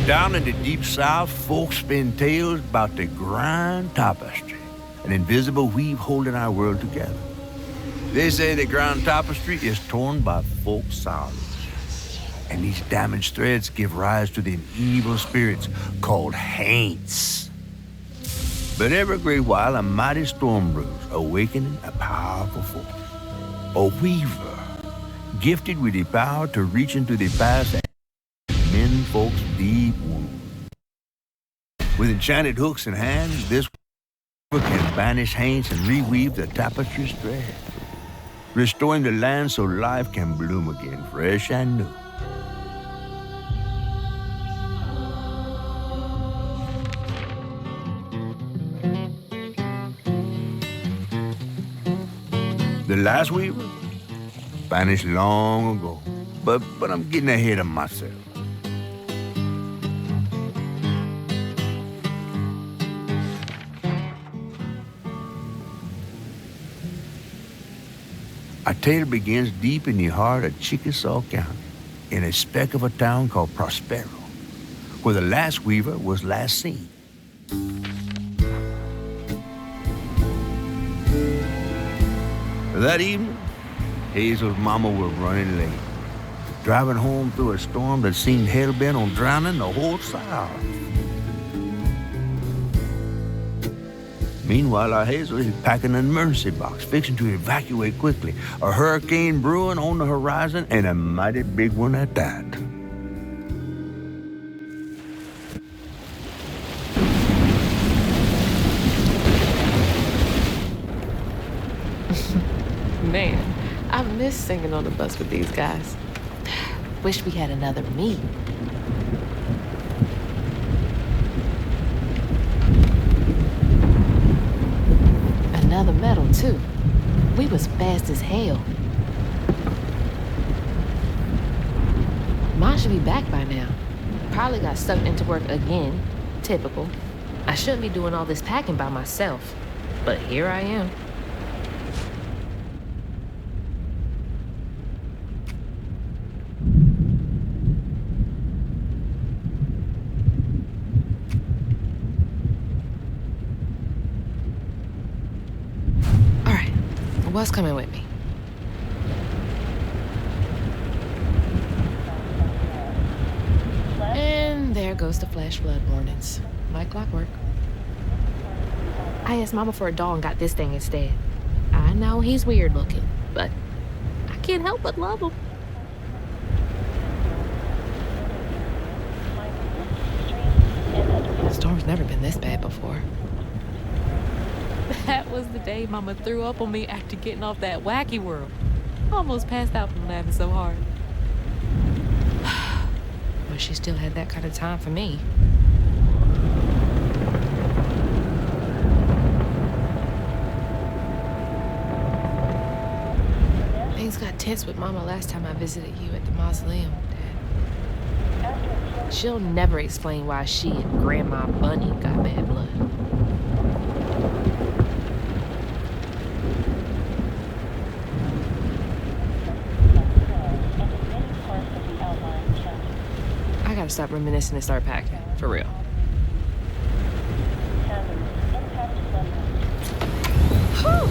Down in the deep south, folks spin tales about the grand tapestry, an invisible weave holding our world together. They say the grand tapestry is torn by folk sorrows, and these damaged threads give rise to the evil spirits called haints. But every great while, a mighty storm brews, awakening a powerful force, a weaver, gifted with the power to reach into the past and mend folks' deep wounds. With enchanted hooks in hand, this weaver can banish haints and reweave the tapestry's thread, restoring the land so life can bloom again, fresh and new. The last weaver vanished long ago, but I'm getting ahead of myself. Our tale begins deep in the heart of Chickasaw County, in a speck of a town called Prospero, where the last weaver was last seen. That evening, Hazel's mama was running late, driving home through a storm that seemed hell-bent on drowning the whole South. Meanwhile, our Hazel is packing an emergency box, fixing to evacuate quickly. A hurricane brewing on the horizon, and a mighty big one at that. Man, I miss singing on the bus with these guys. Wish we had another me. Another medal, too. We was fast as hell. Mine should be back by now. Probably got sucked into work again. Typical. I shouldn't be doing all this packing by myself. But here I am. What's coming with me? And there goes the flash flood warnings, like clockwork. I asked Mama for a doll and got this thing instead. I know he's weird looking, but I can't help but love him. The storm's never been this bad before. That was the day Mama threw up on me after getting off that wacky world. Almost passed out from laughing so hard. But she still had that kind of time for me. Things got tense with Mama last time I visited you at the mausoleum, Dad. She'll never explain why she and Grandma Bunny got bad blood. I gotta stop reminiscing and start packing, for real. Whew!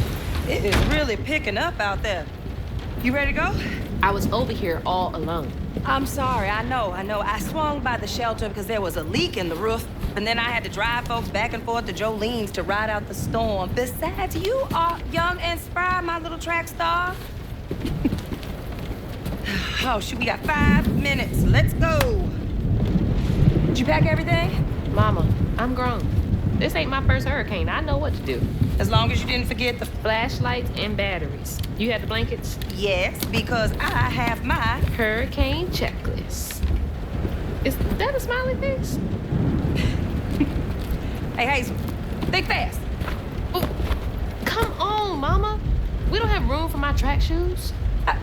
It is really picking up out there. You ready to go? I was over here all alone. I'm sorry, I know. I swung by the shelter because there was a leak in the roof, and then I had to drive folks back and forth to Jolene's to ride out the storm. Besides, you are young and spry, my little track star. Oh, shoot, we got 5 minutes. Let's go. Did you pack everything? Mama, I'm grown. This ain't my first hurricane. I know what to do. As long as you didn't forget the flashlights and batteries. You had the blankets? Yes, because I have my hurricane checklist. Is that a smiley face? Hey, Hazel, think fast. Oh, come on, Mama. We don't have room for my track shoes.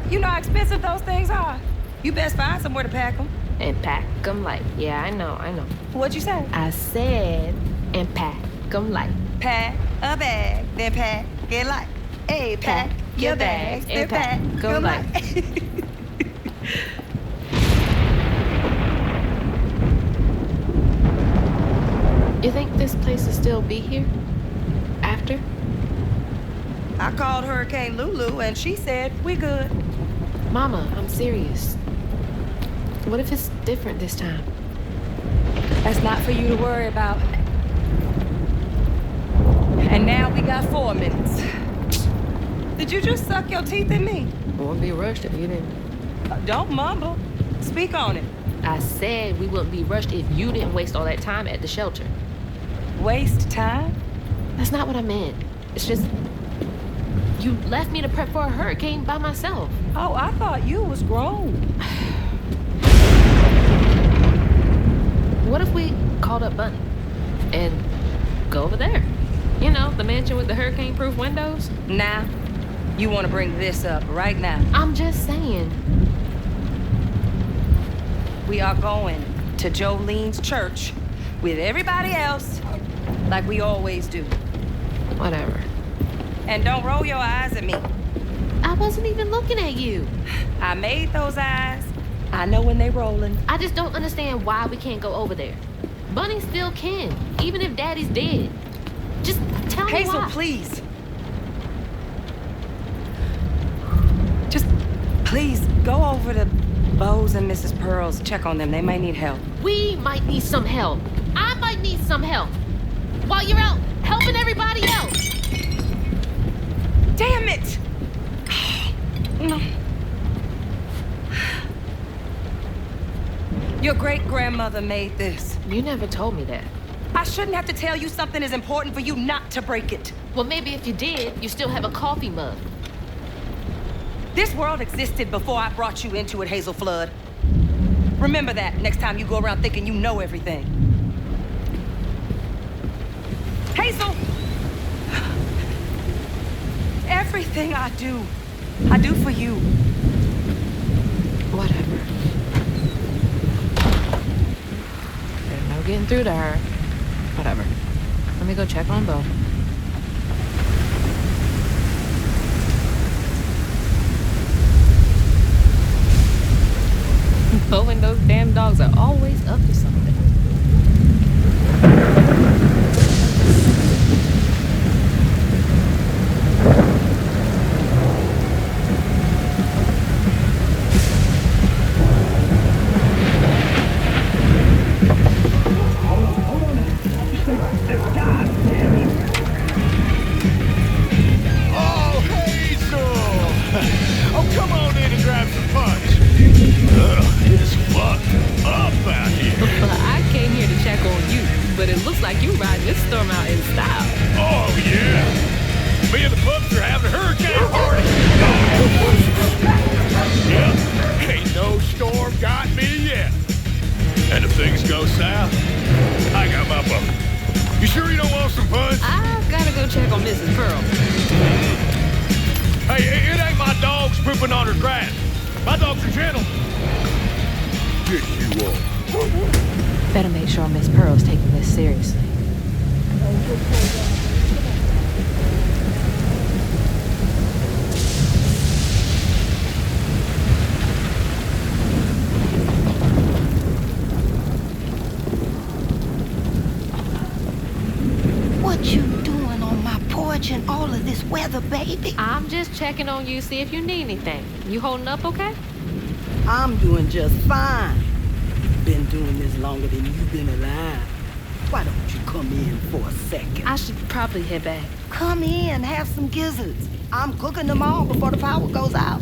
You know how expensive those things are. You best find somewhere to pack them. And pack them light. Yeah, I know. What'd you say? I said, and pack them light. Pack a bag, then pack it light. say pack your bags and pack. Go light. You think this place will still be here? After? I called Hurricane Lulu and she said we good. Mama, I'm serious. What if it's different this time? That's not for you to worry about. And now we got 4 minutes. Did you just suck your teeth in me? I wouldn't be rushed if you didn't. Don't mumble. Speak on it. I said we wouldn't be rushed if you didn't waste all that time at the shelter. Waste time? That's not what I meant. It's just... you left me to prep for a hurricane by myself. Oh, I thought you was grown. What if we called up Bunny and go over there? You know, the mansion with the hurricane-proof windows? Now, you want to bring this up right now. I'm just saying. We are going to Jolene's church with everybody else like we always do. Whatever. And don't roll your eyes at me. I wasn't even looking at you. I made those eyes. I know when they rolling. I just don't understand why we can't go over there. Bunny still can, even if Daddy's dead. Just tell me Hazel, why. please. Just please go over to Bo's and Mrs. Pearl's. Check on them. They might need help. We might need some help. I might need some help. While you're out helping everybody else. Damn it! No. Your great-grandmother made this. You never told me that. I shouldn't have to tell you something is important for you not to break it. Well, maybe if you did, you still have a coffee mug. This world existed before I brought you into it, Hazel Flood. Remember that next time you go around thinking you know everything. Hazel! Everything I do for you. Whatever. There's no getting through to her. Whatever. Let me go check on Bo. Bo and those damn dogs are always up to something. Better make sure Miss Pearl's taking this seriously. What you doing on my porch in all of this weather, baby? I'm just checking on you, see if you need anything. You holding up okay? I'm doing just fine. Been doing this longer than you've been alive. Why don't you come in for a second? I should probably head back. Come in, have some gizzards. I'm cooking them all before the power goes out.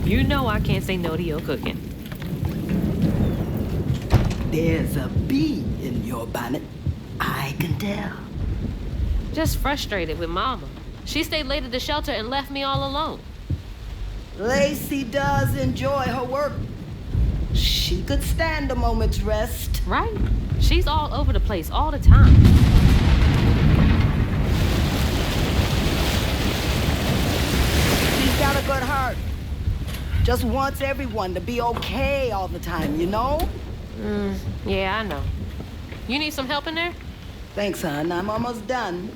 You know I can't say no to your cooking. There's a bee in your bonnet. I can tell. Just frustrated with Mama. She stayed late at the shelter and left me all alone. Lacey does enjoy her work. She could stand a moment's rest. Right? She's all over the place all the time. She's got a good heart. Just wants everyone to be okay all the time, you know? Yeah, I know. You need some help in there? Thanks, hon. I'm almost done.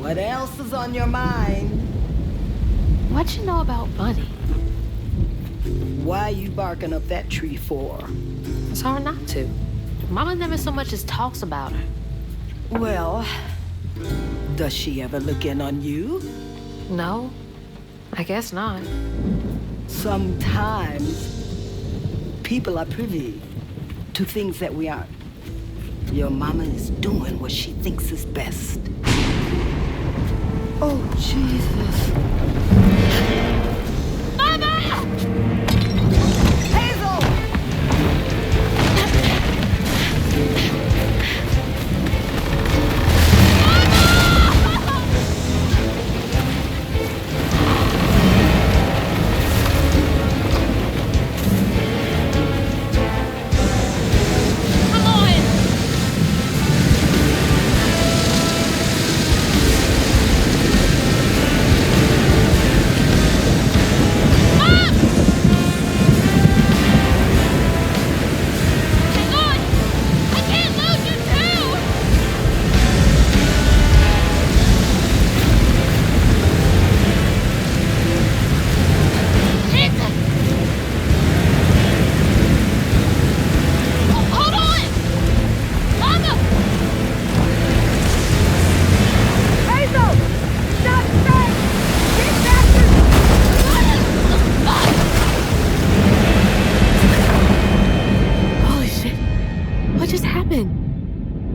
What else is on your mind? What you know about Bunny? Why you barking up that tree for? It's hard not to. Mama never so much as talks about her. Well, does she ever look in on you? No, I guess not. Sometimes people are privy to things that we aren't. Your mama is doing what she thinks is best. Oh, Jesus. Mama! Hazel!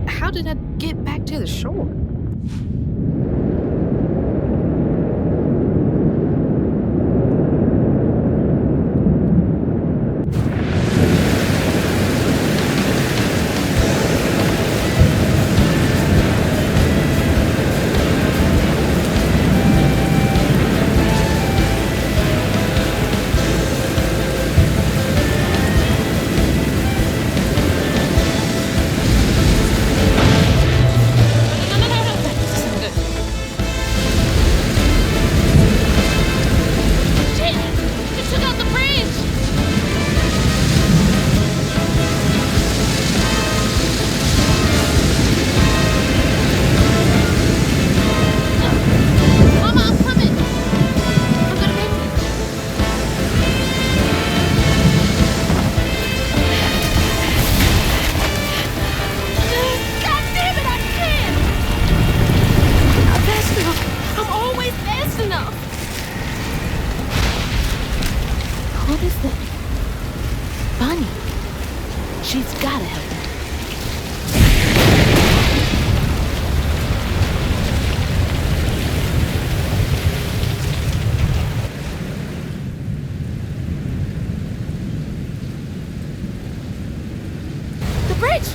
How did I get back to the shore? What is that? Bunny. She's gotta help me. The bridge!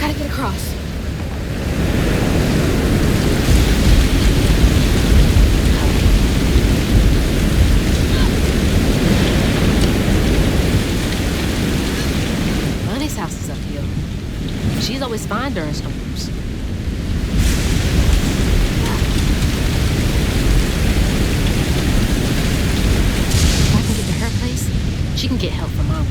Gotta get across. House is uphill. She's always fine during storms. If I can get to her place, she can get help from Mama.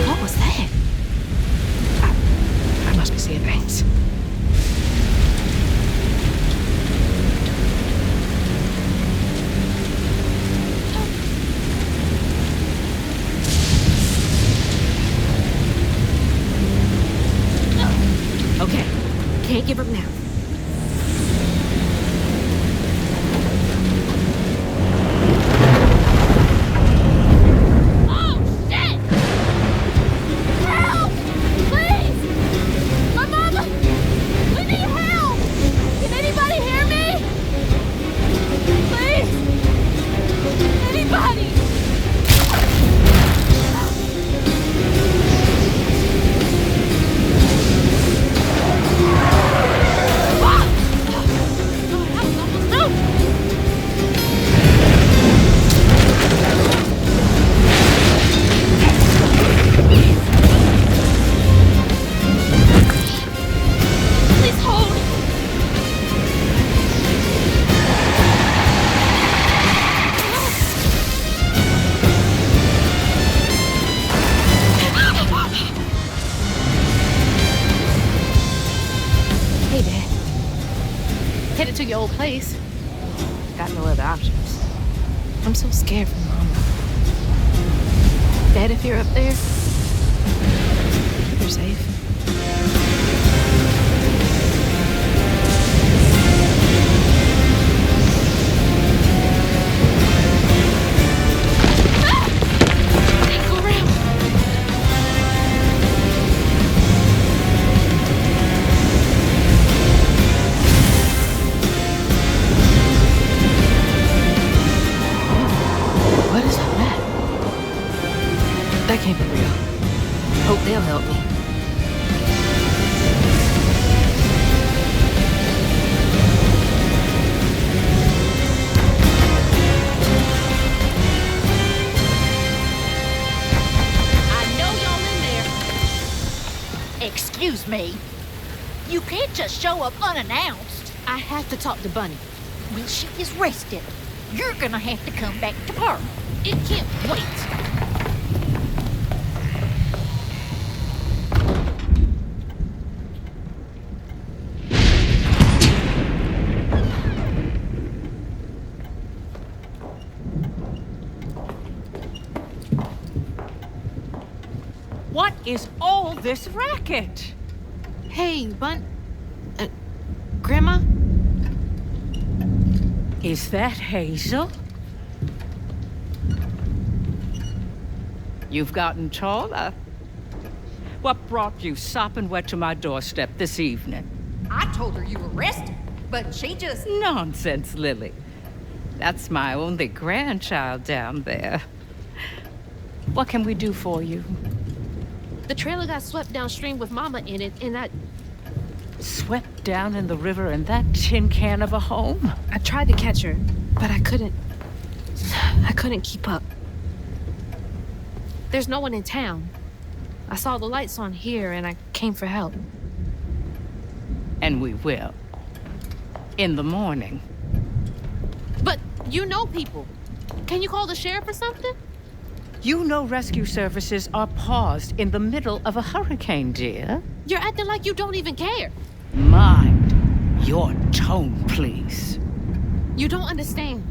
What was that? I must be seeing things. Okay, can't give up now. Oh, shit! Help! Please! My mama! We need help! Can anybody hear me? Please! Anybody! old place. Got no other options. I'm so scared for Mama. Dad, if you're up there, you're safe. That can't be real. Hope they'll help me. I know y'all in there. Excuse me. You can't just show up unannounced. I have to talk to Bunny. Well, she is rested. You're gonna have to come back to her. It can't wait. What is all this racket? Hey, Grandma? Is that Hazel? You've gotten taller. What brought you sopping wet to my doorstep this evening? I told her you were rested, but she just... Nonsense, Lily. That's my only grandchild down there. What can we do for you? The trailer got swept downstream with Mama in it, and I... Swept down in the river in that tin can of a home? I tried to catch her, but I couldn't keep up. There's no one in town. I saw the lights on here, and I came for help. And we will. In the morning. But you know people. Can you call the sheriff or something? You know rescue services are paused in the middle of a hurricane, dear. You're acting like you don't even care. Mind your tone, please. You don't understand.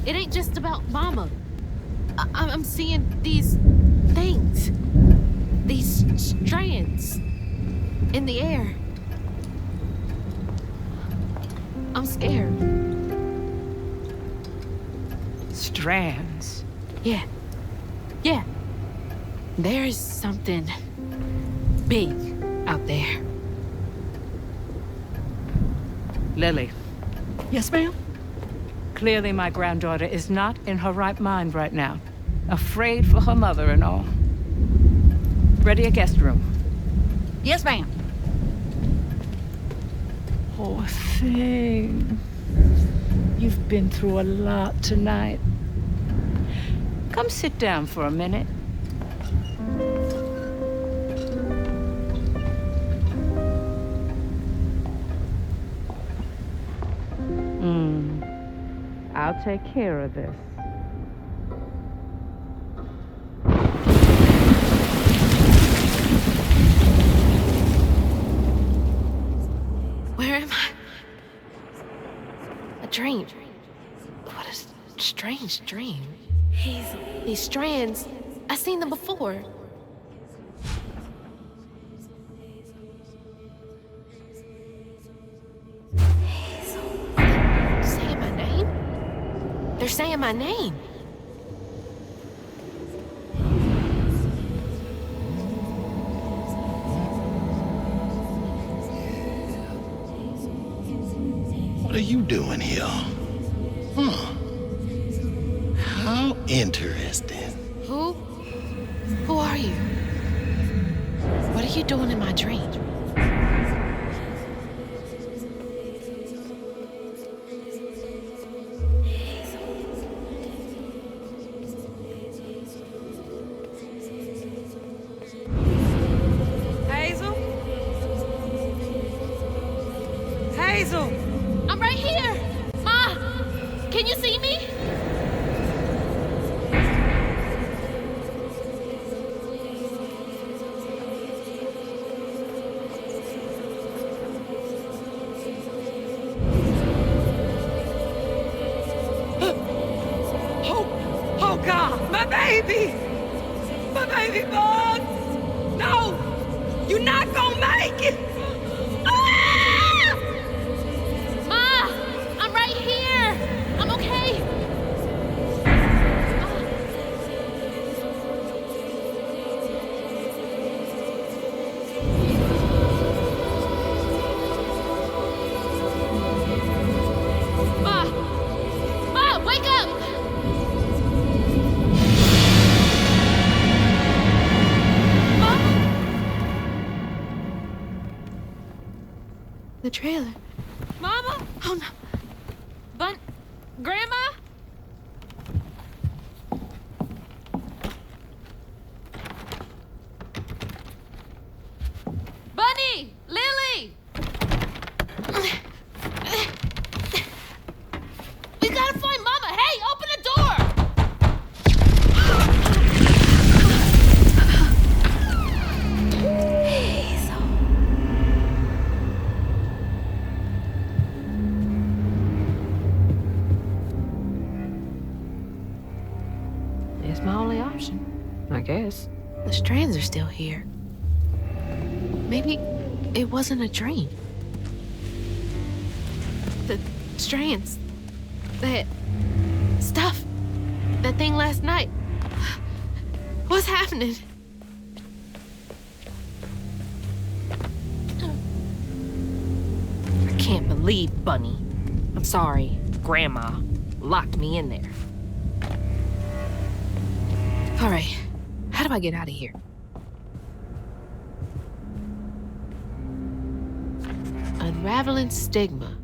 It ain't just about Mama. I'm seeing these things. These strands in the air. I'm scared. Strands? Yeah. There is something big out there. Lily. Yes, ma'am? Clearly my granddaughter is not in her right mind right now. Afraid for her mother and all. Ready a guest room? Yes, ma'am. Poor thing. You've been through a lot tonight. Come sit down for a minute. I'll take care of this. Where am I? A dream. What a strange dream. Hazel. These strands, I've seen them before. Hazel. Saying my name? They're saying my name. What are you doing here? Huh. How interesting. Who are you? What are you doing in my dream? Hazel? Hazel! I'm right here! Ma! Can you see me? baby! My baby boy! No! You're not gonna make it! Ah! Ma! I'm right here! I'm okay! Ma! Ma, wake up! Ma! The trailer. Mama? Oh no. Grandma? Bunny! Lily! We gotta find Mama! Hey, open the door! Hazel. It's my only option, I guess. The strands are still here. Maybe it wasn't a dream. The strands. That stuff. That thing last night. What's happening? I can't believe Bunny. I'm sorry, Grandma locked me in there. All right, how do I get out of here? Unraveling stigma.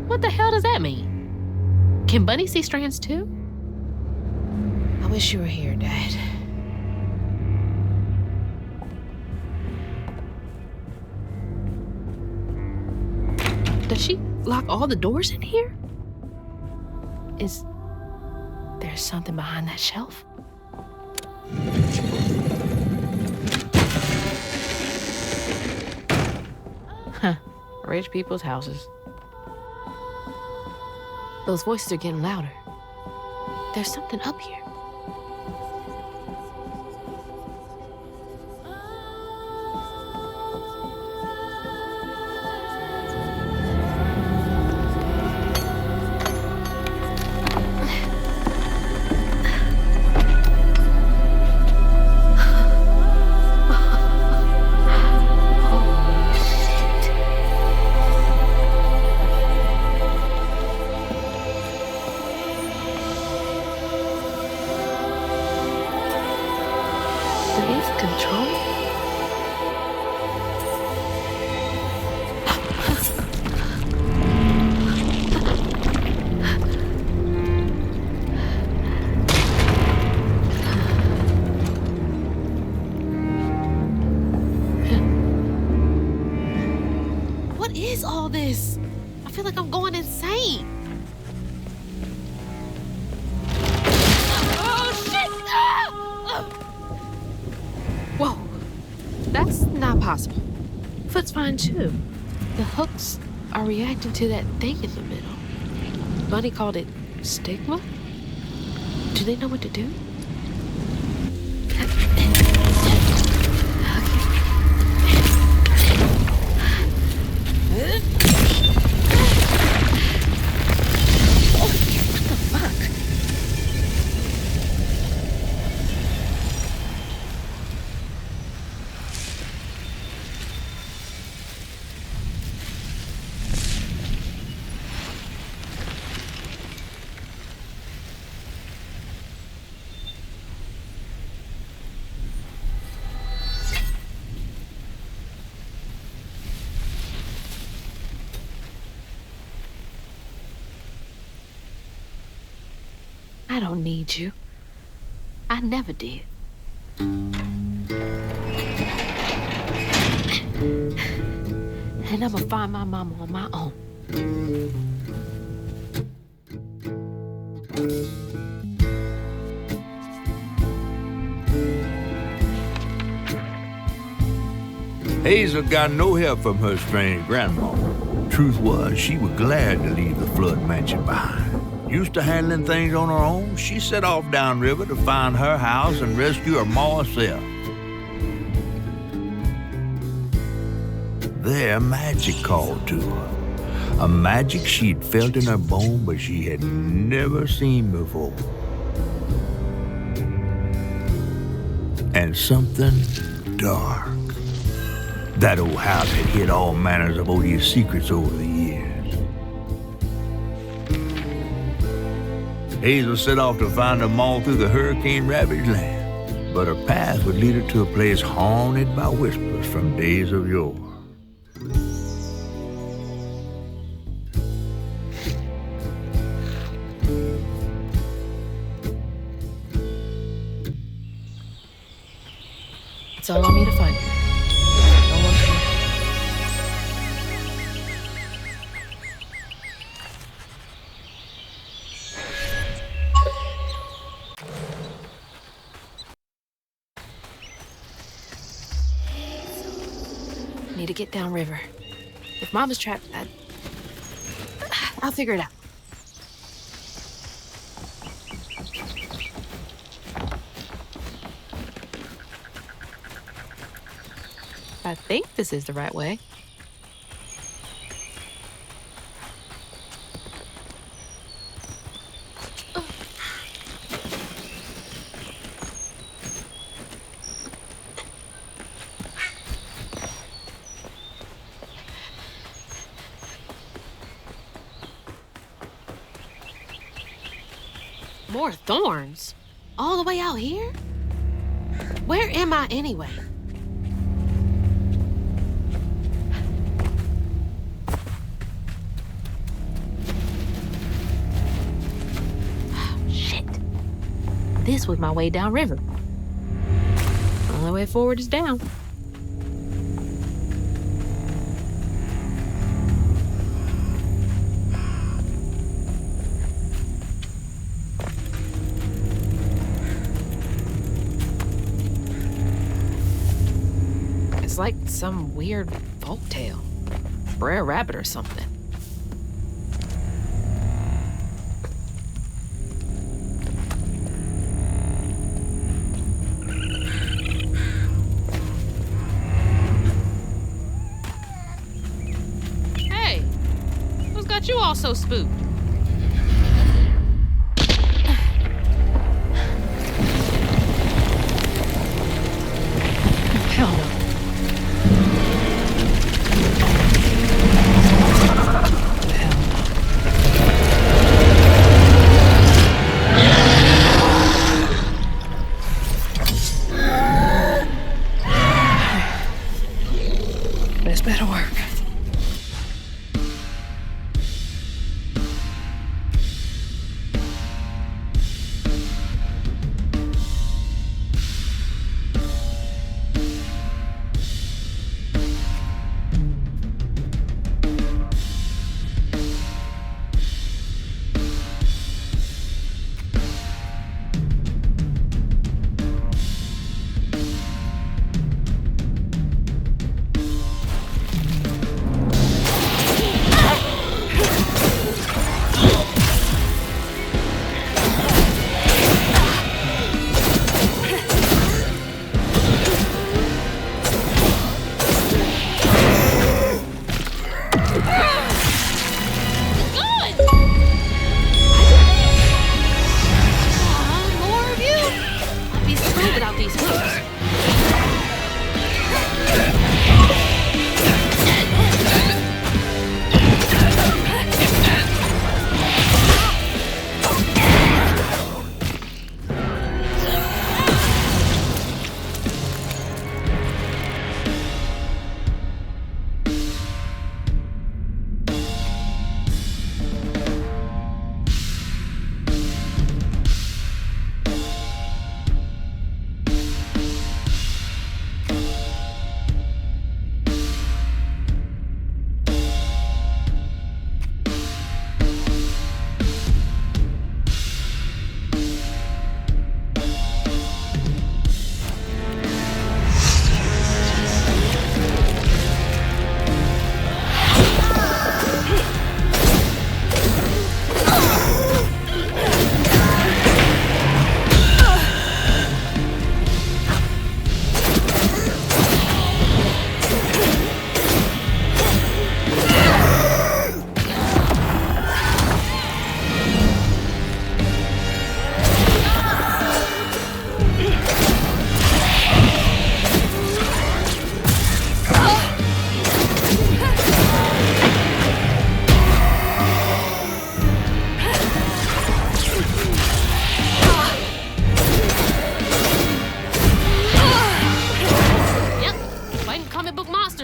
What the hell does that mean? Can Bunny see strands too? I wish you were here, Dad. Does she lock all the doors in here? Is there something behind that shelf? Huh. Rich people's houses. Those voices are getting louder. There's something up here. What is all this? I feel like I'm going insane. Oh, shit! Ah! Whoa, that's not possible. Foot's fine, too. The hooks are reacting to that thing in the middle. Bunny called it stigma? Do they know what to do? I don't need you. I never did. And I'm gonna find my mama on my own. Hazel got no help from her strange grandma. Truth was, she was glad to leave the flood mansion behind. Used to handling things on her own, she set off downriver to find her house and rescue her ma herself. There, magic called to her. A magic she'd felt in her bone, but she had never seen before. And something dark. That old house had hid all manners of odious secrets over the years. Hazel set off to find them all through the hurricane-ravaged land, but her path would lead her to a place haunted by whispers from days of yore. It's all on me to find it. No one can. Need to get downriver. If Mama's trapped, I'll figure it out. I think this is the right way. More thorns? All the way out here? Where am I anyway? Shit. This was my way downriver. Only way forward is down. It's like some weird folktale. Brer Rabbit or something. Hey, who's got you all so spooked? Hell no. This better work.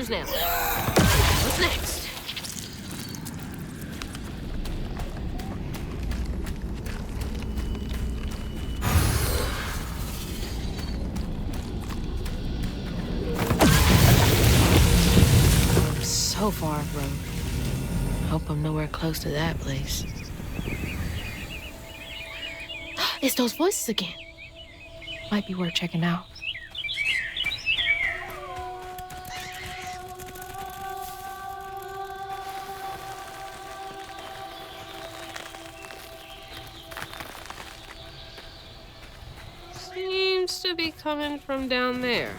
shoes now. What's next? I'm so far off road. Hope I'm nowhere close to that place. It's those voices again. Might be worth checking out. Seems to be coming from down there.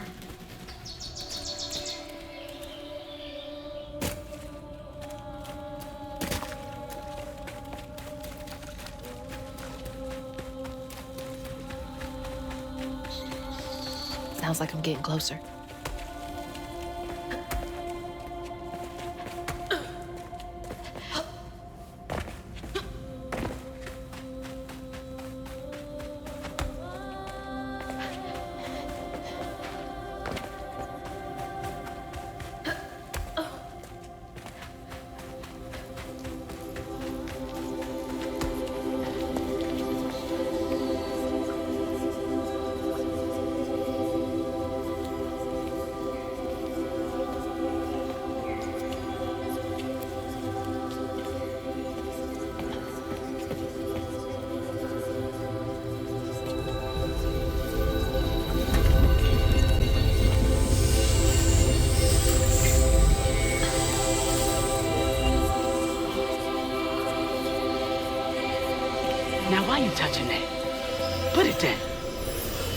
Sounds like I'm getting closer. Now, why you touching that? Put it down.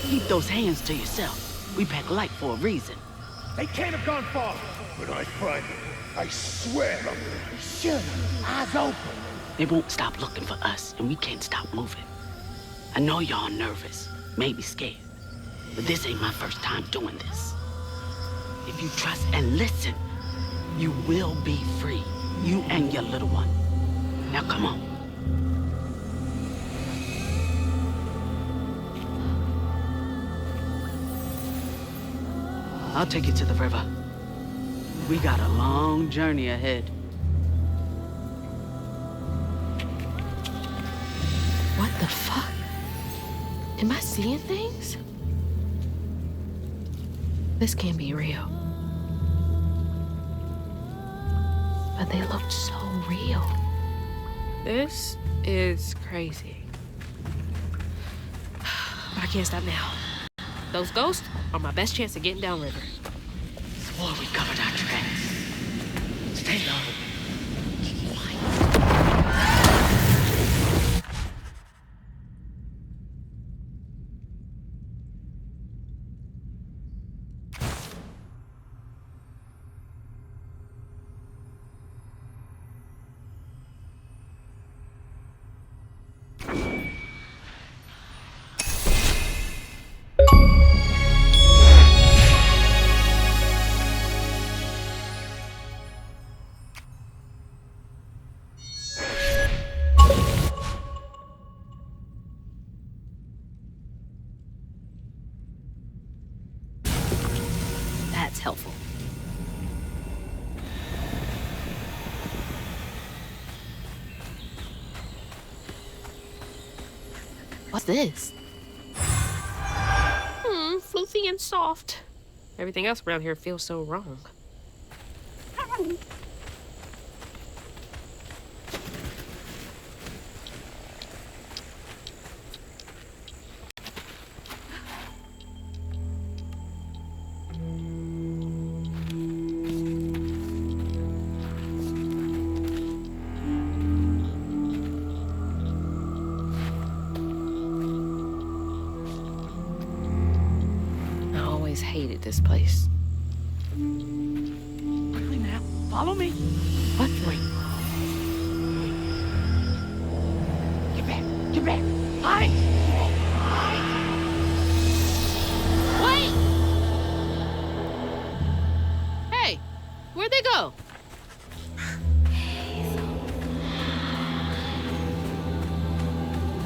Keep those hands to yourself. We pack light for a reason. They can't have gone far. When I find them, I swear I'm gonna be sure. Eyes open. They won't stop looking for us, and we can't stop moving. I know y'all nervous, maybe scared, but this ain't my first time doing this. If you trust and listen, you will be free. You and your little one. Now come on. I'll take you to the river. We got a long journey ahead. What the fuck? Am I seeing things? This can't be real. But they looked so real. This is crazy. But I can't stop now. Those ghosts are my best chance of getting downriver. Swore we covered our tracks. Stay low. Keep quiet. That's helpful. What's this? Floofy and soft. Everything else around here feels so wrong. Hated this place. Quickly now, follow me. What? Wait. Get back. Get back. Hide. Wait! Hey, where'd they go?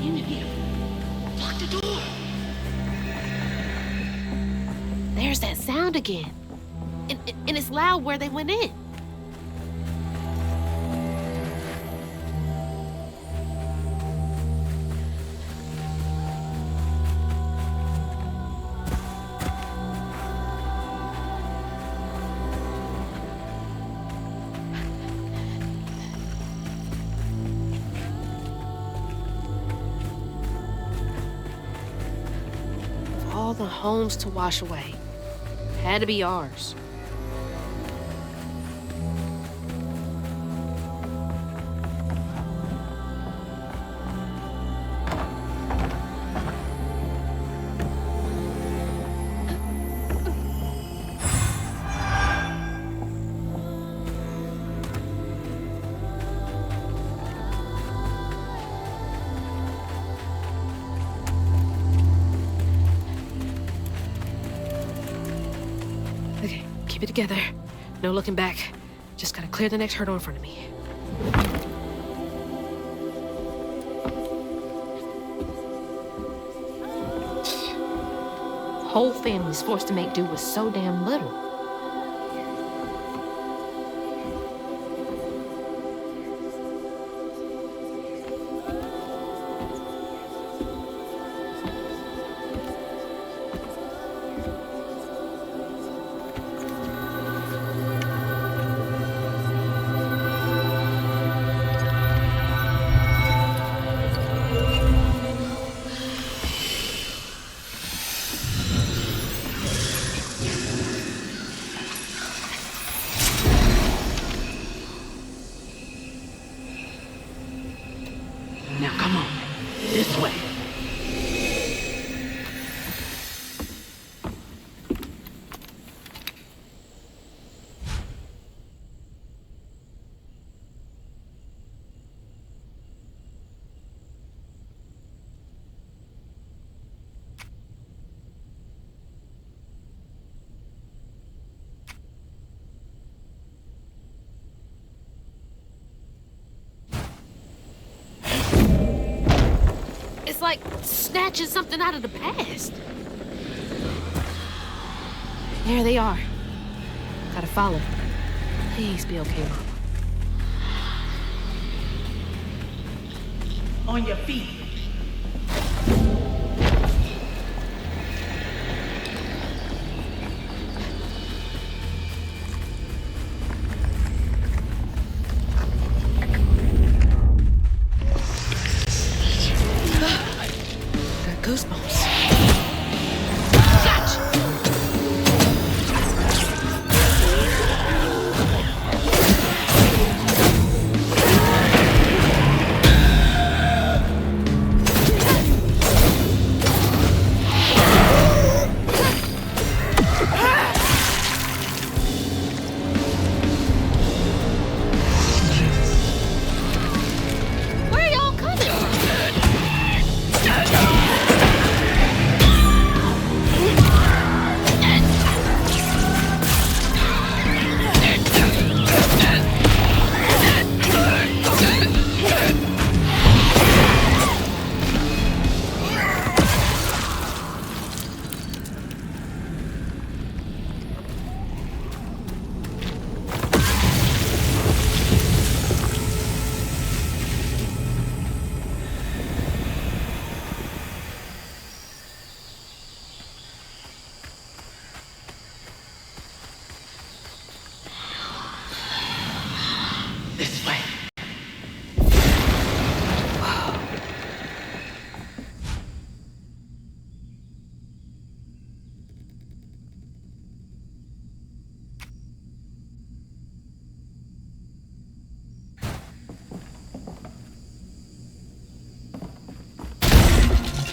In here. Lock the door. There's that sound again. And And it's loud where they went in. All the homes to wash away. Had to be ours. Okay, keep it together. No looking back. Just gotta clear the next hurdle in front of me. Whole family's forced to make do with so damn little. Now come on, this way. It's like snatching something out of the past. There they are. Gotta follow. Please be okay, Mama. On your feet. Got goosebumps. Where y'all coming from? This way.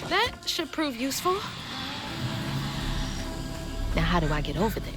That should prove useful. Now, how do I get over there?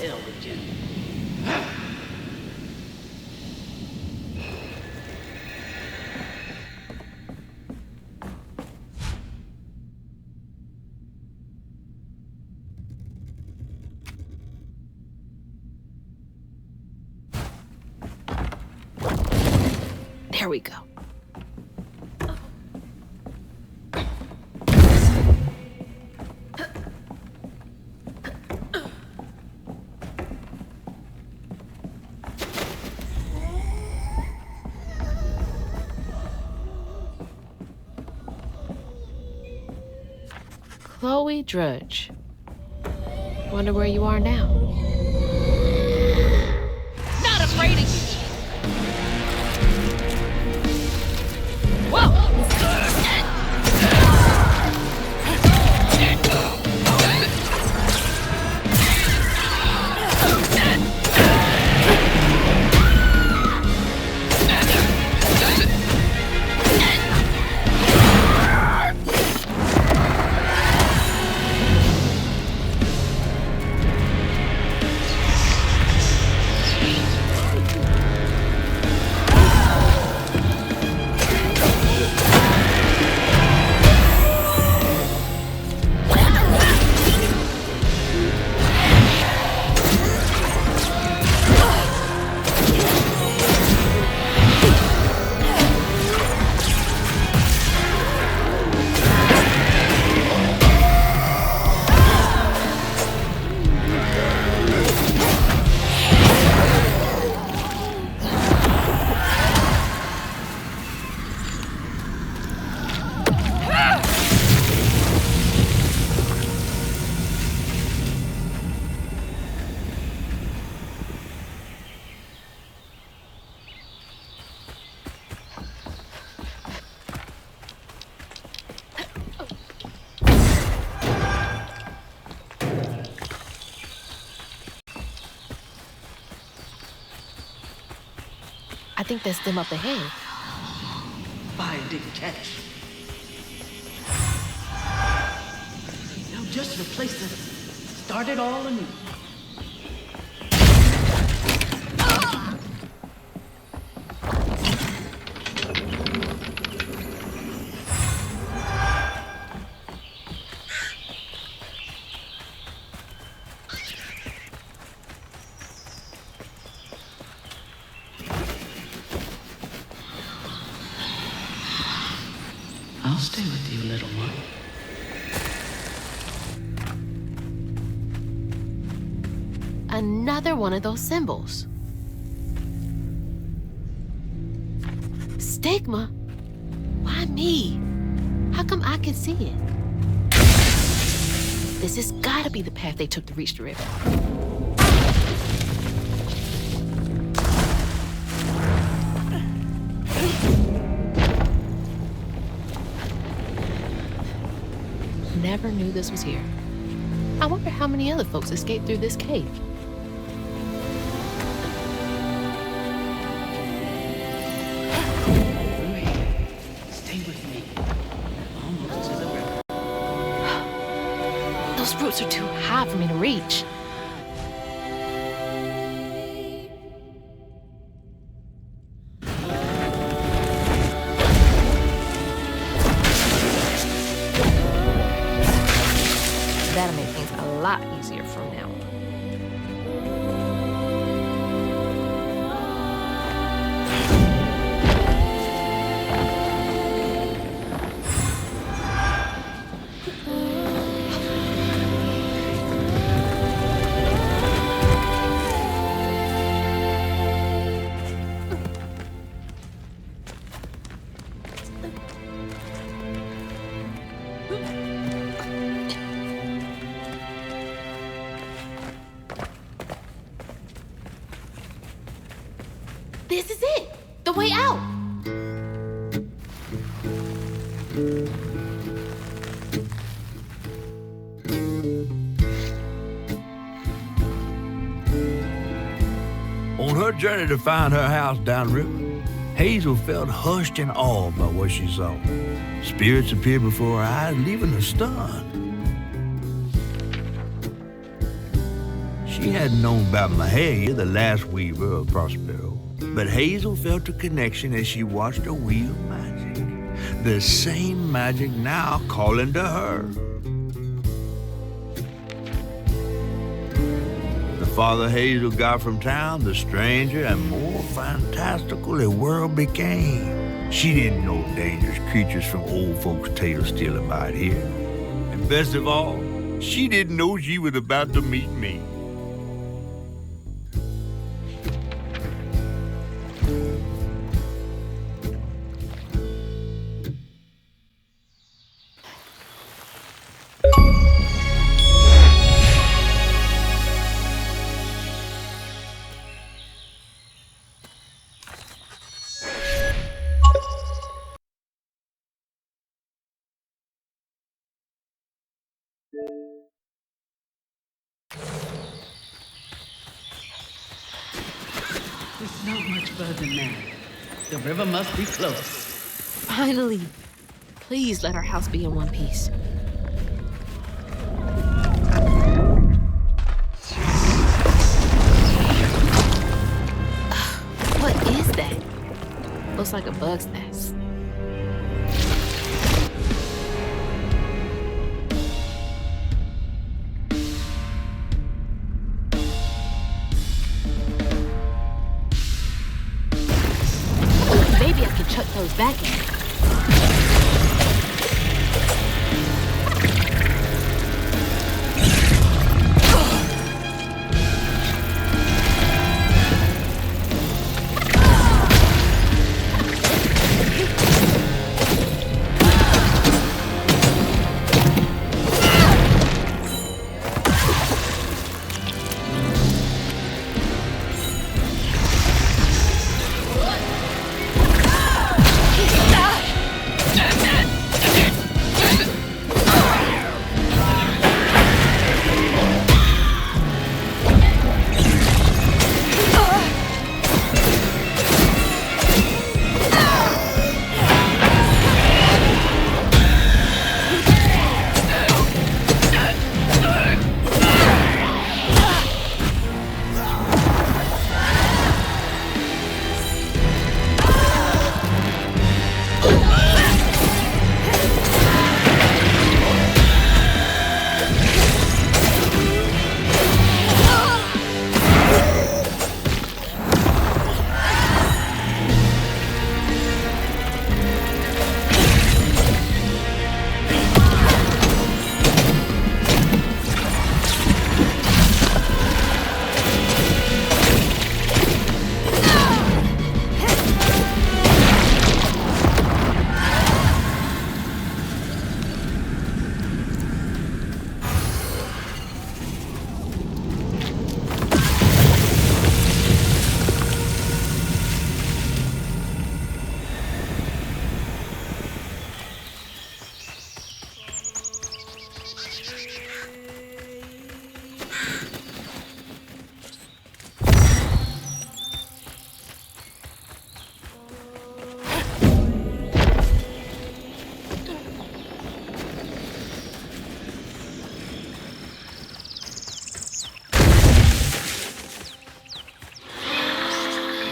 hell with you. There we go. Chloe Drudge. Wonder where you are now. Not afraid of you. I think that's them up ahead. Fire didn't catch. They'll just replace it. Start it all anew. I'll stay with you, little one. Another one of those symbols. Stigma? Why me? How come I can see it? This has gotta be the path they took to reach the river. Never knew this was here. I wonder how many other folks escaped through this cave. Stay with me. Almost to the river. Those roots are too high for me to reach. That'll make things a lot easier from now on. This is it! The way out! On her journey to find her house downriver, Hazel felt hushed and awed by what she saw. Spirits appeared before her eyes, leaving her stunned. She She hadn't known about Mahalia, the last weaver of Prospero, but Hazel felt a connection as she watched her wheel of magic. The same magic now calling to her. The farther Hazel got from town, the stranger and more fantastical the world became. She didn't know dangerous creatures from old folks' tales still abide here. And best of all, she didn't know she was about to meet me. It's not much further now. The river must be close. Finally. Please let our house be in one piece. What is that? Looks like a bug's nest. Maybe I can chuck those back in.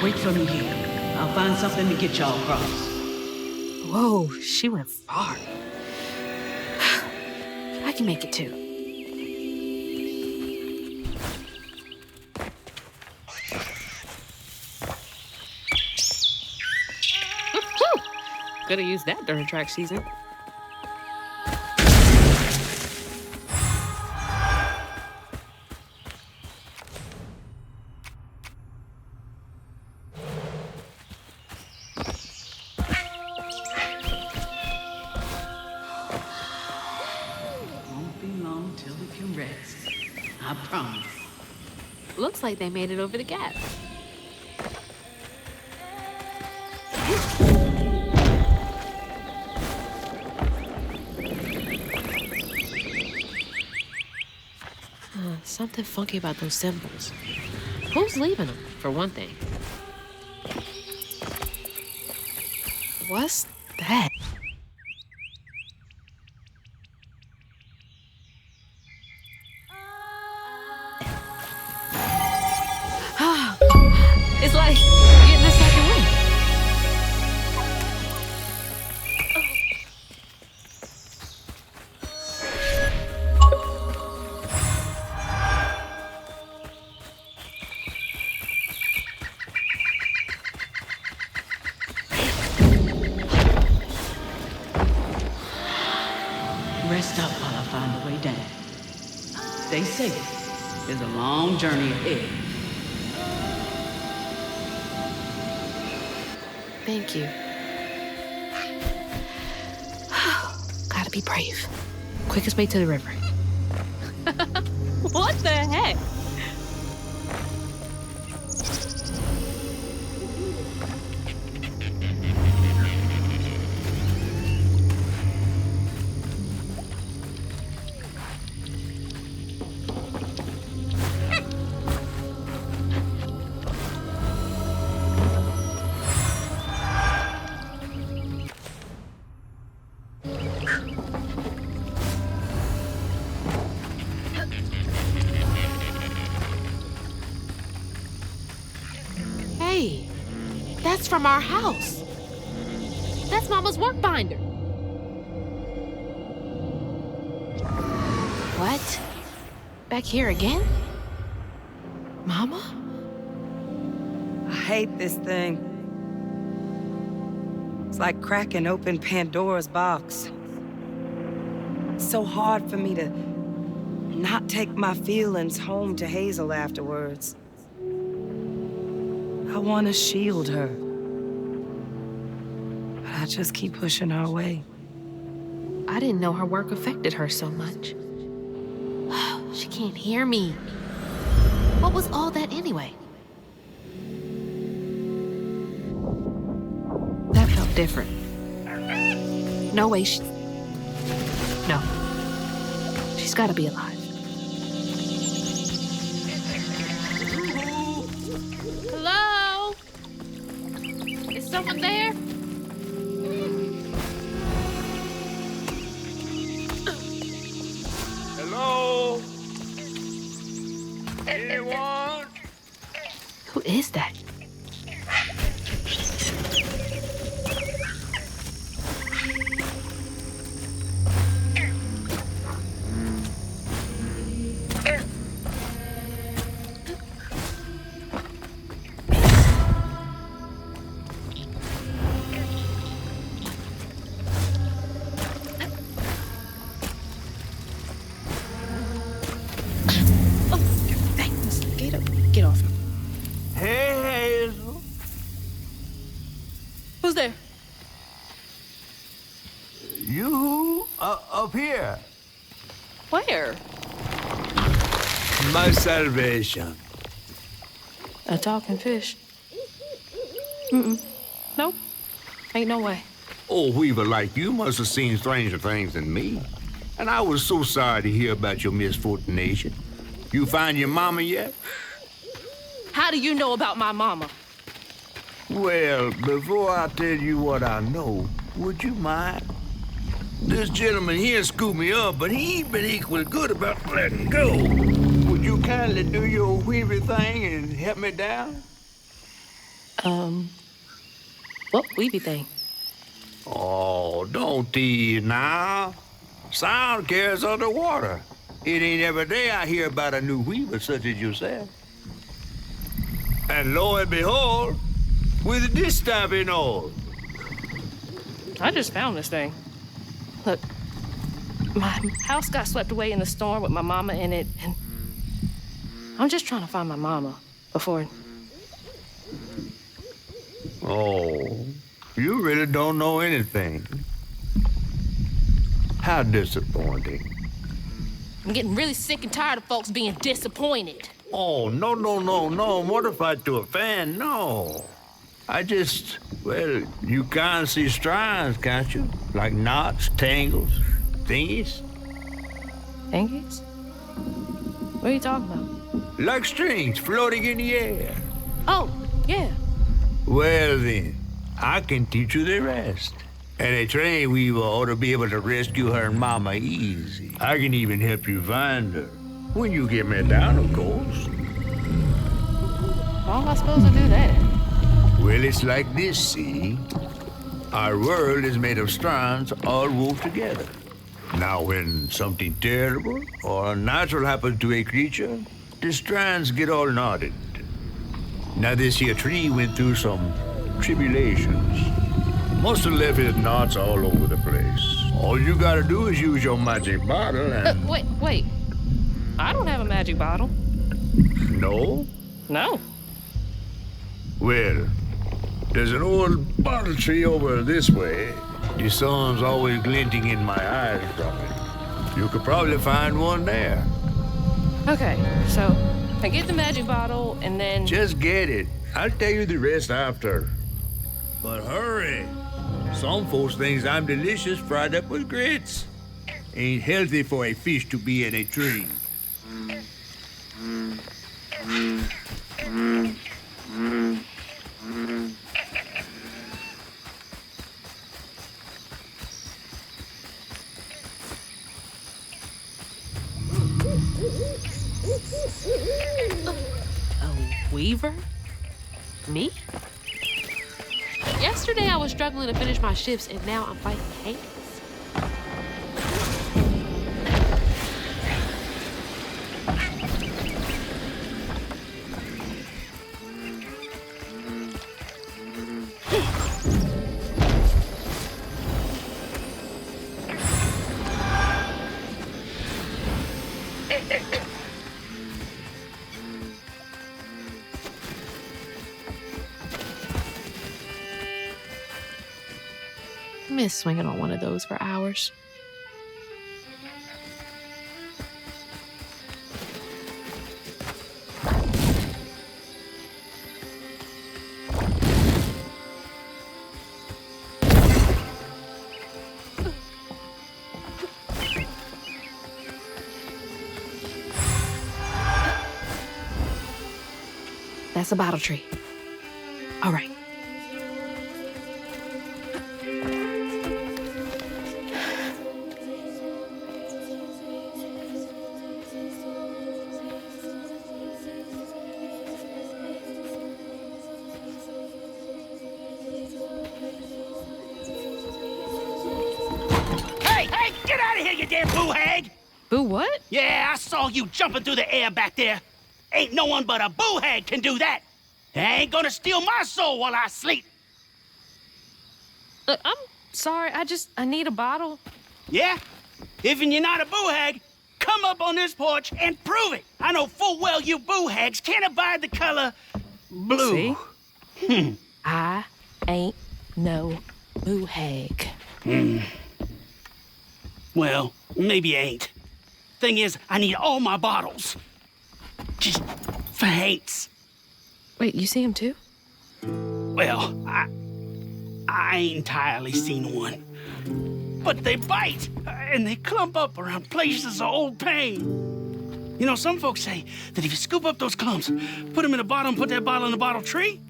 Wait for me here. I'll find something to get y'all across. Whoa, she went far. I can make it too. Could have used that during track season. Won't be long till we can rest. I promise. Looks like they made it over the gap. Something funky about those symbols. Who's leaving them, for one thing? What's that? It's like getting a second wind. Rest up while I find a way down. Stay safe. There's a long journey ahead. Thank you. Gotta be brave. Quickest way to the river. What the heck? Hey, that's from our house. That's Mama's work binder. What? Back here again? Mama? I hate this thing. It's like cracking open Pandora's box. It's so hard for me to not take my feelings home to Hazel afterwards. I want to shield her. But I just keep pushing her away. I didn't know her work affected her so much. She can't hear me. What was all that anyway? That felt different. No way she... No. She's gotta be alive. Hello? Is someone there? Hello? Anyone? Who is that? Get off. Hey, Hazel. Who's there? You up here. Where? My salvation. A talking fish. Nope. Ain't no way. Oh, Weaver, like you must have seen stranger things than me. And I was so sorry to hear about your misfortunation. You find your mama yet? How do you know about my mama? Well, before I tell you what I know, would you mind? This gentleman here scooped me up, but he ain't been equally good about letting go. Would you kindly do your Weaver thing and help me down? What weeby thing? Oh, don't tease now. Sound carries underwater. It ain't every day I hear about a new Weaver such as yourself. And lo and behold, with this stabbing all. I just found this thing. Look, my house got swept away in the storm with my mama in it, and I'm just trying to find my mama before... Oh, you really don't know anything. How disappointing. I'm getting really sick and tired of folks being disappointed. Oh, no, mortified to a fan, no. I just, well, you can't see strands, can't you? Like knots, tangles, thingies. Thingies? What are you talking about? Like strings floating in the air. Oh, yeah. Well then, I can teach you the rest. And a train weaver ought to be able to rescue her mama easy. I can even help you find her. When you get me down, of course. How am I supposed to do that? Well, it's like this, see? Our world is made of strands all wove together. Now, when something terrible or unnatural happens to a creature, the strands get all knotted. Now, this here tree went through some tribulations. Must have left his knots all over the place. All you gotta do is use your magic bottle and... Wait. I don't have a magic bottle. No? No. Well, there's an old bottle tree over this way. The sun's always glinting in my eyes from it. You could probably find one there. Okay, so I get the magic bottle and then... Just get it. I'll tell you the rest after. But hurry. Some folks think I'm delicious fried up with grits. Ain't healthy for a fish to be in a tree. A weaver? Me? Yesterday I was struggling to finish my shifts, and now I'm fighting hate. Miss swinging on one of those for hours. That's a bottle tree. All right. Boo what? Yeah, I saw you jumping through the air back there. Ain't no one but a boo-hag can do that. They ain't gonna steal my soul while I sleep. Look, I'm sorry. I need a bottle. Yeah? If you're not a boo-hag, come up on this porch and prove it. I know full well you boo-hags can't abide the color blue. See? I ain't no boo-hag. Well, maybe you ain't. Thing is, I need all my bottles. Just for hates. Wait, you see him too? Well, I ain't entirely seen one. But they bite, and they clump up around places of old pain. You know, some folks say that if you scoop up those clumps, put them in a bottle and put that bottle in a bottle tree,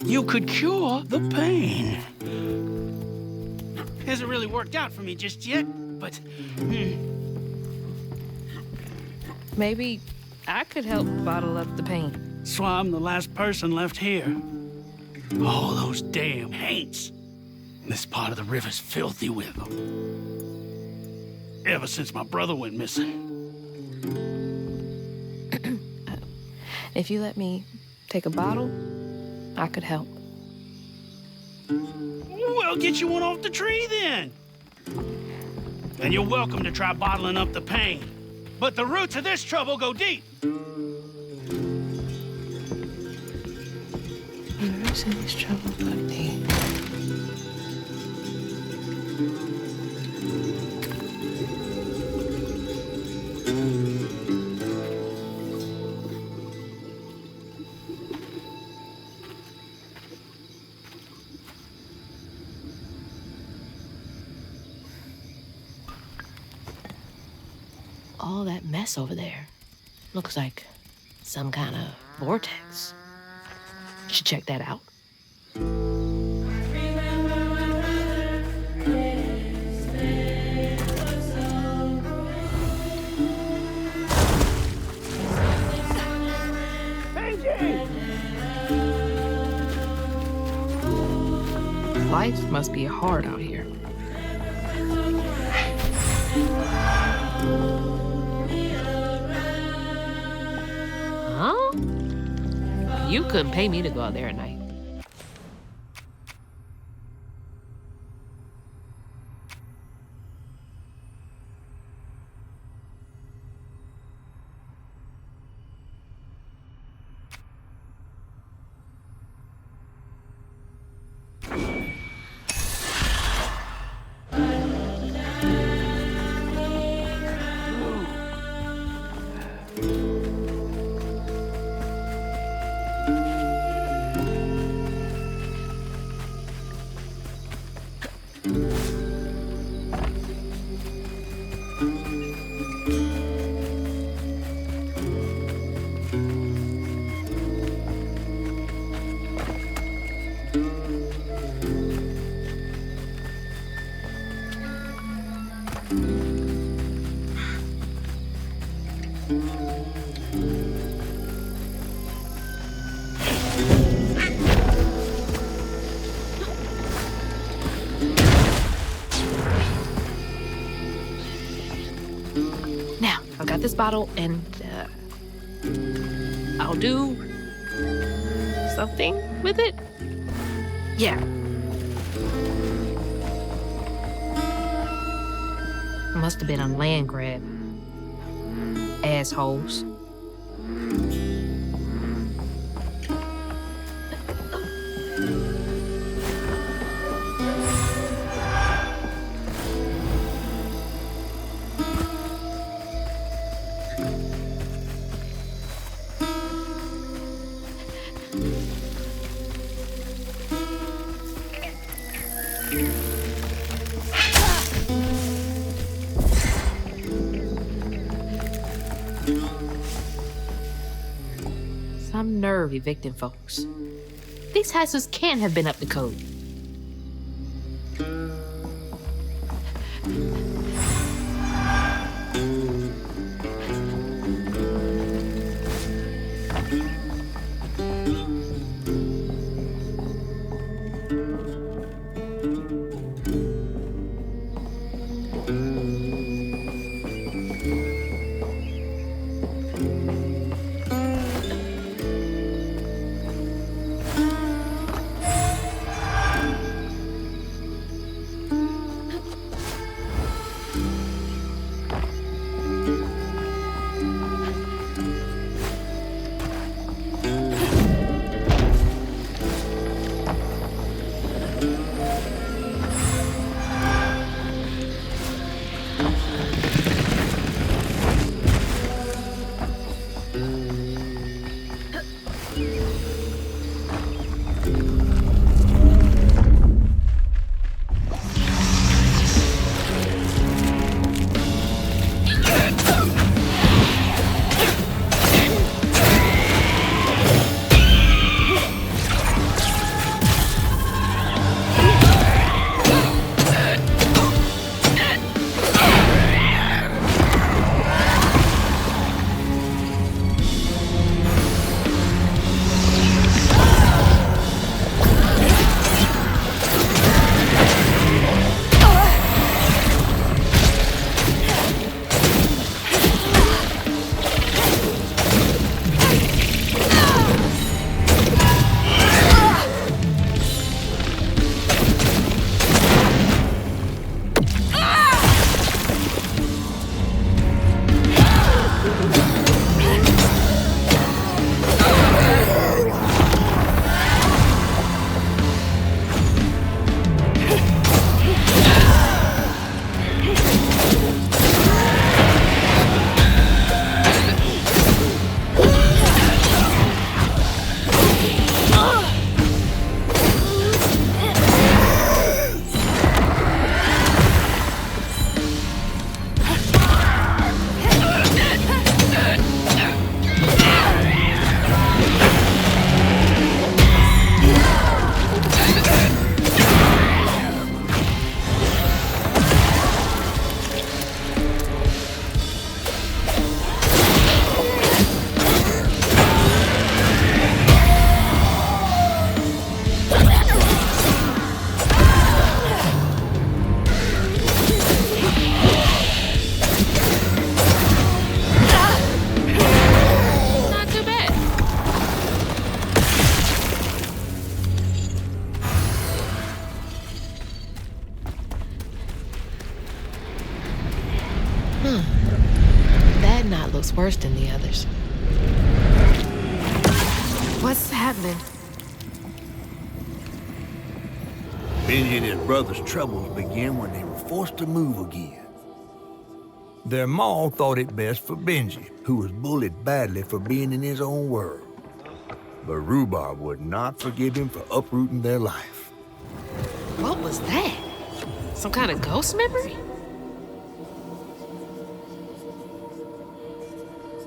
you could cure the pain. Hasn't really worked out for me just yet, but... Maybe I could help bottle up the pain. So I'm the last person left here. All those damn haints. This part of the river's filthy with them. Ever since my brother went missing. If you let me take a bottle, I could help. Well, get you one off the tree then. And you're welcome to try bottling up the pain. But the roots of this trouble go deep. The roots of this trouble go deep. All that mess over there looks like some kind of vortex. Should check that out. Benji! Life must be hard out here. Huh? You couldn't pay me to go out there at night. Now, I've got this bottle, and I'll do something with it. Yeah. Must have been a land grab. Assholes. Some nerve evicting folks. These houses can't have been up to code. worse than the others. What's happening? Benji and his brother's troubles began when they were forced to move again. Their ma thought it best for Benji, who was bullied badly for being in his own world. But Rhubarb would not forgive him for uprooting their life. What was that? Some kind of ghost memory?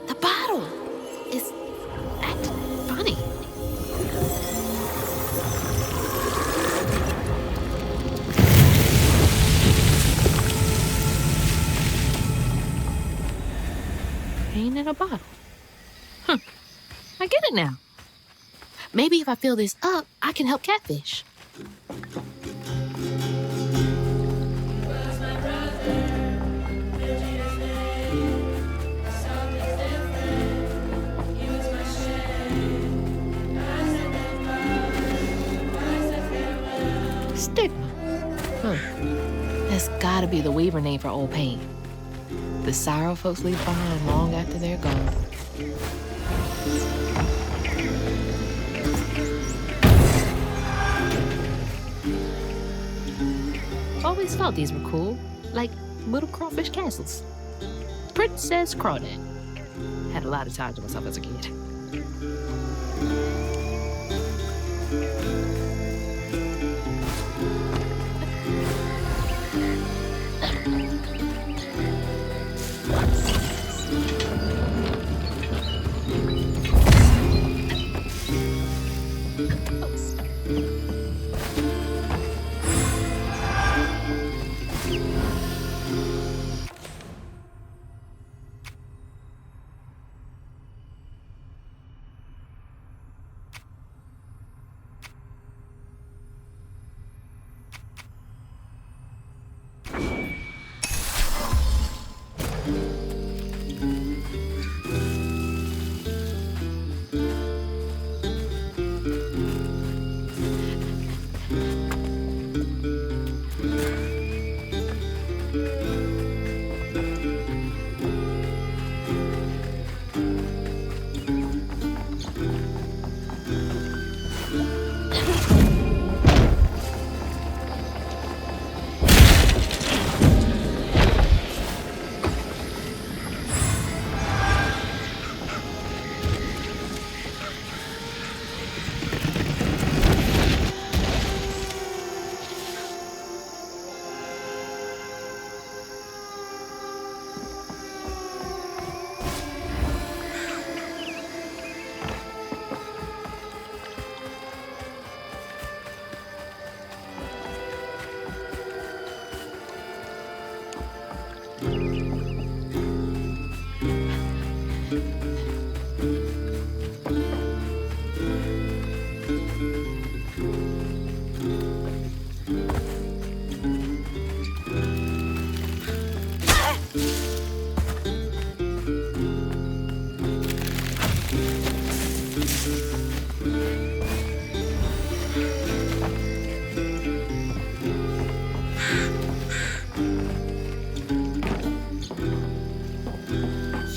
The bottle is acting funny. Pain in a bottle. I get it now. Maybe if I fill this up, I can help Catfish. Stigma. That's gotta be the Weaver name for old pain. The sorrow folks leave behind long after they're gone. Always thought these were cool, like little crawfish castles. Princess Crawdad. Had a lot of time to myself as a kid.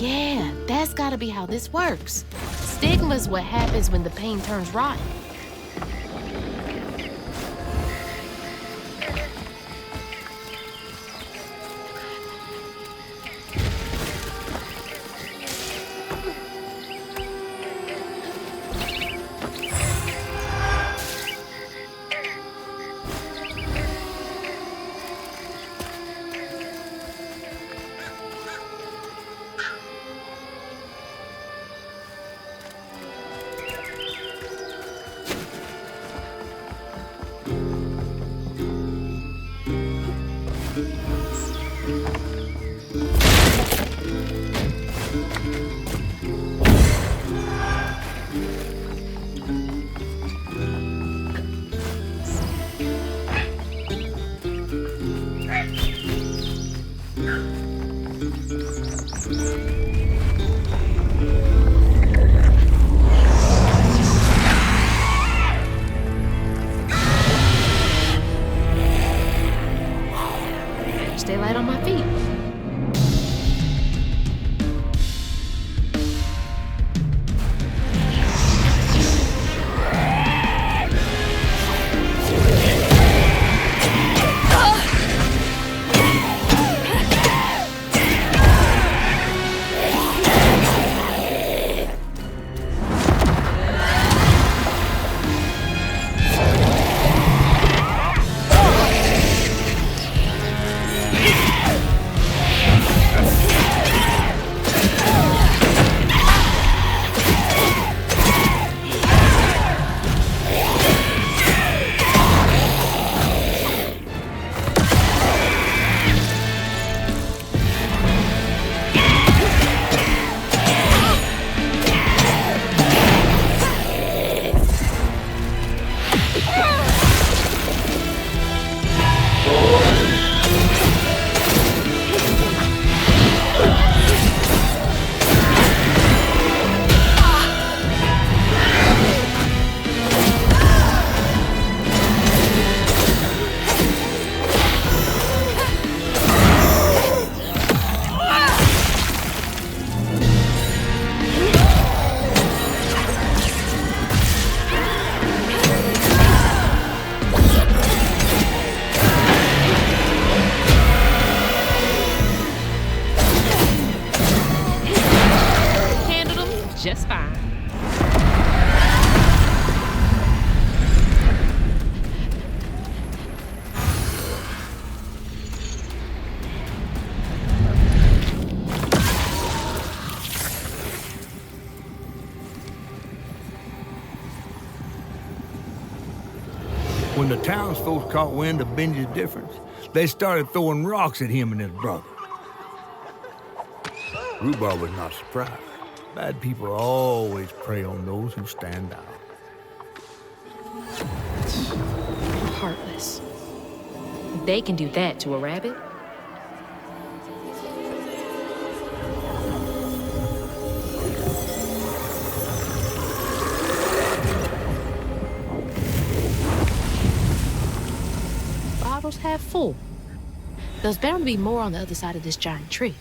Yeah, that's gotta be how this works. Stigma's what happens when the pain turns rotten. When the townsfolk caught wind of Benji's difference, they started throwing rocks at him and his brother. Rhubarb was not surprised. Bad people always prey on those who stand out. Heartless. They can do that to a rabbit. Bottles half full. There's bound to be more on the other side of this giant tree.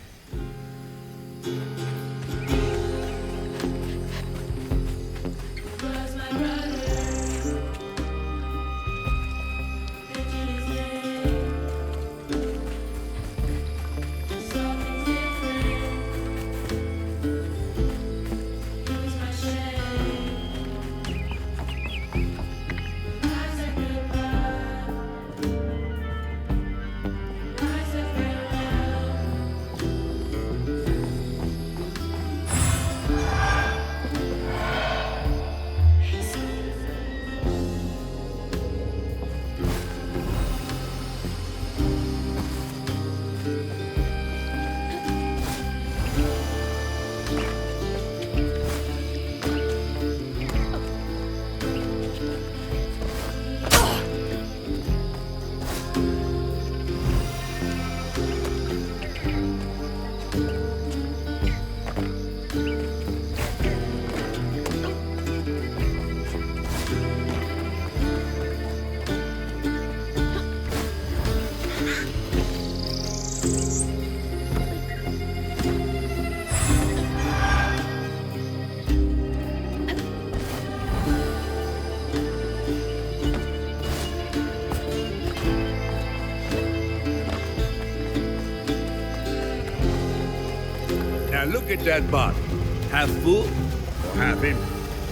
Now look at that bottle. Half full or half empty.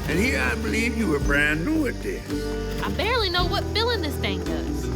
And here I believe you were brand new at this. I barely know what filling this thing does.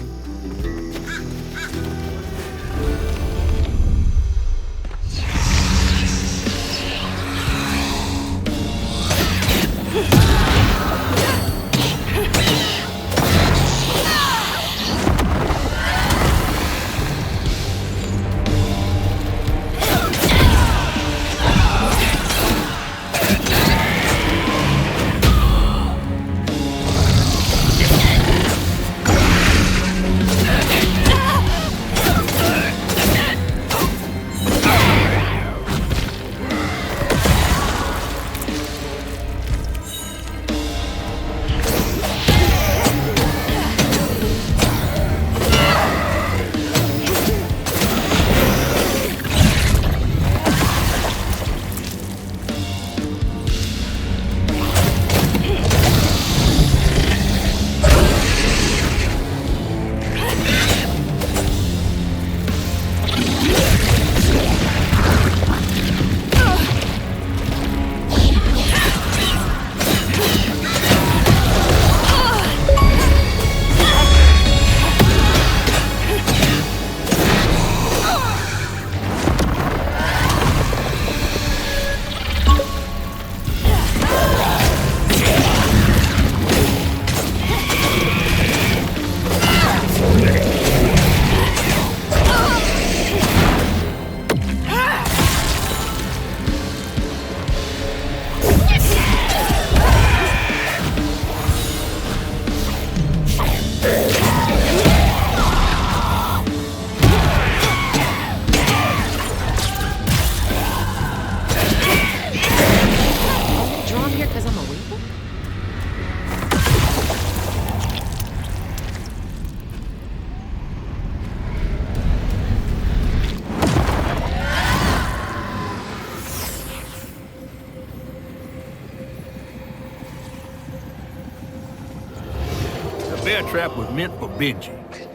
Bear trap was meant for Benji. There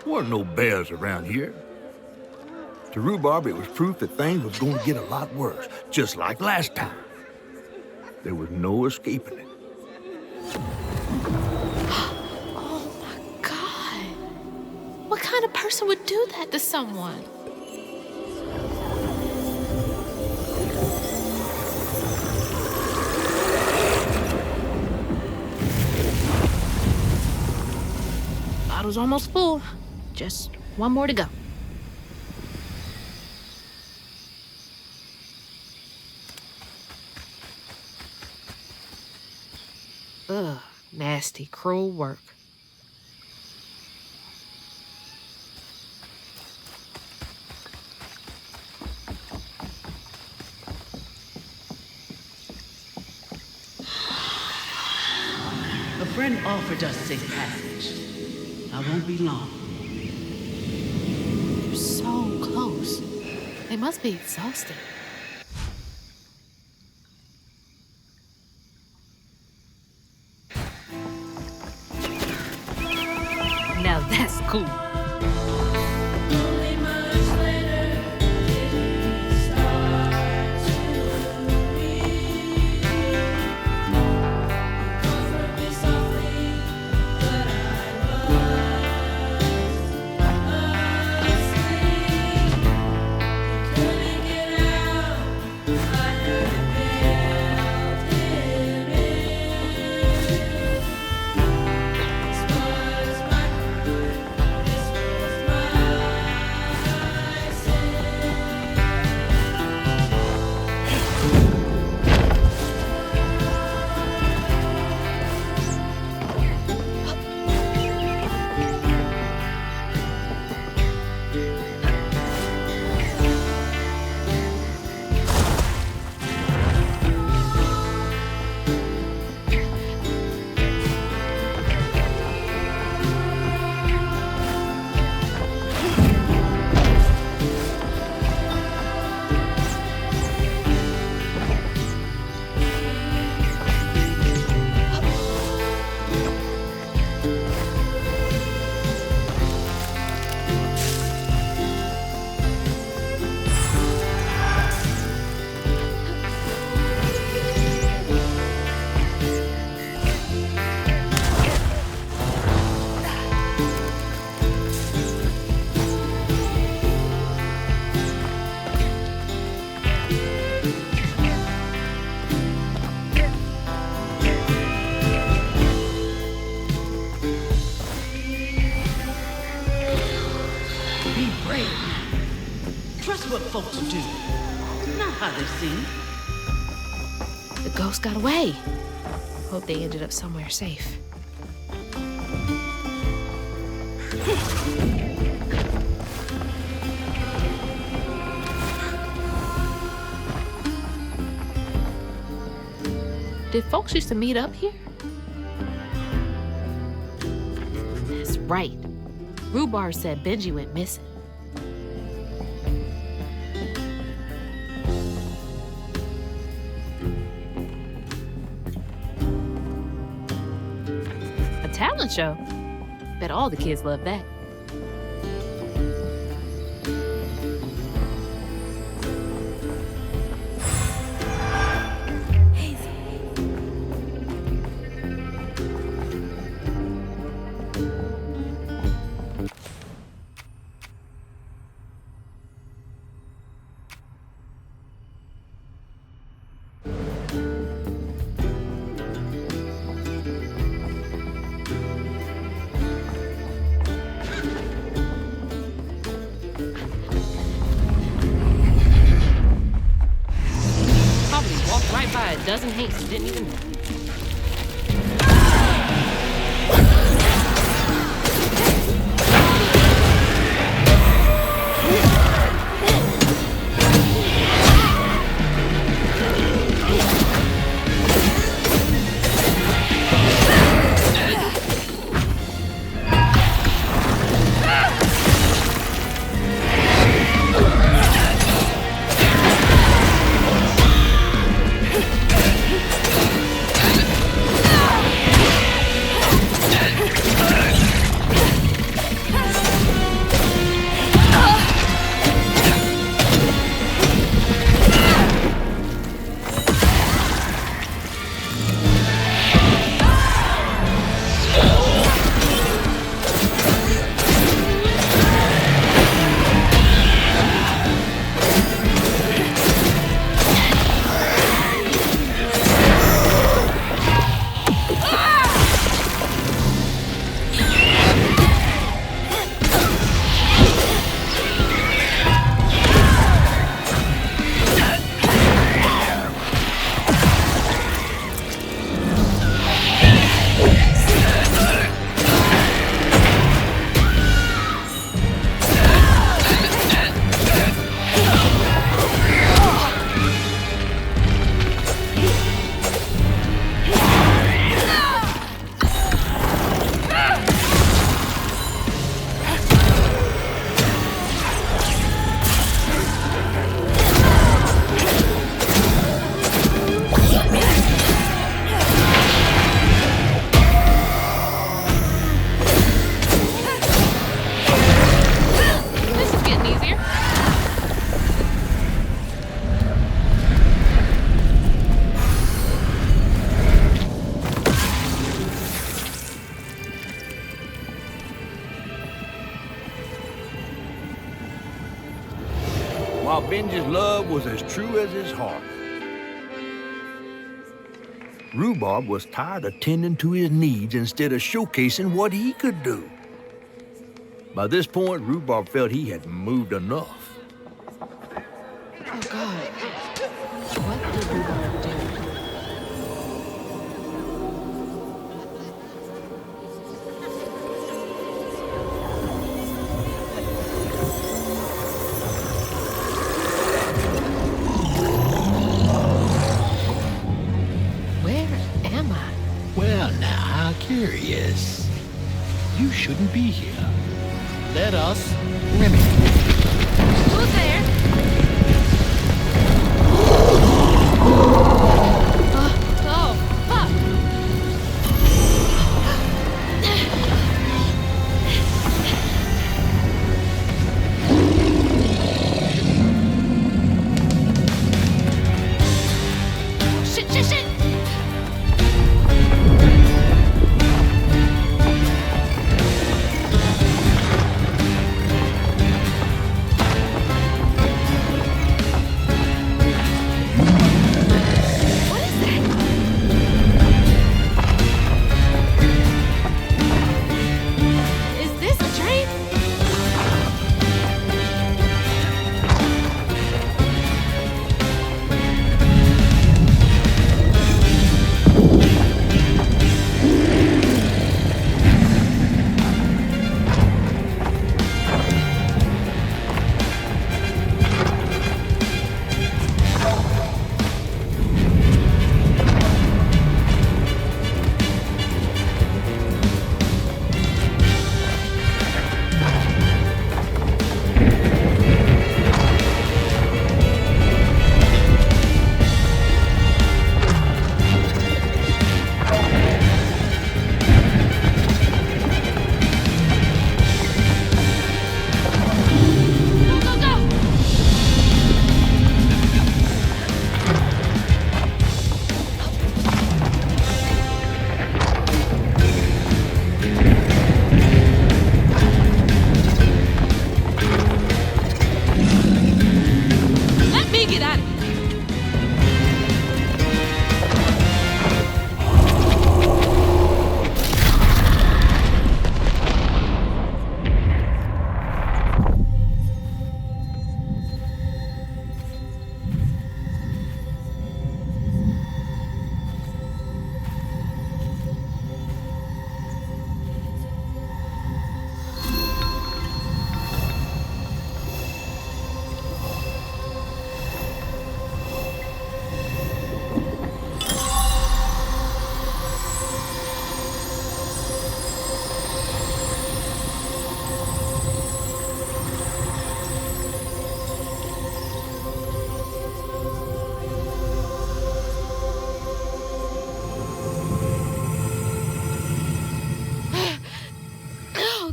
weren't no bears around here. To Rhubarb, it was proof that things was going to get a lot worse, just like last time. There was no escaping it. Oh my God. What kind of person would do that to someone? Bottle's almost full. Just one more to go. Ugh, nasty, cruel work. A friend offered us safe passage. I won't be long. You're so close. They must be exhausted. Now that's cool. What folks do, not how they seem. The ghost got away. Hope they ended up somewhere safe. Did folks used to meet up here? That's right. Rhubarb said Benji went missing. Talent show. Bet all the kids love that. Hazel. A dozen Hanks didn't even know. Benji's love was as true as his heart. Rhubarb was tired of tending to his needs instead of showcasing what he could do. By this point, Rhubarb felt he had moved enough. Oh, God. What did Rhubarb do? Well, now, how curious. You shouldn't be here. Let us remedy. Who's there? Oh, fuck! Shit!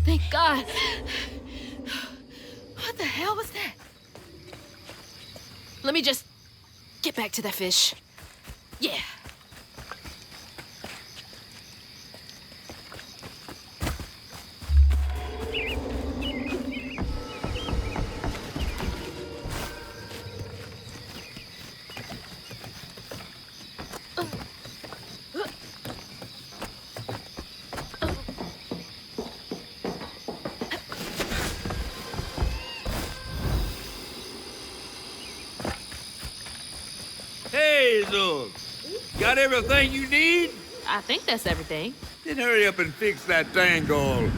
Thank God. What the hell was that? Let me just get back to that fish. Yeah. Hazel, got everything you need? I think that's everything. Then hurry up and fix that tangle.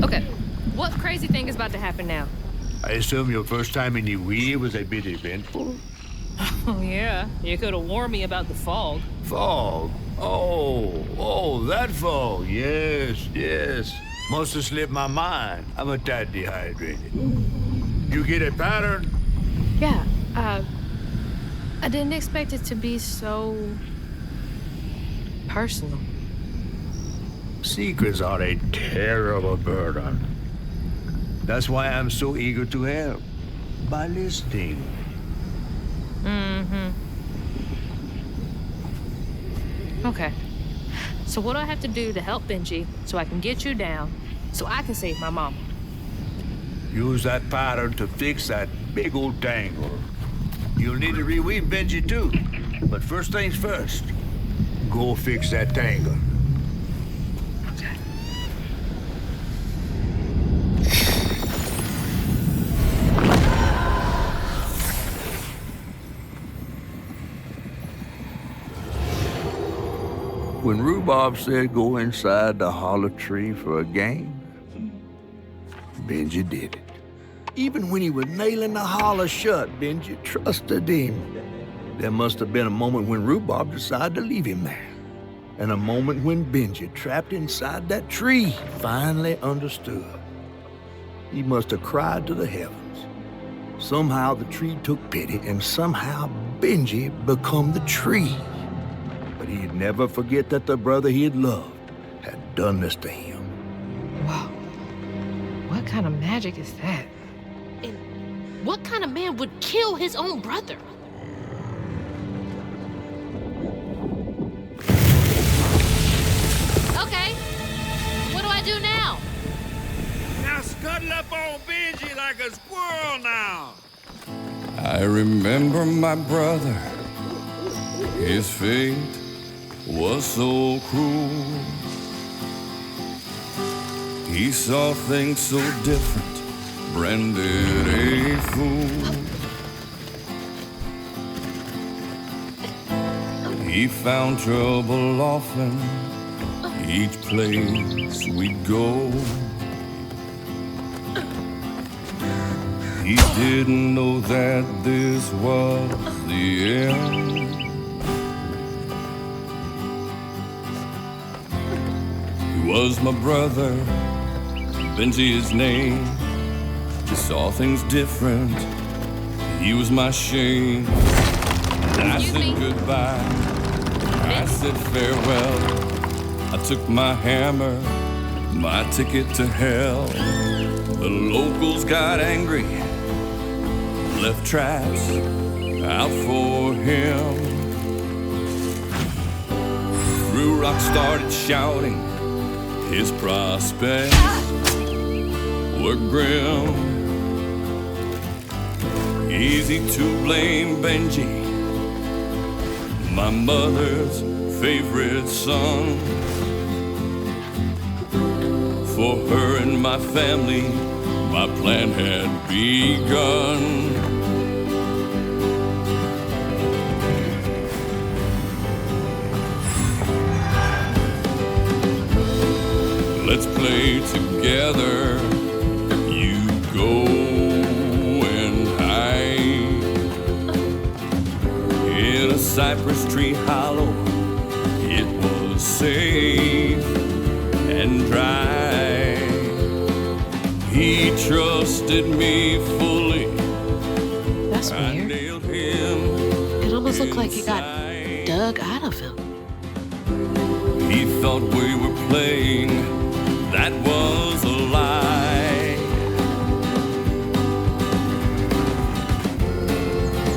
Okay, what crazy thing is about to happen now? I assume your first time in the wheel was a bit eventful? Oh, yeah. You could have warned me about the fog. Fog? Oh, that fog. Yes. Must have slipped my mind. I'm a tad dehydrated. You get a pattern? Yeah, I didn't expect it to be so personal. Secrets are a terrible burden. That's why I'm so eager to help. By listening. Okay. So what do I have to do to help Benji so I can get you down so I can save my mama. Use that pattern to fix that big old tangle. You'll need to reweave Benji too. But first things first, go fix that tangle. When Rhubarb said go inside the hollow tree for a game, Benji did it. Even when he was nailing the hollow shut, Benji trusted him. There must have been a moment when Rhubarb decided to leave him there. And a moment when Benji, trapped inside that tree, finally understood. He must have cried to the heavens. Somehow the tree took pity, and somehow Benji become the tree. But he'd never forget that the brother he had loved had done this to him. Wow. What kind of magic is that? And what kind of man would kill his own brother? Okay, what do I do now? Now scuttle up on Benji like a squirrel now. I remember my brother. His fate was so cruel. He saw things so different, branded a fool. He found trouble often, each place we'd go. He didn't know that this was the end. He was my brother, Benji his name. He saw things different, he was my shame. I said goodbye, I said farewell. I took my hammer, my ticket to hell. The locals got angry, left traps out for him. Through Rock started shouting, his prospects were grim. Easy to blame Benji, my mother's favorite son. For her and my family, my plan had begun. Let's play together. You go and hide in a cypress tree hollow. It was safe and dry. He trusted me fully. That's I weird. nailed him. It almost looked like it got dug out of him. He thought we were playing, that was a lie.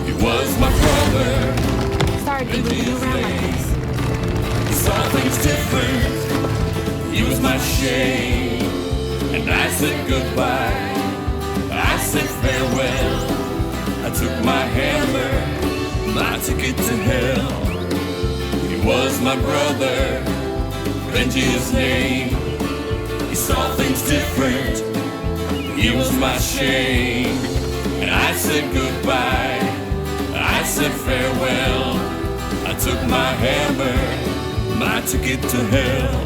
He was my brother. Sorry to move you around like this. He saw things different, he was my shame. And I said goodbye, I said farewell. I took my hammer, my ticket to hell. He was my brother, Benji his name. He saw things different, he was my shame. And I said goodbye, I said farewell. I took my hammer, my ticket to hell.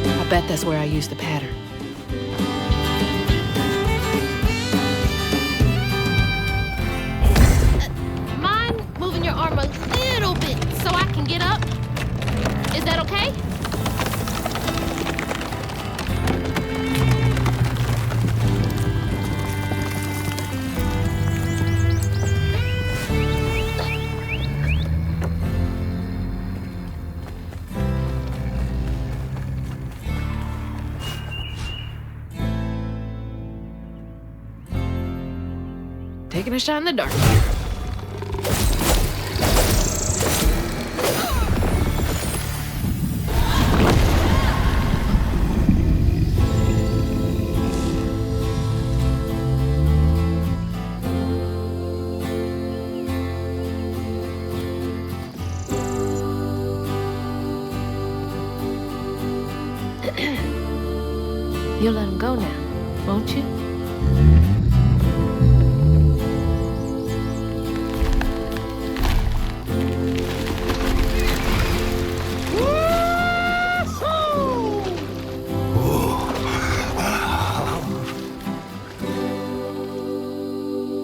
I bet that's where I used the pattern. Mind moving your arm a little bit so I can get up? Is that okay? taking a shot in the dark. You'll let him go now, won't you?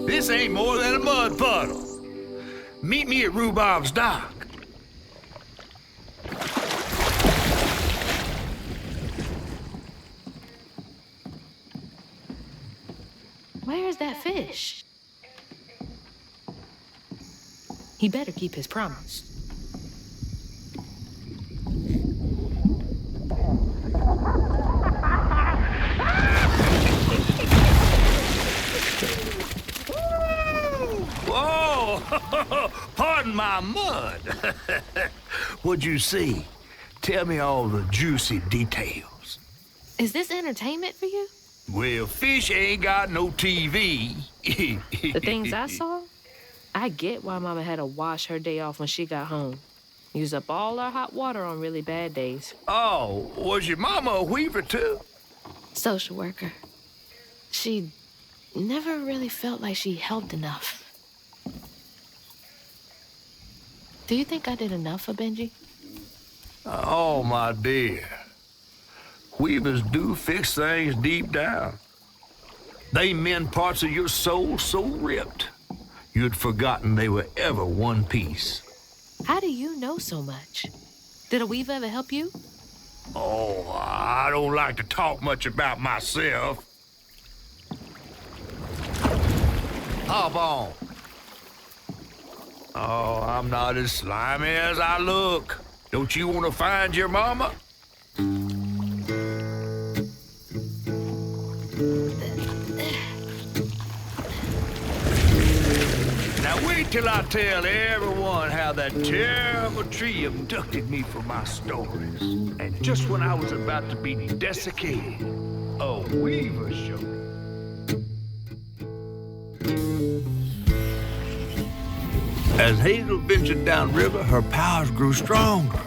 This ain't more than a mud puddle. Meet me at Rhubob's dock. Where is that fish? He better keep his promise. Whoa! Pardon my mud. What'd you see? Tell me all the juicy details. Is this entertainment for you? Well, fish ain't got no TV. The things I saw? I get why Mama had to wash her day off when she got home. Use up all our hot water on really bad days. Oh, was your mama a weaver too? Social worker. She never really felt like she helped enough. Do you think I did enough for Benji? Oh, my dear. Weavers do fix things deep down. They mend parts of your soul so ripped, you'd forgotten they were ever one piece. How do you know so much? Did a weaver ever help you? Oh, I don't like to talk much about myself. Hop on. Oh, I'm not as slimy as I look. Don't you want to find your mama? Now wait till I tell everyone how that terrible tree abducted me for my stories. And just when I was about to be desiccated, a weaver showed up. As Hazel ventured downriver, her powers grew stronger.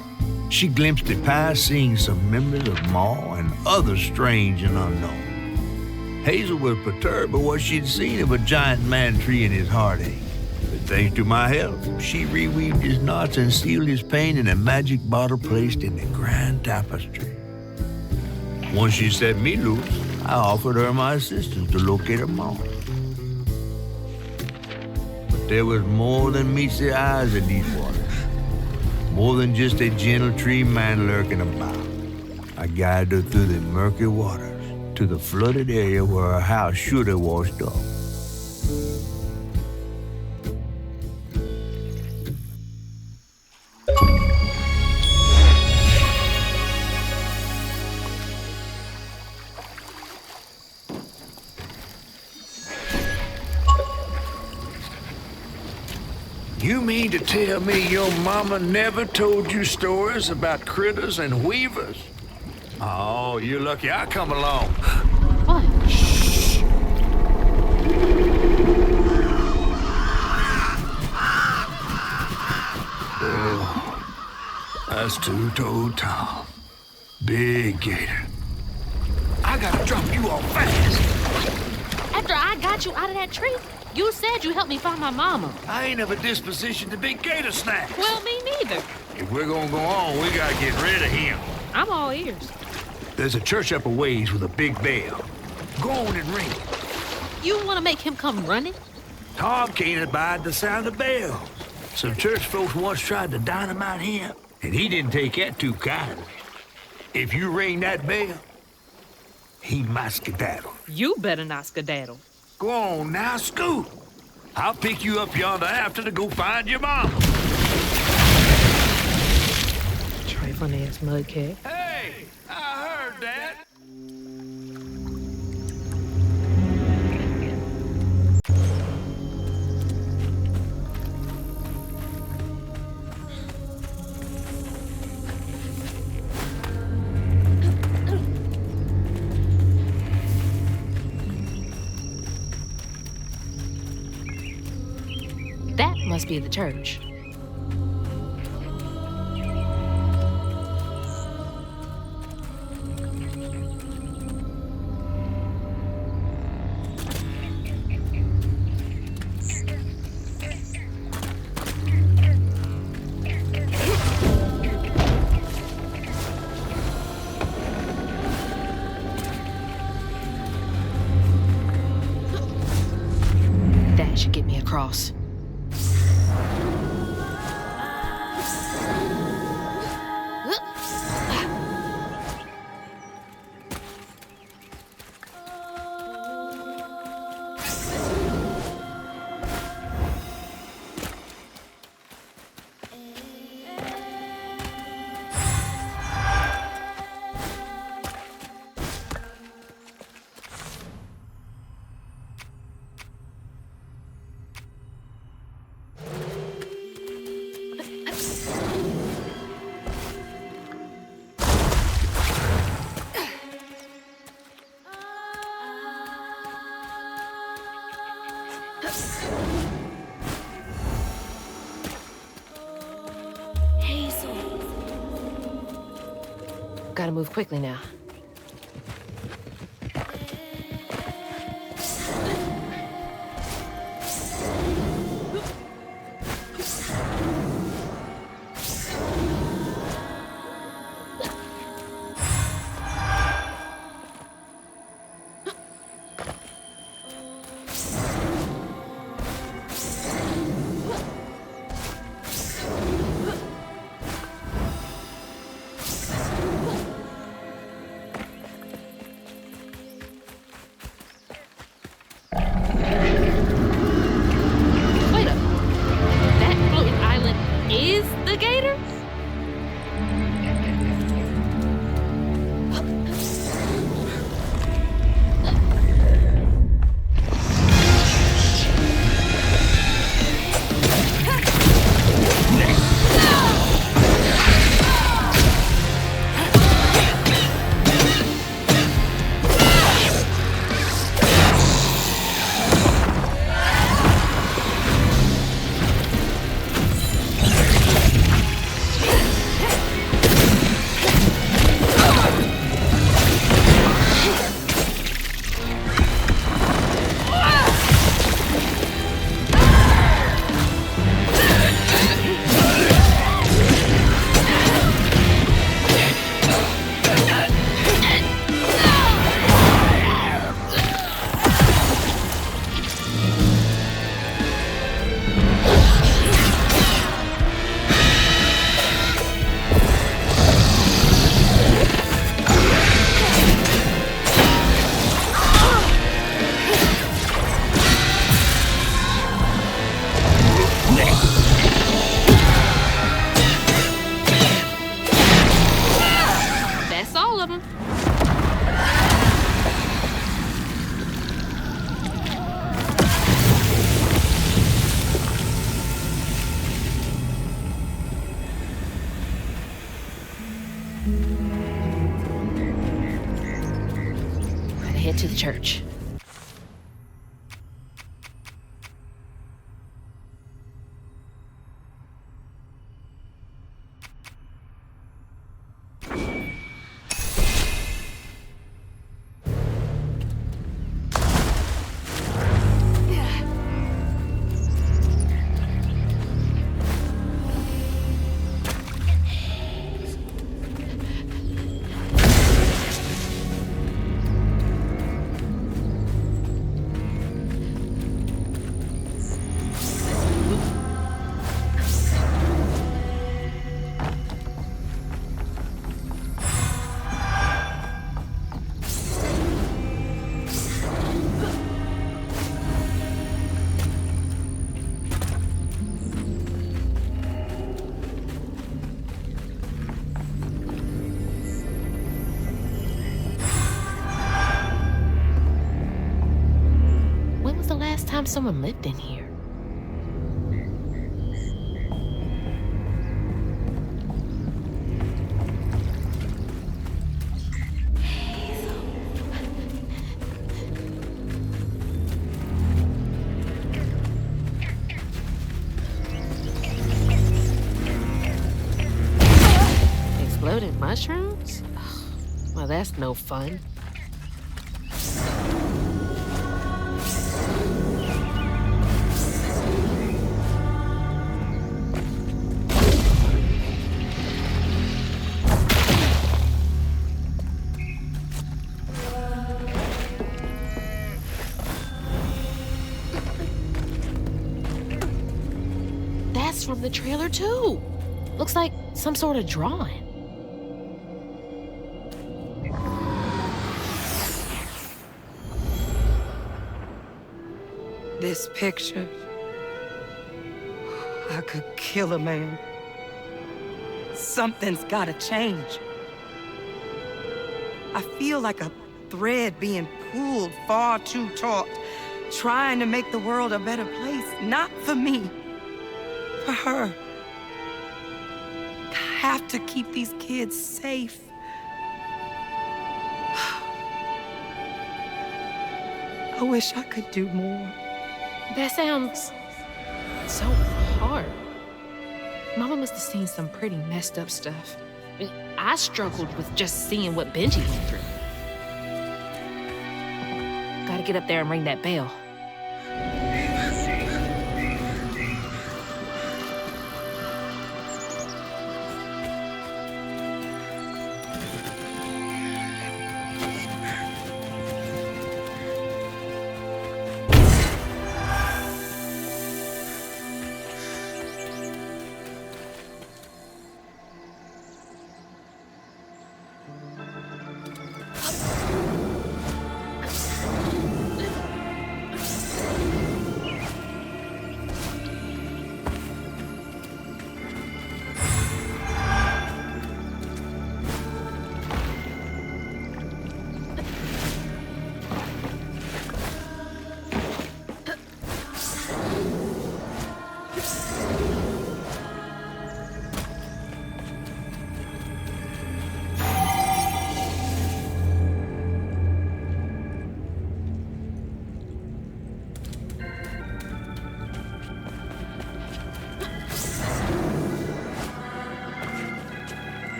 She glimpsed it past, seeing some memories of Ma and others strange and unknown. Hazel was perturbed by what she'd seen of a giant man tree in his heartache. But thanks to my help, she reweaved his knots and sealed his pain in a magic bottle placed in the grand tapestry. Once she set me loose, I offered her my assistance to locate her Ma. There was more than meets the eyes in these waters. More than just a gentle tree man lurking about. I guided her through the murky waters to the flooded area where her house should have washed off. You mean to tell me your mama never told you stories about critters and weavers? Oh, you're lucky I come along. What? Shh. Oh, that's two-toed Tom. Big gator. I gotta drop you off fast. After I got you out of that tree, you said you helped me find my mama. I ain't of a disposition to be gator snacks. Well, me neither. If we're gonna go on, we gotta get rid of him. I'm all ears. There's a church up a ways with a big bell. Go on and ring it. You want to make him come running? Tom can't abide the sound of bells. Some church folks once tried to dynamite him, and he didn't take that too kindly. If you ring that bell, he might skedaddle. You better not skedaddle. Go on now, scoot. I'll pick you up yonder after to go find your mama. Trifling ass mudcat. Hey, I heard that. Must be the church. That should get me across. Hazel. Gotta move quickly now. Head to the church. Time someone lived in here. mushrooms? Well, that's no fun. That's from the trailer, too. Looks like some sort of drawing. This picture, I could kill a man. Something's gotta change. I feel like a thread being pulled far too taut, trying to make the world a better place. Not for me, for her. I have to keep these kids safe. I wish I could do more. That sounds so hard. Mama must have seen some pretty messed up stuff. I mean, I struggled with just seeing what Benji went through. Gotta get up there and ring that bell.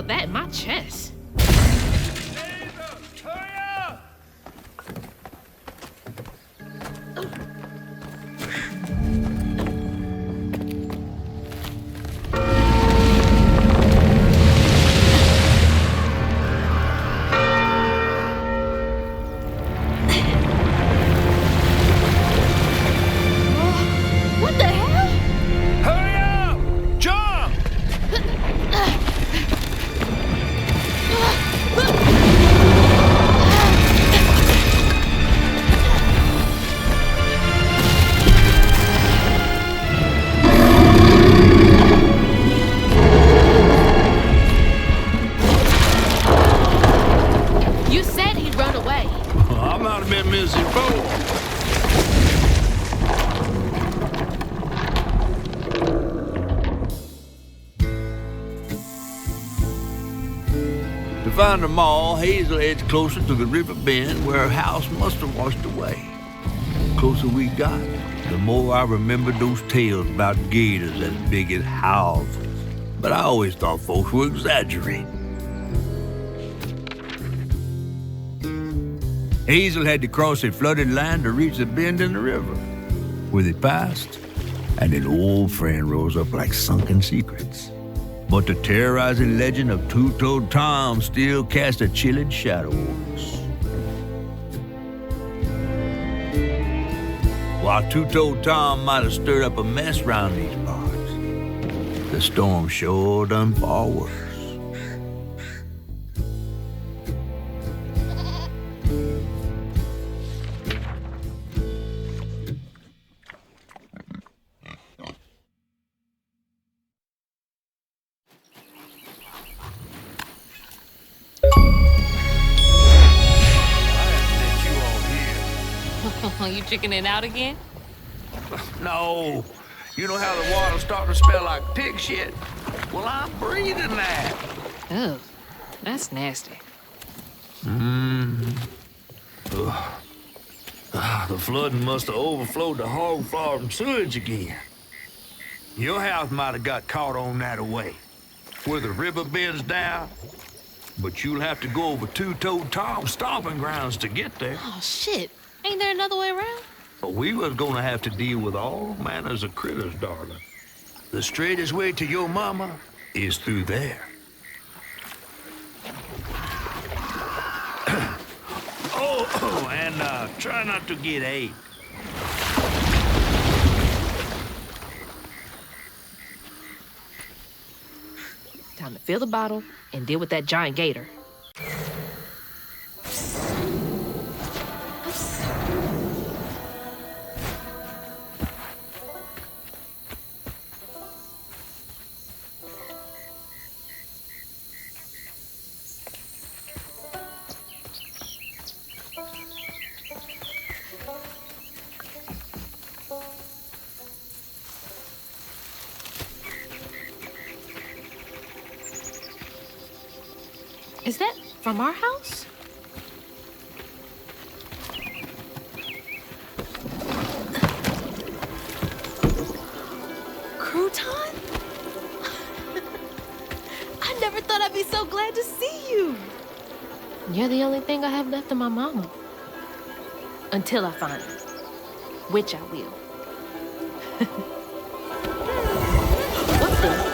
That in my chest. Hurry up! What the hell? Hurry up! Jump! You said he'd run away. I might have been missing both. To find them all, Hazel heads closer to the river bend where her house must have washed away. The closer we got, the more I remembered those tales about gators as big as houses. But I always thought folks were exaggerating. Hazel had to cross a flooded land to reach the bend in the river. Where they passed, and an old friend rose up like sunken secrets. But the terrorizing legend of Two-Toed Tom still cast a chilling shadow over us. While Two-Toed Tom might have stirred up a mess round these parts, the storm sure done far worse. You chickening out again? No. You know how the water's starting to smell like pig shit? Well, I'm breathing that. Oh, that's nasty. The flooding must have overflowed the hog farm sewage again. Your house might have got caught on that way, where the river bends down. But you'll have to go over Two-Toed Tom's stomping grounds to get there. Oh, shit. Ain't there another way around? But we was gonna have to deal with all manners of critters, darling. The straightest way to your mama is through there. And try not to get AIDS. Time to fill the bottle and deal with that giant gator. Is that from our house? Crouton? I never thought I'd be so glad to see you. You're the only thing I have left of my mama. Until I find her. Which I will. What's this?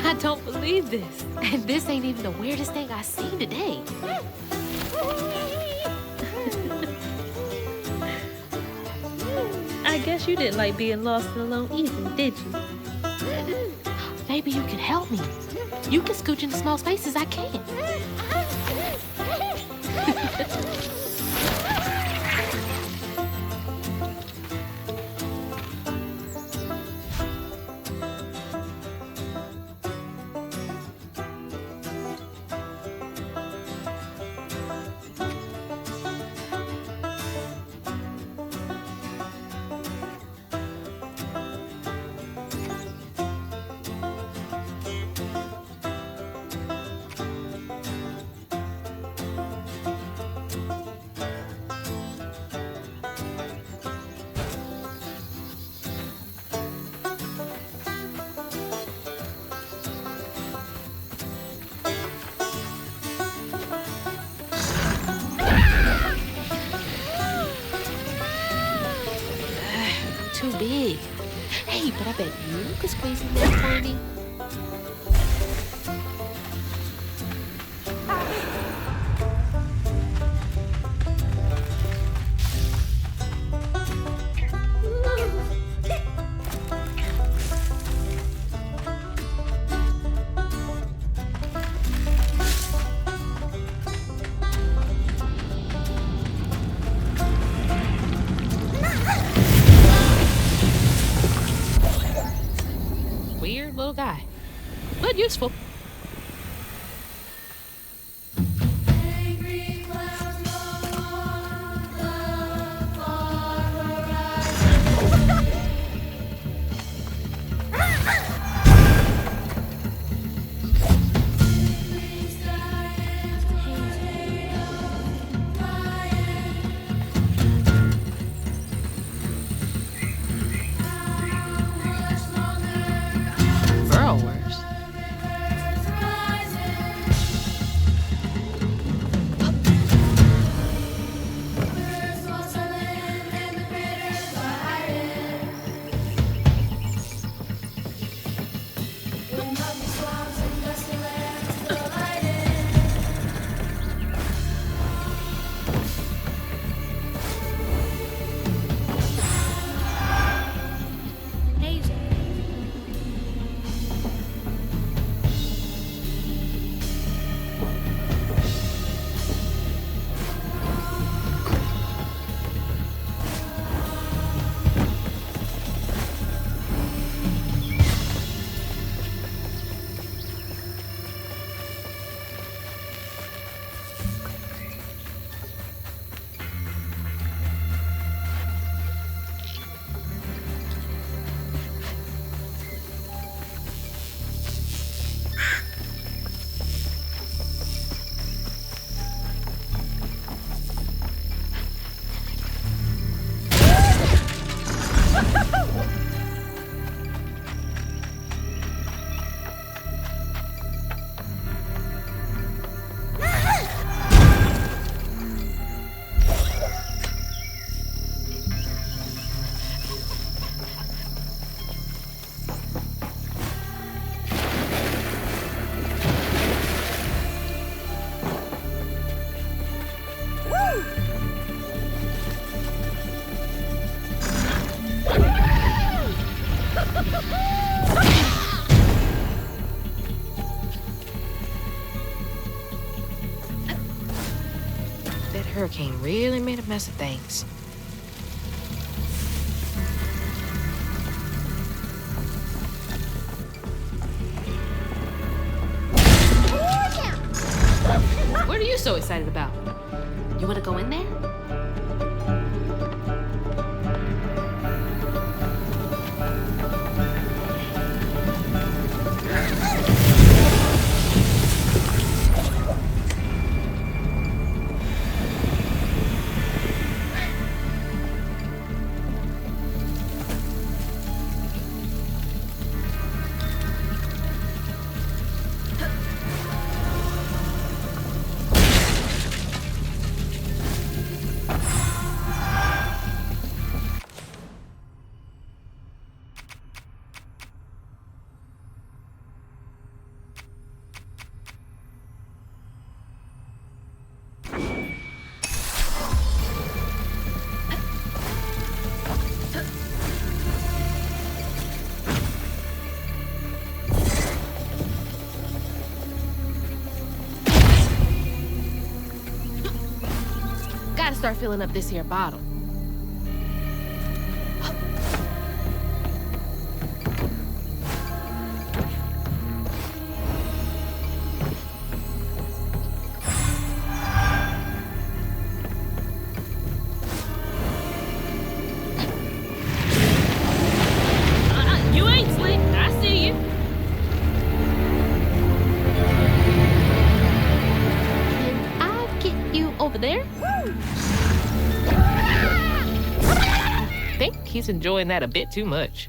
I don't believe this. And this ain't even the weirdest thing I've seen today. I guess you didn't like being lost and alone either, did you? Maybe you can help me. You can scooch into small spaces I can't. Too big. Hey, but I bet you could squeeze in there for me. Weird little guy, but useful. hurricane really made a mess of things. What are you so excited about? You want to go in there? Gotta start filling up this here bottle. You ain't slick. I see you. Can I get you over there? I think he's enjoying that a bit too much.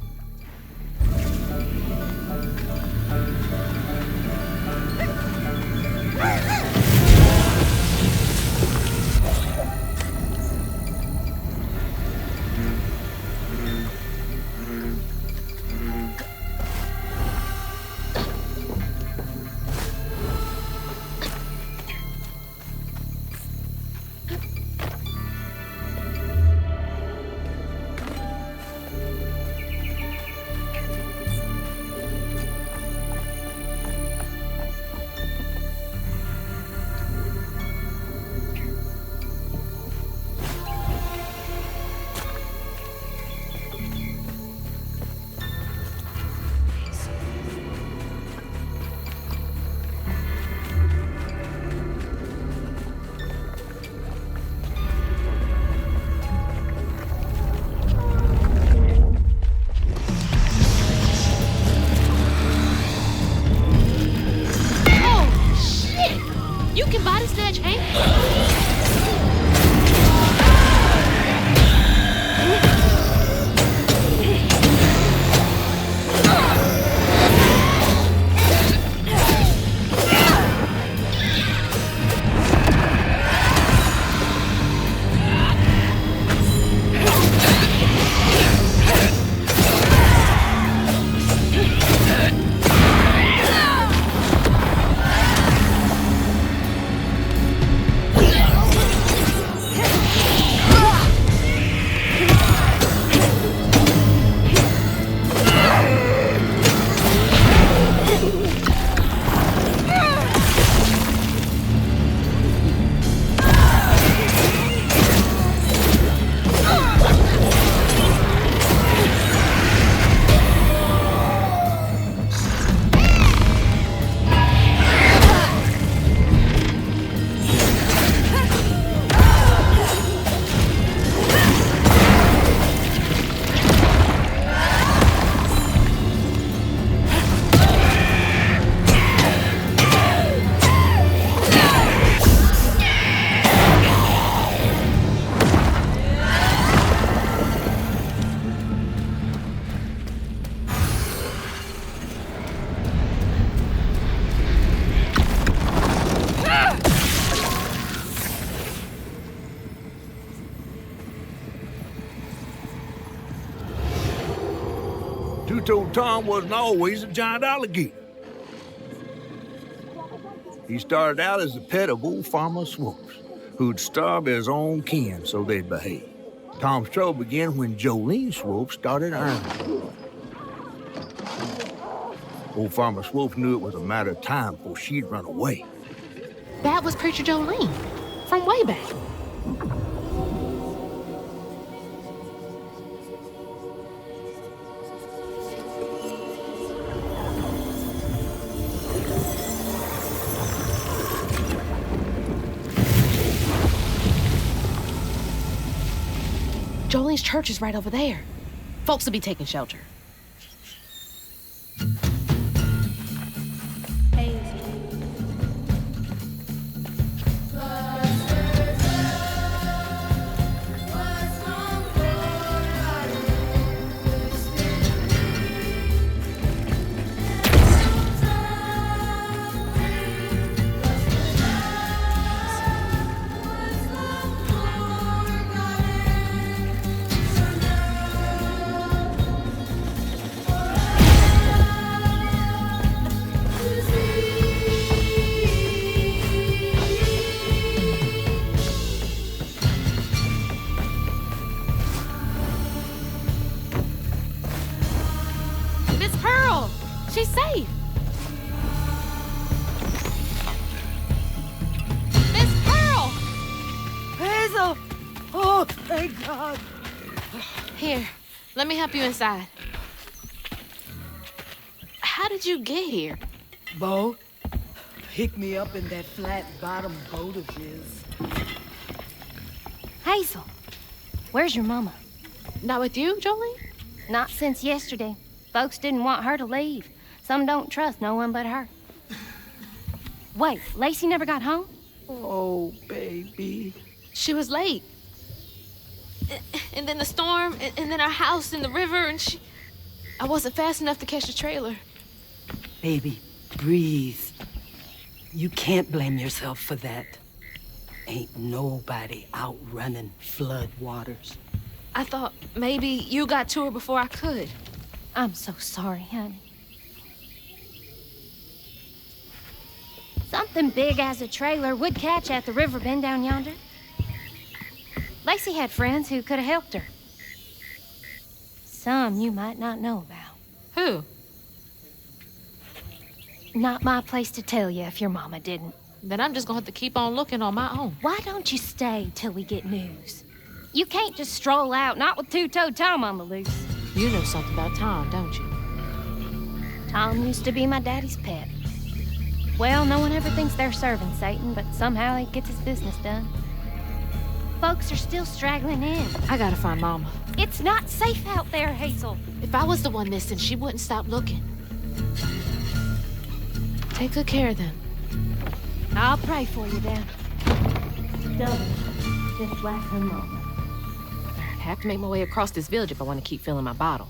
Two-Toed Tom wasn't always a giant alligator. He started out as the pet of old Farmer Swoops, who'd starve his own kin so they'd behave. Tom's trouble began when Jolene Swope started earning. Old Farmer Swope knew it was a matter of time before she'd run away. That was Preacher Jolene, from way back. Jolene's church is right over there. Folks will be taking shelter. She's safe. Miss Pearl! Hazel! Oh, thank God. Here, let me help you inside. How did you get here? Bo picked me up in that flat-bottom boat of his. Hazel, where's your mama? Not with you, Jolene? Not since yesterday. Folks didn't want her to leave. Some don't trust no one but her. Wait, Lacey never got home? Oh, baby. She was late. And then the storm, and then our house in the river, and I wasn't fast enough to catch the trailer. Baby, breathe. You can't blame yourself for that. Ain't nobody outrunning flood waters. I thought maybe you got to her before I could. I'm so sorry, honey. Something big as a trailer would catch at the river bend down yonder. Lacey had friends who could have helped her. Some you might not know about. Who? Not my place to tell you if your mama didn't. Then I'm just gonna have to keep on looking on my own. Why don't you stay till we get news? You can't just stroll out, not with two-toed Tom on the loose. You know something about Tom, don't you? Tom used to be my daddy's pet. Well, no one ever thinks they're serving Satan, but somehow he gets his business done. Folks are still straggling in. I gotta find Mama. It's not safe out there, Hazel. If I was the one missing, she wouldn't stop looking. Take good care of them. I'll pray for you then. Double, just like her mama. I have to make my way across this village if I want to keep filling my bottle.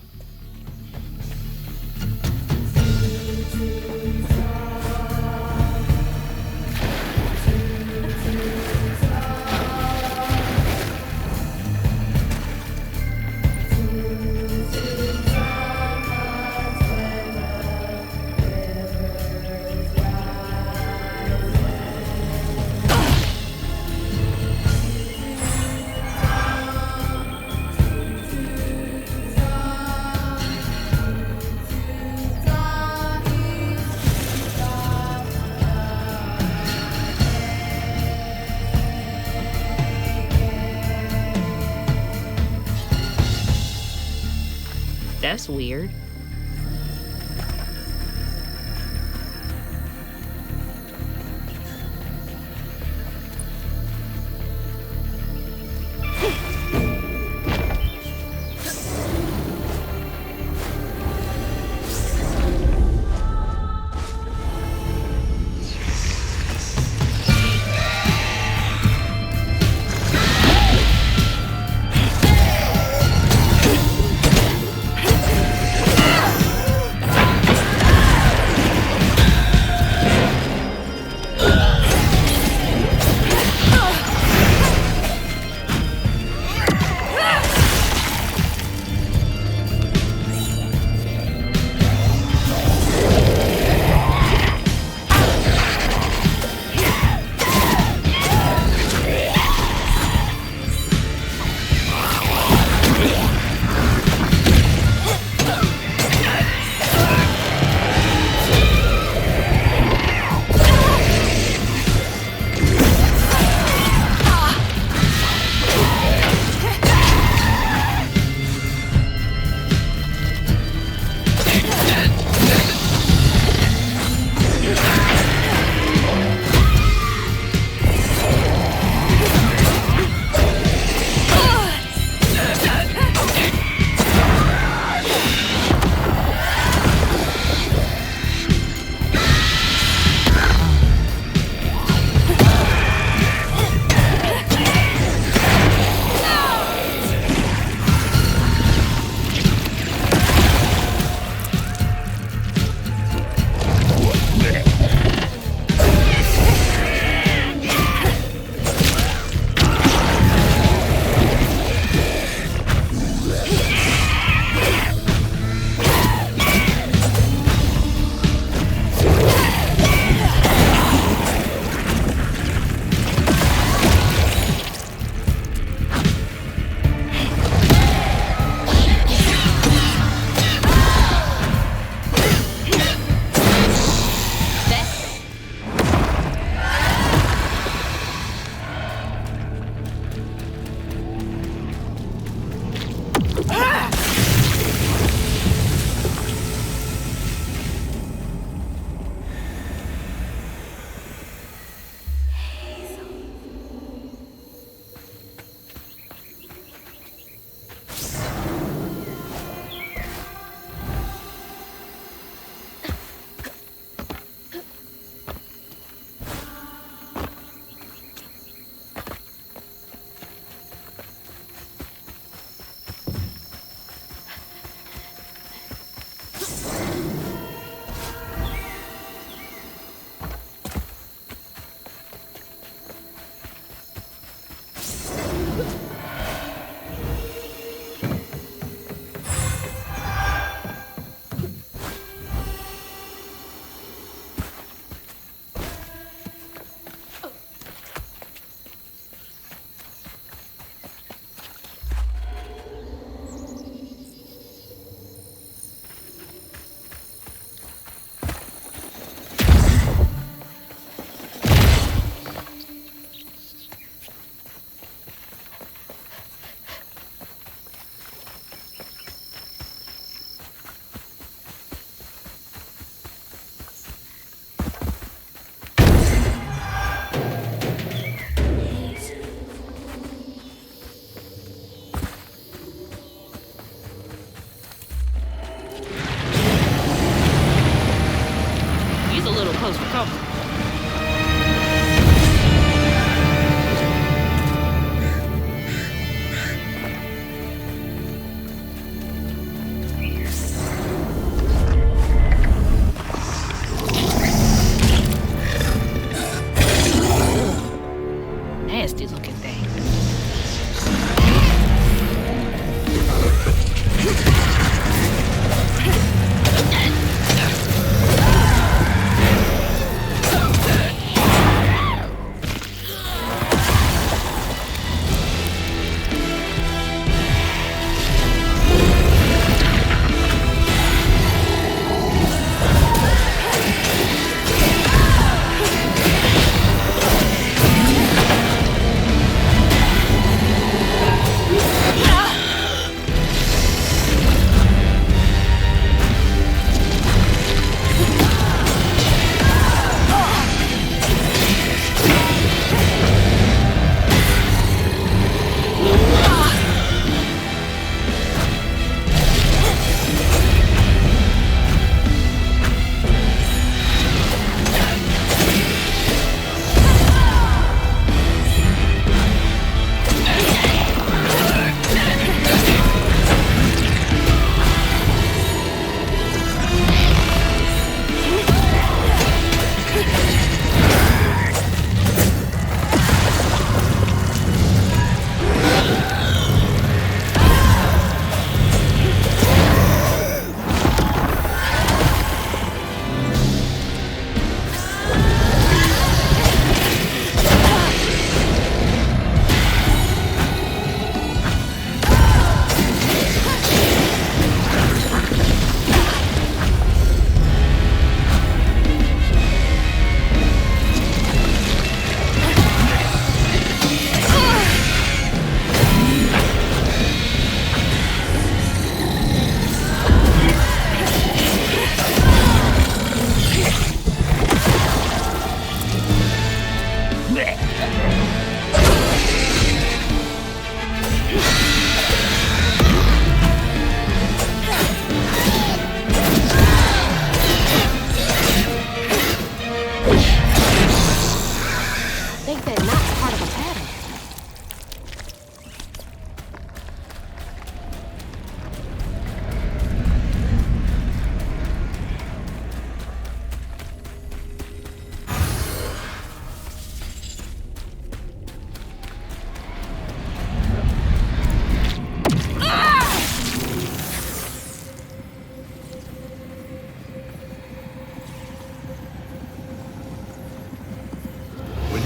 That's weird. trouble. Nasty looking thing.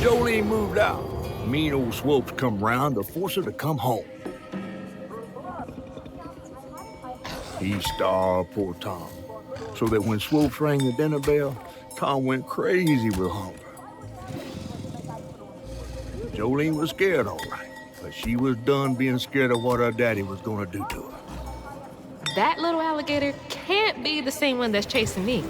Jolene moved out. Mean old Swopes come round to force her to come home. He starved poor Tom, so that when Swopes rang the dinner bell, Tom went crazy with hunger. Jolene was scared, all right, but she was done being scared of what her daddy was gonna do to her. That little alligator can't be the same one that's chasing me.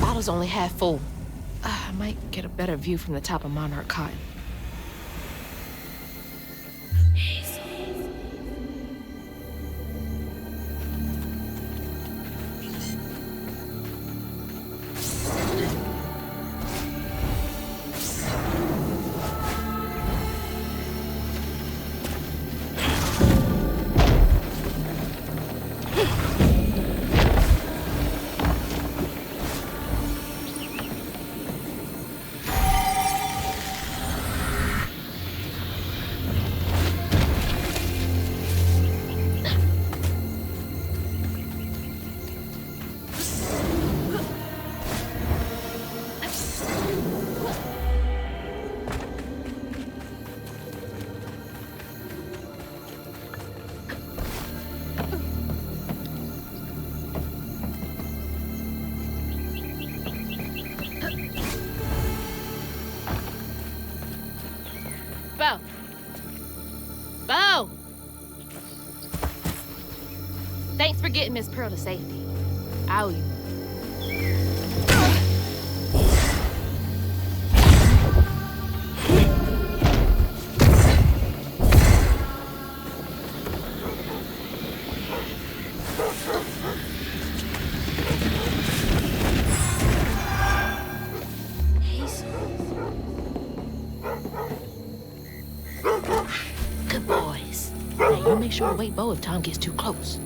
Bottle's only half full. I might get a better view from the top of Monarch Cotton. Bo! Thanks for getting Miss Pearl to safety. I owe you. I'll make sure to wait Bo if Tom gets too close.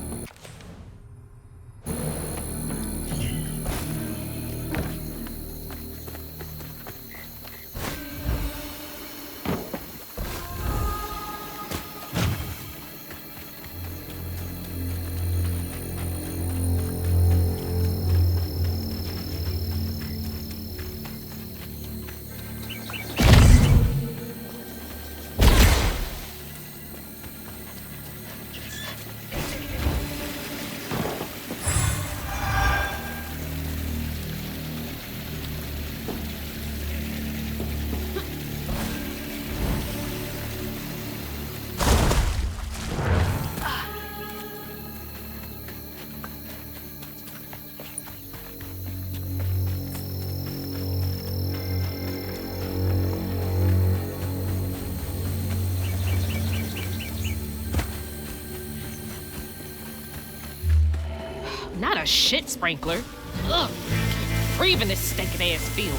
Not a shit sprinkler. Ugh. Breathe in this stinking ass field.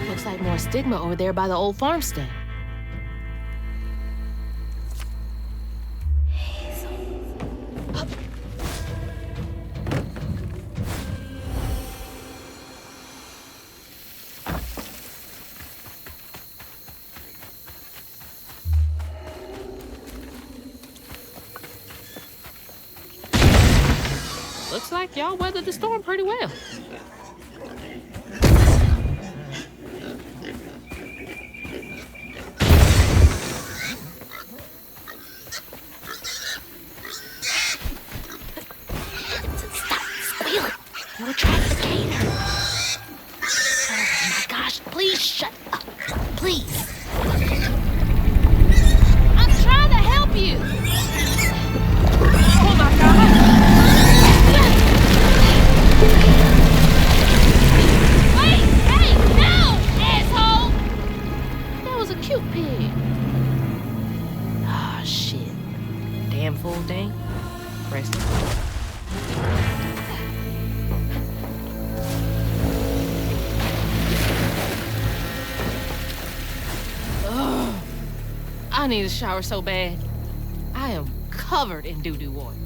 Looks like more stigma over there by the old farmstead. Looks like y'all weathered the storm pretty well. You'll attract the gator. Oh my gosh, please shut up. Please. I'm trying to help you. Oh my god. Wait, hey, no, asshole. That was a cute pig. Ah, shit. Damn fool thing. Rest. I need a shower so bad. I am covered in doo-doo water.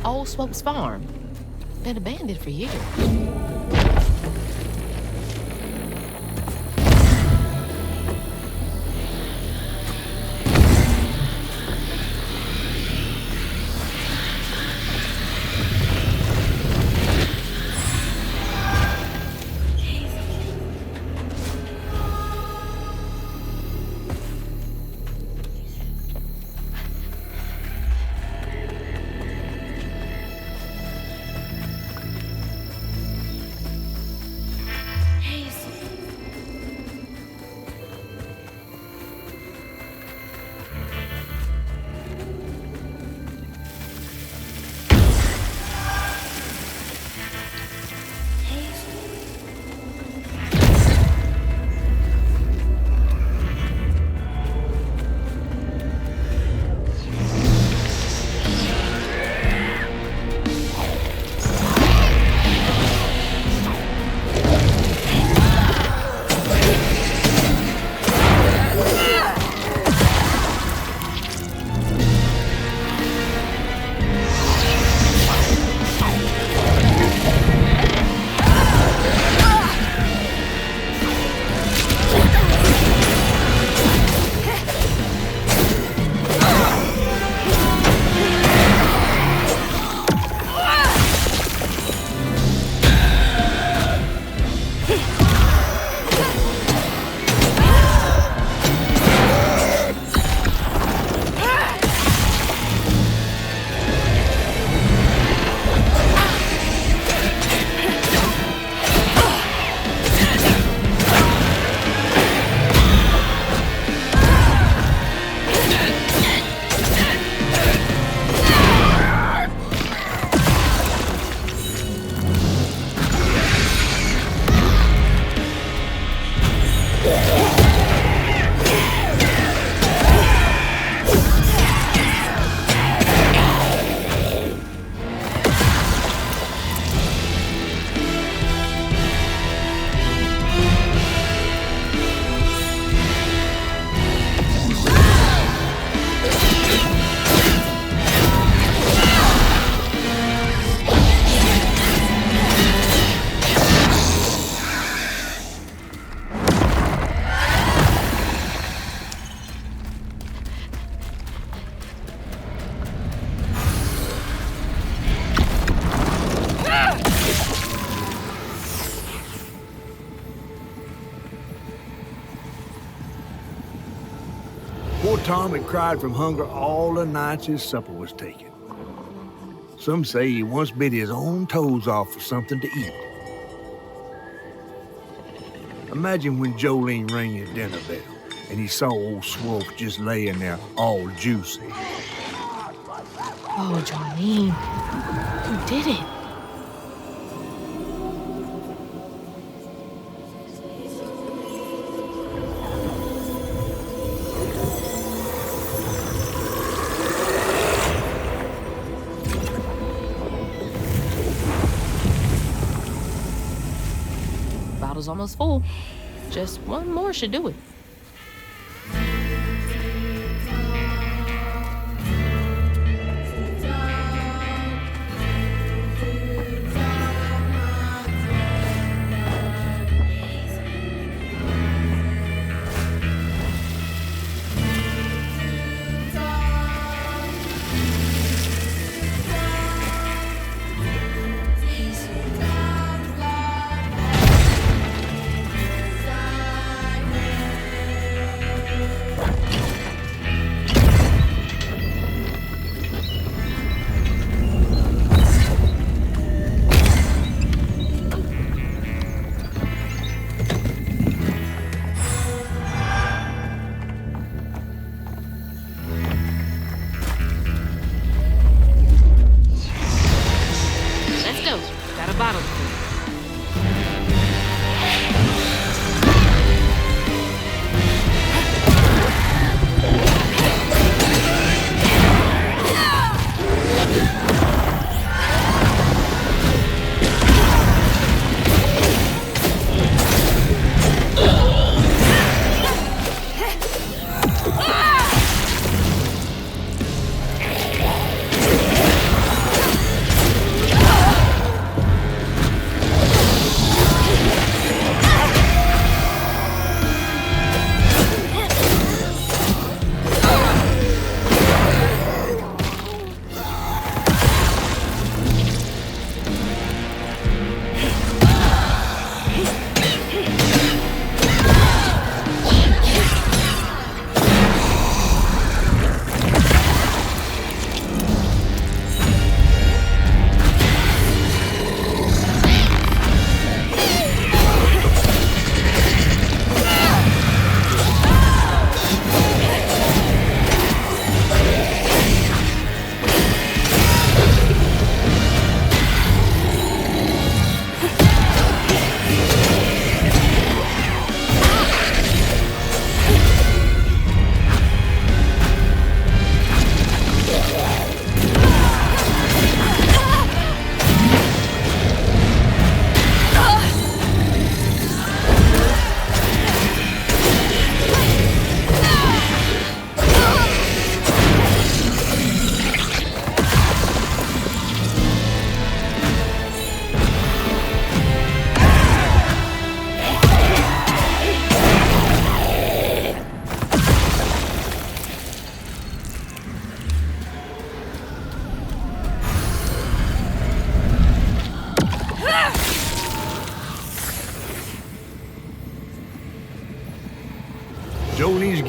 Old Smokes Farm. Been abandoned for years. Poor Tom had cried from hunger all the nights his supper was taken. Some say he once bit his own toes off for something to eat. Imagine when Jolene rang his dinner bell and he saw old Swolf just laying there all juicy. Oh, Jolene, who did it? Bottle's almost full. Just one more should do it.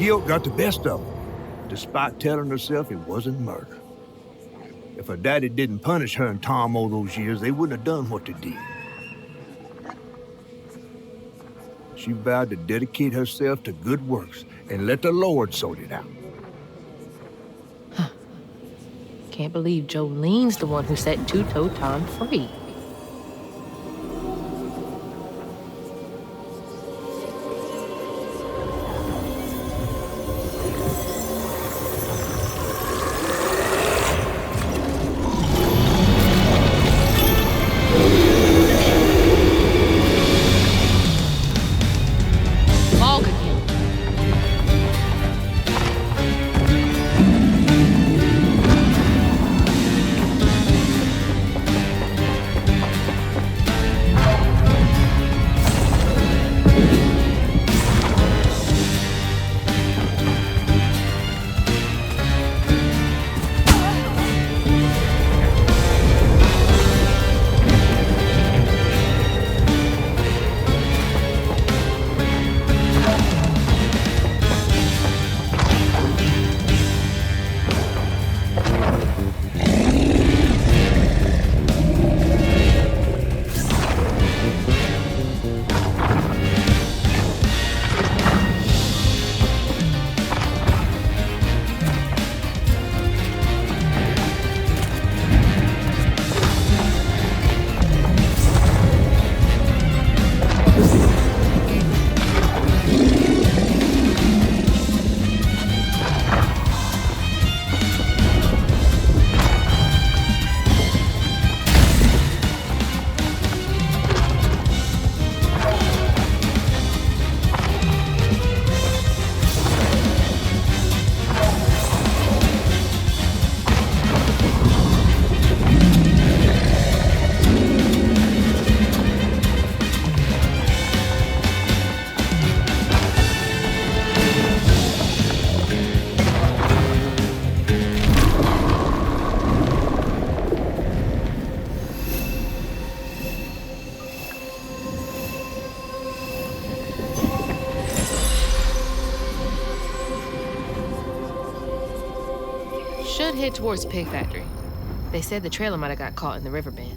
Guilt got the best of her, despite telling herself it wasn't murder. If her daddy didn't punish her and Tom all those years, they wouldn't have done what they did. She vowed to dedicate herself to good works and let the Lord sort it out. Can't believe Jolene's the one who set Two-Toe Tom free. Should head towards the pig factory. They said the trailer might have got caught in the riverbed.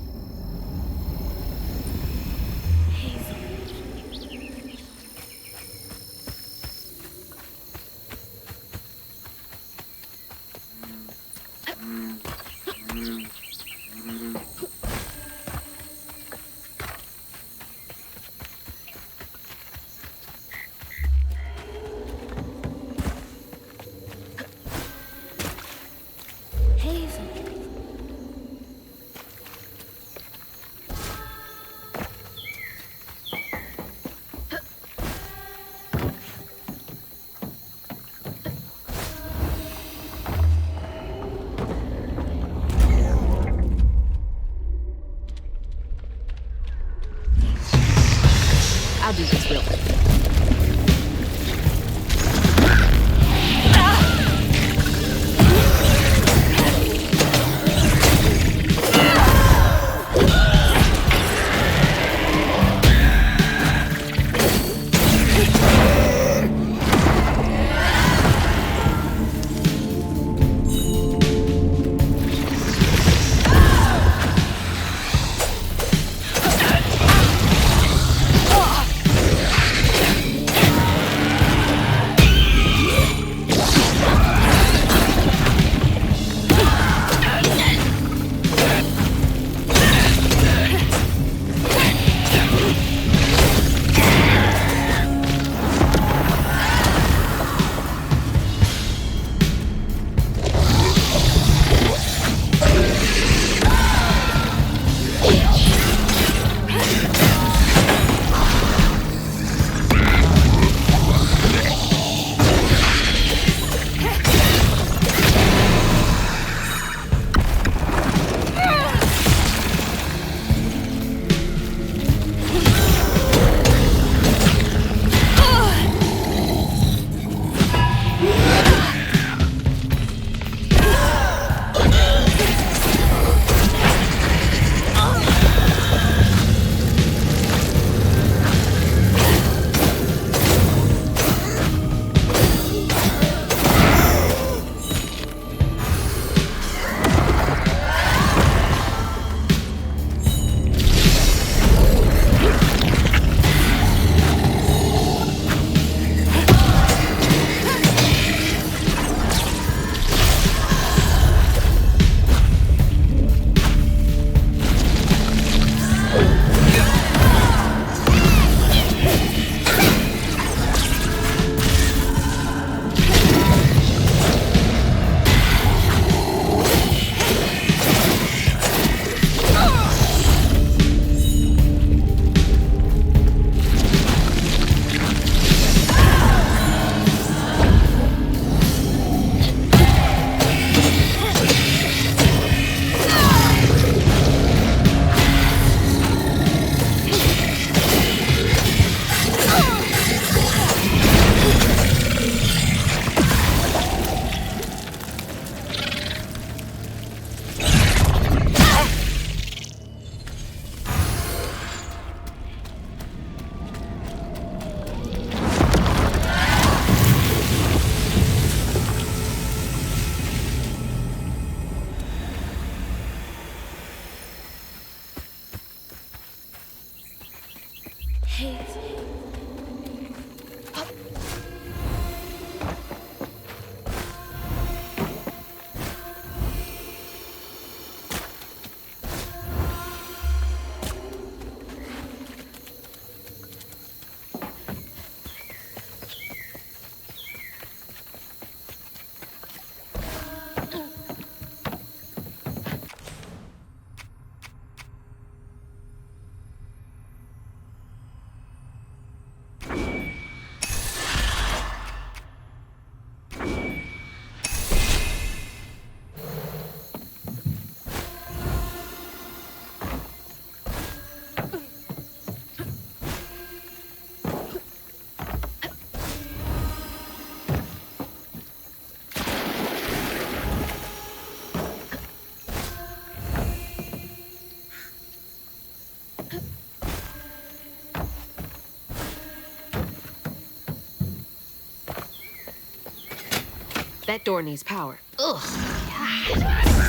That door needs power. Ugh. God, it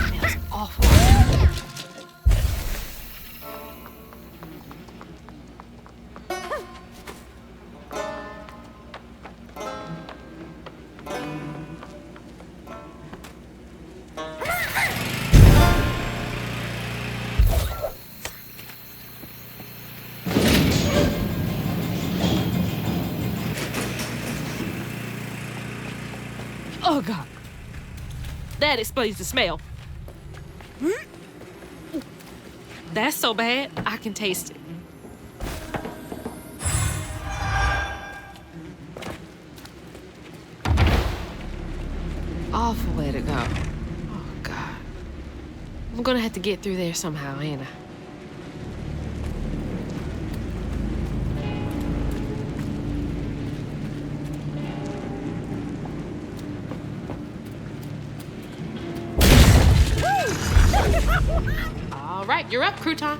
smells awful. Oh, God. That explains the smell. That's so bad, I can taste it. Awful way to go. Oh, God. I'm gonna have to get through there somehow, ain't I? All right, you're up, Crouton.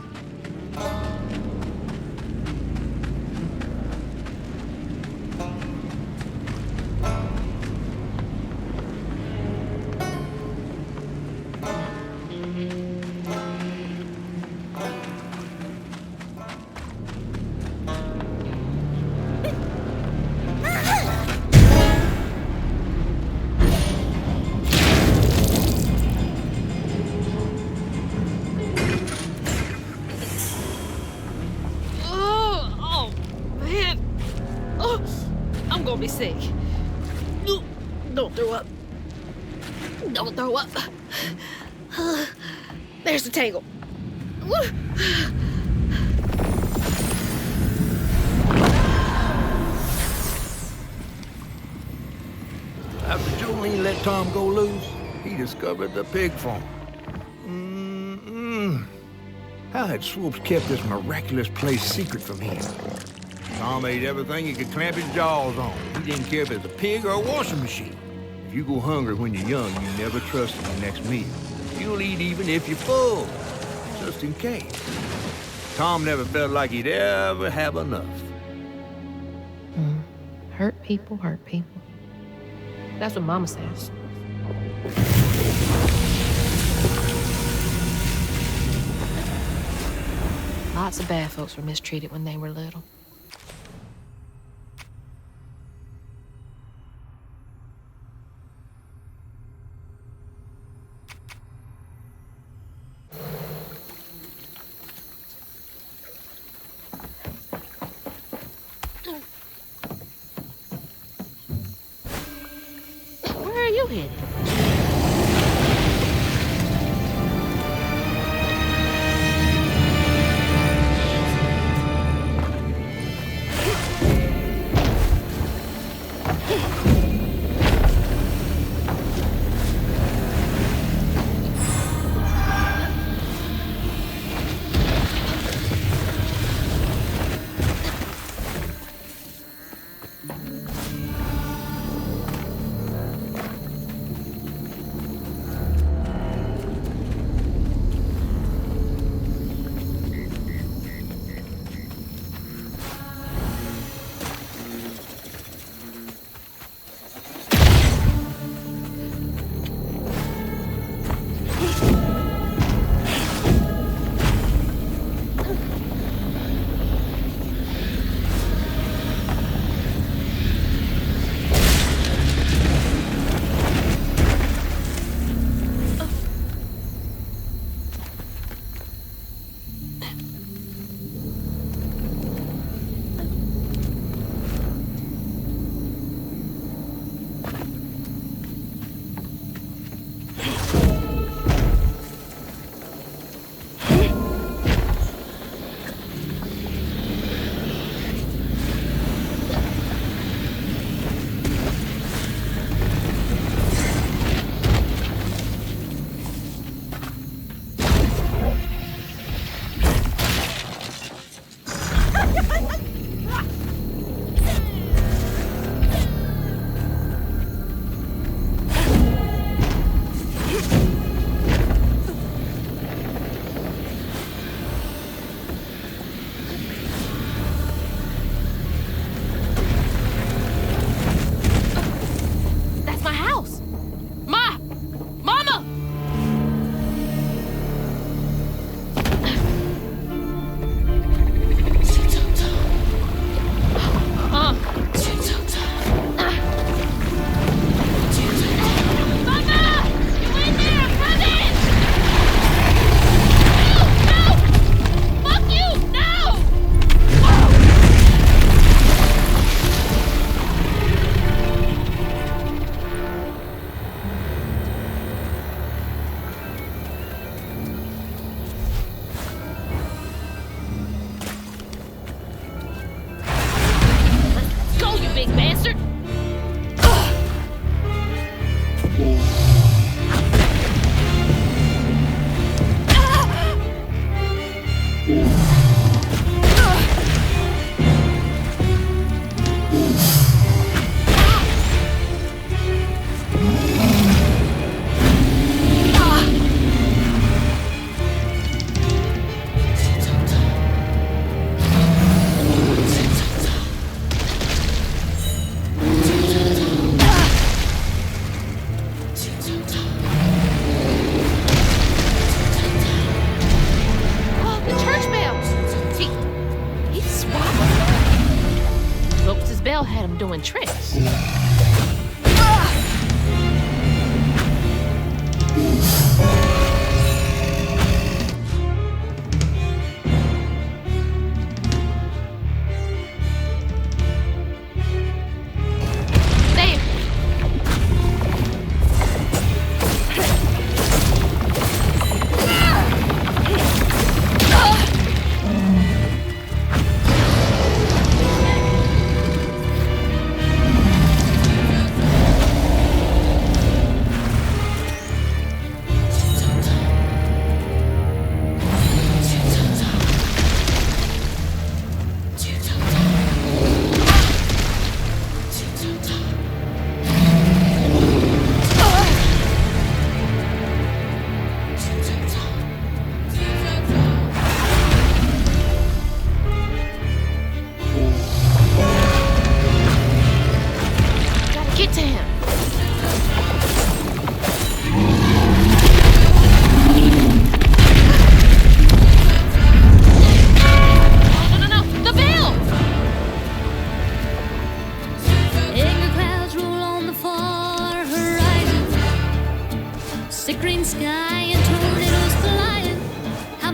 Be sick. Don't throw up. Don't throw up. There's the tangle. After Jolene let Tom go loose, he discovered the pig farm. How had Swoops kept this miraculous place secret from him? Tom ate everything he could clamp his jaws on. He didn't care if it was a pig or a washing machine. If you go hungry when you're young, you never trust in your next meal. You'll eat even if you're full, just in case. Tom never felt like he'd ever have enough. Hurt people, hurt people. That's what Mama says. Lots of bad folks were mistreated when they were little. Where are you headed?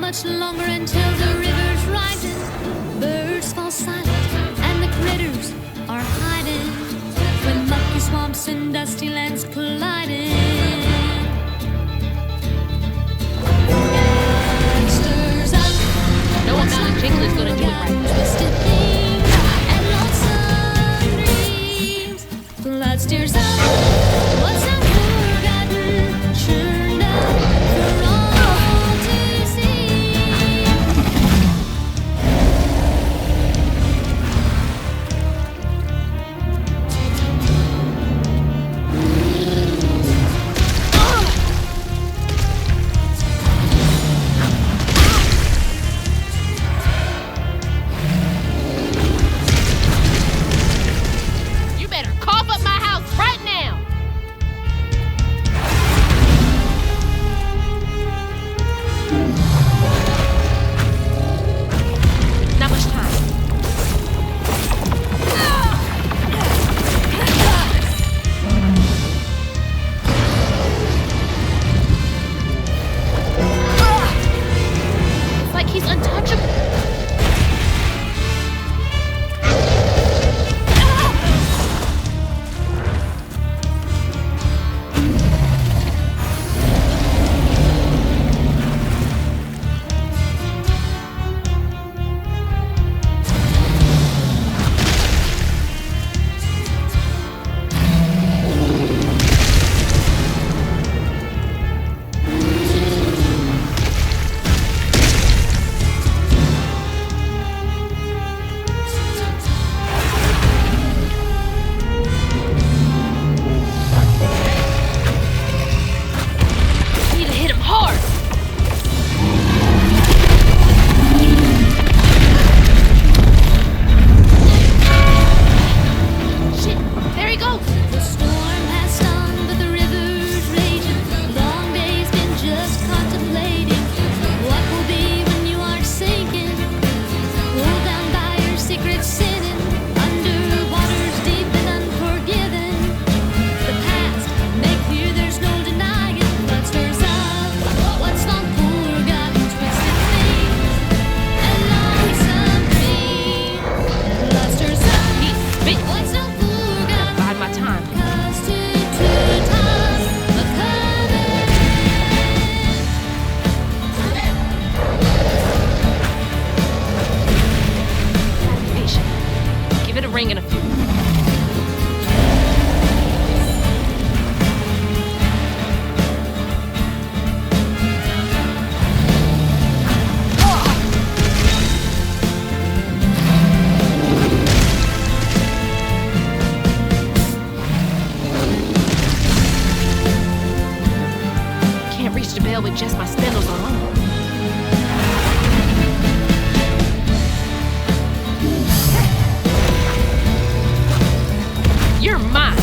much longer until the river's rising. Birds fall silent and the critters are hiding when mucky swamps and dusty lands colliding. Stirs up. No amount of jingle is gonna do it right. Twisted things and lonesome dreams. The light steers up. What's unforgotten, churned up for all to see. You better cough up my house right now. Not much time. It's like he's untouchable. Need to hit him hard. Shit, there he goes. The storm passed on, but the river's raging. Long days been just contemplating what will be when you are sinking. Pulled down by your secret sinning, under waters deep and unforgiven. The past, make clear there's no denying. Blood stirs up, what's long forgotten, twisted things and lonesome dreams. Blood stirs up, what's long forgotten. Bide my time. Cause to times of coming. Patient. Give it a ring and a few. Can't reach the bell with just my spindles alone. You're mine.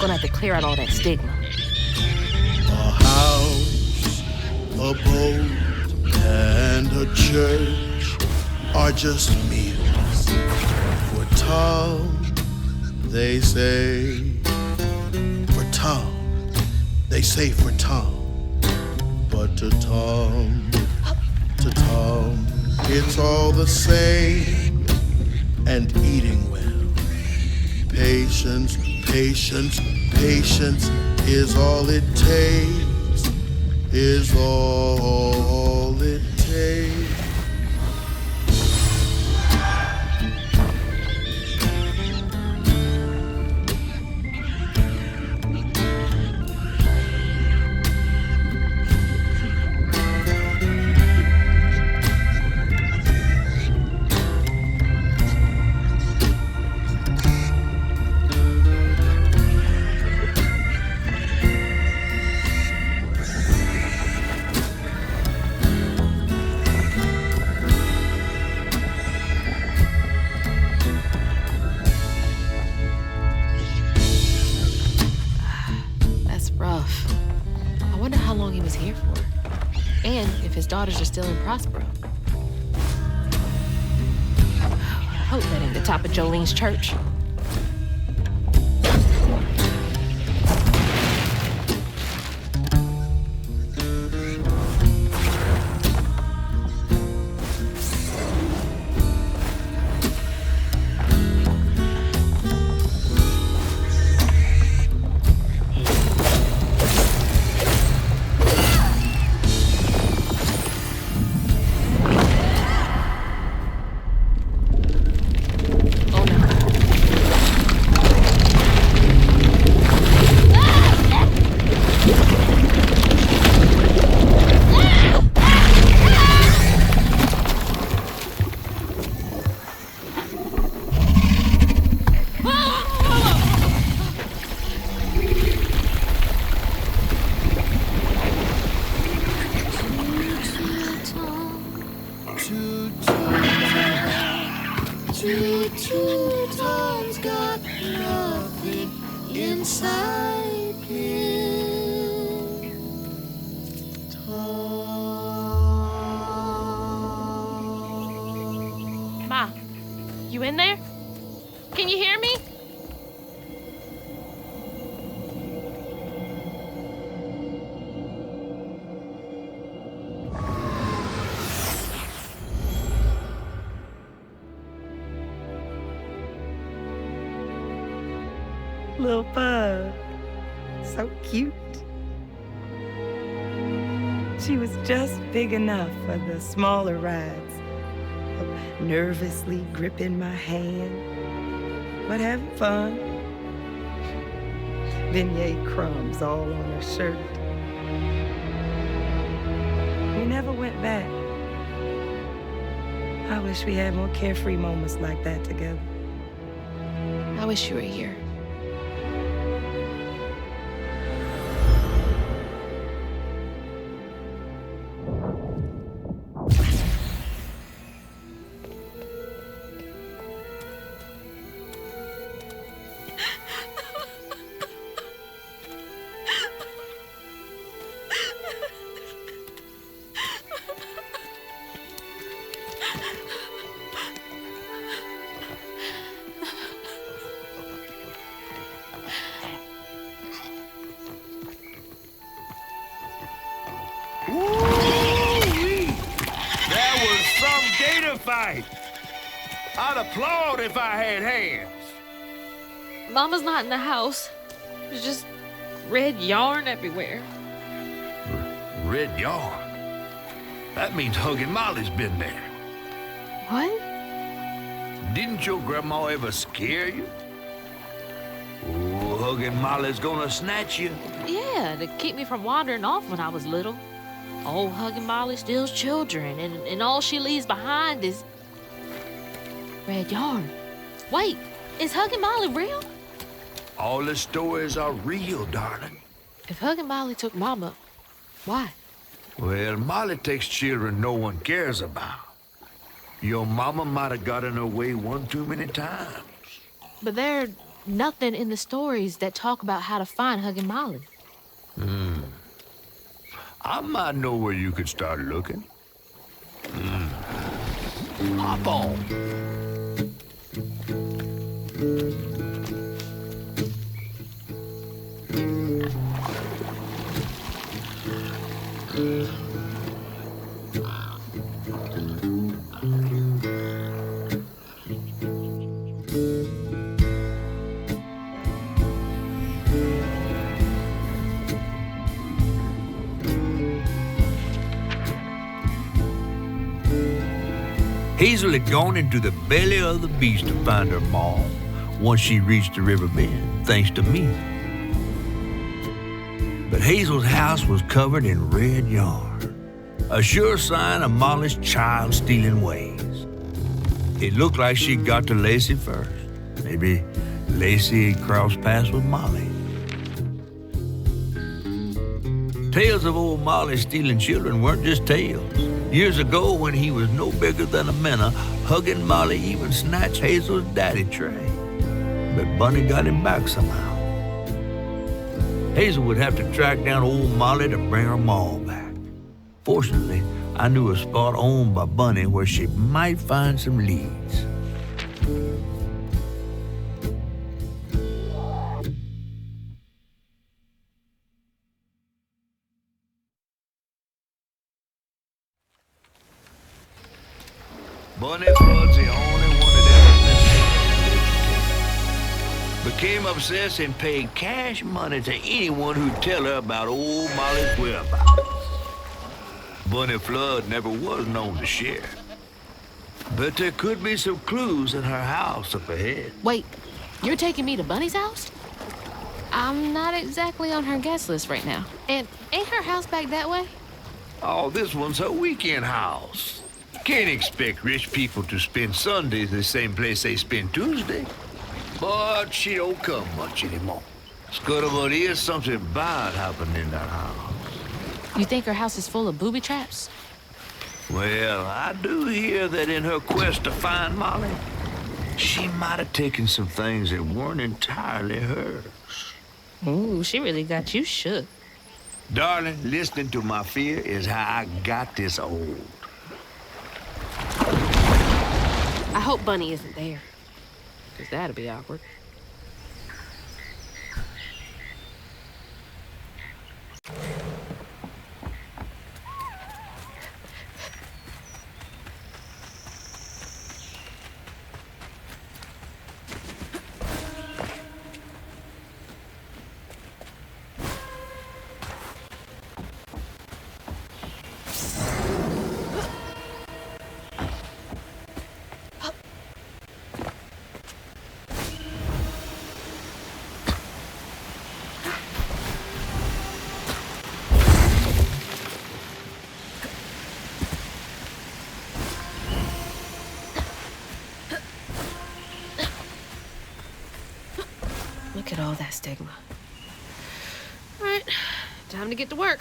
Gonna have to clear out all that stigma. A house, a boat, and a church are just meals for Tom, they say. For Tom, they say for Tom. But to Tom, it's all the same. And eating well. Patience, patience, patience is all it takes. Is all it takes. Daughters are still in Prospero. I hope that ain't the top of Jolene's church. Tom's got nothing inside him. Ma, you in there? Can you hear me? Little bug. So cute. She was just big enough for the smaller rides. Nervously gripping my hand, but having fun. Beignet crumbs all on her shirt. We never went back. I wish we had more carefree moments like that together. I wish you were here. Fight. I'd applaud if I had hands. Mama's not in the house. There's just red yarn everywhere. Red yarn? That means Huggin' Molly's been there. What? Didn't your grandma ever scare you? Oh, Huggin' Molly's gonna snatch you. Yeah, to keep me from wandering off when I was little. Old Huggin' Molly steals children, and all she leaves behind is red yarn. Wait, is Huggin' Molly real? All the stories are real, darling. If Huggin' Molly took Mama, why? Well, Molly takes children no one cares about. Your mama might have gotten away one too many times. But they're nothing in the stories that talk about how to find Huggin' Molly. I might know where you could start looking. Hop on. Hazel had gone into the belly of the beast to find her mom once she reached the river bend, thanks to me. But Hazel's house was covered in red yarn, a sure sign of Molly's child-stealing ways. It looked like she got to Lacey first. Maybe Lacey had crossed paths with Molly. Tales of old Molly stealing children weren't just tales. Years ago, when he was no bigger than a minnow, Huggin' Molly even snatched Hazel's daddy Trey. But Bunny got him back somehow. Hazel would have to track down old Molly to bring her mom back. Fortunately, I knew a spot owned by Bunny where she might find some leads. Bunny Flood's the only one that ever became obsessed and paid cash money to anyone who'd tell her about old Molly's whereabouts. Bunny Flood never was known to share. But there could be some clues in her house up ahead. Wait, you're taking me to Bunny's house? I'm not exactly on her guest list right now. And ain't her house back that way? Oh, this one's her weekend house. Can't expect rich people to spend Sundays the same place they spend Tuesday. But she don't come much anymore. Scuttlebutt is something bad happening in that house. You think her house is full of booby traps? Well, I do hear that in her quest to find Molly, she might have taken some things that weren't entirely hers. Ooh, she really got you shook. Darling, listening to my fear is how I got this old. I hope Bunny isn't there, because that'd be awkward. Look at all that stigma. All right, time to get to work.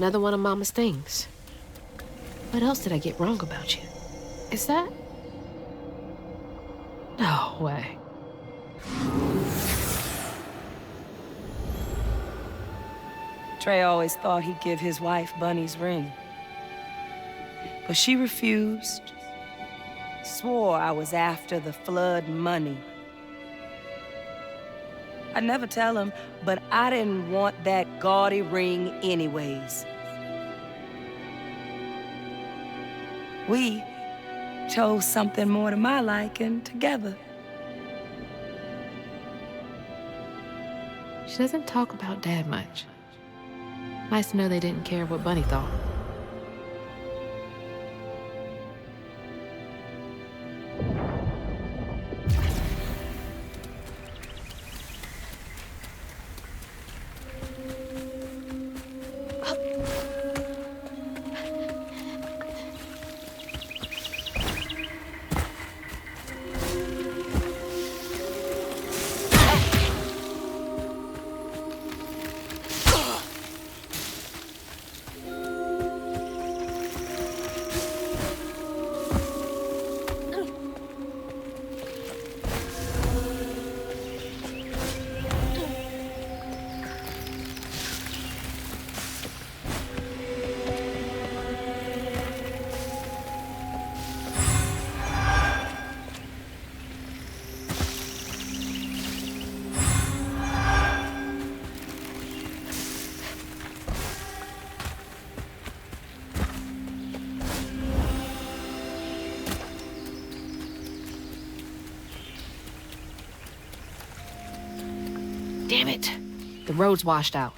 Another one of Mama's things. What else did I get wrong about you? Is that? No way. Trey always thought he'd give his wife Bunny's ring. But she refused. Swore I was after the flood money. I'd never tell him, but I didn't want that gaudy ring anyways. We chose something more to my liking together. She doesn't talk about Dad much. Nice to know they didn't care what Bunny thought. Damn it! The road's washed out.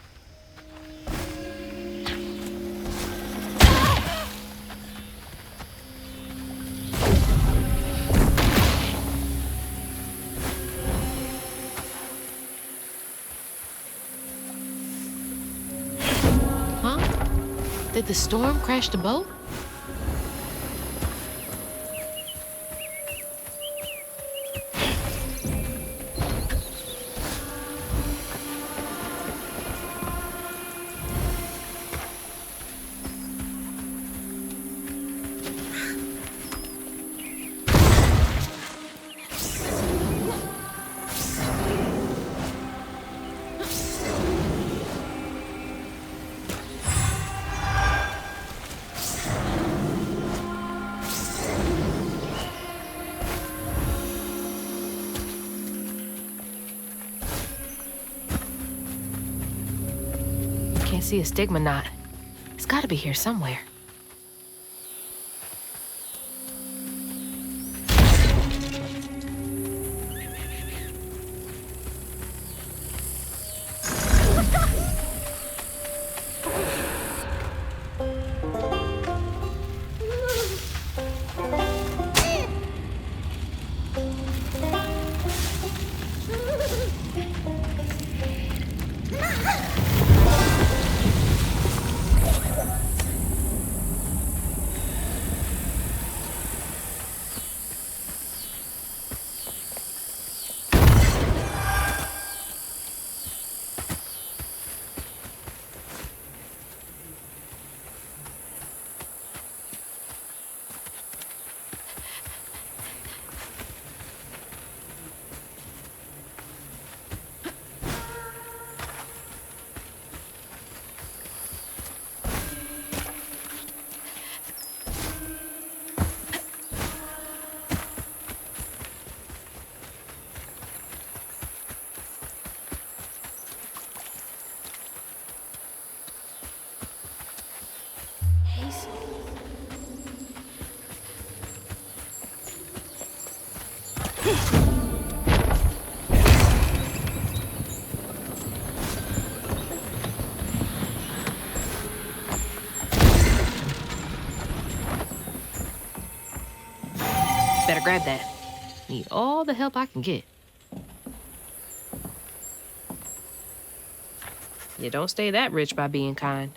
Huh? Did the storm crash the boat? Can't see a stigma knot. It's gotta be here somewhere. Better grab that. Need all the help I can get. You don't stay that rich by being kind.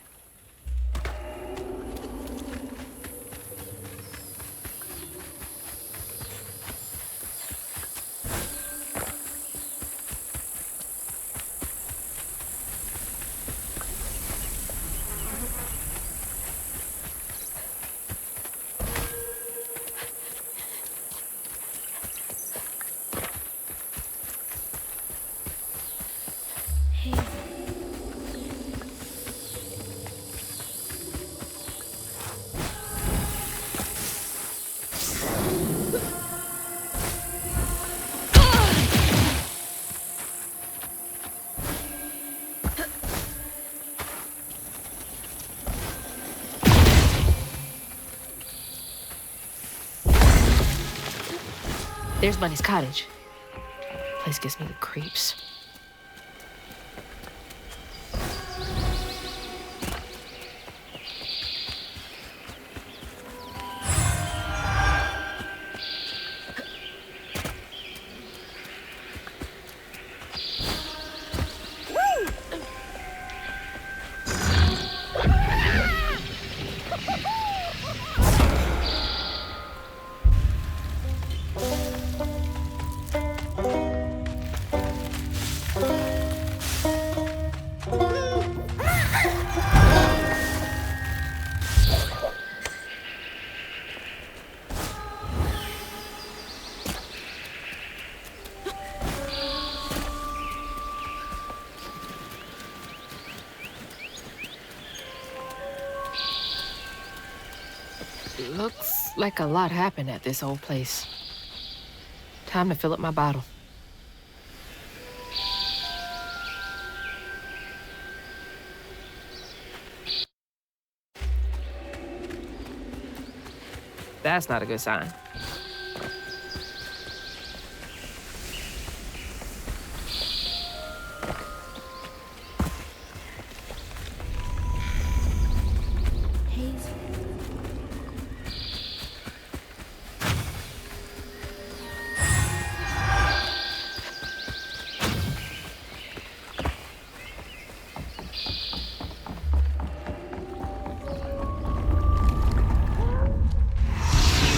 There's Bunny's cottage. Place gives me the creeps. Looks like a lot happened at this old place. Time to fill up my bottle. That's not a good sign. Hazel.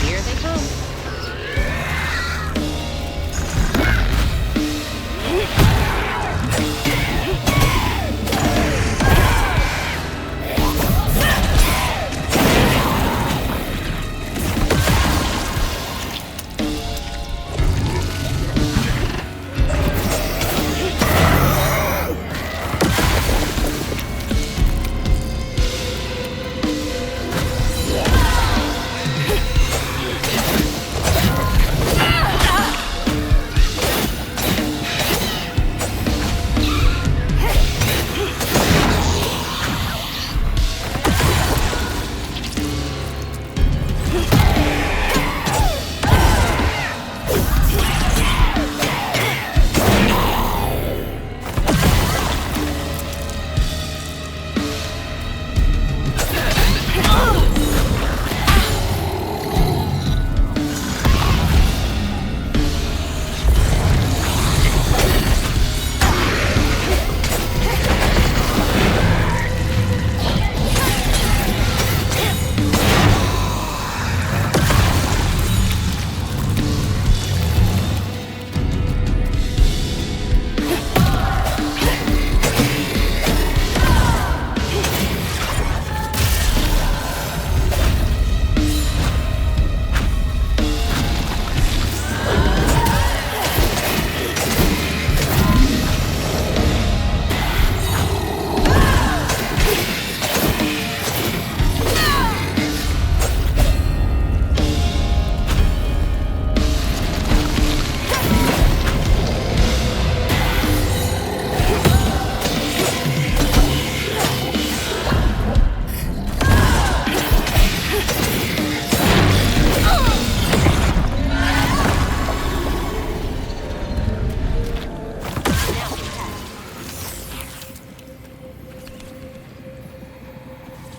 Here they come.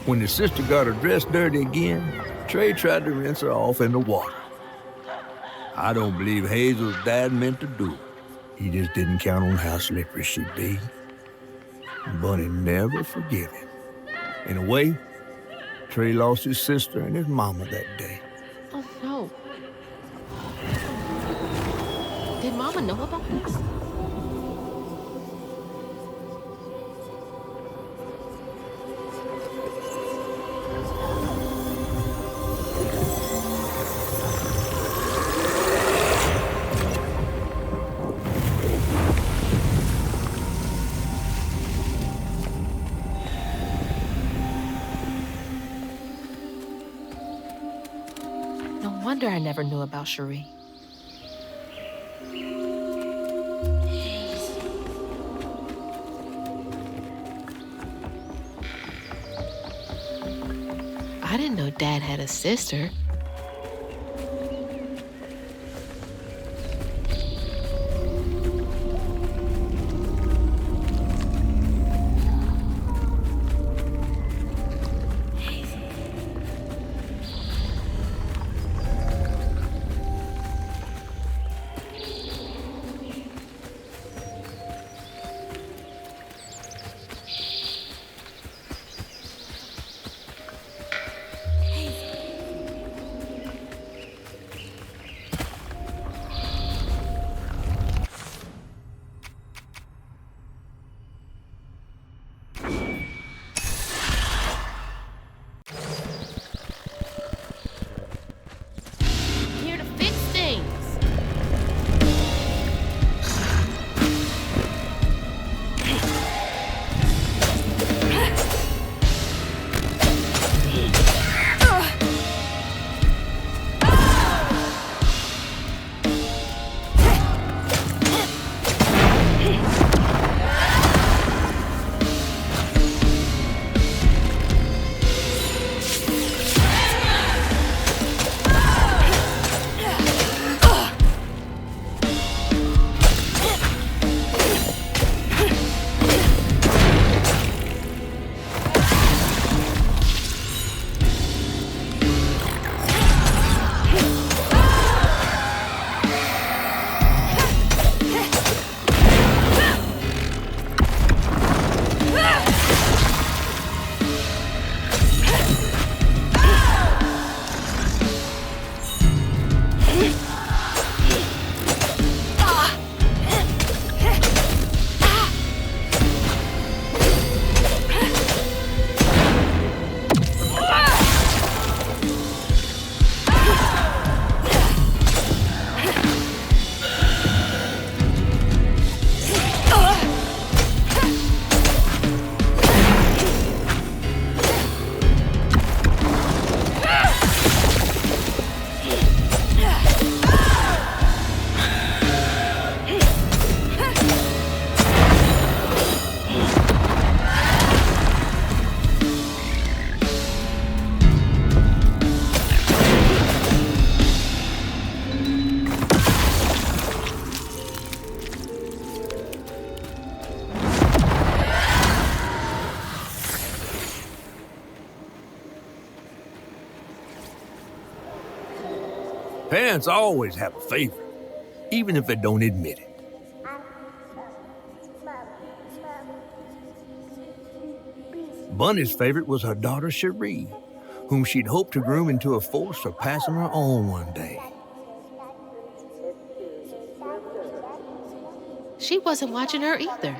When his sister got her dress dirty again, Trey tried to rinse her off in the water. I don't believe Hazel's dad meant to do it. He just didn't count on how slippery she'd be. Bunny never forgave him. In a way, Trey lost his sister and his mama that day. Oh, no. Did Mama know about this? No wonder I never knew about Cherie. I didn't know Dad had a sister. Parents always have a favorite, even if they don't admit it. Bunny's favorite was her daughter Cherie, whom she'd hoped to groom into a force surpassing her own one day. She wasn't watching her either.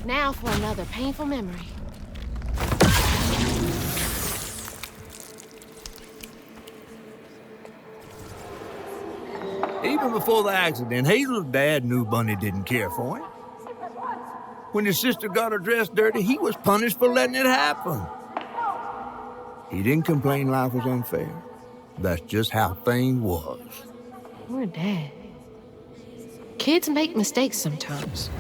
Now for another painful memory. Even before the accident, Hazel's dad knew Bunny didn't care for him. When his sister got her dress dirty, he was punished for letting it happen. He didn't complain life was unfair. That's just how things was. Poor Dad. Kids make mistakes sometimes.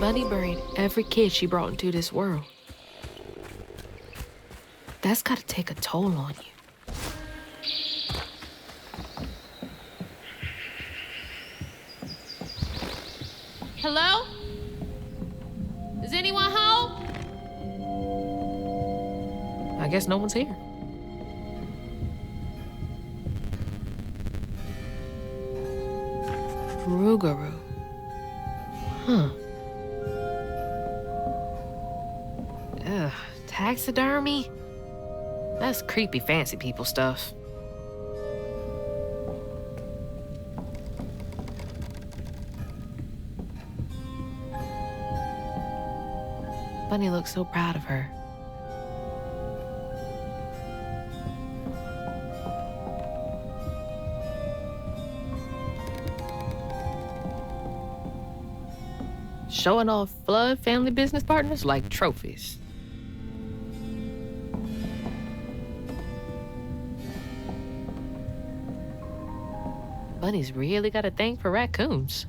Bunny buried every kid she brought into this world. That's gotta take a toll on you. Hello? Is anyone home? I guess no one's here. Rougarou. Huh. Ugh, taxidermy? That's creepy fancy people stuff. Bunny looks so proud of her. Showing off Flood family business partners like trophies. Bunny's really got a thing for raccoons.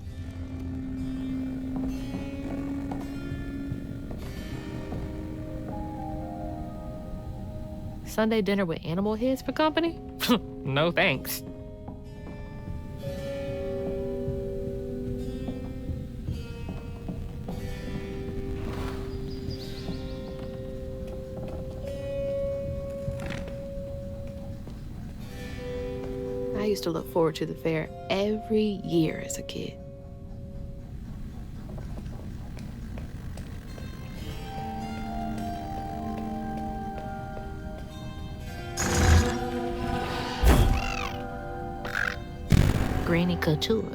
Sunday dinner with animal heads for company? No thanks. I used to look forward to the fair every year as a kid. Granny Couture.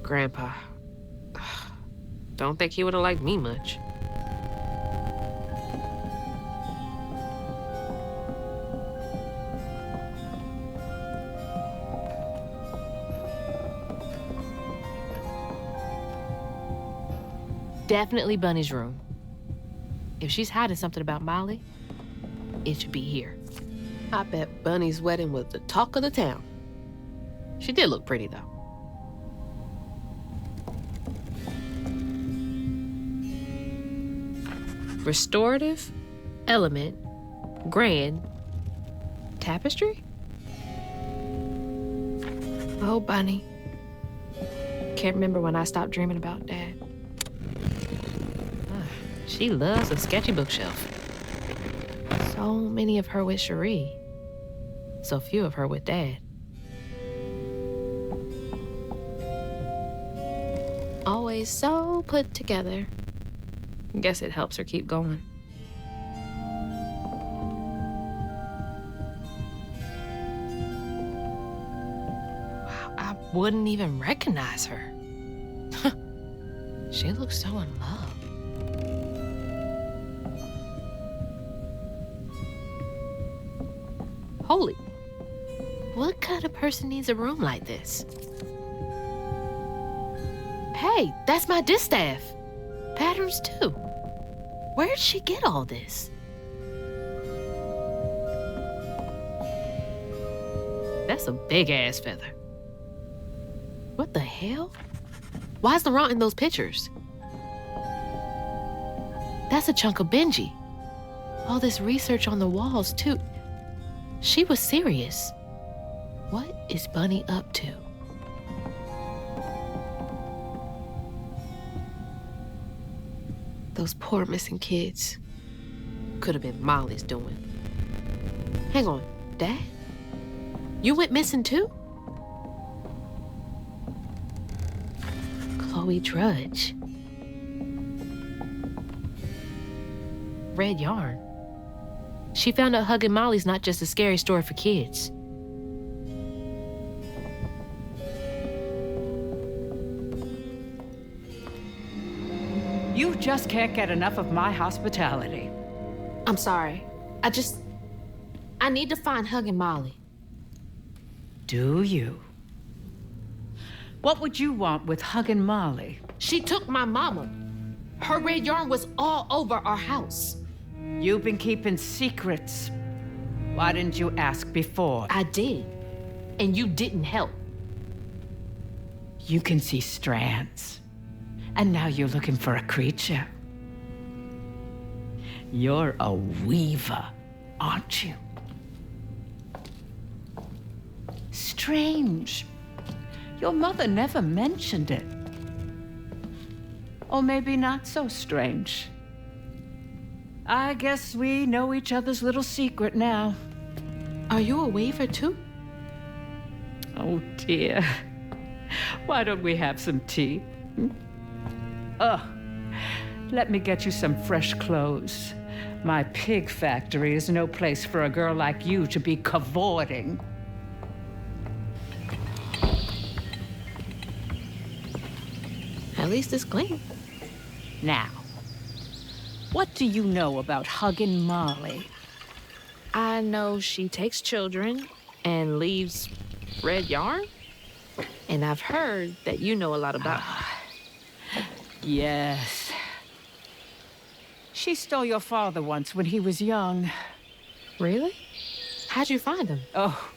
Grandpa. Don't think he would have liked me much. Definitely Bunny's room. If she's hiding something about Molly, it should be here. I bet Bunny's wedding was the talk of the town. She did look pretty, though. Restorative, element, grand, tapestry? Oh, Bunny. Can't remember when I stopped dreaming about Dad. She loves a sketchy bookshelf. So many of her with Cherie. So few of her with Dad. Always so put together. Guess it helps her keep going. Wow, I wouldn't even recognize her. She looks so in love. Holy, what kind of person needs a room like this? Hey, that's my distaff. Patterns too. Where'd she get all this? That's a big-ass feather. What the hell? Why's Laurent in those pictures? That's a chunk of Benji. All this research on the walls, too. She was serious. What is Bunny up to? Those poor missing kids. Could have been Molly's doing. Hang on, Dad? You went missing too? Chloe Drudge. Red yarn. She found out hugging Molly's not just a scary story for kids. You just can't get enough of my hospitality. I'm sorry. I need to find Huggin' Molly. Do you? What would you want with Huggin' Molly? She took my mama. Her red yarn was all over our house. You've been keeping secrets. Why didn't you ask before? I did, and you didn't help. You can see strands, and now you're looking for a creature. You're a weaver, aren't you? Strange. Your mother never mentioned it. Or maybe not so strange. I guess we know each other's little secret now. Are you a weaver too? Oh dear. Why don't we have some tea? Let me get you some fresh clothes. My pig factory is no place for a girl like you to be cavorting. At least it's clean. Now, what do you know about Huggin' Molly? I know she takes children and leaves red yarn. And I've heard that you know a lot about her. Yes. She stole your father once when he was young. Really? How'd you find him? Oh,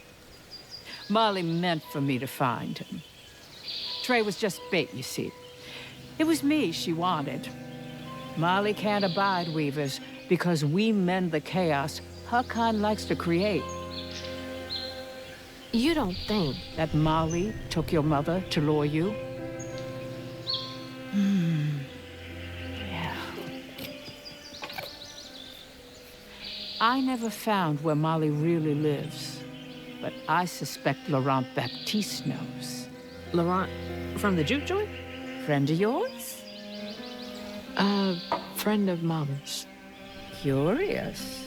Molly meant for me to find him. Trey was just bait, you see. It was me she wanted. Molly can't abide weavers because we mend the chaos her kind likes to create. You don't think that Molly took your mother to lure you? Yeah. I never found where Molly really lives, but I suspect Laurent Baptiste knows. Laurent from the juke joint? Friend of yours? Friend of Mama's. Curious.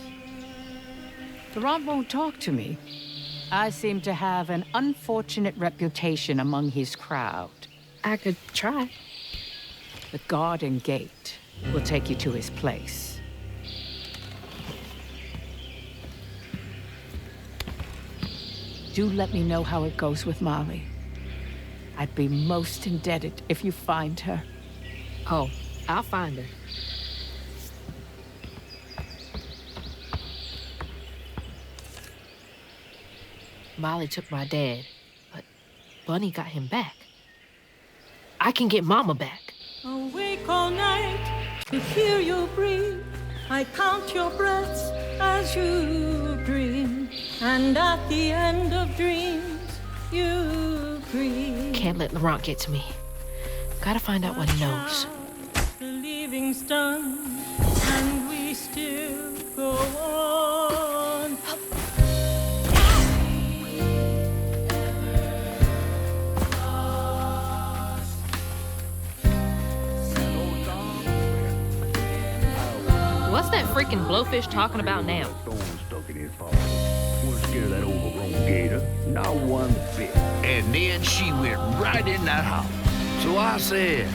Laurent won't talk to me. I seem to have an unfortunate reputation among his crowd. I could try. The garden gate will take you to his place. Do let me know how it goes with Molly. I'd be most indebted if you find her. Oh, I'll find her. Molly took my dad, but Bunny got him back. I can get Mama back. Awake all night to hear you breathe. I count your breaths as you dream. And at the end of dreams, you breathe. Can't let Laurent get to me. Gotta find out what he knows. The leaving's done, and we still go on. What's that freaking blowfish talking about now? We're scared of that overgrown gator. Not one bit. And then she went right in that house. So I said,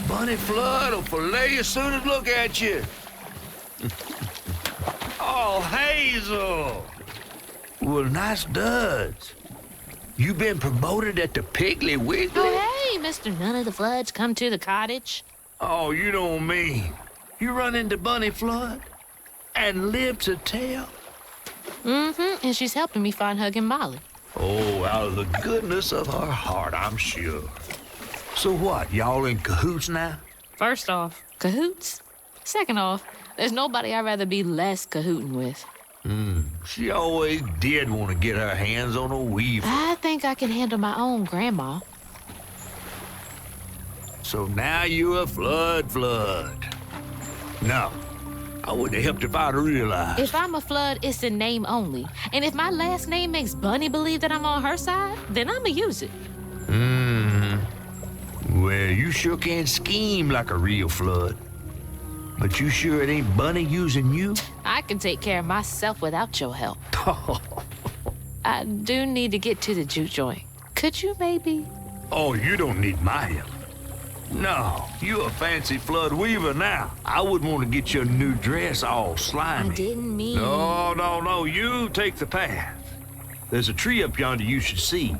Bunny Flood will fillet you as soon as look at you. Oh, Hazel. Well, nice duds. You been promoted at the Piggly Wiggly? Oh, hey, Mr. None of the Floods, come to the cottage. Oh, you don't mean. You run into Bunny Flood and live to tell? Mm-hmm, and she's helping me find Huggin' Molly. Oh, out of the goodness of her heart, I'm sure. So what, y'all in cahoots now? First off, cahoots? Second off, there's nobody I'd rather be less cahooting with. She always did want to get her hands on a weaver. I think I can handle my own grandma. So now you're a flood. No, I wouldn't have helped if I'd realized. If I'm a Flood, it's in name only. And if my last name makes Bunny believe that I'm on her side, then I'ma use it. Well, you sure can scheme like a real Flood. But you sure it ain't Bunny using you? I can take care of myself without your help. I do need to get to the juke joint. Could you maybe? Oh, you don't need my help. No, you a fancy flood weaver now. I wouldn't want to get your new dress all slimy. I didn't mean... No, you take the path. There's a tree up yonder you should see.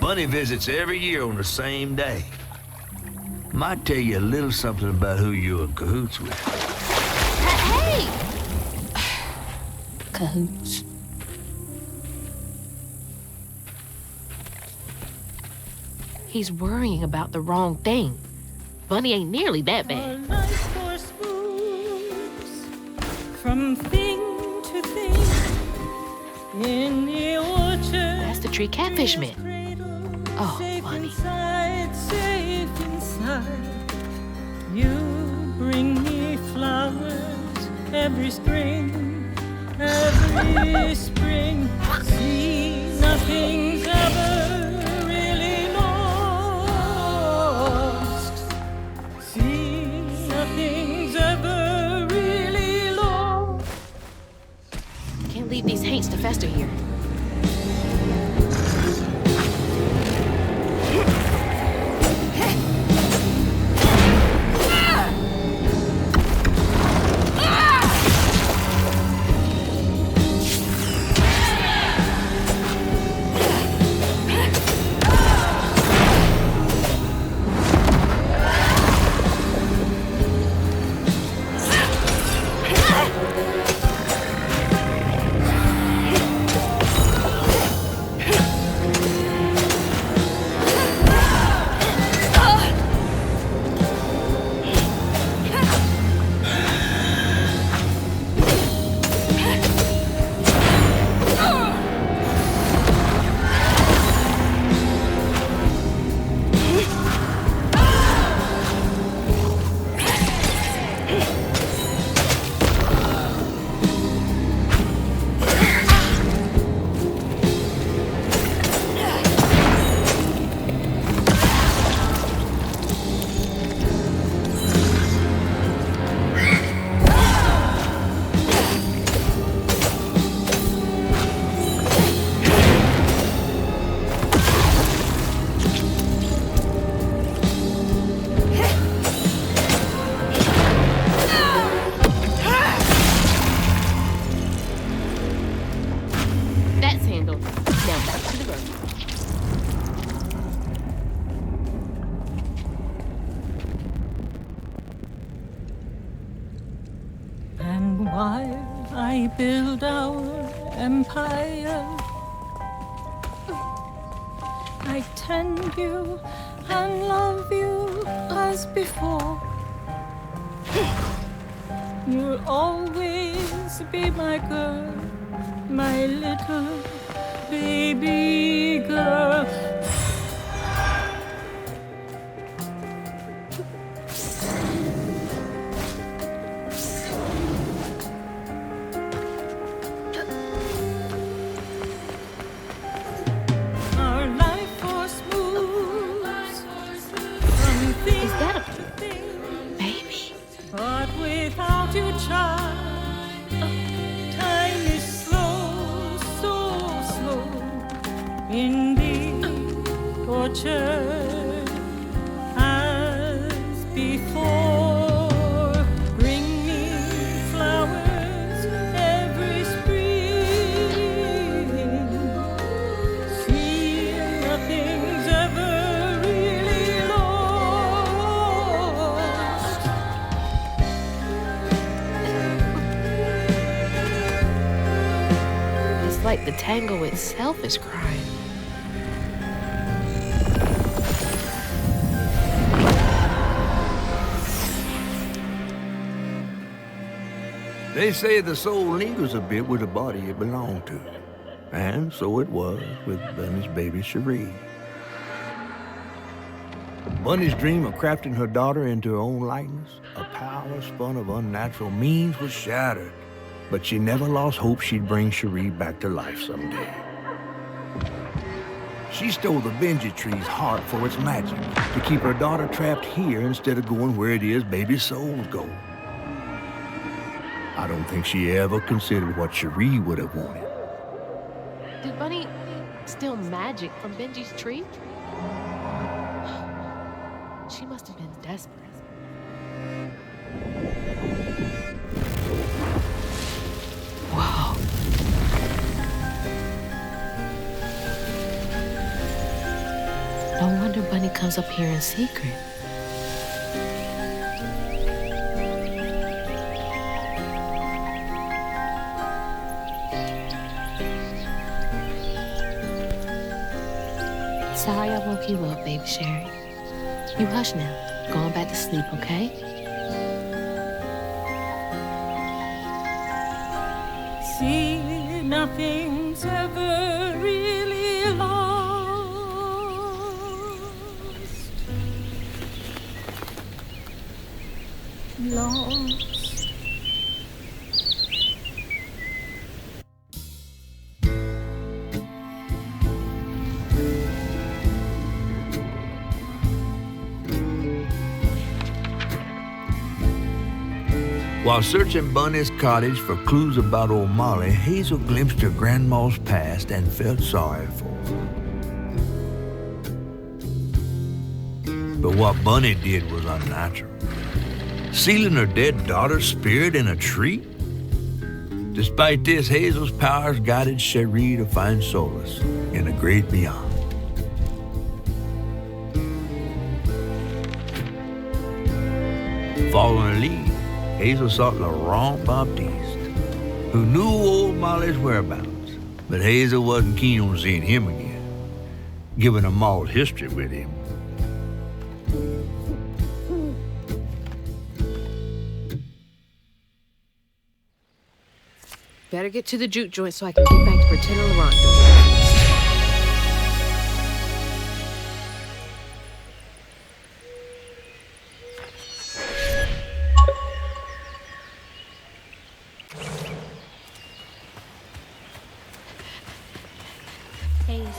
Bunny visits every year on the same day. Might tell you a little something about who you're in cahoots with. Hey! Cahoots. He's worrying about the wrong thing. Bunny ain't nearly that bad. From thing to thing in the orchard. That's the tree catfish meant. Oh, Bunny. Safe inside. You bring me flowers every spring, every spring. See, nothing's ever really lost. See, nothing's ever really lost. Can't leave these haints to fester here. while I build our empire. I tend you and love you as before. You'll always be my girl, my little baby girl. Our life was smooth. Is that a baby? But without you, child, time is slow, so slow. In the orchard as before, bring me flowers every spring. See, nothing's ever really lost. It's like the tango itself is crying. They say the soul lingers a bit with the body it belonged to. And so it was with Bunny's baby Cherie. Bunny's dream of crafting her daughter into her own likeness, a power spun of unnatural means, was shattered. But she never lost hope she'd bring Cherie back to life someday. She stole the Benji tree's heart for its magic, to keep her daughter trapped here instead of going where it is baby souls go. I don't think she ever considered what Cherie would have wanted. Did Bunny steal magic from Benji's tree? She must have been desperate. Whoa. No wonder Bunny comes up here in secret. Sorry I woke you up, baby Sherry. You hush now. Going back to sleep, okay? See, nothing's ever really lost. While searching Bunny's cottage for clues about old Molly, Hazel glimpsed her grandma's past and felt sorry for her. But what Bunny did was unnatural. Sealing her dead daughter's spirit in a tree? Despite this, Hazel's powers guided Cherie to find solace in the great beyond. Following her lead, Hazel sought Laurent Baptiste, who knew old Molly's whereabouts, but Hazel wasn't keen on seeing him again, given a mauled history with him. Better get to the juke joint so I can get back to pretending Laurent doesn't. Hazel.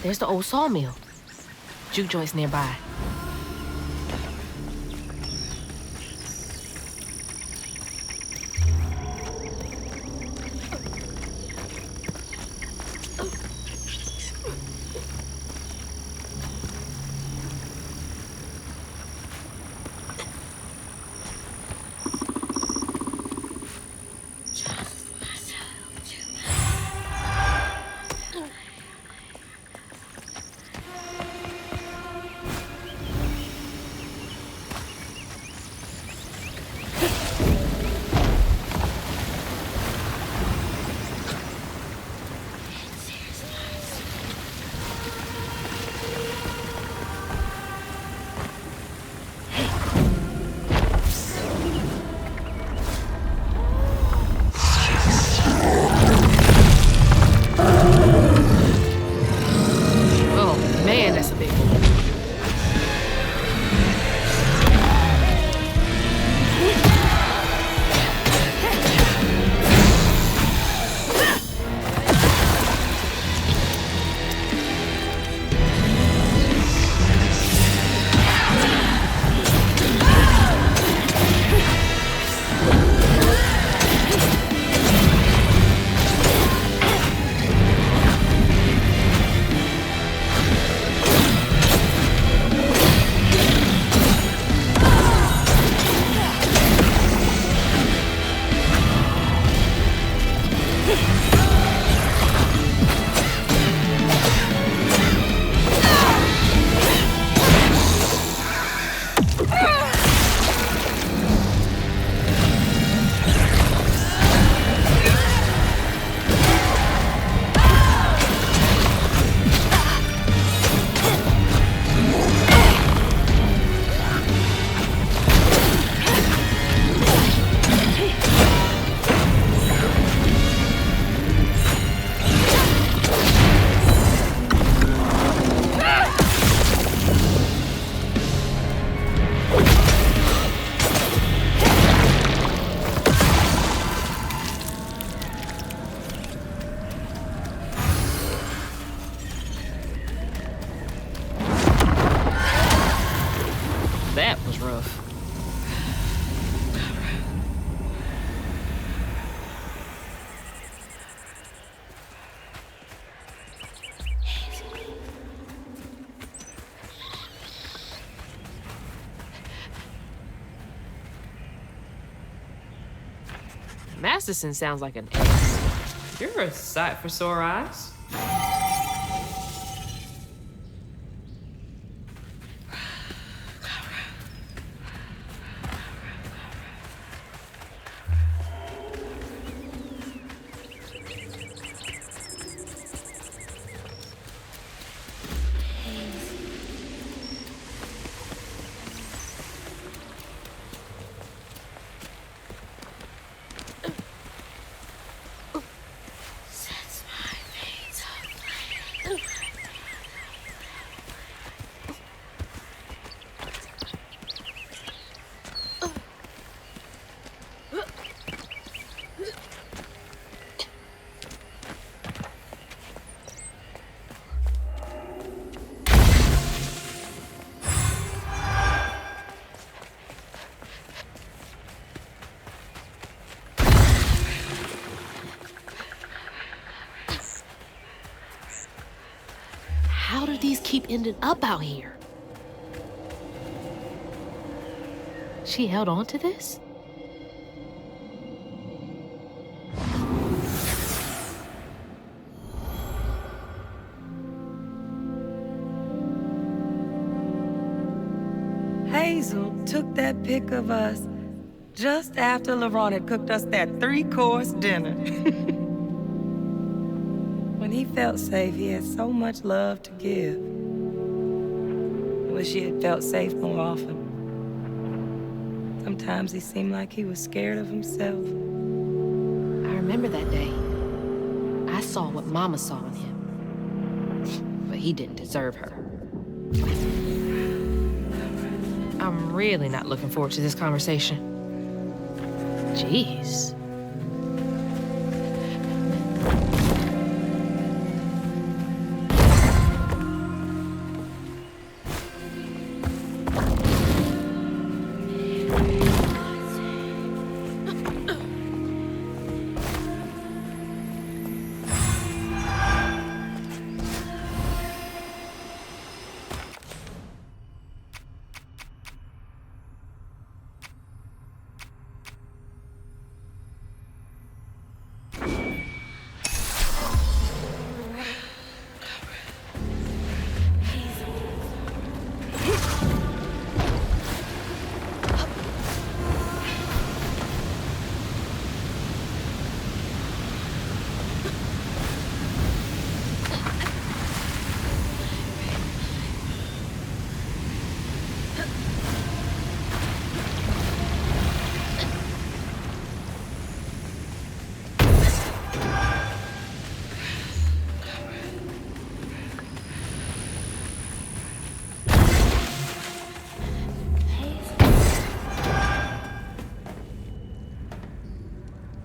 There's the old sawmill. Juke joint's nearby. roof. Masterson sounds like an ace. You're a sight for sore eyes. How do these keep ending up out here? She held on to this? Hazel took that pic of us just after LaRon had cooked us that 3-course dinner. When he felt safe, he had so much love to give. I wish he had felt safe more often. Sometimes he seemed like he was scared of himself. I remember that day. I saw what Mama saw in him. But he didn't deserve her. I'm really not looking forward to this conversation. Jeez.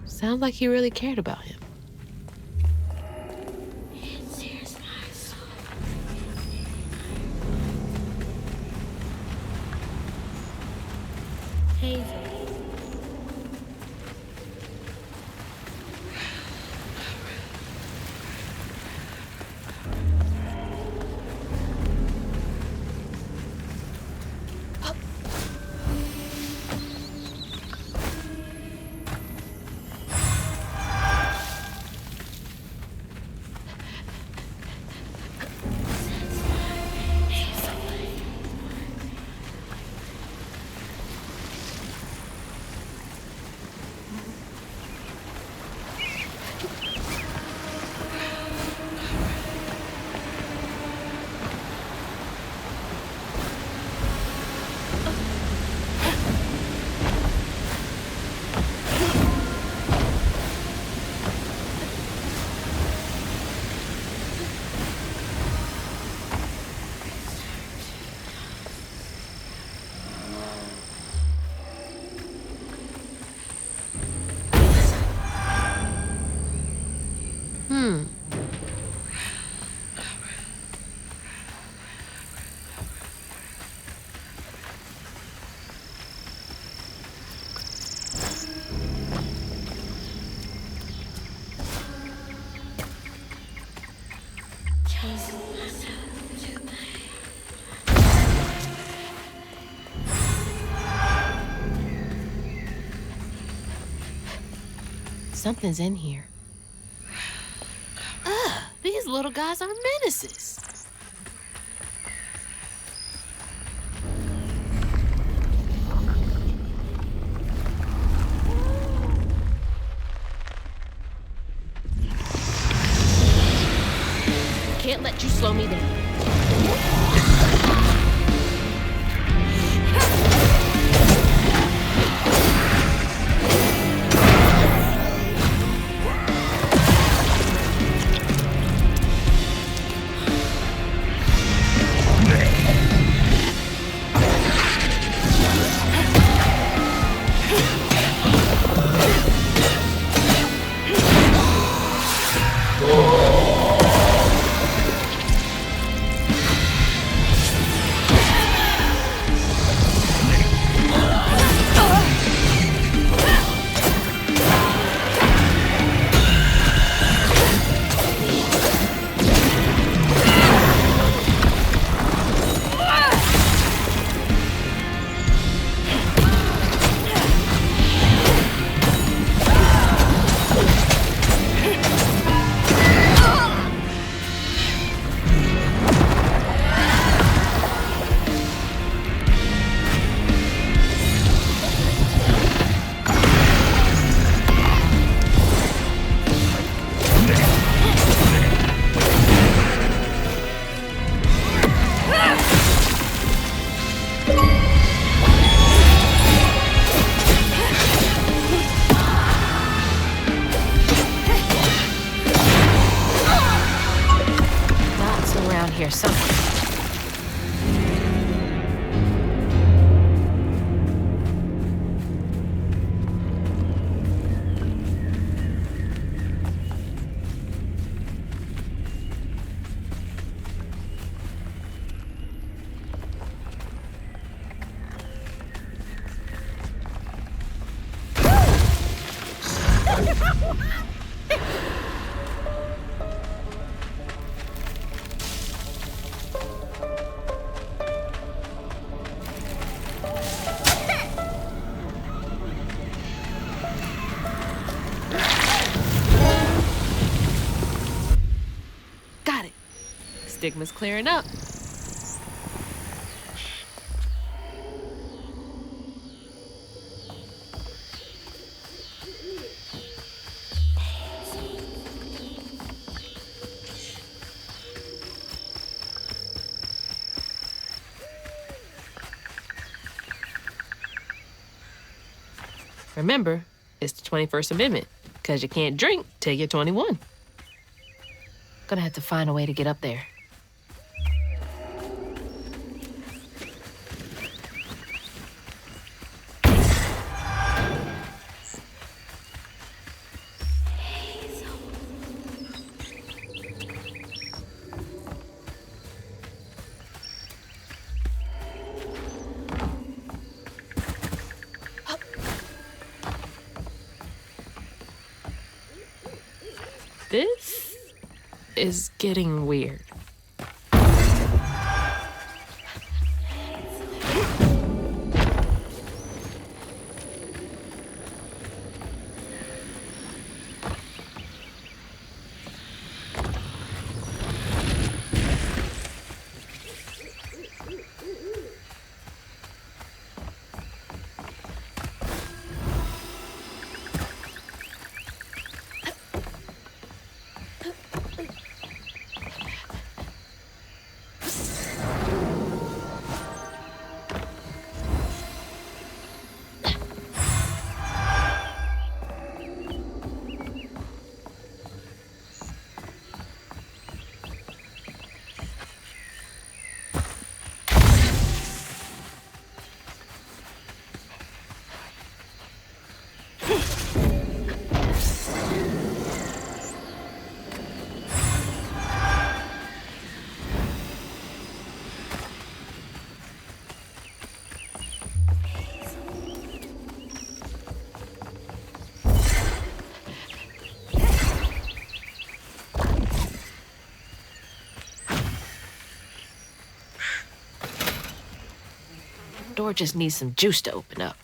Sounds like he really cared about him. Hazel. Something's in here. Ugh, these little guys are menaces. Can't let you slow me down. Here somewhere. Stigma's clearing up. Remember, it's the 21st Amendment, because you can't drink till you're 21. Gonna have to find a way to get up there. This is getting weird. Door just needs some juice to open up.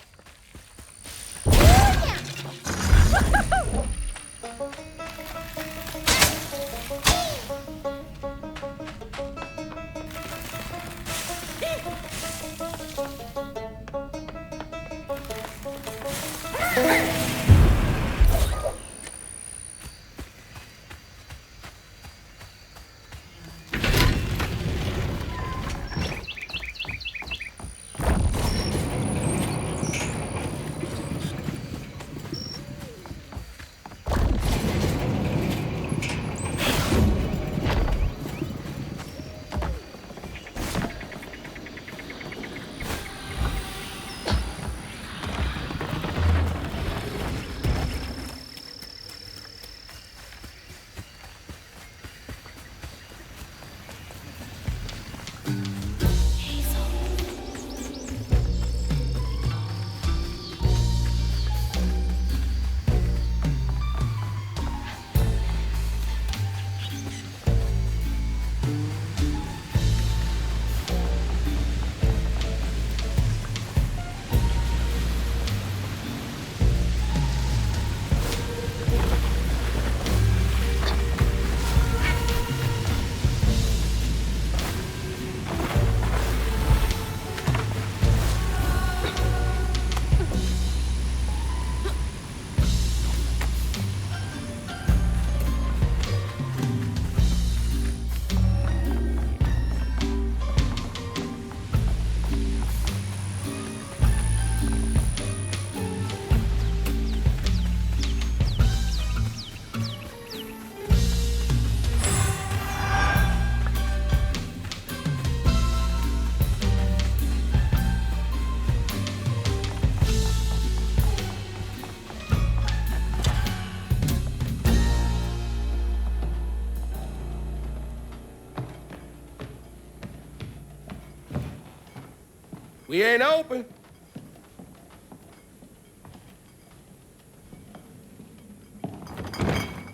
We ain't open.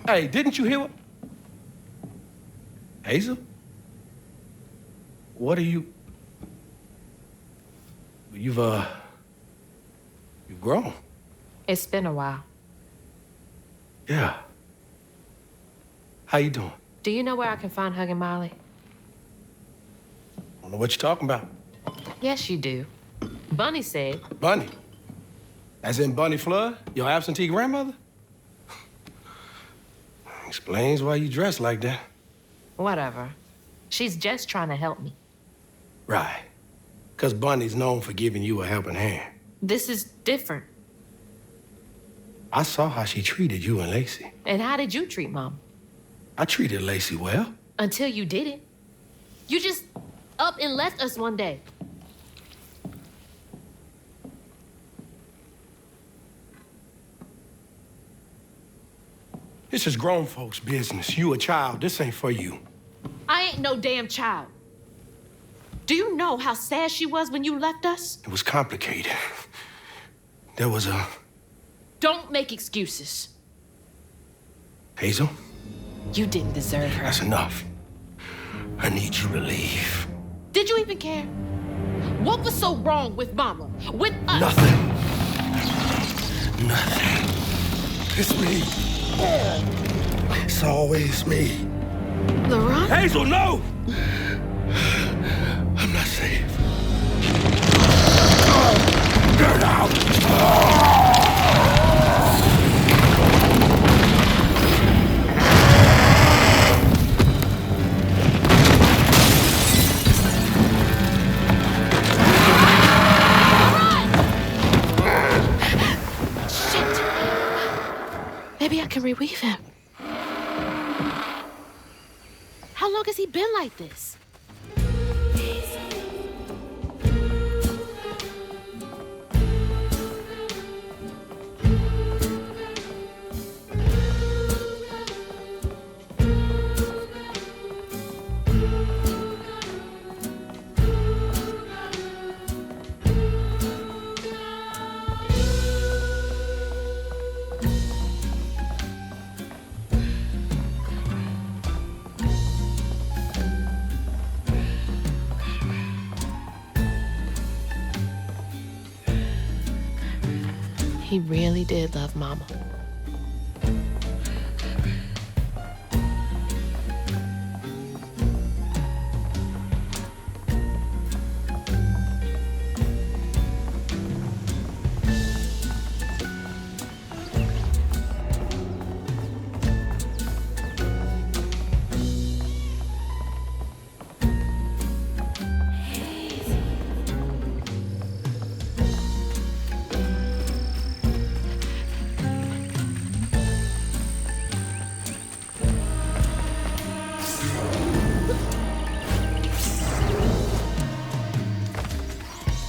Hey, didn't you hear what? Hazel? What are you? You've grown. It's been a while. Yeah. How you doing? Do you know where I can find Hug and Molly? I don't know what you're talking about. Yes, you do. Bunny said. Bunny? As in Bunny Flood, your absentee grandmother? Explains why you dress like that. Whatever. She's just trying to help me. Right. Because Bunny's known for giving you a helping hand. This is different. I saw how she treated you and Lacey. And how did you treat Mom? I treated Lacey well. Until you didn't. You just up and left us one day. This is grown folks' business. You a child. This ain't for you. I ain't no damn child. Do you know how sad she was when you left us? It was complicated. There was a... Don't make excuses. Hazel? You didn't deserve her. That's enough. I need you to leave. Did you even care? What was so wrong with Mama? With us? Nothing. Nothing. It's me. It's always me. Laurent? Hazel, no! I'm not safe. Get out! Shit! Maybe I can reweave him. How long has he been like this? He really did love Mama.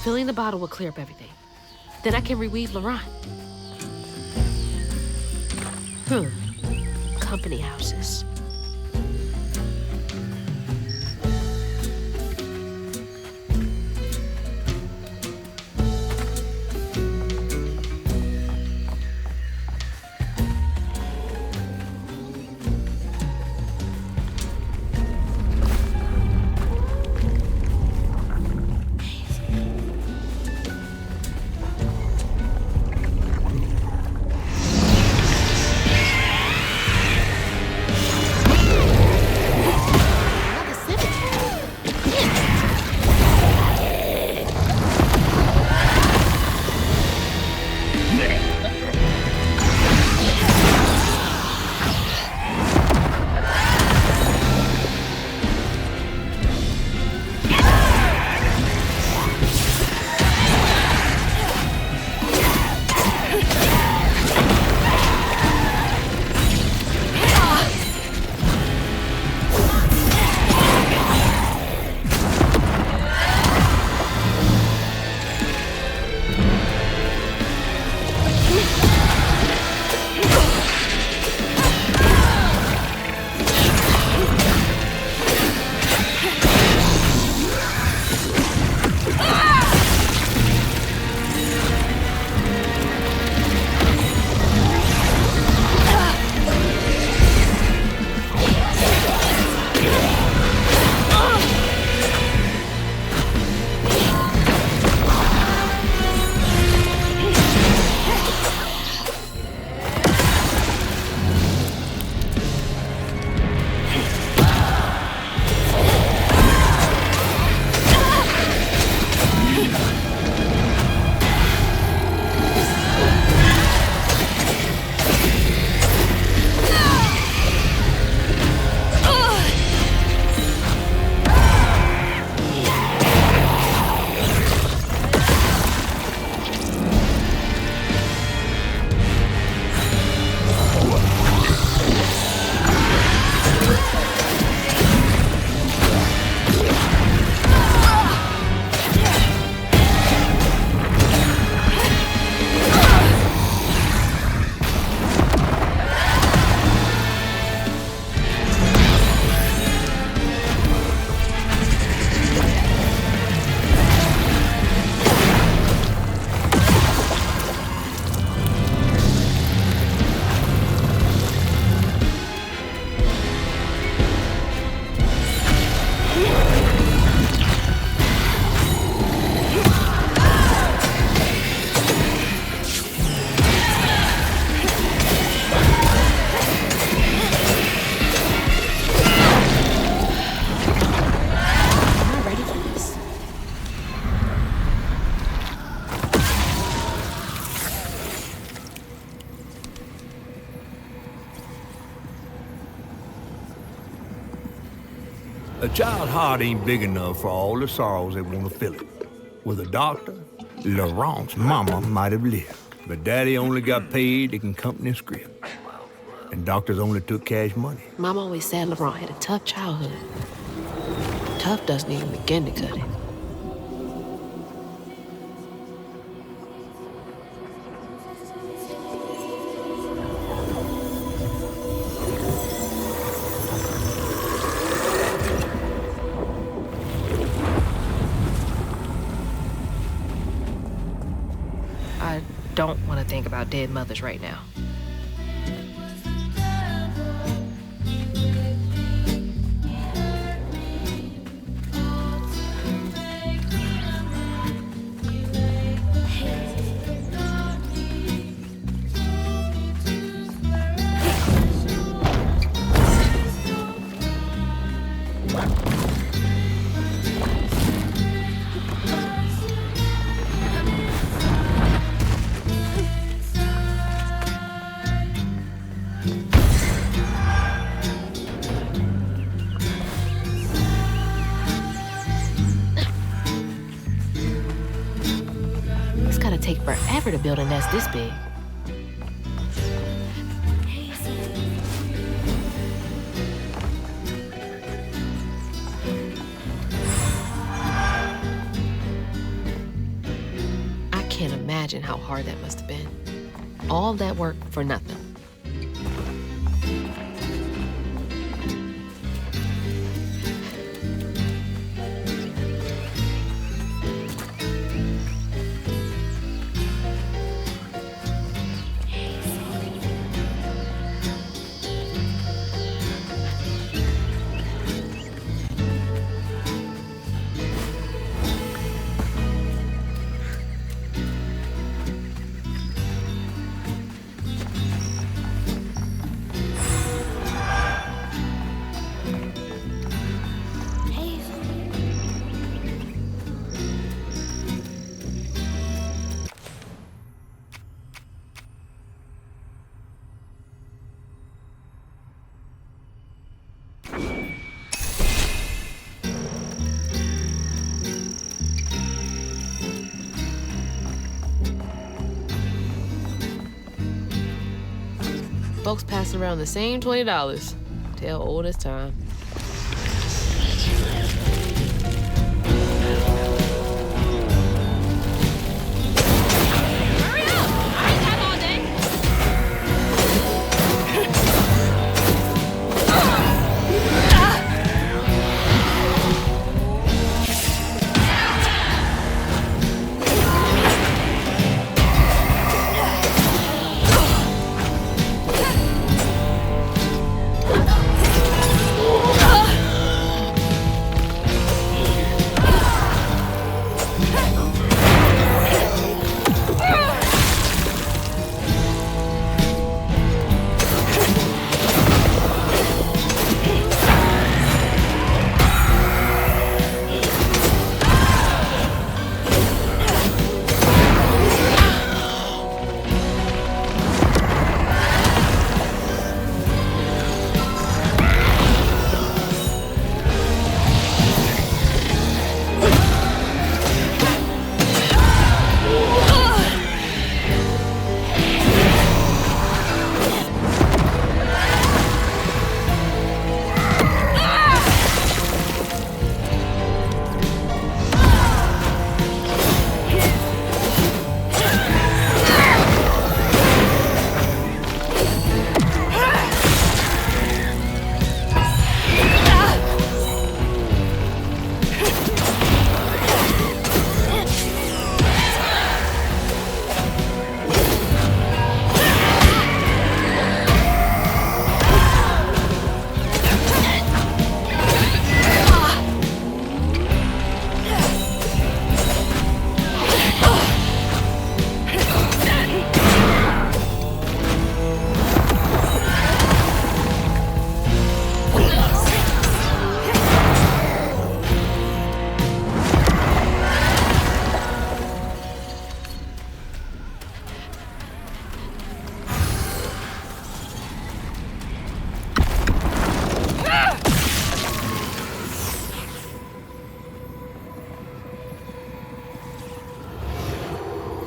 Filling the bottle will clear up everything. Then I can reweave Laurent. Company houses. A child's heart ain't big enough for all the sorrows that want to fill it. With a doctor, Laurent's mama might have lived, but Daddy only got paid to accompany a script. And doctors only took cash money. Mom always said Laurent had a tough childhood. Tough doesn't even begin to cut it. I don't want to think about dead mothers right now. Take forever to build a nest this big. I can't imagine how hard that must have been. All that work for nothing. Folks passing around the same $20. Tale old as time.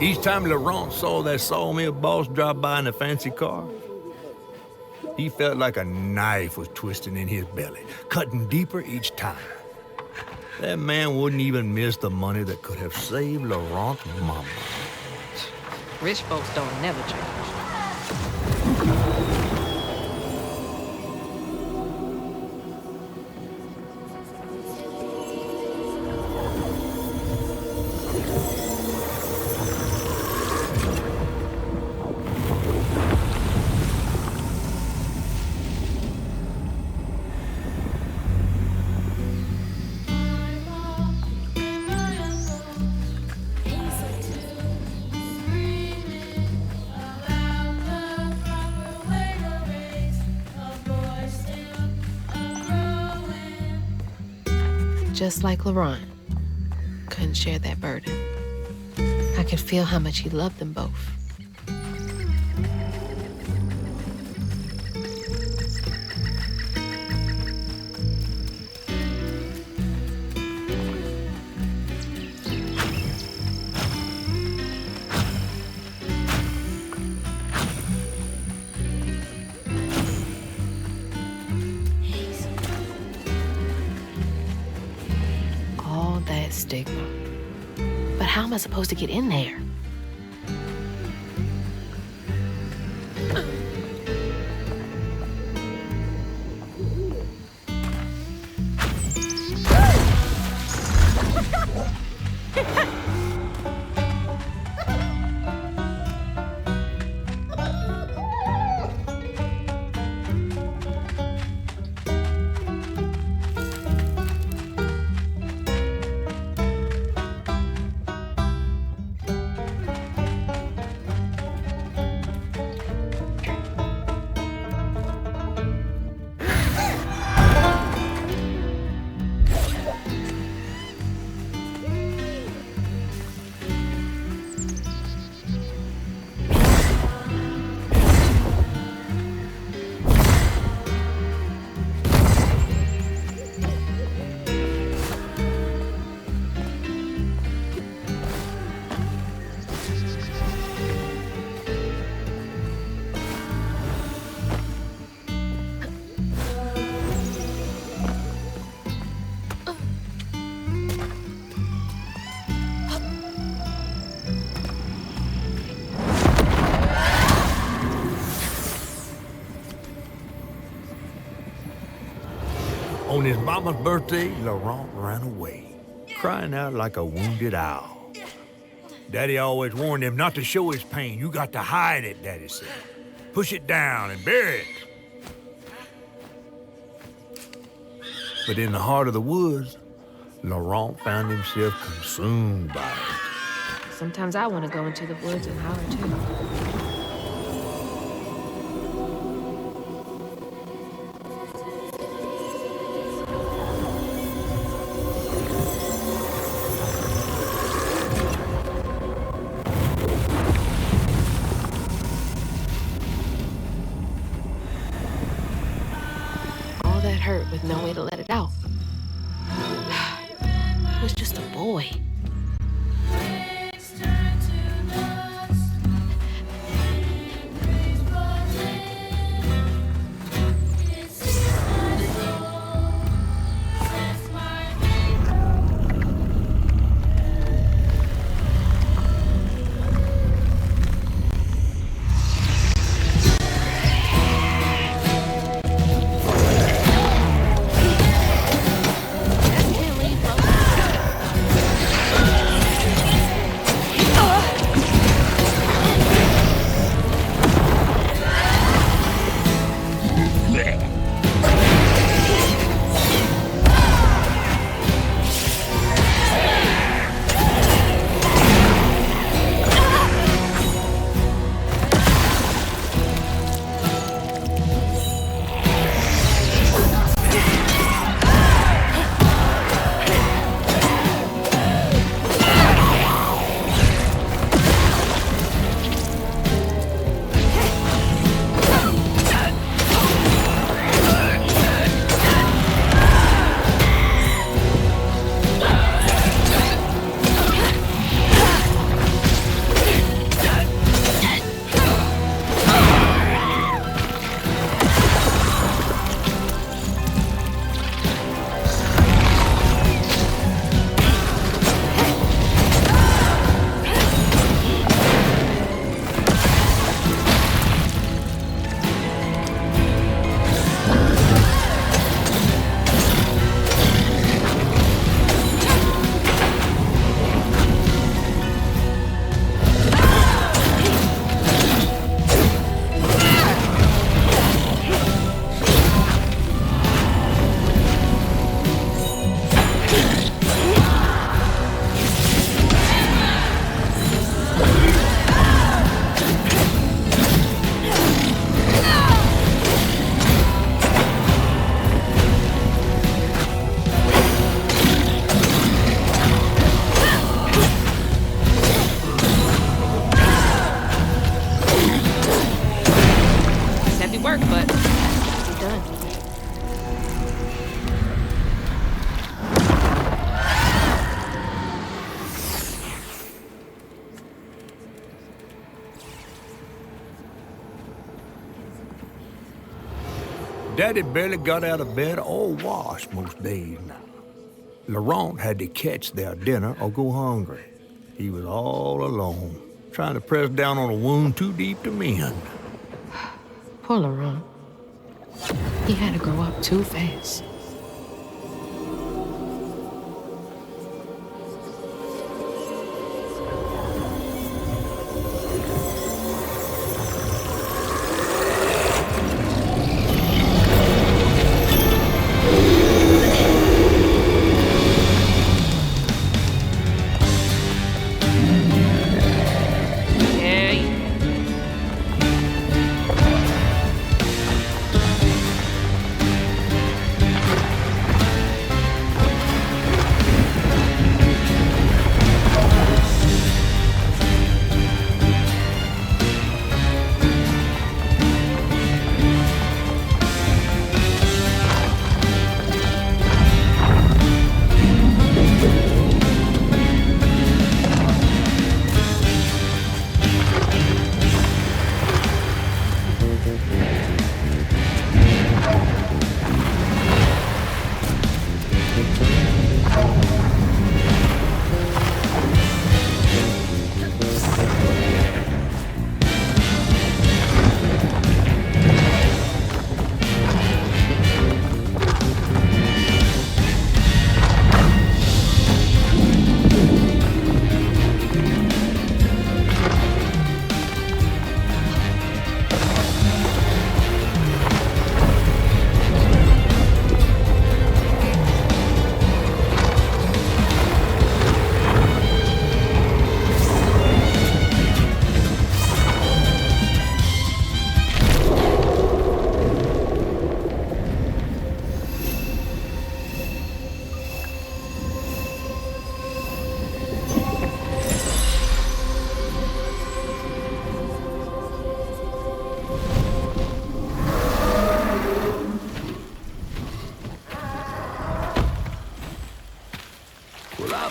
Each time Laurent saw that sawmill boss drop by in a fancy car, he felt like a knife was twisting in his belly, cutting deeper each time. That man wouldn't even miss the money that could have saved Laurent's mama. Rich folks don't never change. Just like Laurent couldn't share that burden. I could feel how much he loved them both. Stigma. But how am I supposed to get in there? On his mama's birthday, Laurent ran away, crying out like a wounded owl. Daddy always warned him not to show his pain. You got to hide it, Daddy said. Push it down and bury it. But in the heart of the woods, Laurent found himself consumed by it. Sometimes I want to go into the woods and holler too. Hurt with no way to let it out. It was just a boy. Daddy barely got out of bed or washed most days now. Laurent had to catch their dinner or go hungry. He was all alone, trying to press down on a wound too deep to mend. Poor Laurent. He had to grow up too fast.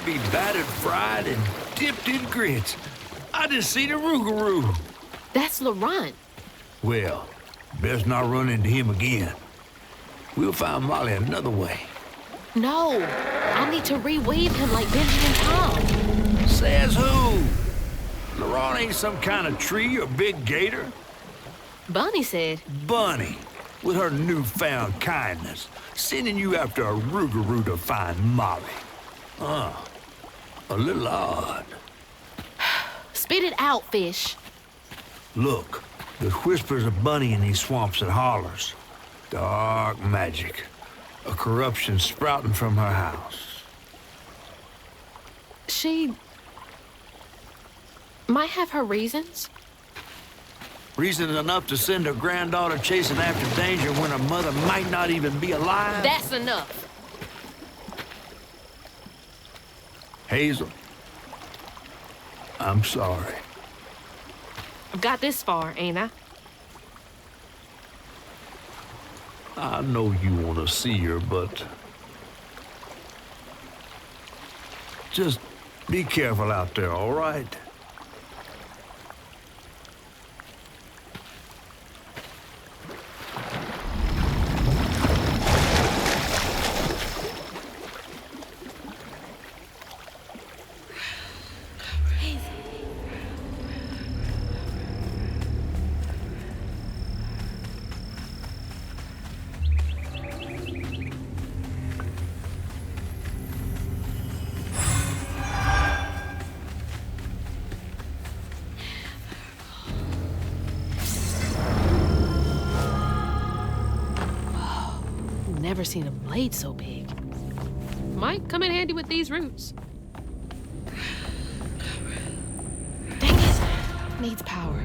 Be battered, fried, and dipped in grits. I just seen a rougarou. That's Laurent. Well, best not run into him again. We'll find Molly another way. No, I need to reweave him like Benji and Tom. Says who? Laurent ain't some kind of tree or big gator. Bunny said. Bunny, with her newfound kindness, sending you after a rougarou to find Molly. A little odd. Spit it out, fish. Look, there's whispers of Bunny in these swamps and hollers. Dark magic. A corruption sprouting from her house. She might have her reasons. Reasons enough to send her granddaughter chasing after danger when her mother might not even be alive? That's enough. Hazel, I'm sorry. I've got this far, ain't I? I know you want to see her, but just be careful out there, all right? Never seen a blade so big. Might come in handy with these roots. Dang it! Needs power.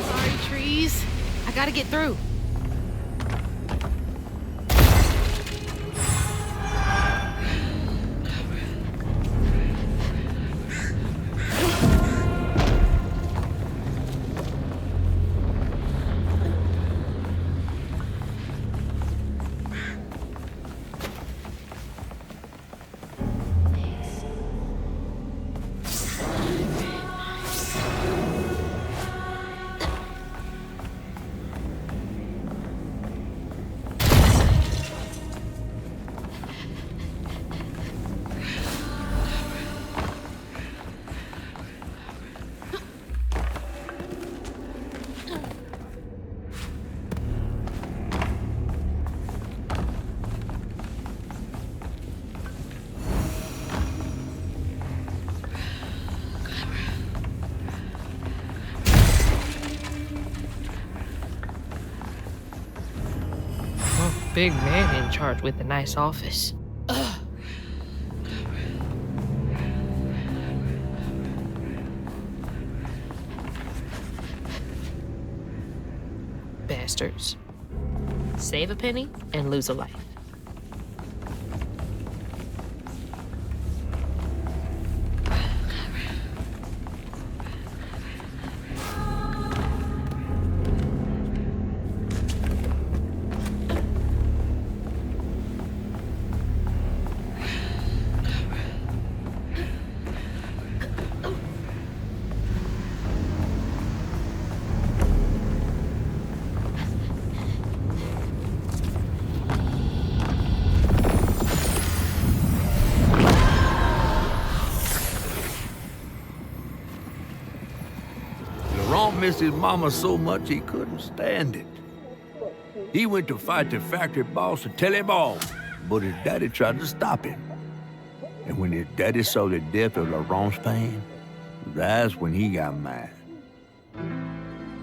Sorry, trees. I gotta get through. big man in charge with a nice office. Bastards. Save a penny and lose a life. Missed his mama so much he couldn't stand it. He went to fight the factory boss to tell him off, but his daddy tried to stop him. And when his daddy saw the death of Laurent's pain, that's when he got mad.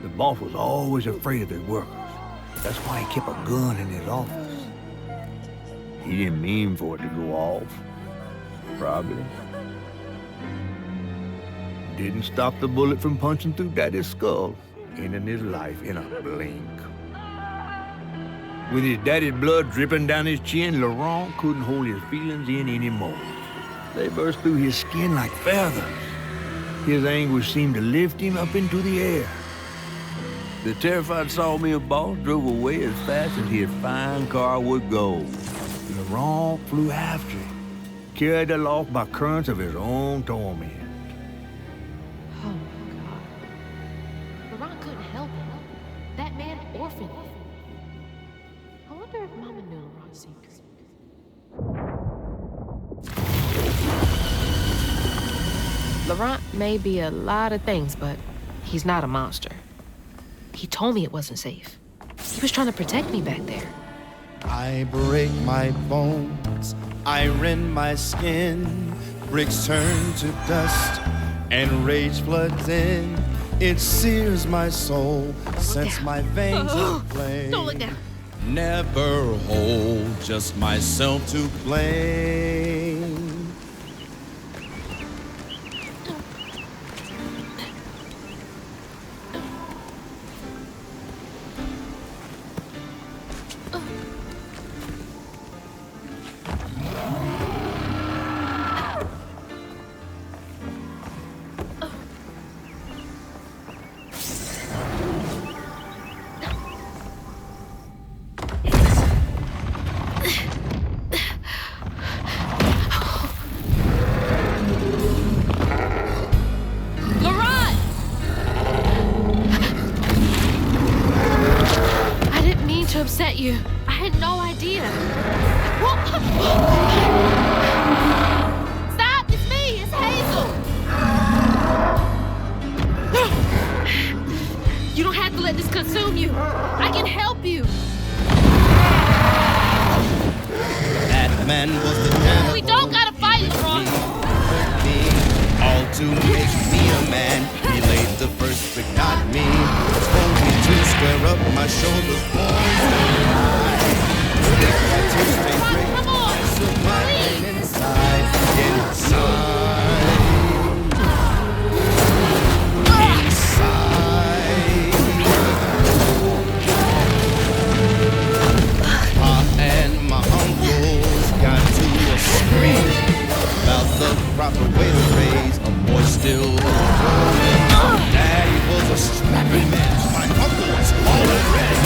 The boss was always afraid of his workers. That's why he kept a gun in his office. He didn't mean for it to go off, probably. Didn't stop the bullet from punching through Daddy's skull, ending his life in a blink. With his daddy's blood dripping down his chin, Laurent couldn't hold his feelings in anymore. They burst through his skin like feathers. His anguish seemed to lift him up into the air. The terrified sawmill boss drove away as fast as his fine car would go. Laurent flew after him, carried aloft by currents of his own torment. Laurent may be a lot of things, but he's not a monster. He told me it wasn't safe. He was trying to protect me back there. I break my bones, I rend my skin, bricks turn to dust, and rage floods in. It sears my soul, sets my veins aflame. Don't look down. Never hold, just myself to blame. Upset you. I had no idea. Stop! It's me! It's Hazel! You don't have to let this consume you. I can help you. That man was the devil. We don't gotta fight, Laurent. All to make me a man. He laid the first but not me. Told me to square up my shoulders, boys, and high. Come on! Please! Inside. Pa and my uncles got to a scream about the proper way to raise a boy still growing. Daddy was a strapping man, my uncle was all in red.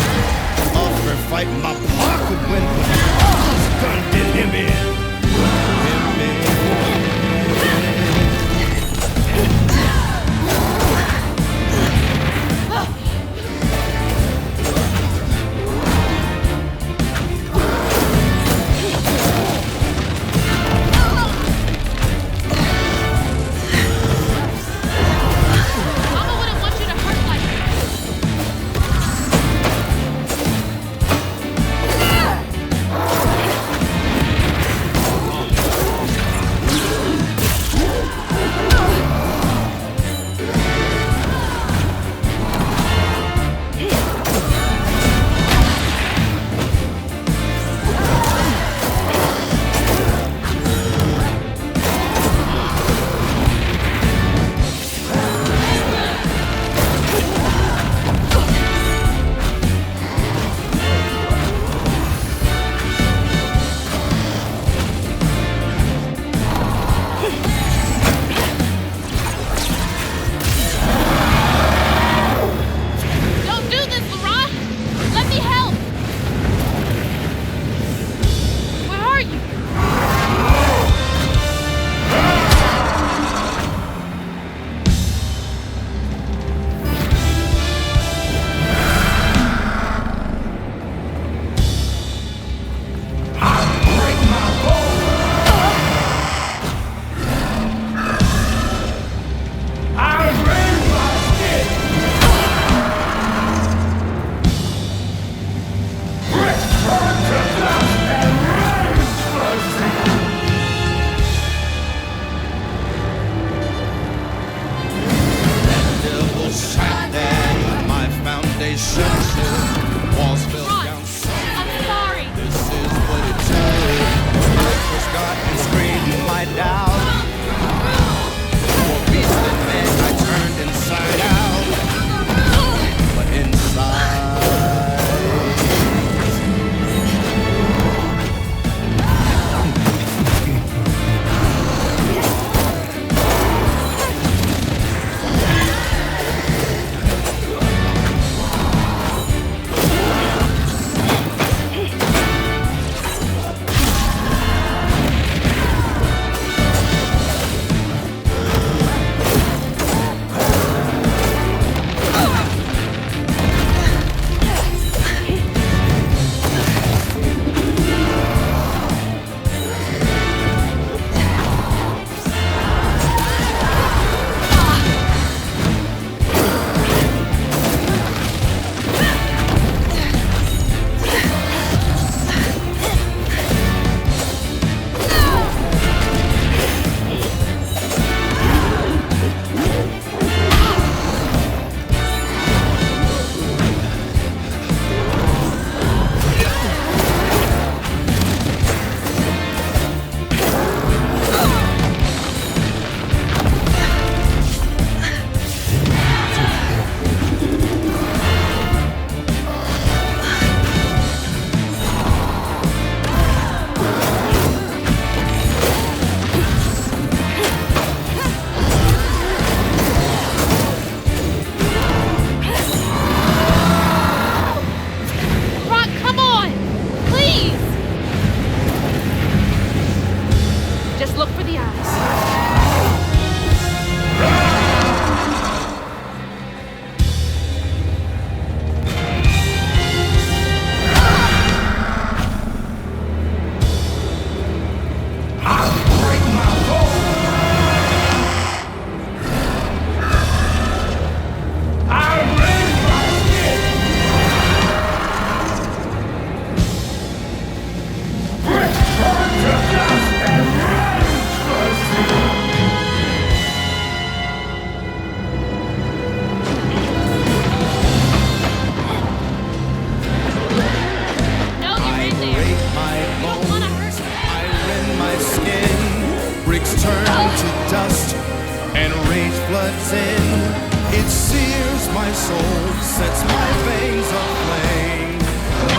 soul, sets my veins aflame.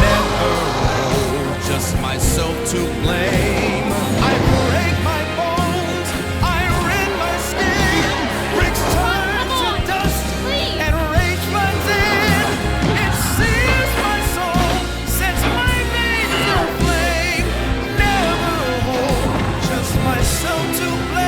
Never hold just myself to blame. I break my bones, I rend my skin. Bricks turn to dust, and rage floods in. It sears my soul, sets my veins aflame. Never hold just myself to blame.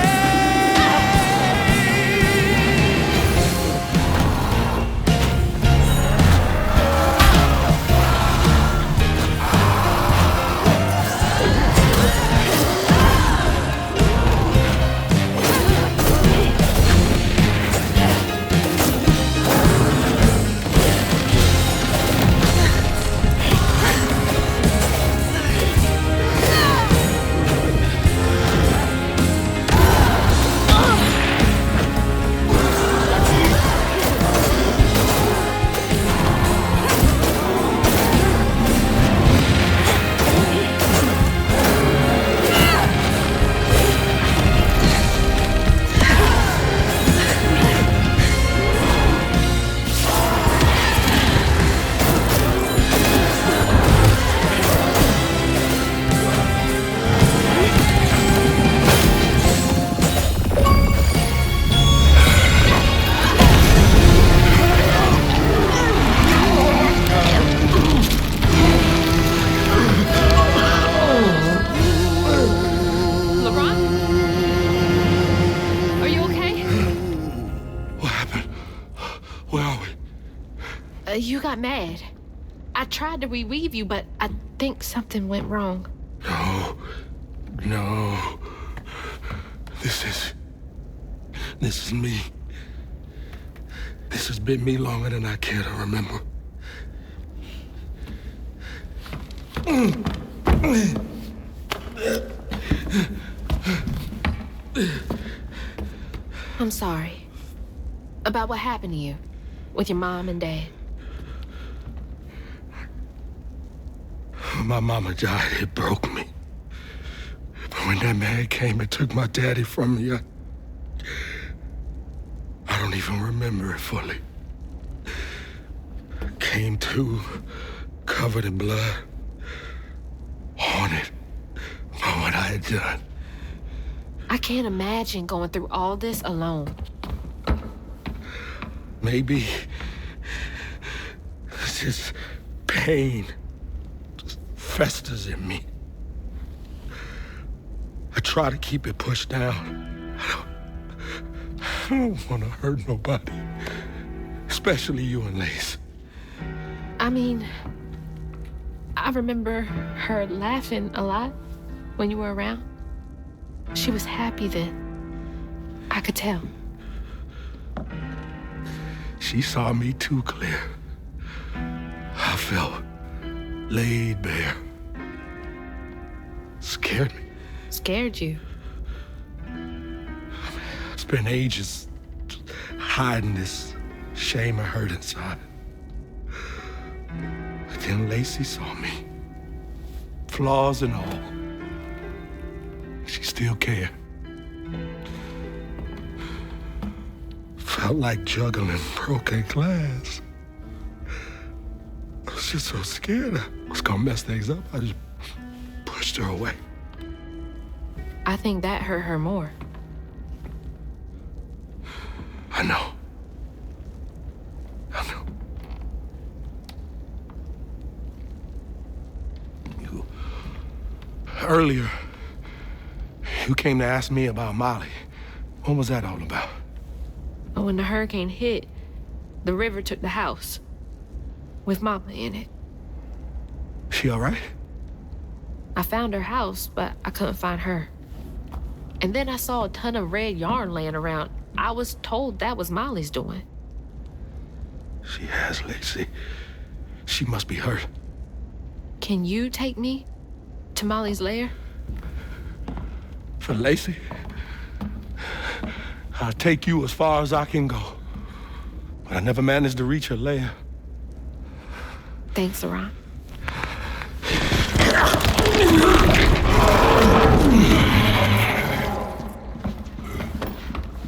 You got mad. I tried to reweave you, but I think something went wrong. No. This is me. This has been me longer than I care to remember. I'm sorry. About what happened to you with your mom and dad. My mama died, it broke me. But when that man came and took my daddy from me, I don't even remember it fully. Came to, covered in blood, haunted by what I had done. I can't imagine going through all this alone. Maybe it's just pain festers in me. I try to keep it pushed down. I don't want to hurt nobody, especially you and Lace. I mean, I remember her laughing a lot when you were around. She was happy then. I could tell. She saw me too clear. I felt laid bare. Scared me. Scared you? I spent ages hiding this shame and hurt inside. But then Lacey saw me, flaws and all. She still cared. Felt like juggling broken glass. I was just so scared I was gonna mess things up. I just pushed her away. I think that hurt her more. I know. Earlier, you came to ask me about Molly. What was that all about? When the hurricane hit, the river took the house with Mama in it. She all right? I found her house, but I couldn't find her. And then I saw a ton of red yarn laying around. I was told that was Molly's doing. She has, Lacey. She must be hurt. Can you take me to Molly's lair? For Lacey? I'll take you as far as I can go. But I never managed to reach her lair. Thanks, Laurent.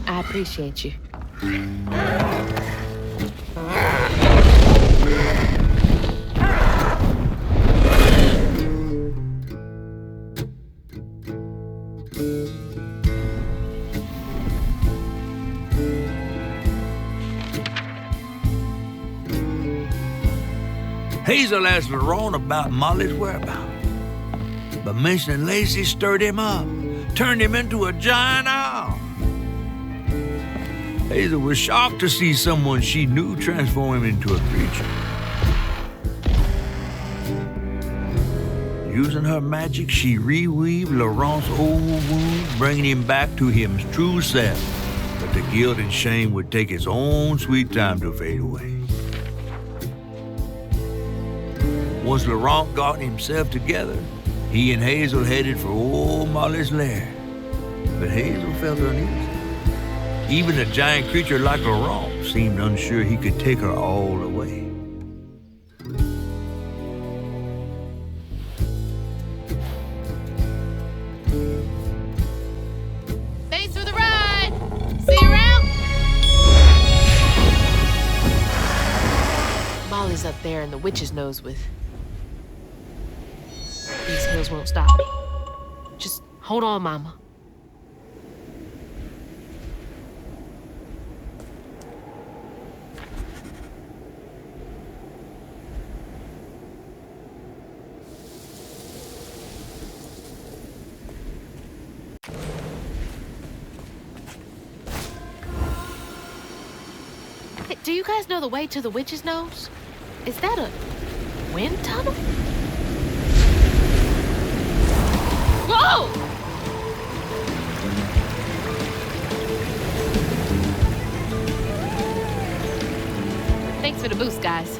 I appreciate you. Hazel asked Laurent about Molly's whereabouts, but mentioning Lacey stirred him up, turned him into a giant owl. Hazel was shocked to see someone she knew transform him into a creature. Using her magic, she reweaved Laurent's old wounds, bringing him back to his true self. But the guilt and shame would take its own sweet time to fade away. Once Laurent got himself together, he and Hazel headed for old Molly's lair. But Hazel felt uneasy. Even a giant creature like Laurent seemed unsure he could take her all away. Thanks for the ride! See you around! Molly's up there in the witch's nose with... These hills won't stop me. Just hold on, Mama. Hey, do you guys know the way to the witch's nose? Is that a wind tunnel? Whoa! Thanks for the boost, guys.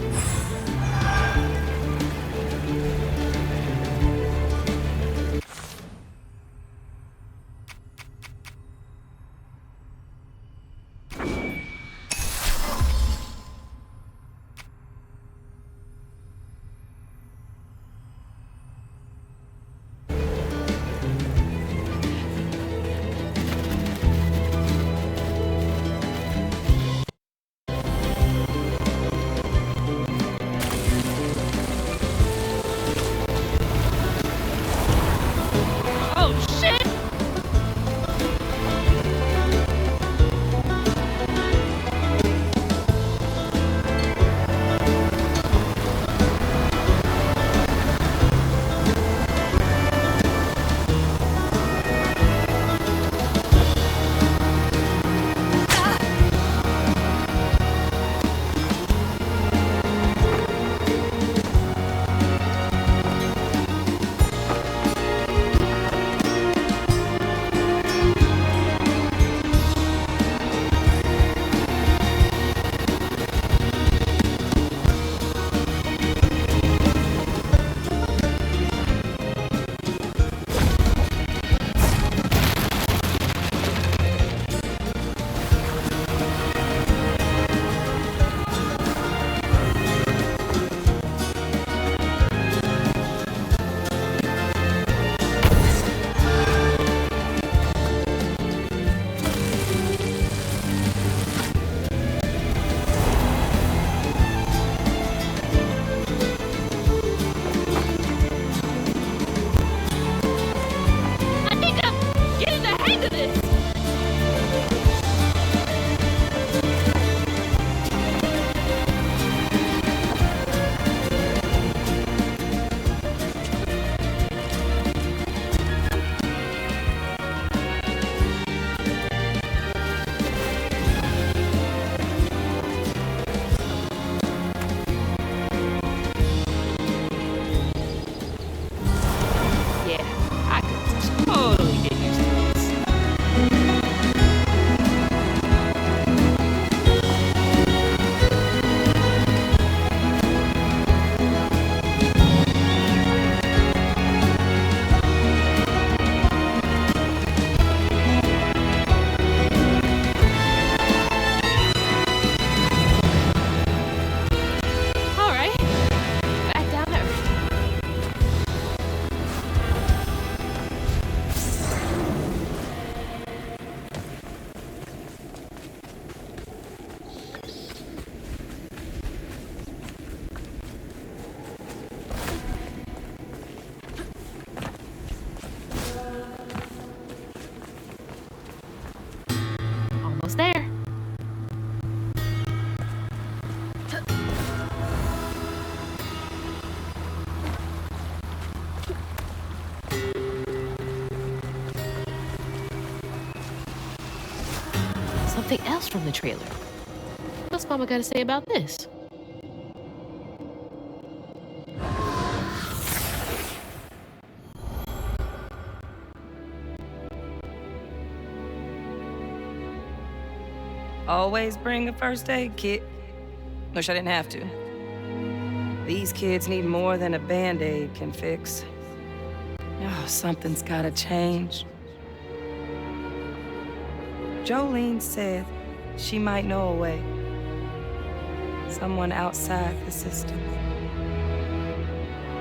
something else from the trailer. What's Mama got to say about this? Always bring a first aid kit. Wish I didn't have to. These kids need more than a Band-Aid can fix. Oh, something's gotta change. Jolene said she might know a way. Someone outside the system.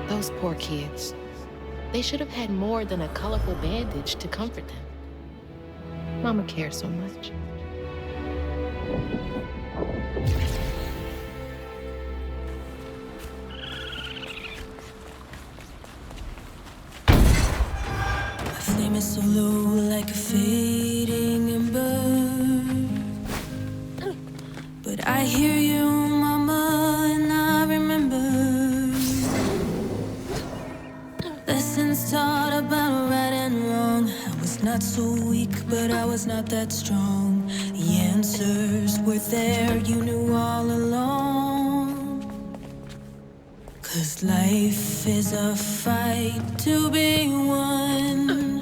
Those poor kids. They should have had more than a colorful bandage to comfort them. Mama cares so much. My flame is so low like a fading ember. But I hear you, Mama, and I remember lessons taught about right and wrong. I was not so weak, but I was not that strong. The answers were there, you knew all along. 'Cause life is a fight to be won.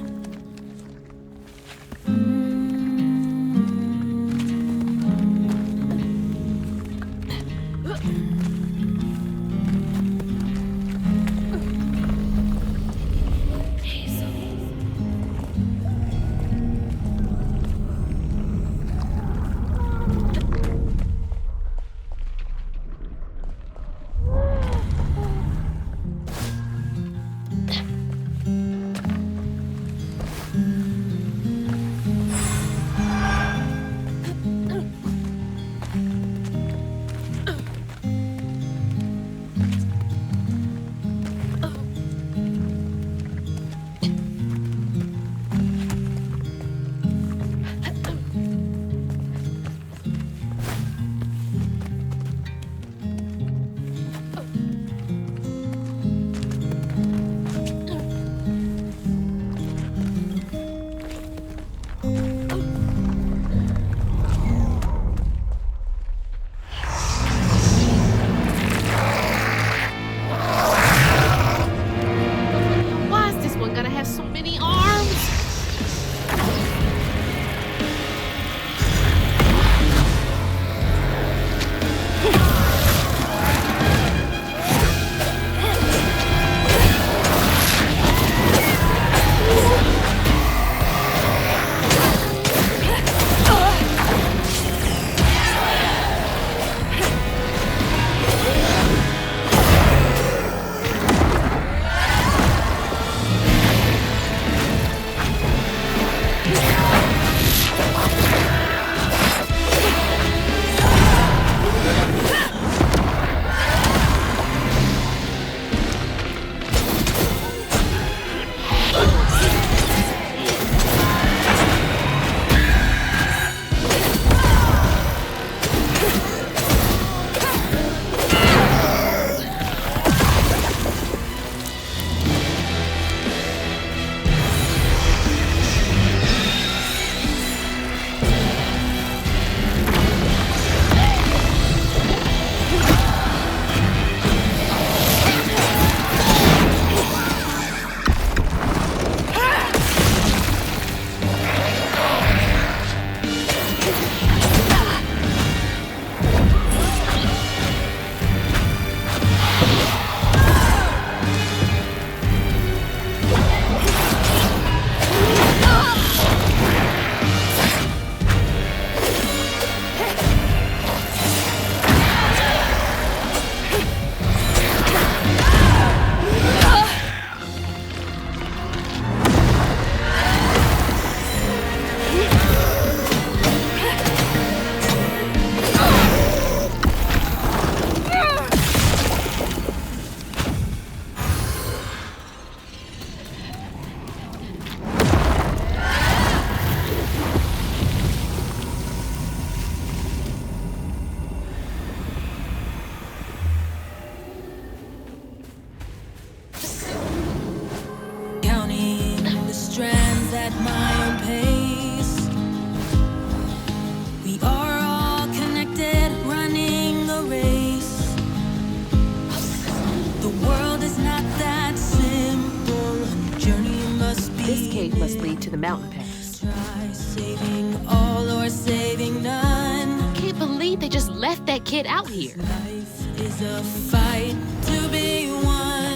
to the mountain pass. Try saving all or saving none. I can't believe they just left that kid out here. Life is a fight to be won.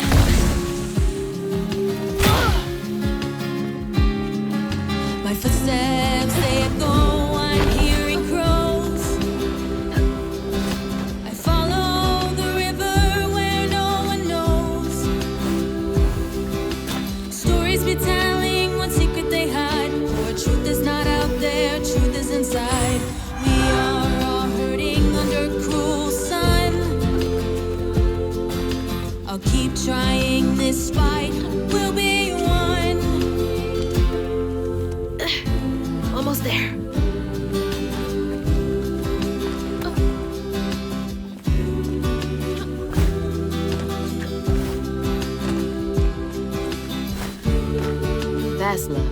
My footsteps, they echo, I'm hearing crows. I follow the river where no one knows. Stories be telling what secret they hide. For truth is not out there, truth is inside. We are all hurting under cruel sun. I'll keep trying, this fight will be won. Almost there. That's love.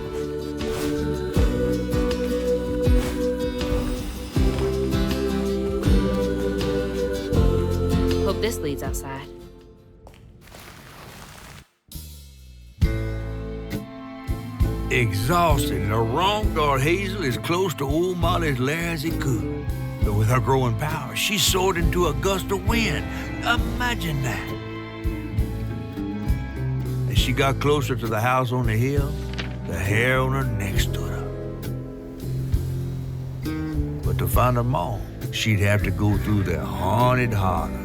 Hope this leads outside. Exhausted, the wrong guard Hazel as close to old Molly's lair as he could. But with her growing power, she soared into a gust of wind. Imagine that. As she got closer to the house on the hill, the hair on her neck stood up. But to find her mom, she'd have to go through the haunted holler.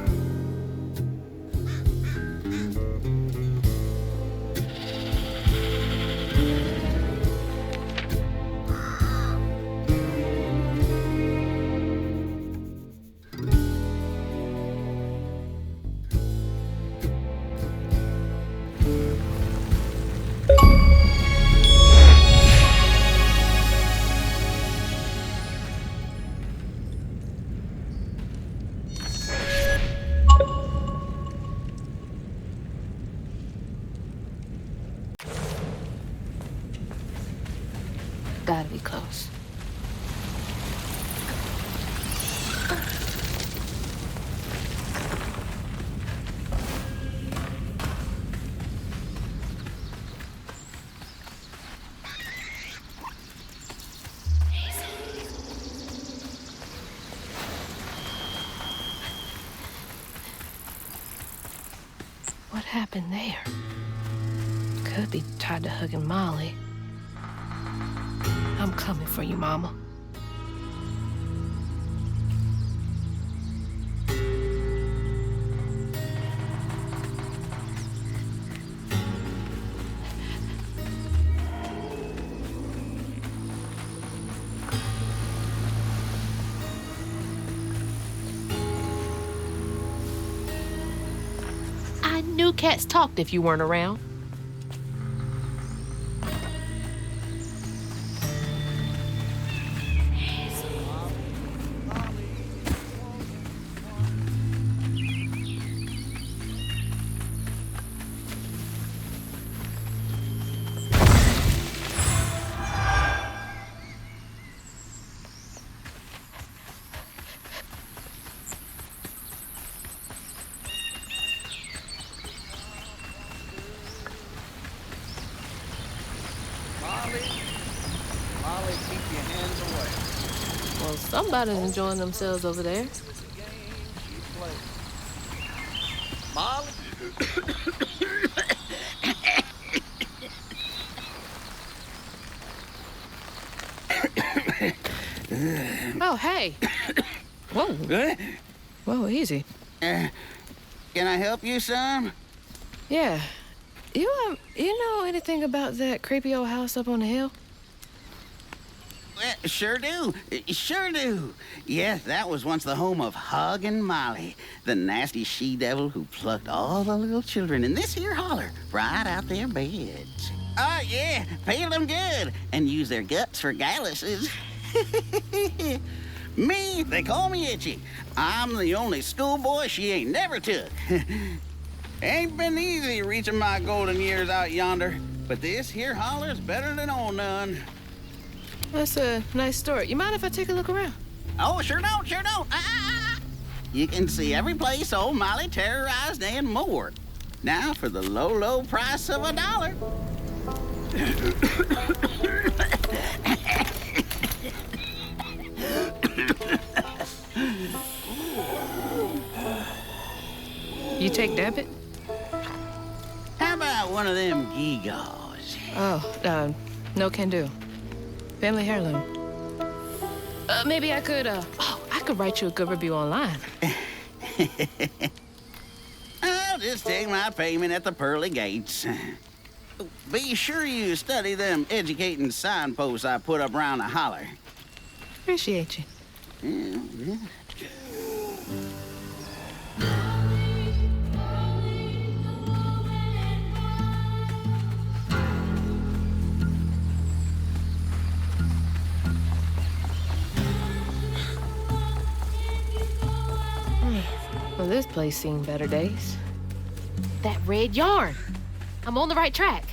Gotta be close. What happened there? Could be tied to hugging Molly. I'm coming for you, Mama. I knew cats talked if you weren't around. Molly, keep your hands away. Well, somebody's enjoying themselves over there. Molly? Oh, hey. Whoa. Whoa, easy. Can I help you, son? Yeah. You know anything about that creepy old house up on the hill? Sure do. Sure do. Yes, that was once the home of Hug and Molly, the nasty she-devil who plucked all the little children in this here holler right out their beds. Oh, yeah, paid them good and used their guts for galluses. Me, they call me Itchy. I'm the only schoolboy she ain't never took. Ain't been easy reaching my golden years out yonder, but this here holler's better than old none. That's a nice story. You mind if I take a look around? Oh, sure don't. You can see every place old Molly terrorized and more. Now for the low, low price of $1. You take debit? How about one of them gewgaws? Oh, no can do. Family heirloom. Maybe I could, I could write you a good review online. I'll just take my payment at the pearly gates. Be sure you study them educating signposts I put up around the holler. Appreciate you. Yeah. Well, this place seen better days. That red yarn. I'm on the right track.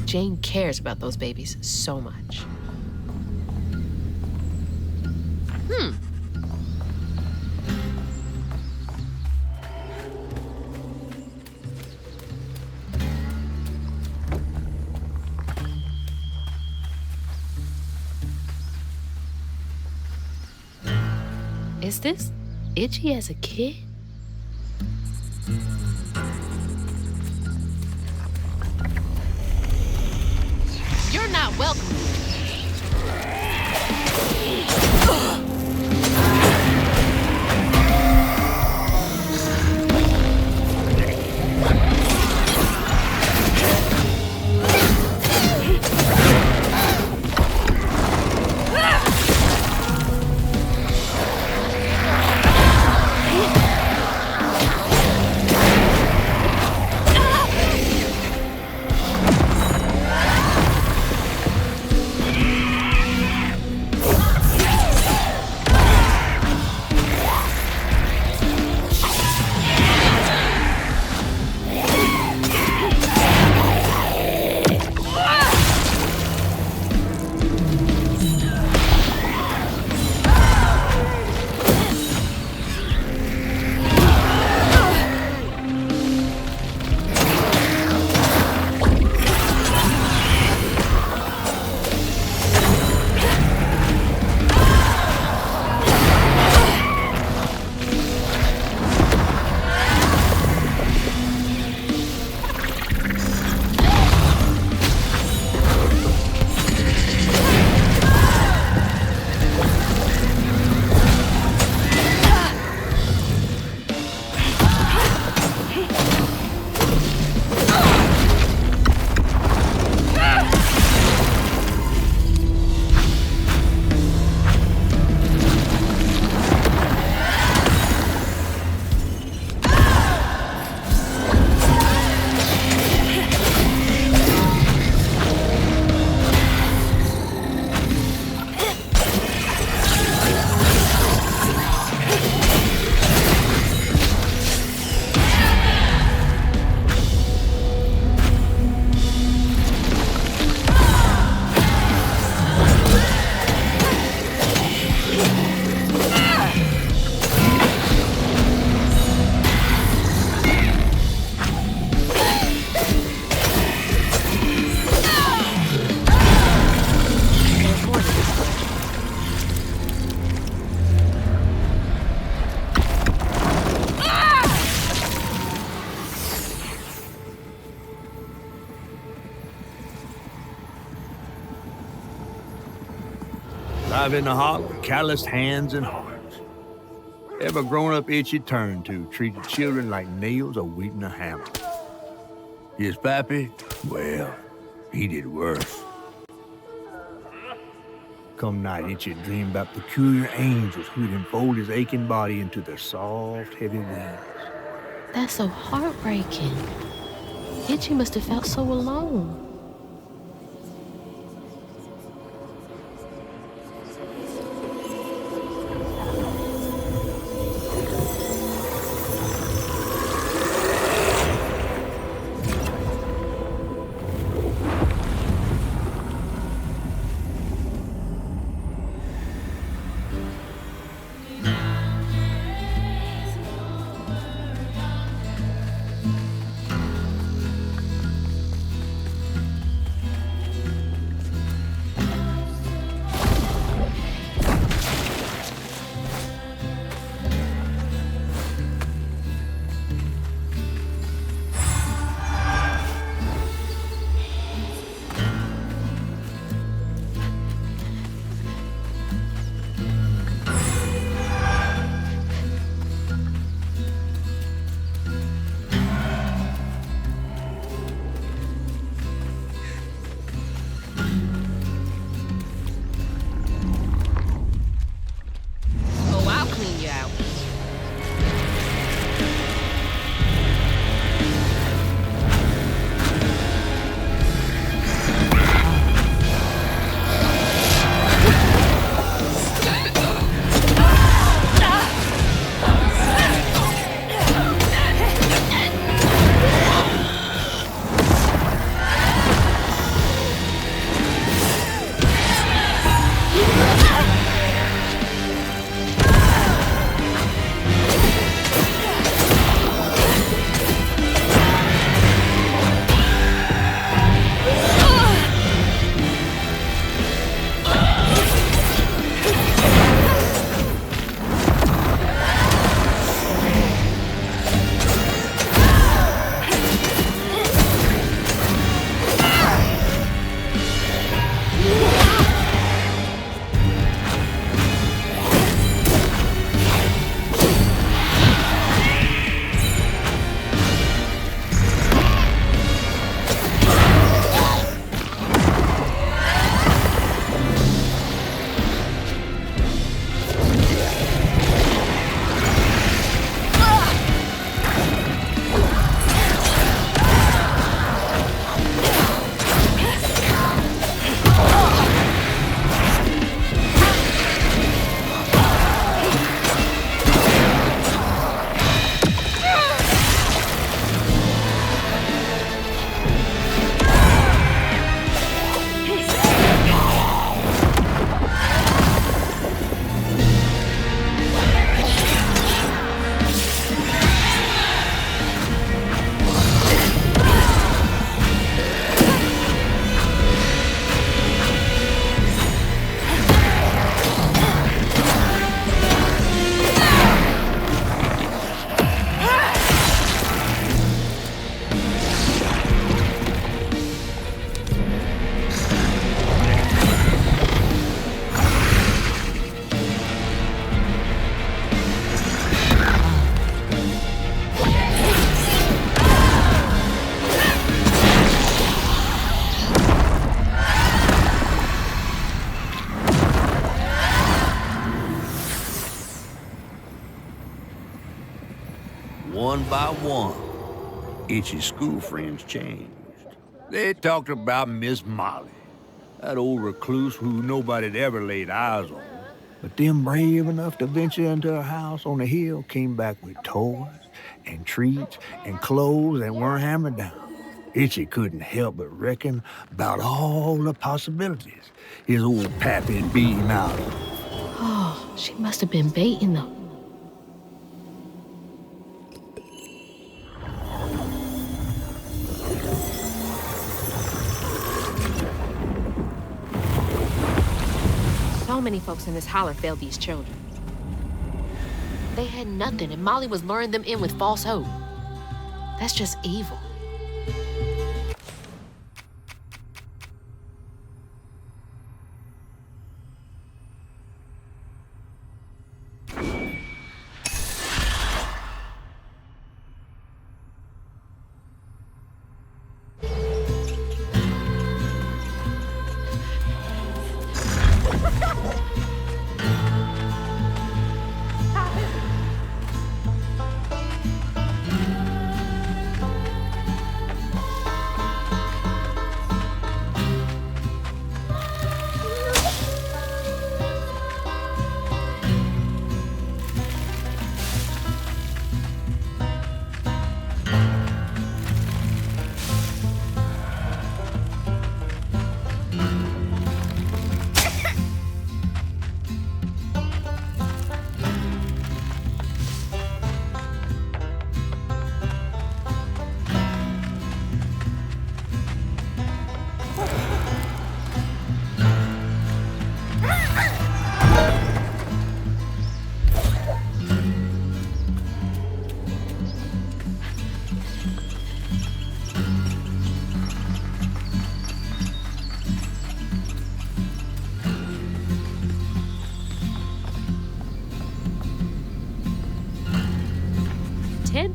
Jane cares about those babies so much. Is this Itchy as a kid? You're not welcome. Live in the holler, calloused hands and hearts. Ever grown-up itchy turned to, treated children like nails awaiting a hammer. His pappy, well, he did worse. Come night, itchy dream about peculiar angels who'd enfold his aching body into their soft, heavy wings. That's so heartbreaking. Itchy must have felt so alone. one by one, Itchy's school friends changed. They talked about Miss Molly, that old recluse who nobody'd ever laid eyes on. But them brave enough to venture into her house on the hill came back with toys and treats and clothes that weren't hammered down. Itchy couldn't help but reckon about all the possibilities his old pappy had beat him out of. Oh, she must have been baiting them. So many folks in this holler failed these children. They had nothing, and Molly was luring them in with false hope. That's just evil.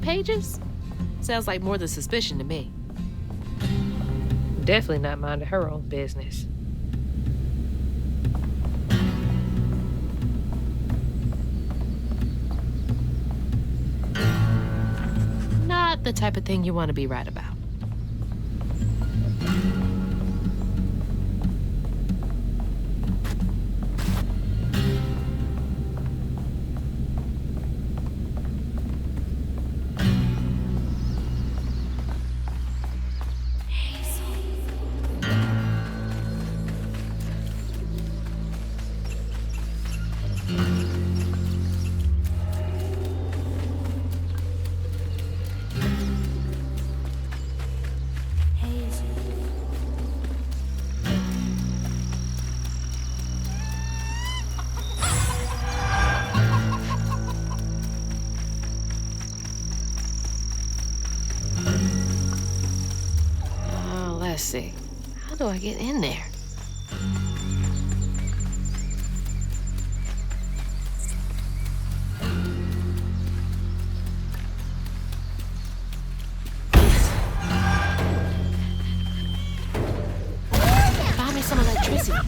Pages? Sounds like more than suspicion to me. Definitely not minding her own business. Not the type of thing you want to be right about. Let's see. How do I get in there? Find me some electricity.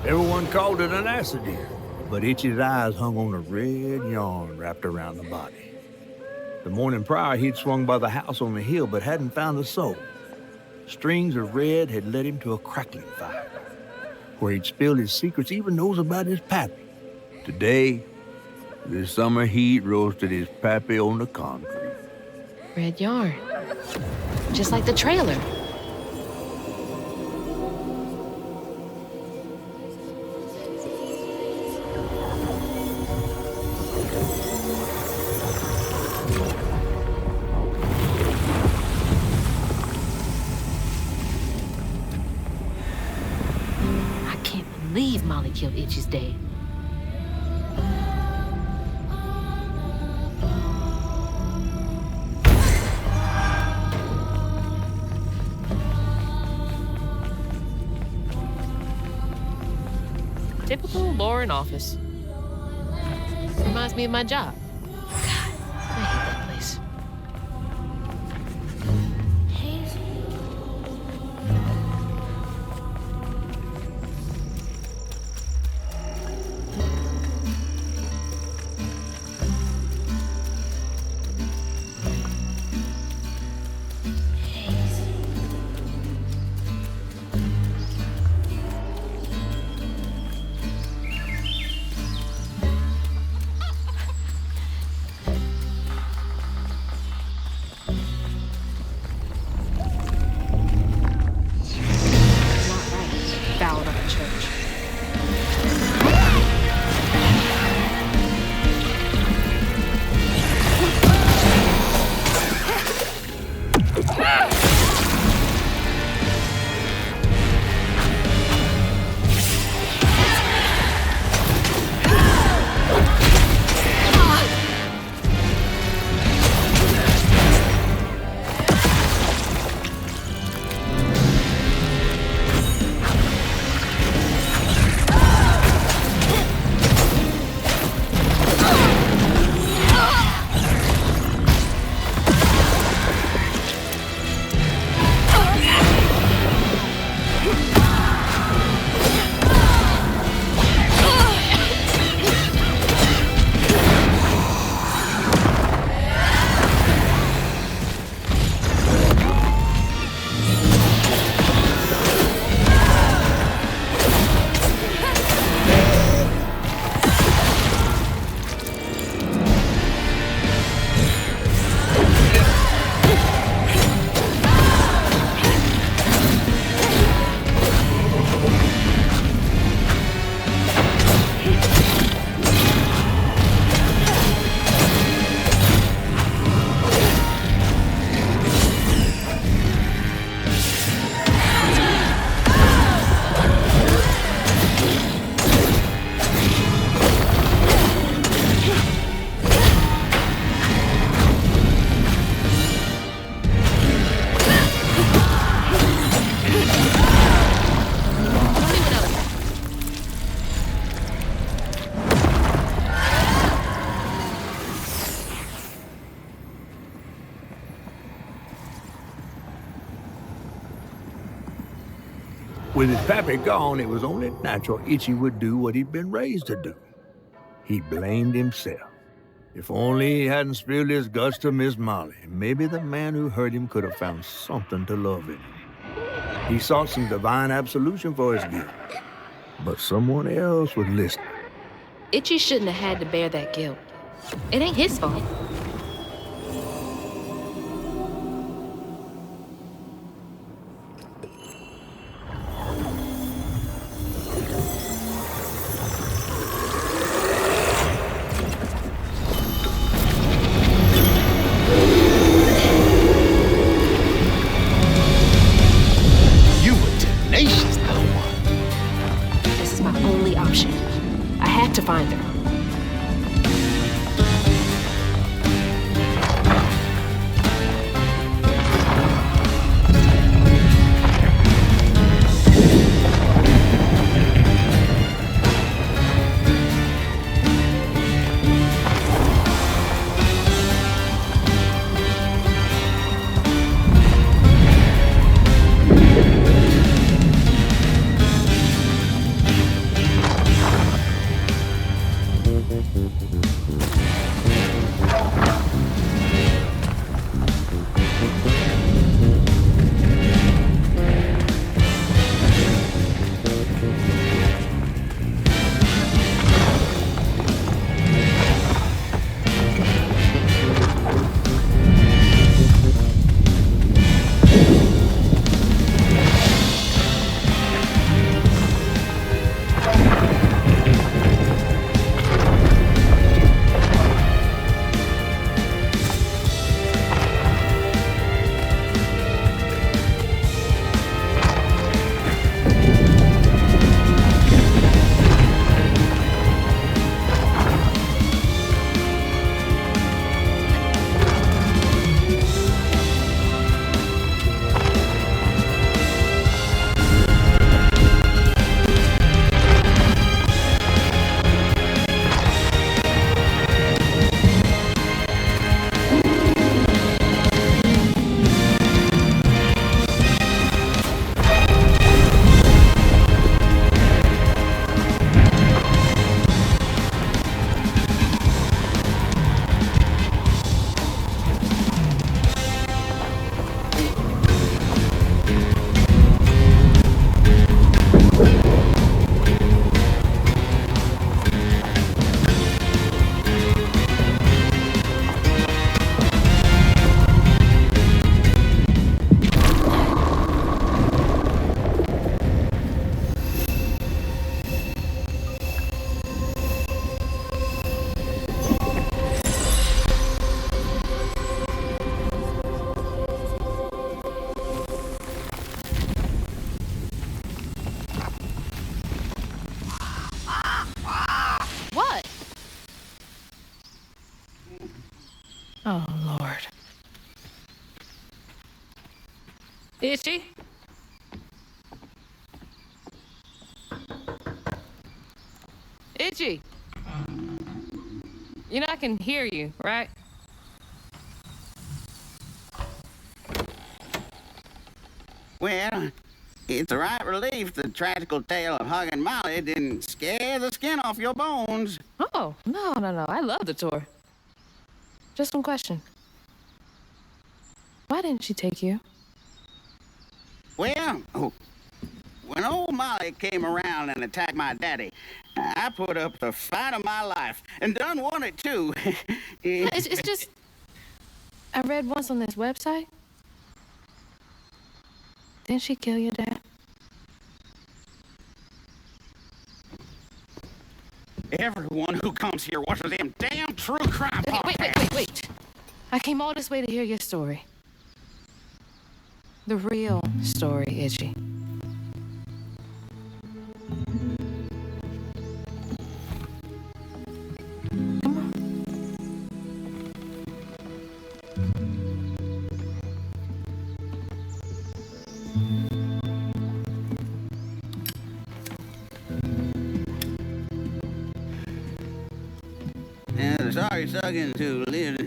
Everyone called it an acid ear, but Itchy's eyes hung on a red yarn wrapped around the body. The morning prior, he'd swung by the house on the hill, but hadn't found the soul. Strings of red had led him to a crackling fire, where he'd spilled his secrets, even those about his pappy. Today, the summer heat roasted his pappy on the concrete. Red yarn. Just like the trailer. Molly killed Itchy's dad. Typical boring office. Reminds me of my job. God, I hate that place. With his pappy gone, it was only natural Itchy would do what he'd been raised to do. He blamed himself. If only he hadn't spilled his guts to Miss Molly, maybe the man who hurt him could have found something to love in him. He sought some divine absolution for his guilt, but someone else was listening. Itchy shouldn't have had to bear that guilt. It ain't his fault. To find her. Itchy? Itchy. You know I can hear you, right? Well, it's a right relief the tragical tale of Hug and Molly didn't scare the skin off your bones. Oh, no. I love the tour. Just one question. Why didn't she take you? Well, when old Molly came around and attacked my daddy, I put up the fight of my life and done won it too. It's just... I read once on this website. Didn't she kill your dad? Everyone who comes here watches them damn true crime podcasts. Wait. I came all this way to hear your story. The real story, Itchy. Now, the sorry suckins who lived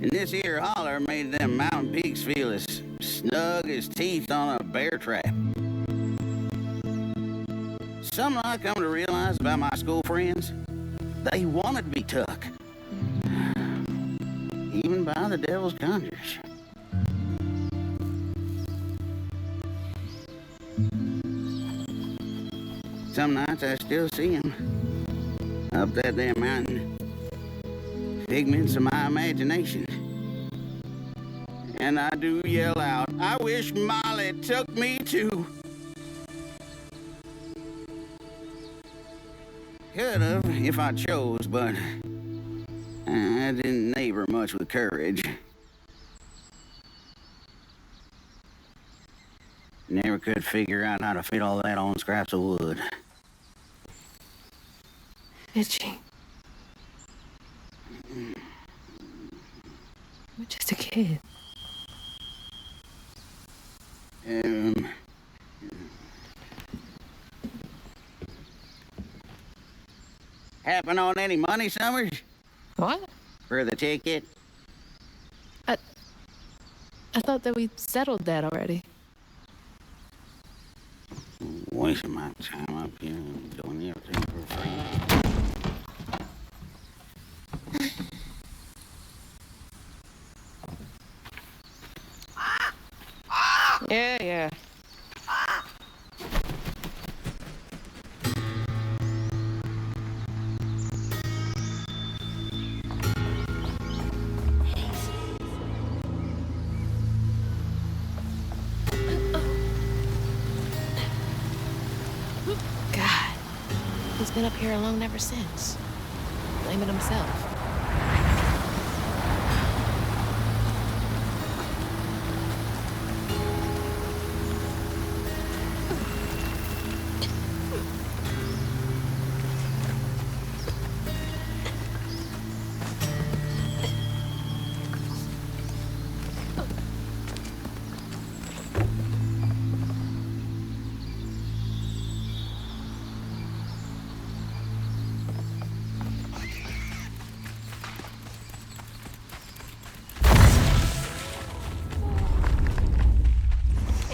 in this here holler made them mountain peaks feel as snug as teeth on a bear trap. Something I come to realize about my school friends, they wanted to be took. Even by the devil's conjures. Some nights I still see them up that damn mountain. Figments of my imagination. And I do yell out, I wish Molly took me too. Could have if I chose, but I didn't neighbor much with courage. Never could figure out how to fit all that on scraps of wood. Itchy. You're just a kid. Happen on any money, Summers? What? For the ticket? I thought that we settled that already. Wasting my time up here doing everything for free. Yeah. God, he's been up here alone ever since. Blaming himself.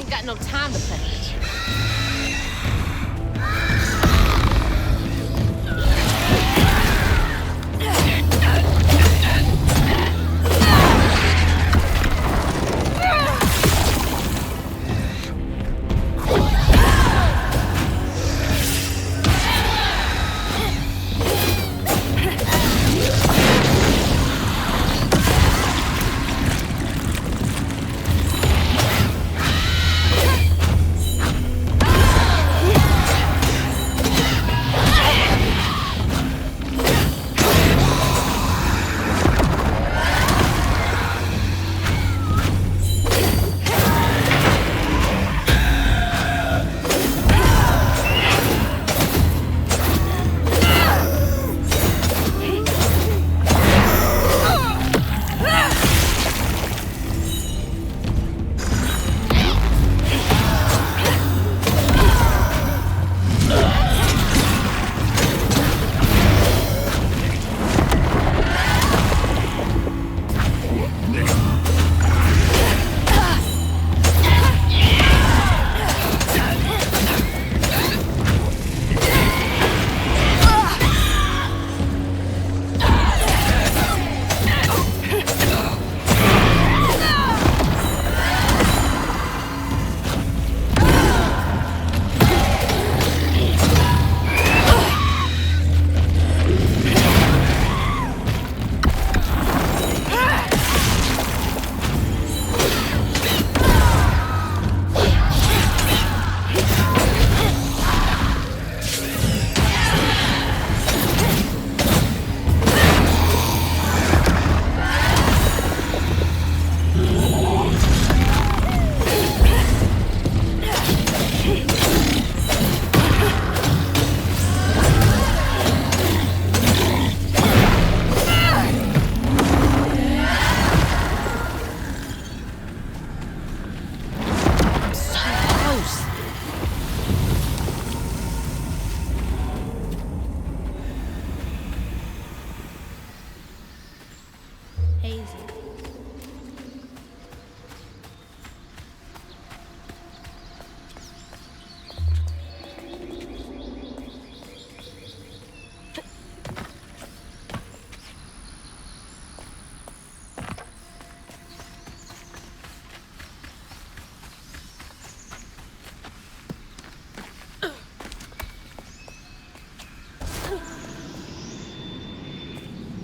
Got no time to play.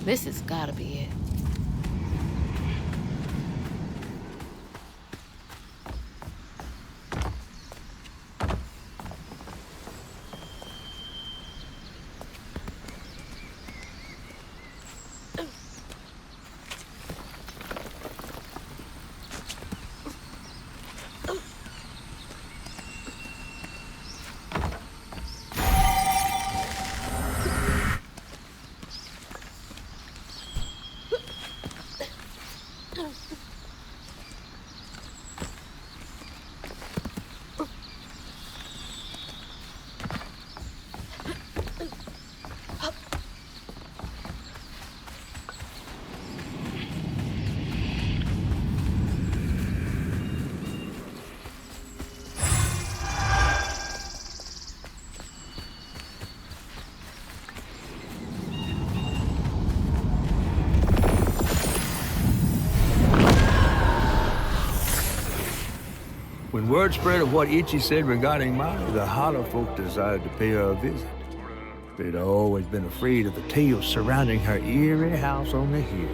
This has gotta be it. When word spread of what Itchy said regarding Molly, the Hollow folk decided to pay her a visit. They'd always been afraid of the tales surrounding her eerie house on the hill.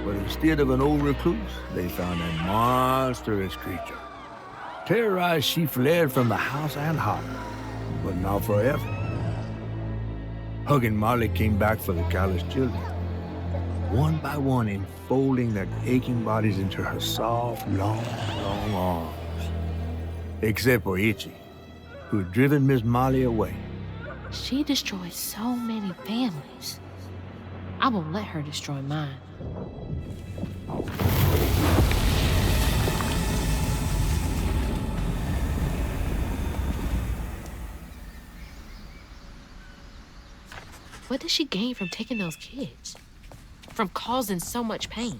But instead of an old recluse, they found a monstrous creature. Terrorized, she fled from the house and hollow, but not forever. Hug and Molly came back for the callous children, one by one enfolding their aching bodies into her soft, long arms. Except for Itchy, who had driven Miss Molly away. She destroyed so many families. I won't let her destroy mine. What did she gain from taking those kids? From causing so much pain?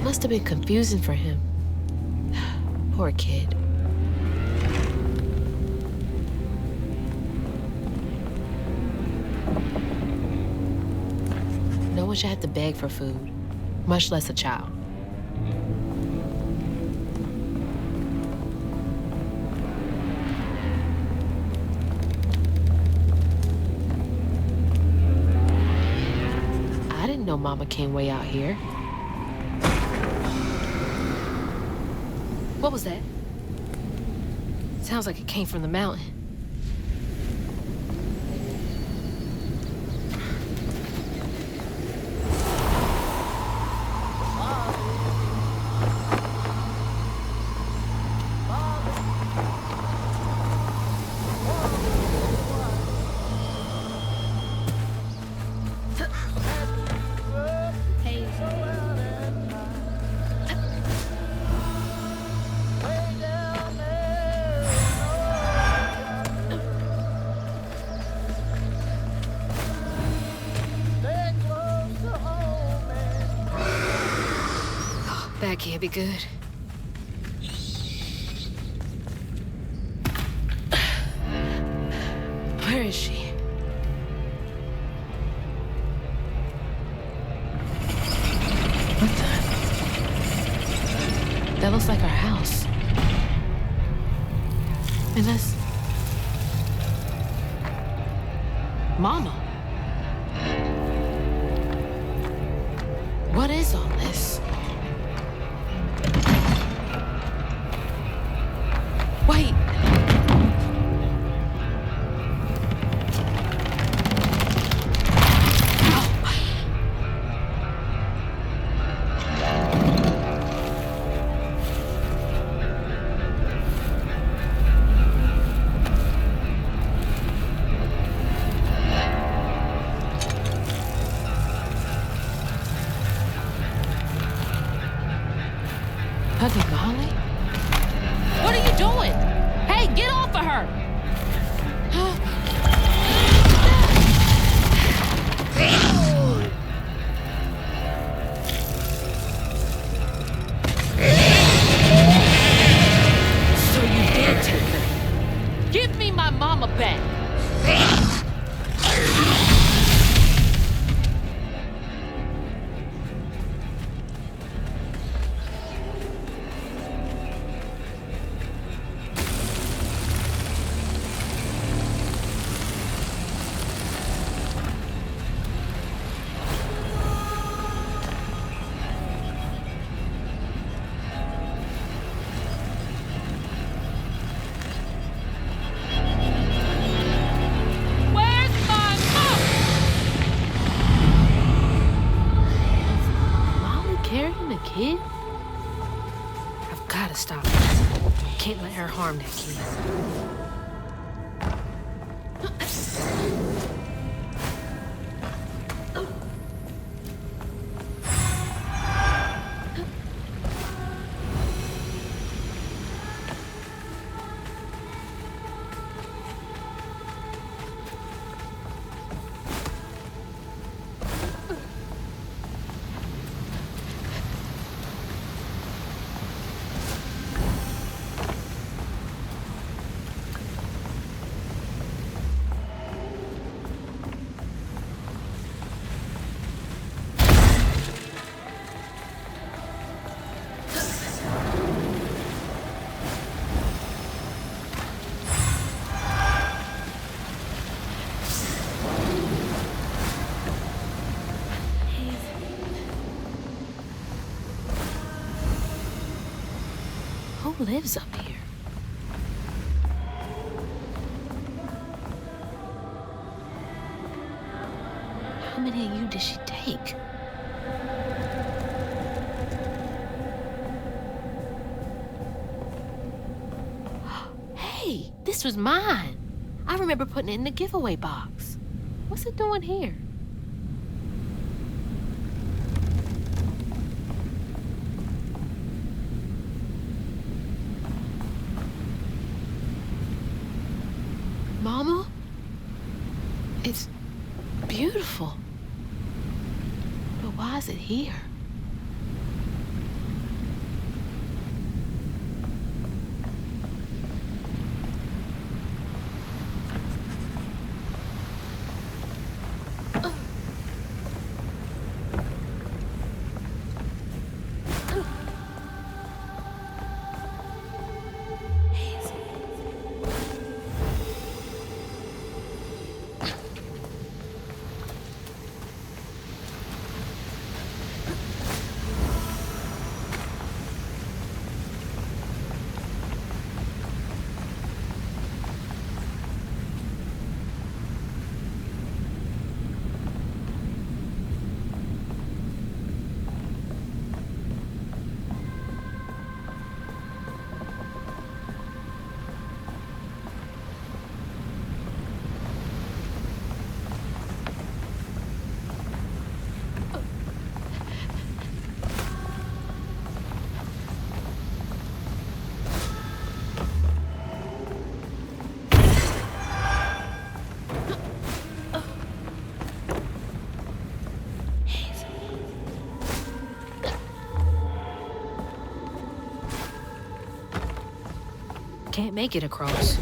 Must have been confusing for him. Poor kid. No one should have to beg for food, much less a child. I didn't know Mama came way out here. What was that? Sounds like it came from the mountain. That can't be good. Where is she? What the? That looks like our house. And that's... Mama. What is all this? Wait. Hugging Molly? What are you doing? Hey, get off of her! So you did take her. Give me my mama back. kid? I've got to stop her. Can't let her harm that kid. Who lives up here? How many of you did she take? Hey, this was mine. I remember putting it in the giveaway box. What's it doing here? Mama? It's beautiful. But why is it here? Can't make it across.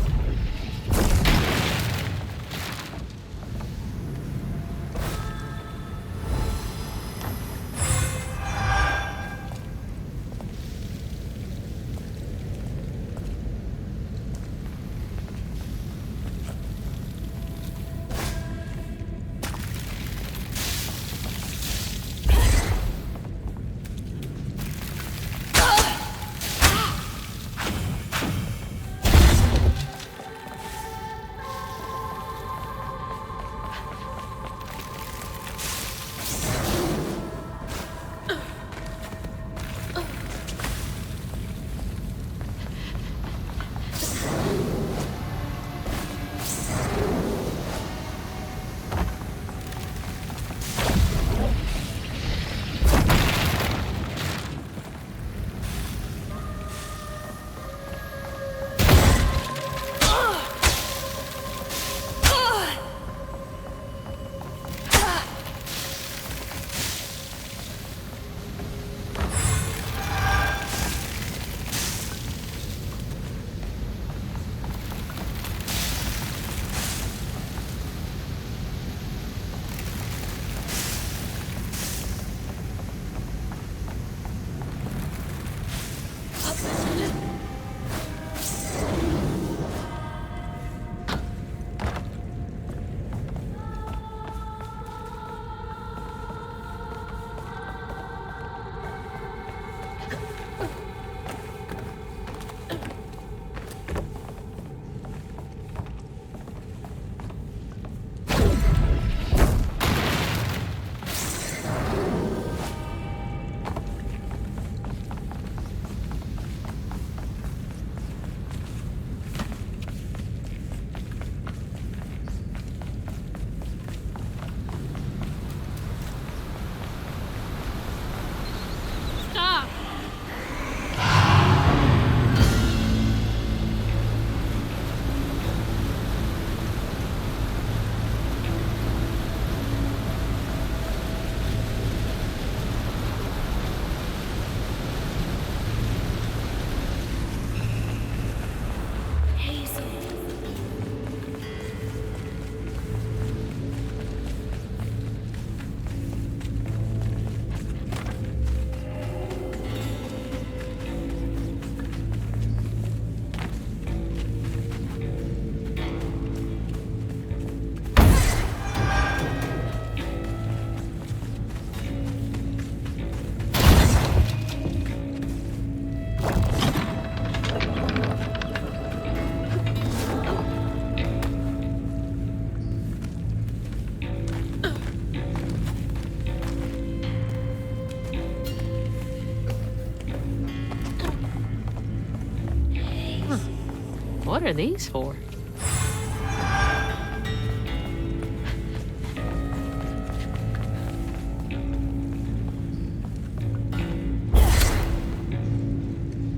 are these for?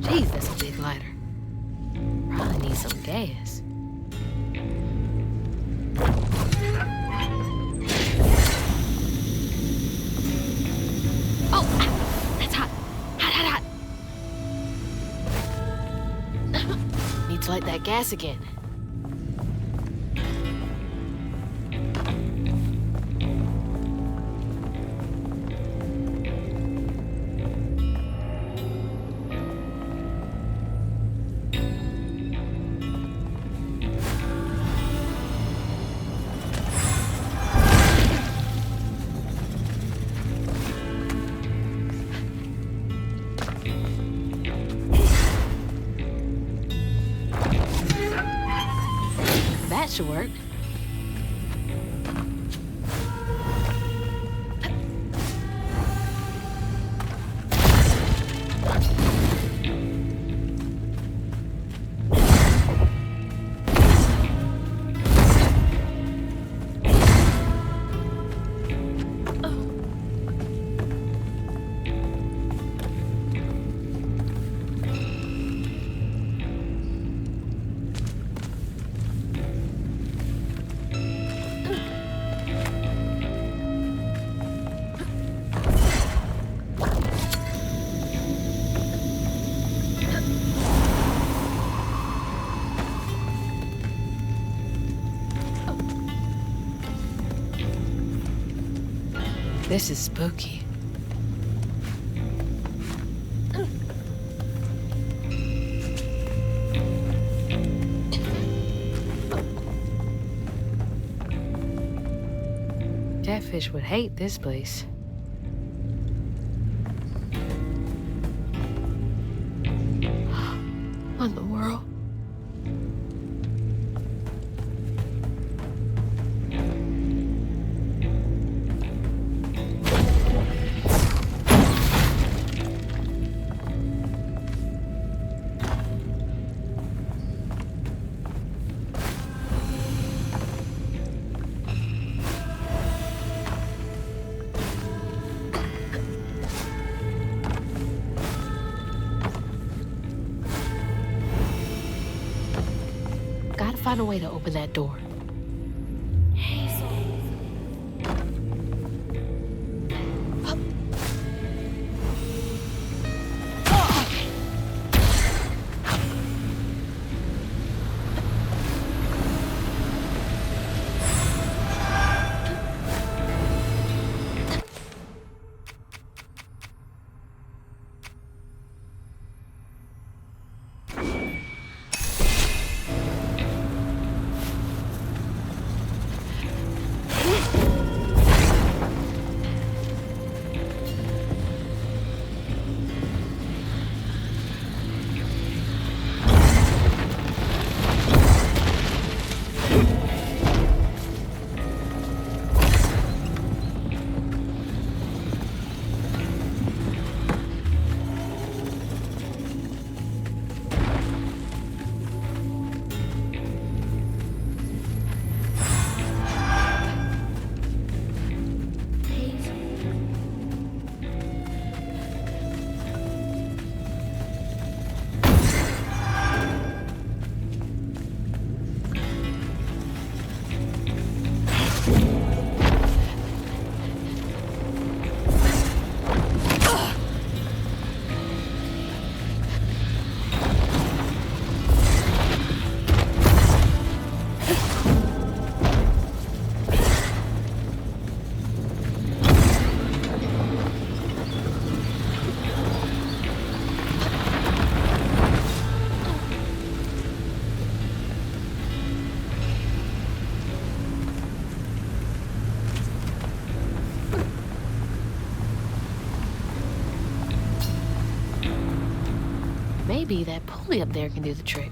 Jeez, that's a big lighter. Probably need some gas. Oh, that's hot. Hot. Need to light that gas again. That should work. This is spooky. Catfish would hate this place. What in the world? Gotta find a way to open that door. Hazel. Maybe that pulley up there can do the trick.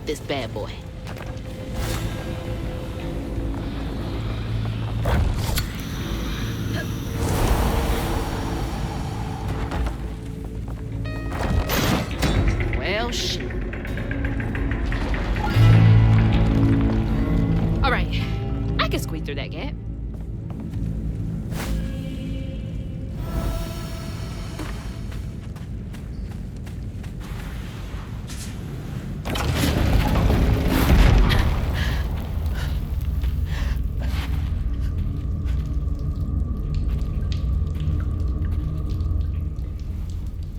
this bad boy. Well, shit. All right, I can squeeze through that gap.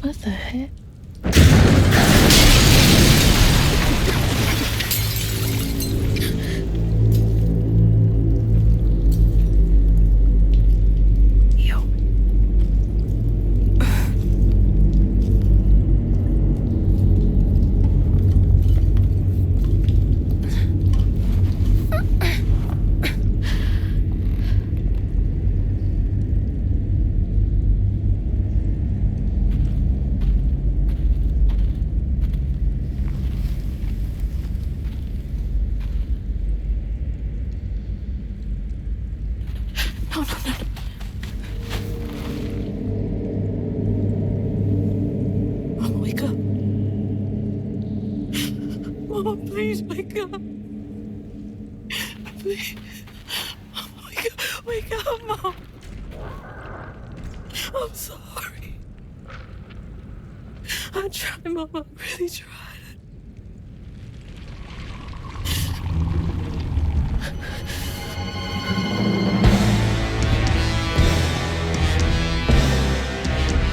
What the heck? Mama, please wake up. Please. Wake up, Mom. I'm sorry. I tried, Mama. I really tried.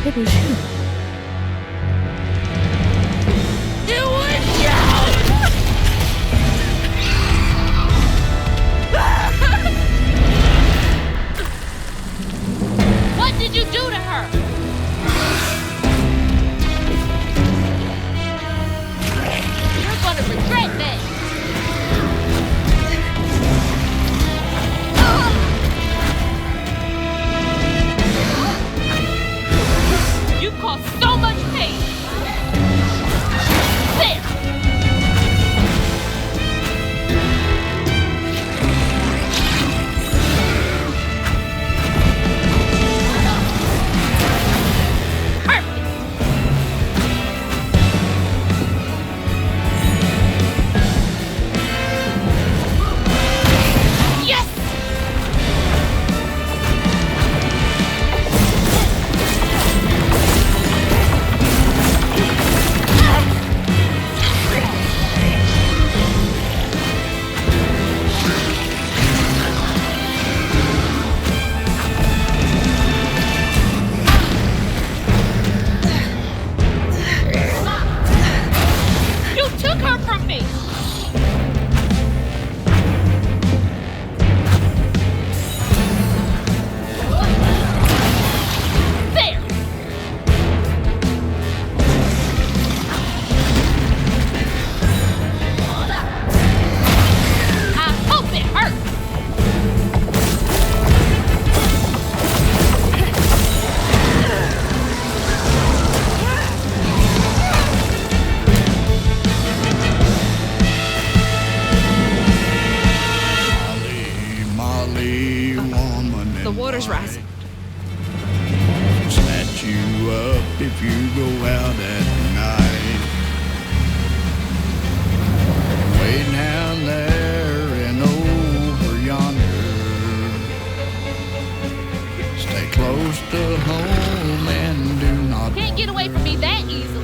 It was you. It was you! What did you do to her? You're gonna regret that. You caused so much pain. There. The water's rising. Snatch you up if you go out at night. Way down there and over yonder. Stay close to home and do not. Can't get away from me that easily.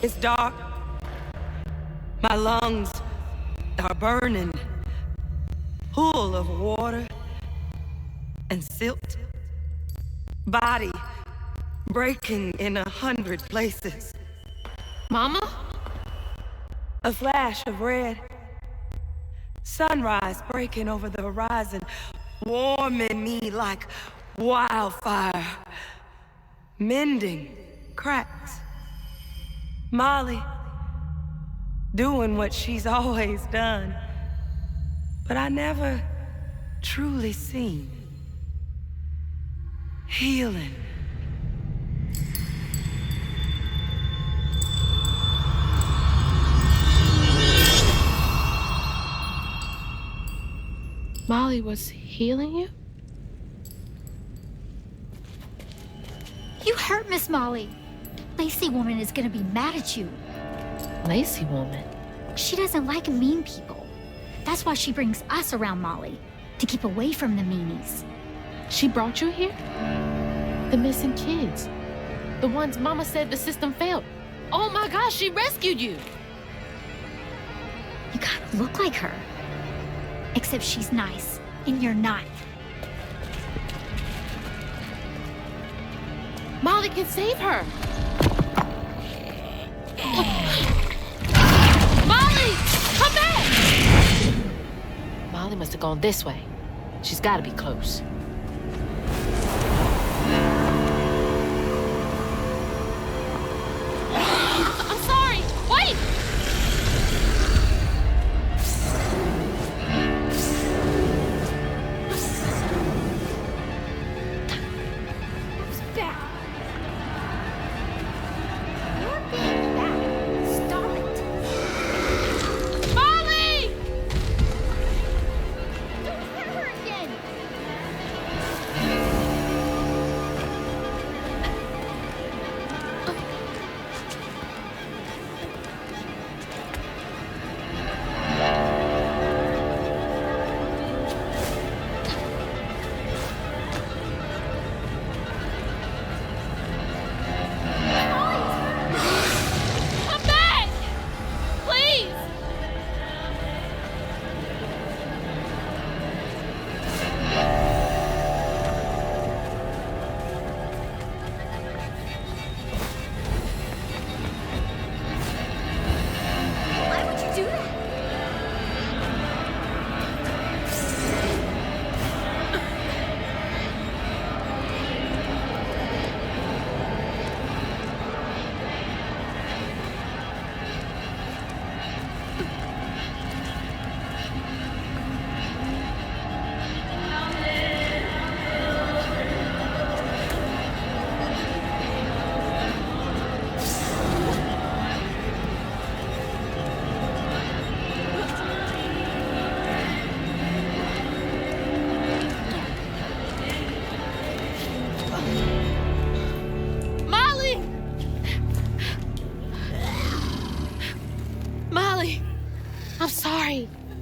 It's dark. My lungs are burning, full of water and silt. Body breaking in 100 places. Mama? A flash of red. Sunrise breaking over the horizon, warming me like wildfire. Mending cracks. Molly doing what she's always done, but I never truly seen. Healing. Molly was healing you? You hurt Miss Molly. Lacey woman is gonna be mad at you. Lacey woman? She doesn't like mean people. That's why she brings us around Molly, to keep away from the meanies. She brought you here? The missing kids. The ones Mama said the system failed. Oh my gosh, she rescued you! You kind of look like her. Except she's nice, and you're not. Molly can save her! Molly! Come back! Molly must have gone this way. She's gotta be close. I'm sorry! Wait!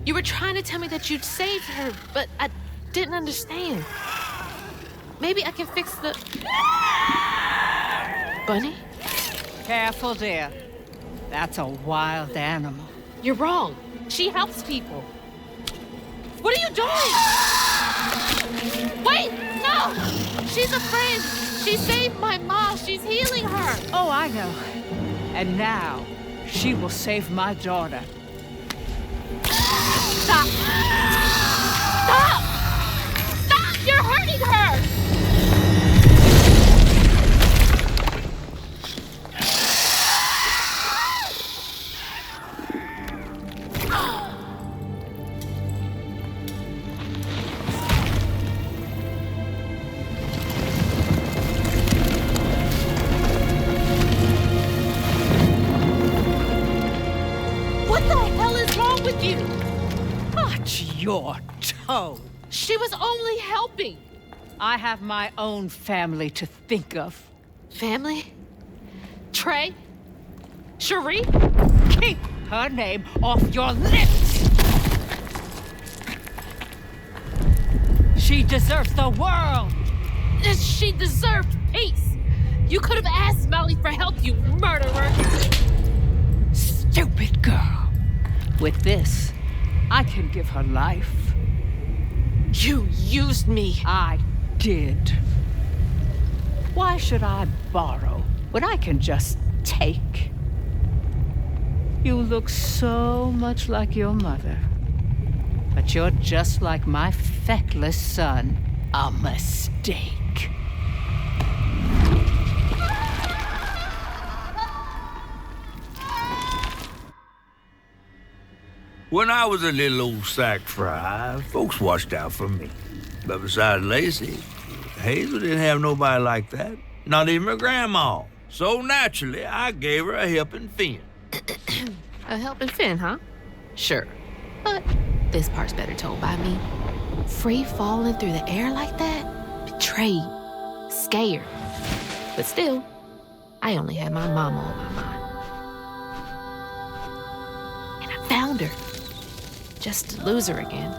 You were trying to tell me that you'd saved her, but I didn't understand. Maybe I can fix the... Bunny? Careful, dear. That's a wild animal. You're wrong. She helps people. What are you doing? Wait! No! She's a friend. She saved my mom. She's healing her. Oh, I know. And now, she will save my daughter. Stop! Stop! Stop! You're hurting her! What the hell is wrong with you? Watch your toe. She was only helping. I have my own family to think of. Family? Trey? Cherie? Keep her name off your lips! She deserves the world! She deserved peace! You could have asked Molly for help, you murderer! Stupid girl. With this, I can give her life. You used me. I did. Why should I borrow when I can just take? You look so much like your mother. But you're just like my feckless son. A mistake. When I was a little old sack fry, folks watched out for me. But besides Lacey, Hazel didn't have nobody like that. Not even her grandma. So naturally, I gave her a helping fin. A helping fin, huh? Sure. But this part's better told by me. Free falling through the air like that? Betrayed. Scared. But still, I only had my mama on my mind. And I found her. Just to lose her again.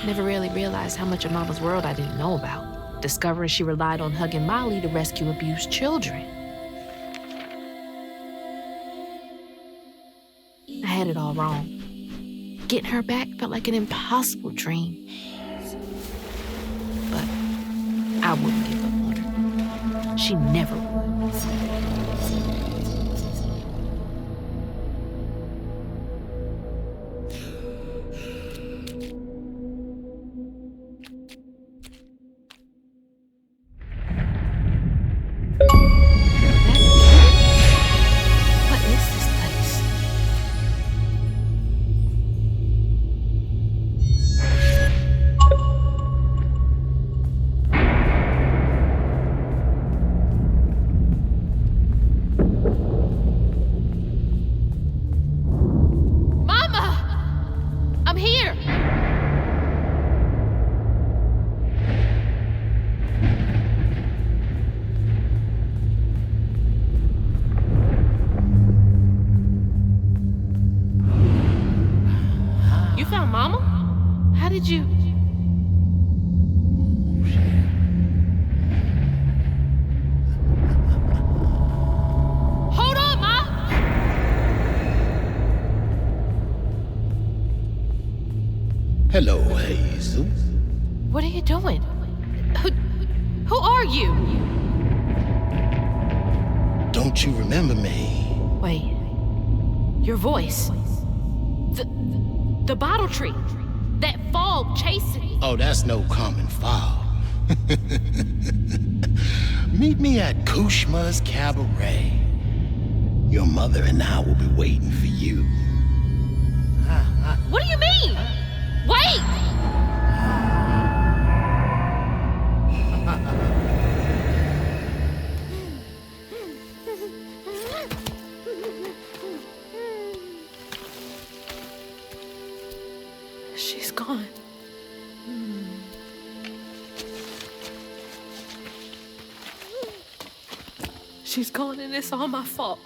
Never really realized how much of Mama's world I didn't know about. Discovering she relied on hugging Molly to rescue abused children. I had it all wrong. Getting her back felt like an impossible dream. But I wouldn't give up on her. She never would. What is this place? Mama! I'm here! You found Mama? How did you... Hold on, Ma! Hello, Hazel. What are you doing? Who are you? Don't you remember me? Wait. Your voice. The bottle tree. That fog chasing me. Oh, that's no common fog. Meet me at Kushma's Cabaret. Your mother and I will be waiting for you. What do you mean? Wait! She's gone. She's gone and it's all my fault.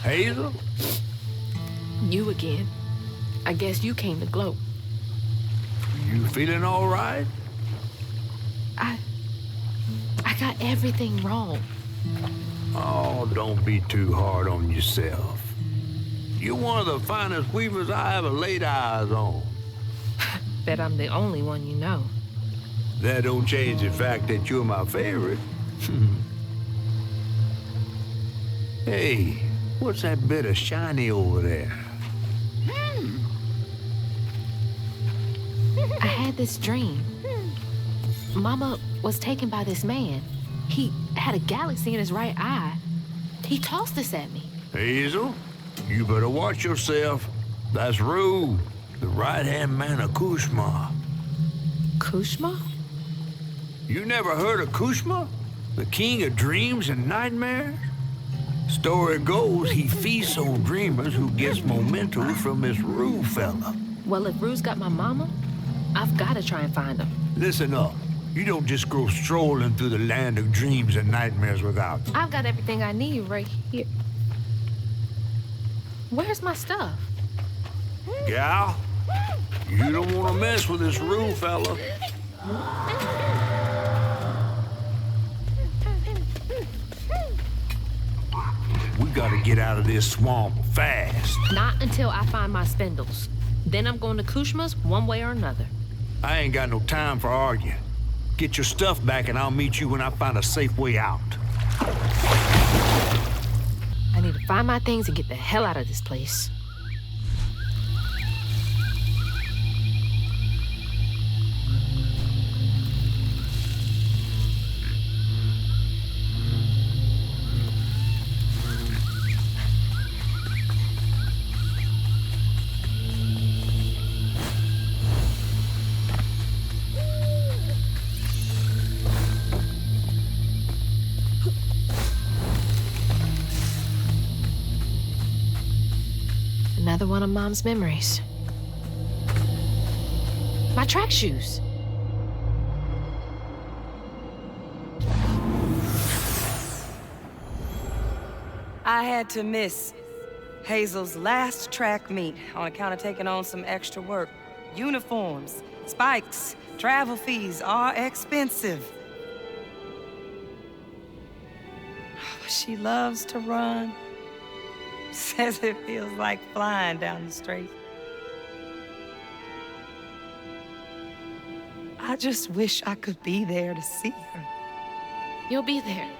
Hazel? You again. I guess you came to gloat. You feeling all right? I got everything wrong. Oh, don't be too hard on yourself. You're one of the finest weavers I ever laid eyes on. Bet I'm the only one you know. That don't change the fact that you're my favorite. Hey, what's that bit of shiny over there? I had this dream. Mama was taken by this man. He had a galaxy in his right eye. He tossed this at me. Hazel, you better watch yourself. That's Rue, the right-hand man of Kushma. Kushma? You never heard of Kushma? The king of dreams and nightmares? Story goes he feasts on dreamers who gets momentum from this Rue fella. Well, if Rue's got my mama, I've got to try and find him. Listen up. You don't just go strolling through the land of dreams and nightmares without. I've got everything I need right here. Where's my stuff? Gal, You don't want to mess with this roof, fella. We gotta get out of this swamp fast. Not until I find my spindles. Then I'm going to Kushma's one way or another. I ain't got no time for arguing. Get your stuff back and I'll meet you when I find a safe way out. I need to find my things and get the hell out of this place. Another one of Mom's memories. My track shoes. I had to miss Hazel's last track meet on account of taking on some extra work. Uniforms, spikes, travel fees are expensive. She loves to run. Says it feels like flying down the straight. I just wish I could be there to see her. You'll be there.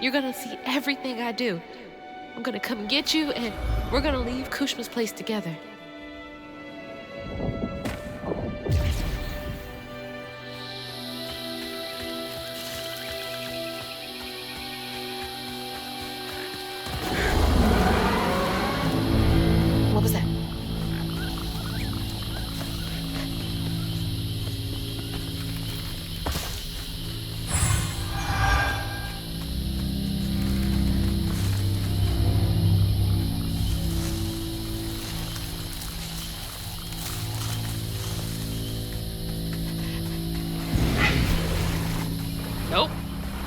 You're gonna see everything I do. I'm gonna come get you, and we're gonna leave Kushma's place together. What was that? Nope.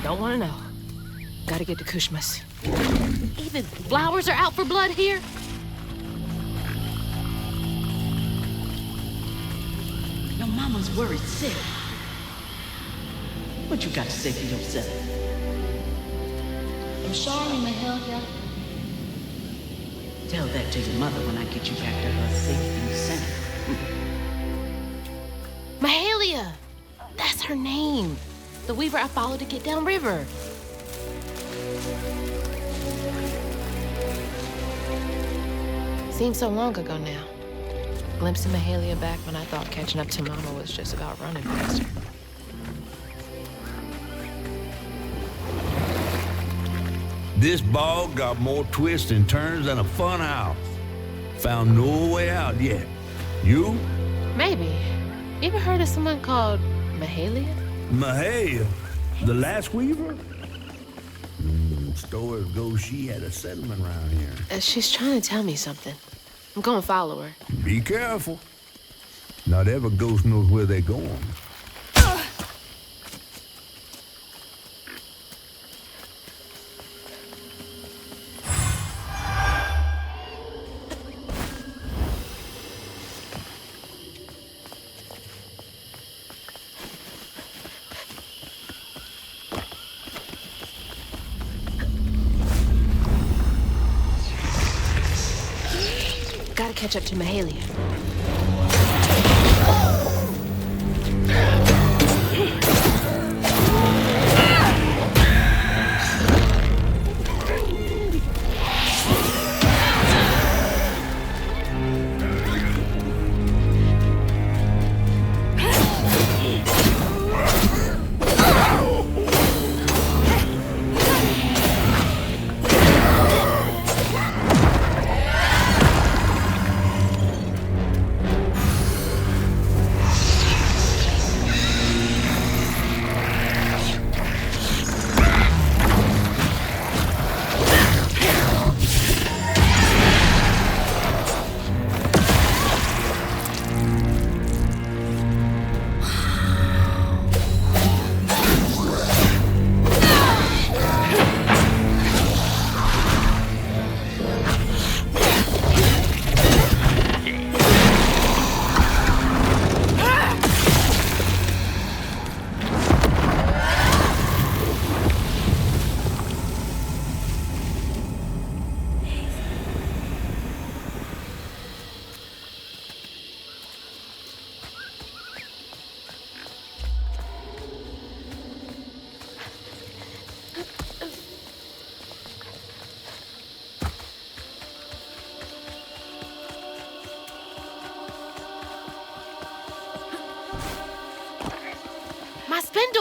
Don't want to know. Gotta get to Kushma's. Even flowers are out for blood here? Your mama's worried sick. What you got to say for yourself? I'm sorry, Mahalia. Tell that to your mother when I get you back to her safe and sound. Mahalia! That's her name. The weaver I followed to get downriver. Seems so long ago now. Glimpsing Mahalia back when I thought catching up to Mama was just about running faster. This bog got more twists and turns than a fun house. Found no way out yet. You? Maybe. You ever heard of someone called Mahalia? Mahalia? The last weaver? Stories go she had a settlement around here. She's trying to tell me something. I'm gonna follow her. Be careful. Not every ghost knows where they're going. Gotta catch up to Mahalia.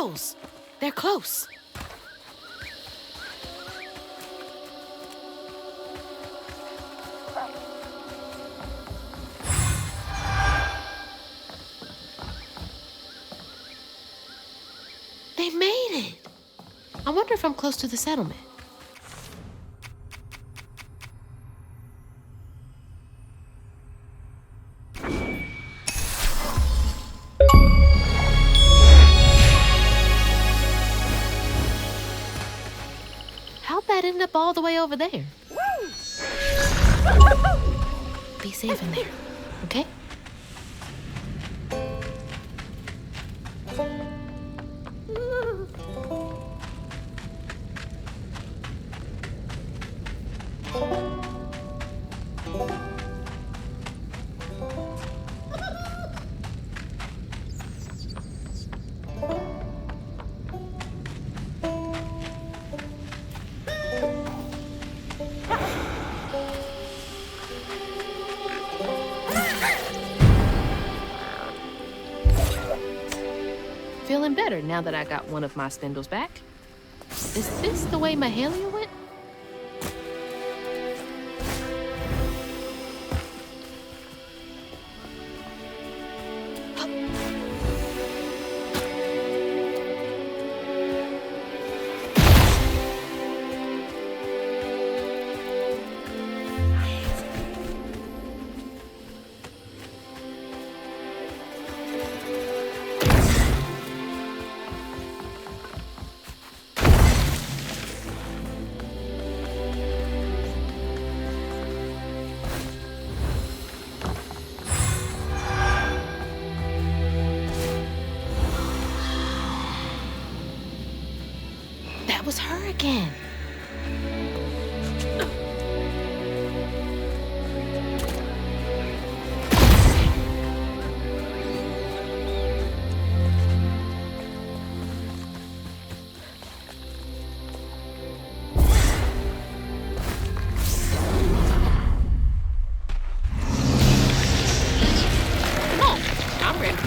sandals. They're close. They made it. I wonder if I'm close to the settlement. How'd that end up all the way over there? Be safe in there, okay? Feeling better now that I got one of my spindles back. Is this the way Mahalia went? That was her again. Come on, I'm ready.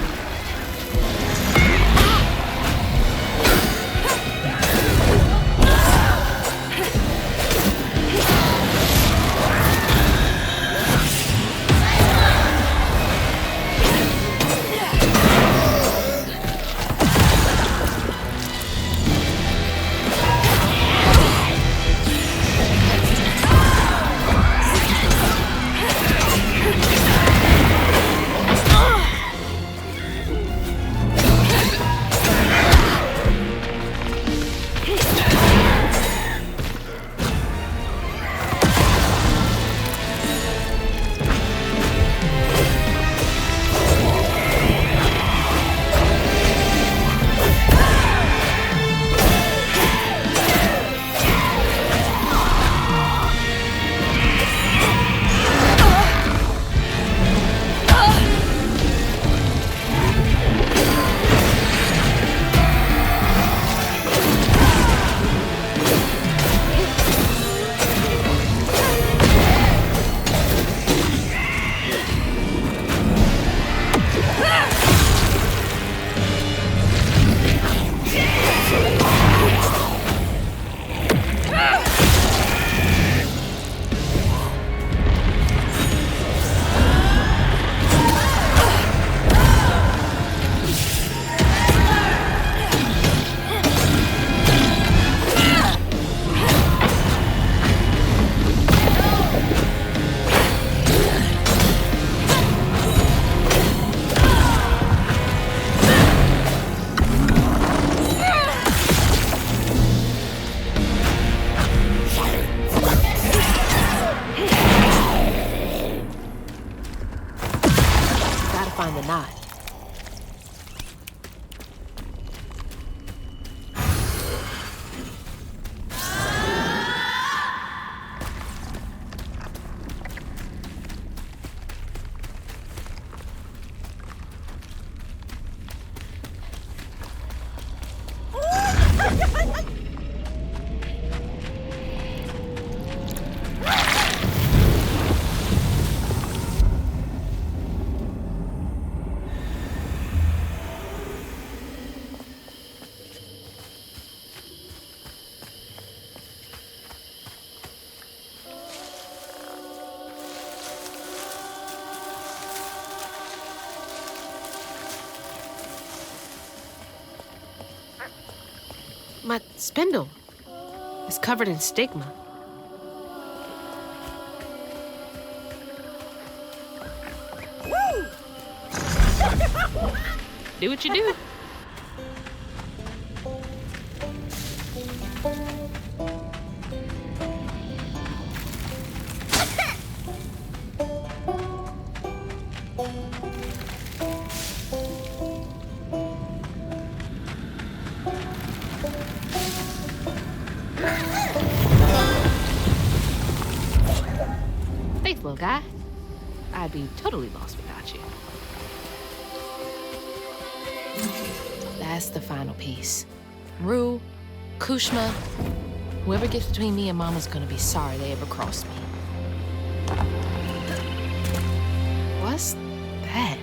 My spindle is covered in stigma. Do what you do. Thanks, little guy. I'd be totally lost without you. That's the final piece. Rue, Kushma, whoever gets between me and Mama's gonna be sorry they ever crossed me. What's that?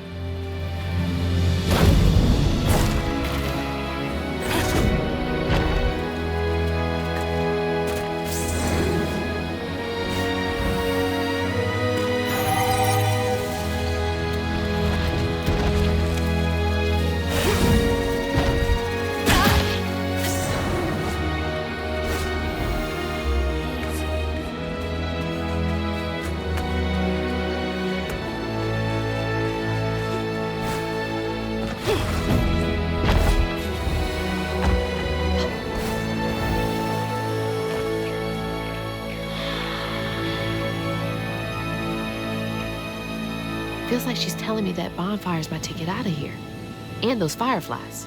Feels like she's telling me that bonfire's my ticket out of here. And those fireflies.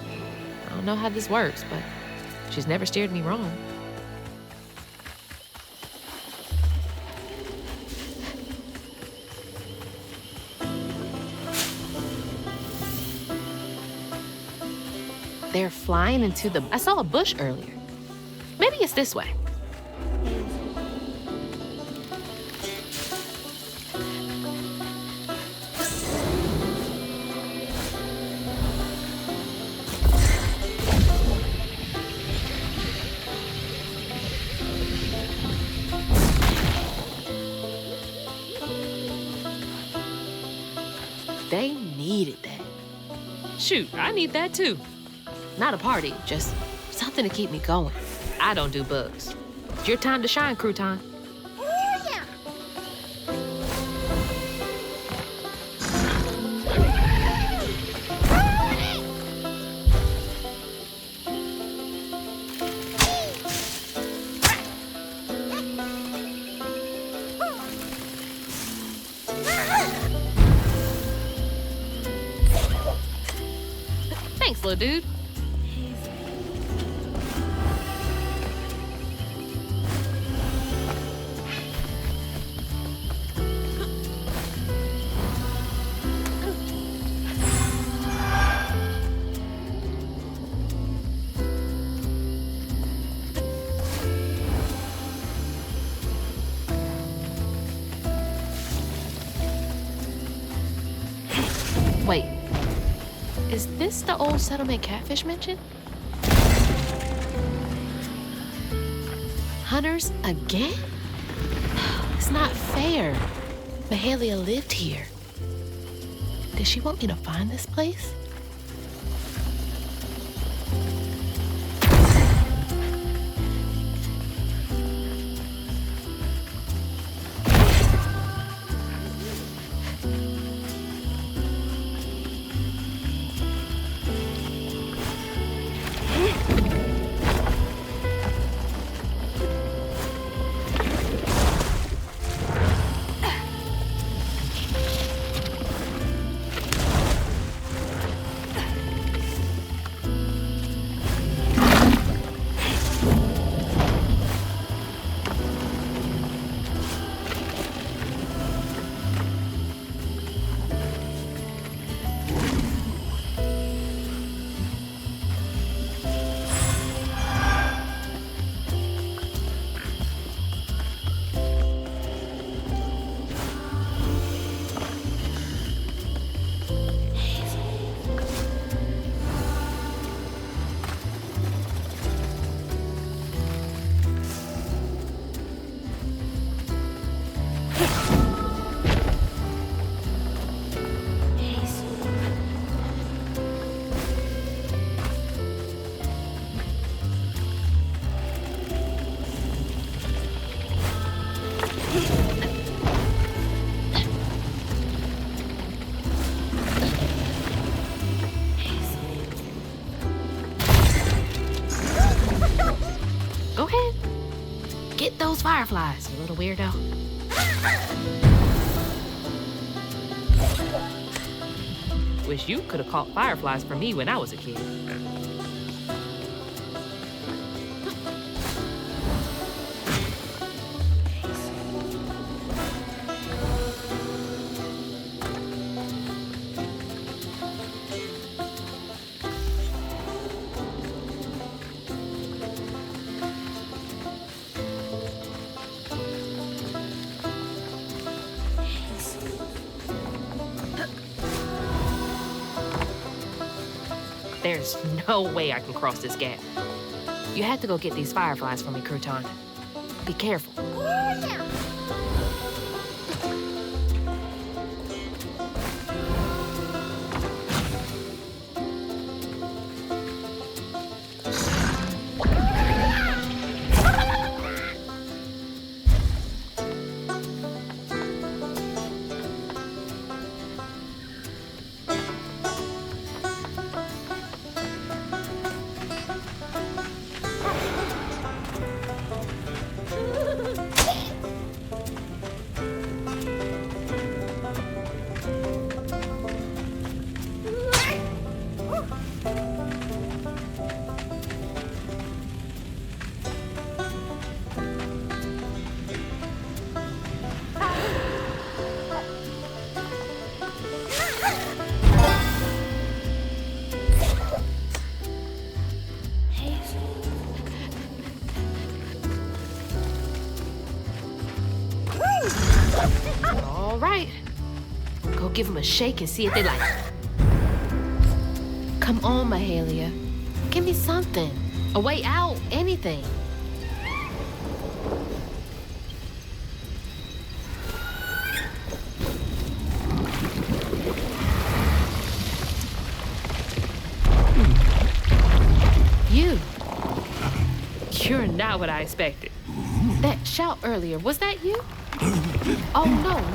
I don't know how this works, but she's never steered me wrong. They're flying into the... I saw a bush earlier. Maybe it's this way. They needed that. Shoot, I need that too. Not a party, just something to keep me going. I don't do bugs. It's your time to shine, crouton. Thanks, little dude. Wait, is this the old settlement catfish mentioned? Hunters again? It's not fair. Mahalia lived here. Did she want me to find this place? Get those fireflies, you little weirdo. Wish you could have caught fireflies for me when I was a kid. There's no way I can cross this gap. You have to go get these fireflies for me, Crouton. Be careful. All right. Go give them a shake and see if they like it. Come on, Mahalia. Give me something. A way out, anything. You're not what I expected. That shout earlier, was that you? Oh,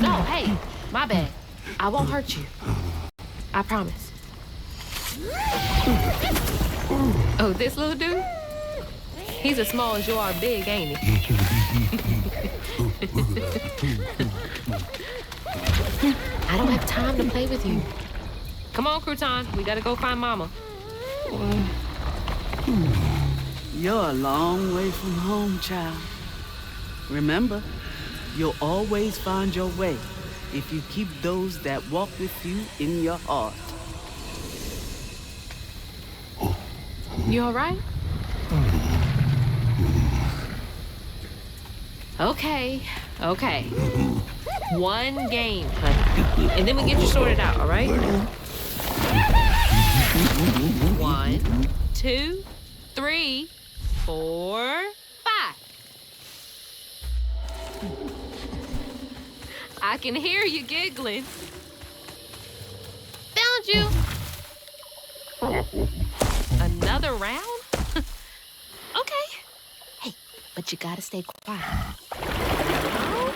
no, hey, my bad. I won't hurt you. I promise. Oh, this little dude? He's as small as you are big, ain't he? I don't have time to play with you. Come on, Crouton. We gotta go find Mama. You're a long way from home, child. Remember, you'll always find your way if you keep those that walk with you in your heart. You all right? Okay. One game, honey. And then we get you sorted out, all right? 1, 2, 3, 4, 5. I can hear you giggling. Found you. Another round? Okay. Hey, but you gotta stay quiet. 1,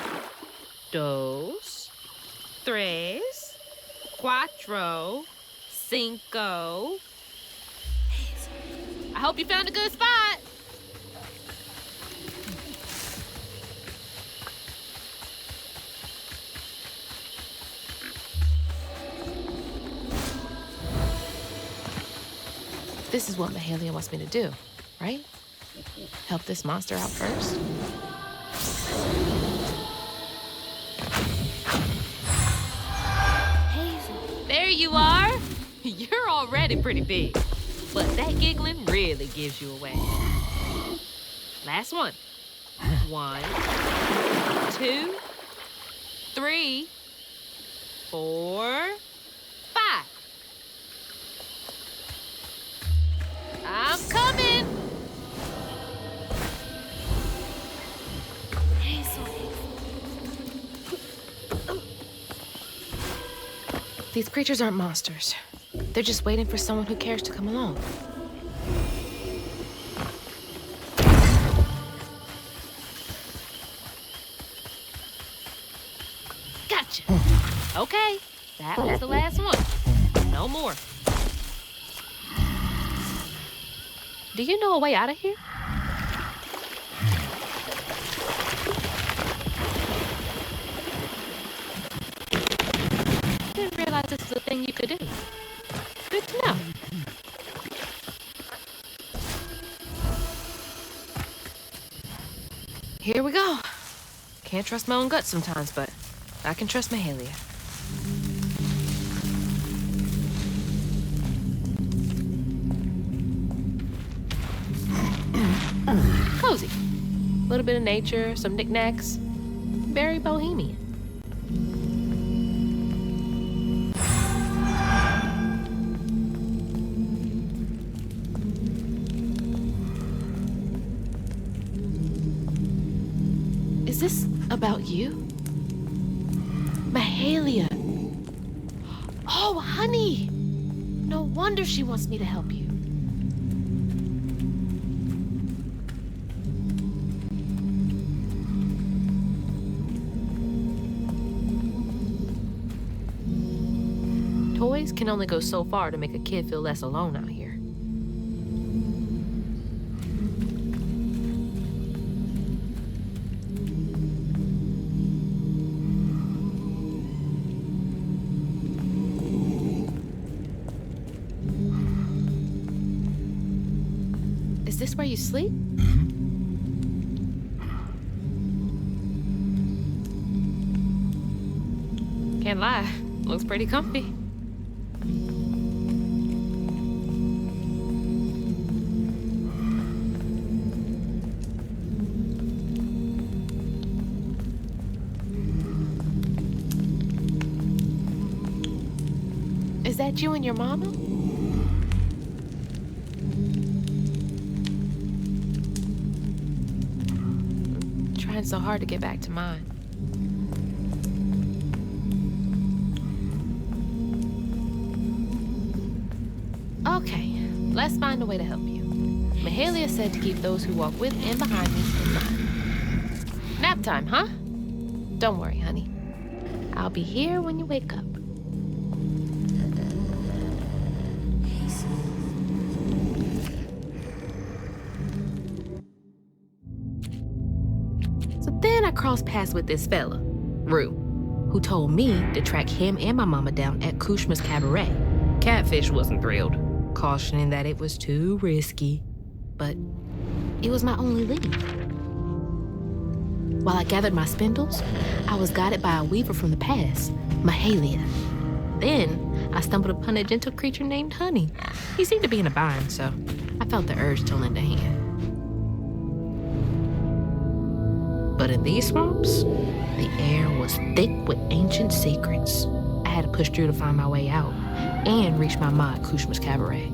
2, 3, 4, 5. I hope you found a good spot. This is what Mahalia wants me to do, right? Help this monster out first. Hazel. There you are. You're already pretty big. But that giggling really gives you away. Last one. 1, 2, 3, 4, 5. I'm coming. These creatures aren't monsters. They're just waiting for someone who cares to come along. Gotcha. Okay, that was the last one. No more. Do you know a way out of here? everything you could do. Good to know. Here we go. Can't trust my own gut sometimes, but I can trust Mahalia. Cozy. A little bit of nature, some knickknacks. Very bohemian. Is this about you? Mahalia. Oh, honey. No wonder she wants me to help you. Toys can only go so far to make a kid feel less alone out here. Is this where you sleep? Can't lie, looks pretty comfy. Is that you and your mama? I'm trying so hard to get back to mine. Okay, let's find a way to help you. Mahalia said to keep those who walk with and behind me in mind. Nap time, huh? Don't worry, honey. I'll be here when you wake up. Then I crossed paths with this fella, Rue, who told me to track him and my mama down at Kushma's cabaret. Catfish wasn't thrilled, cautioning that it was too risky, but it was my only lead. While I gathered my spindles, I was guided by a weaver from the past, Mahalia. Then I stumbled upon a gentle creature named Honey. He seemed to be in a bind, so I felt the urge to lend a hand. But in these swamps, the air was thick with ancient secrets. I had to push through to find my way out and reach my ma at Kushma's cabaret.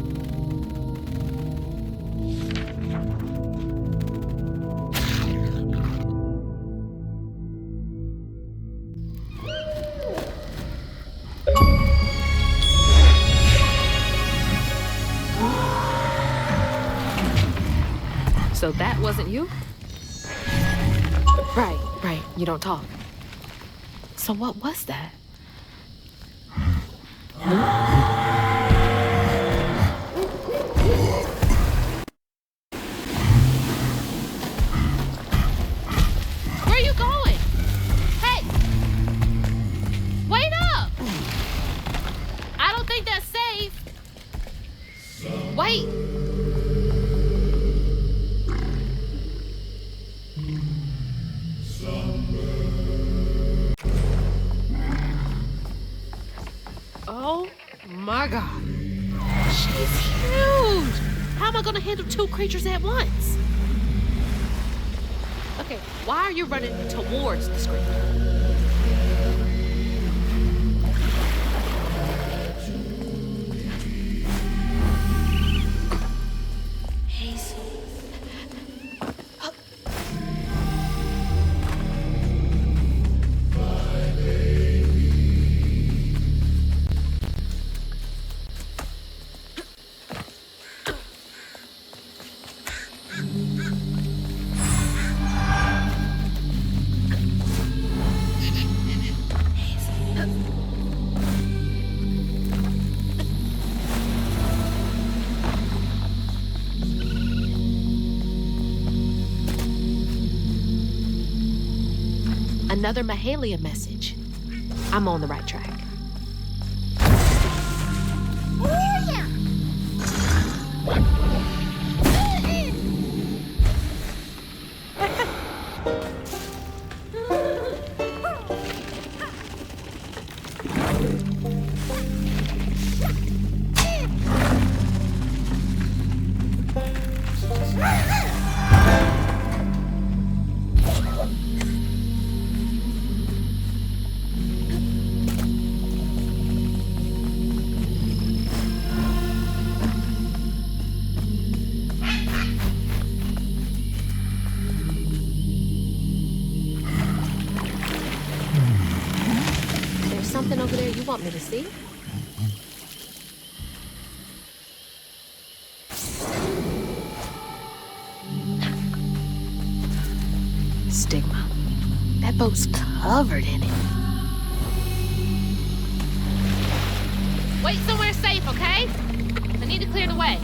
So that wasn't you? Right, you don't talk. So what was that? Where are you going? Hey! Wait up! I don't think that's safe. Wait! Oh my God. She's huge. How am I gonna handle two creatures at once? Okay, why are you running towards the screen? Hazel. Another Mahalia message. I'm on the right track. Something over there you want me to see? Stigma. That boat's covered in it. Wait somewhere safe, okay? I need to clear the way.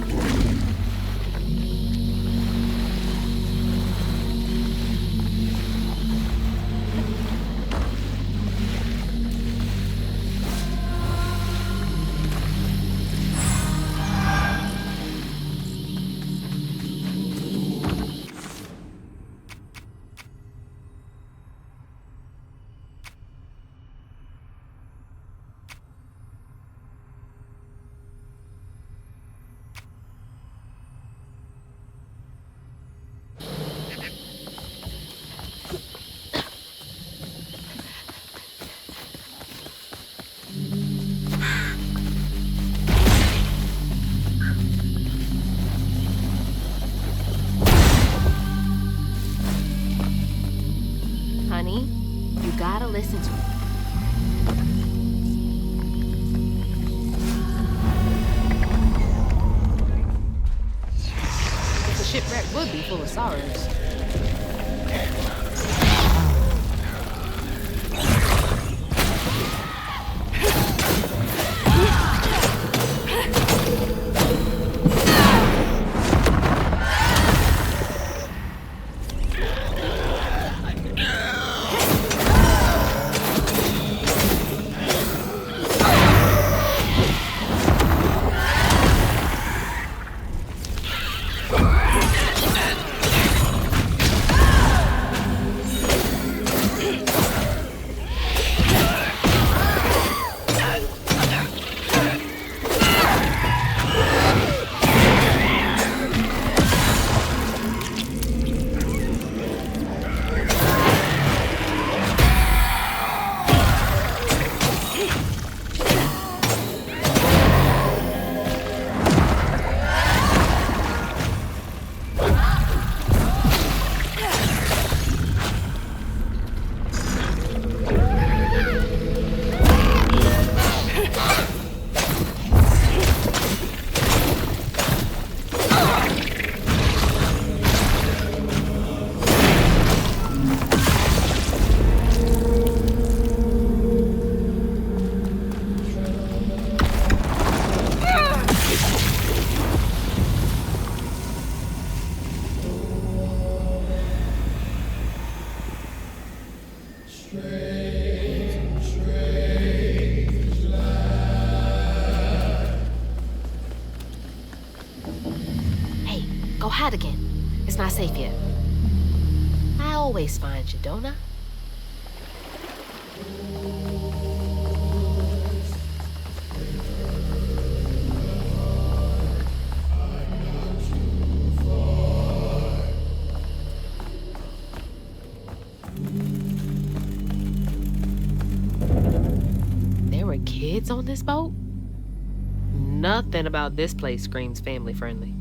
Honey, you gotta listen to me. The shipwreck would be full of sorrows. Go hide again. It's not safe yet. I always find you, don't I? There were kids on this boat? Nothing about this place screams family friendly.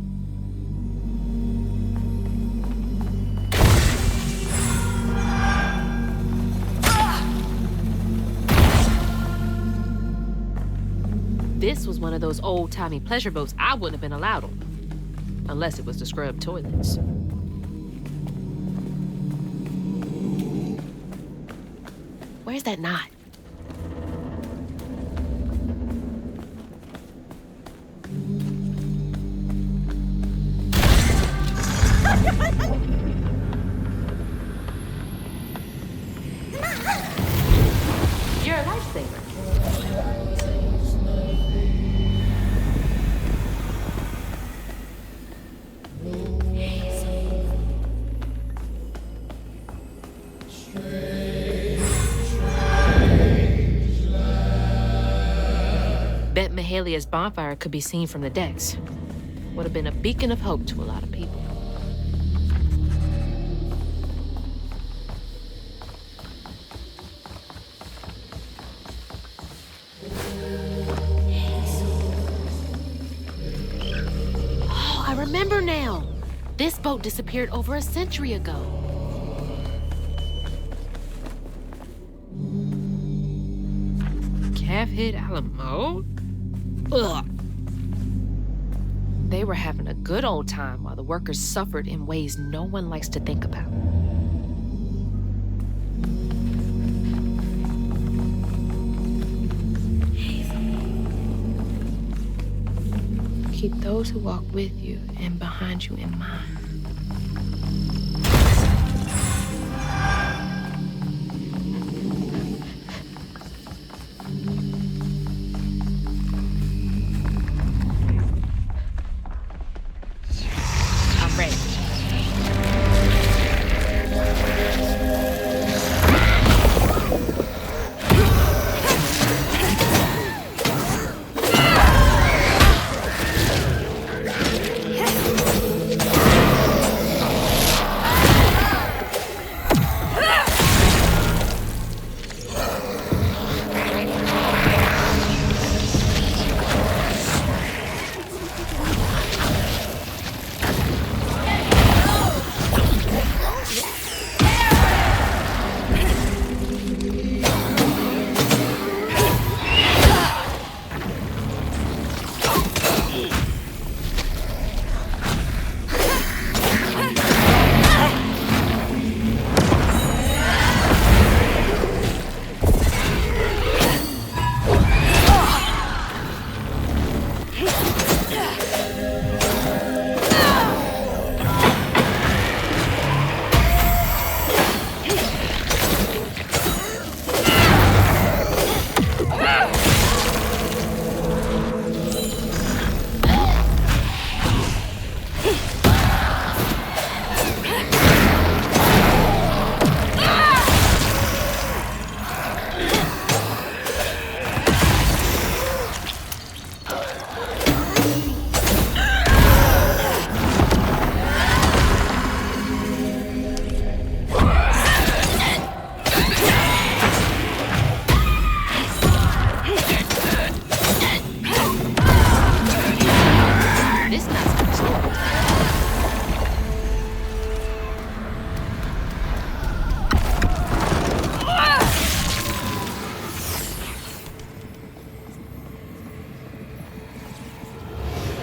This was one of those old-timey pleasure boats I wouldn't have been allowed on, unless it was to scrub toilets. Where's that knot? You're a lifesaver. Bet Mahalia's bonfire could be seen from the decks. Would have been a beacon of hope to a lot of people. Oh, I remember now. This boat disappeared over a century ago. Calf hit Alamo? Ugh. They were having a good old time while the workers suffered in ways no one likes to think about. Keep those who walk with you and behind you in mind. I'm ready.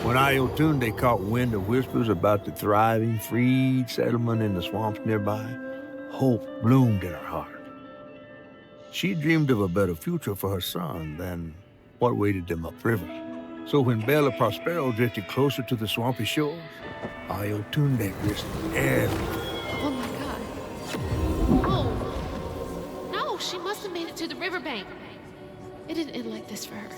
When Iotunde caught wind of whispers about the thriving, freed settlement in the swamps nearby, hope bloomed in her heart. She dreamed of a better future for her son than what waited them upriver. So when Bella Prospero drifted closer to the swampy shores, Iotunde risked everything. Oh my God. Oh. No, she must have made it to the riverbank. It didn't end like this for her.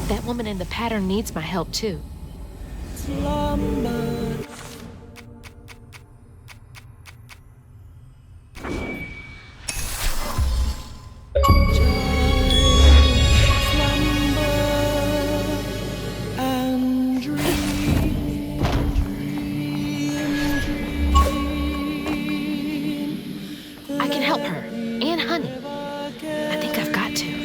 That woman in the pattern needs my help, too. Slumber. I can help her. And Honey. I think I've got to.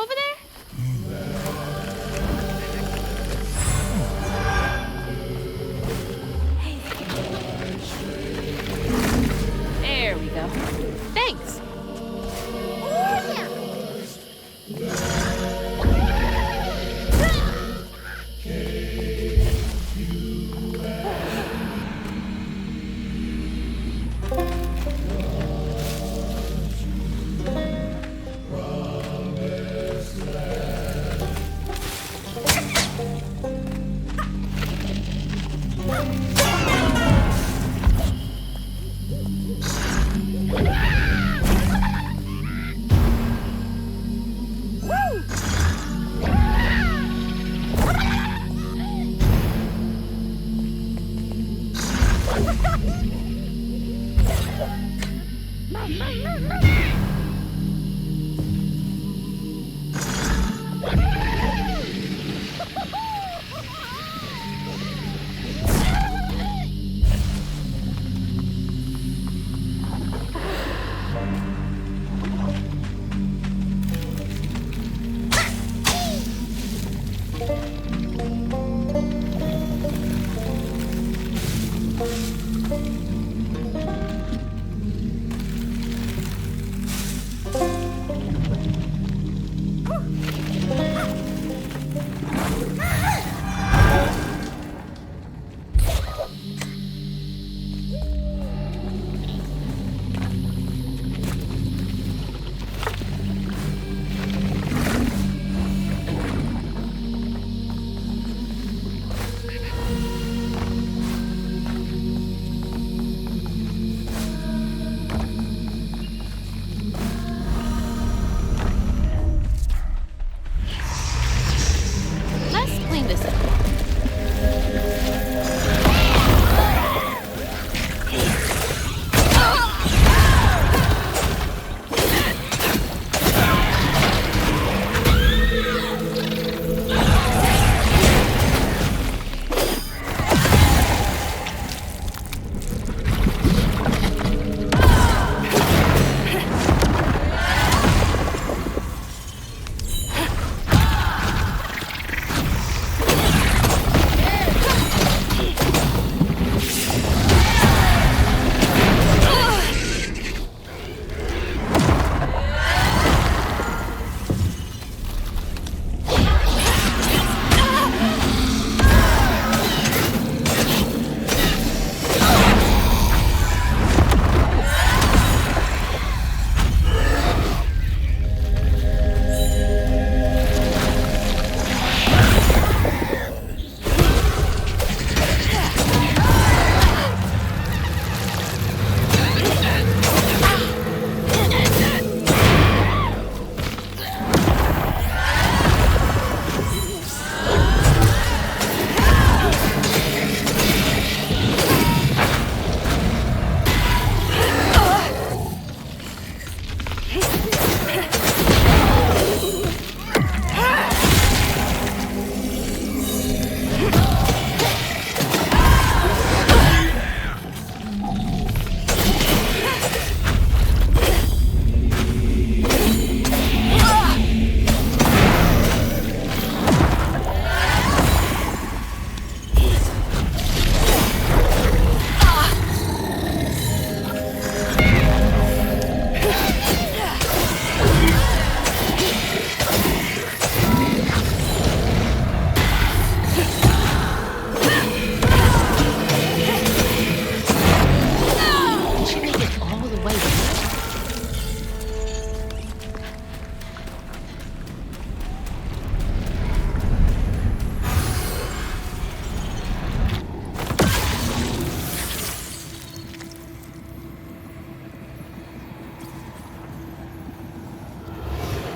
over there? There we go. Thanks.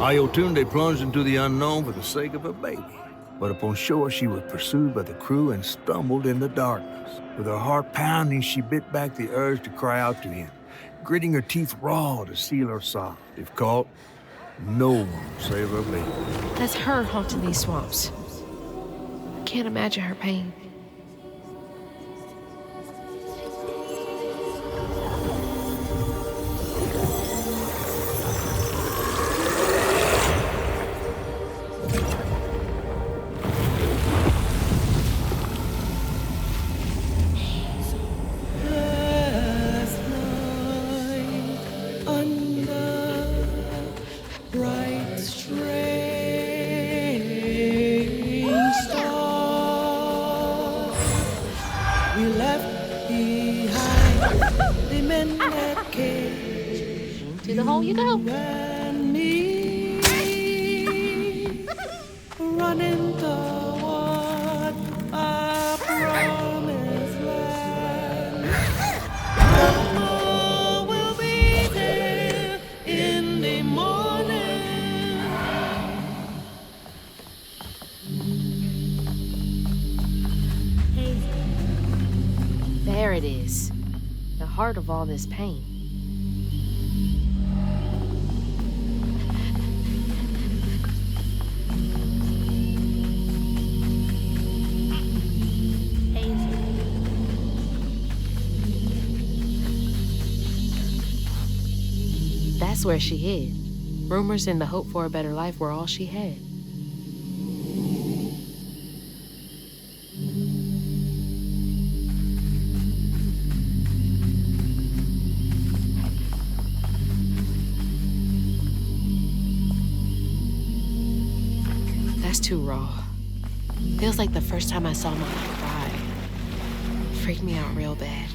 Ayotunde plunged into the unknown for the sake of her baby. But upon shore, she was pursued by the crew and stumbled in the darkness. With her heart pounding, she bit back the urge to cry out to him, gritting her teeth raw to seal her sob. If caught, no one will save her baby. That's her haunting these swamps. I can't imagine her pain. in that cage. To the hole you go. And me running toward our promised land. Mama will be there in the morning. There it is. The heart of all this pain. That's where she hid. Rumors and the hope for a better life were all she had. That's too raw. Feels like the first time I saw Mama cry. Freaked me out real bad.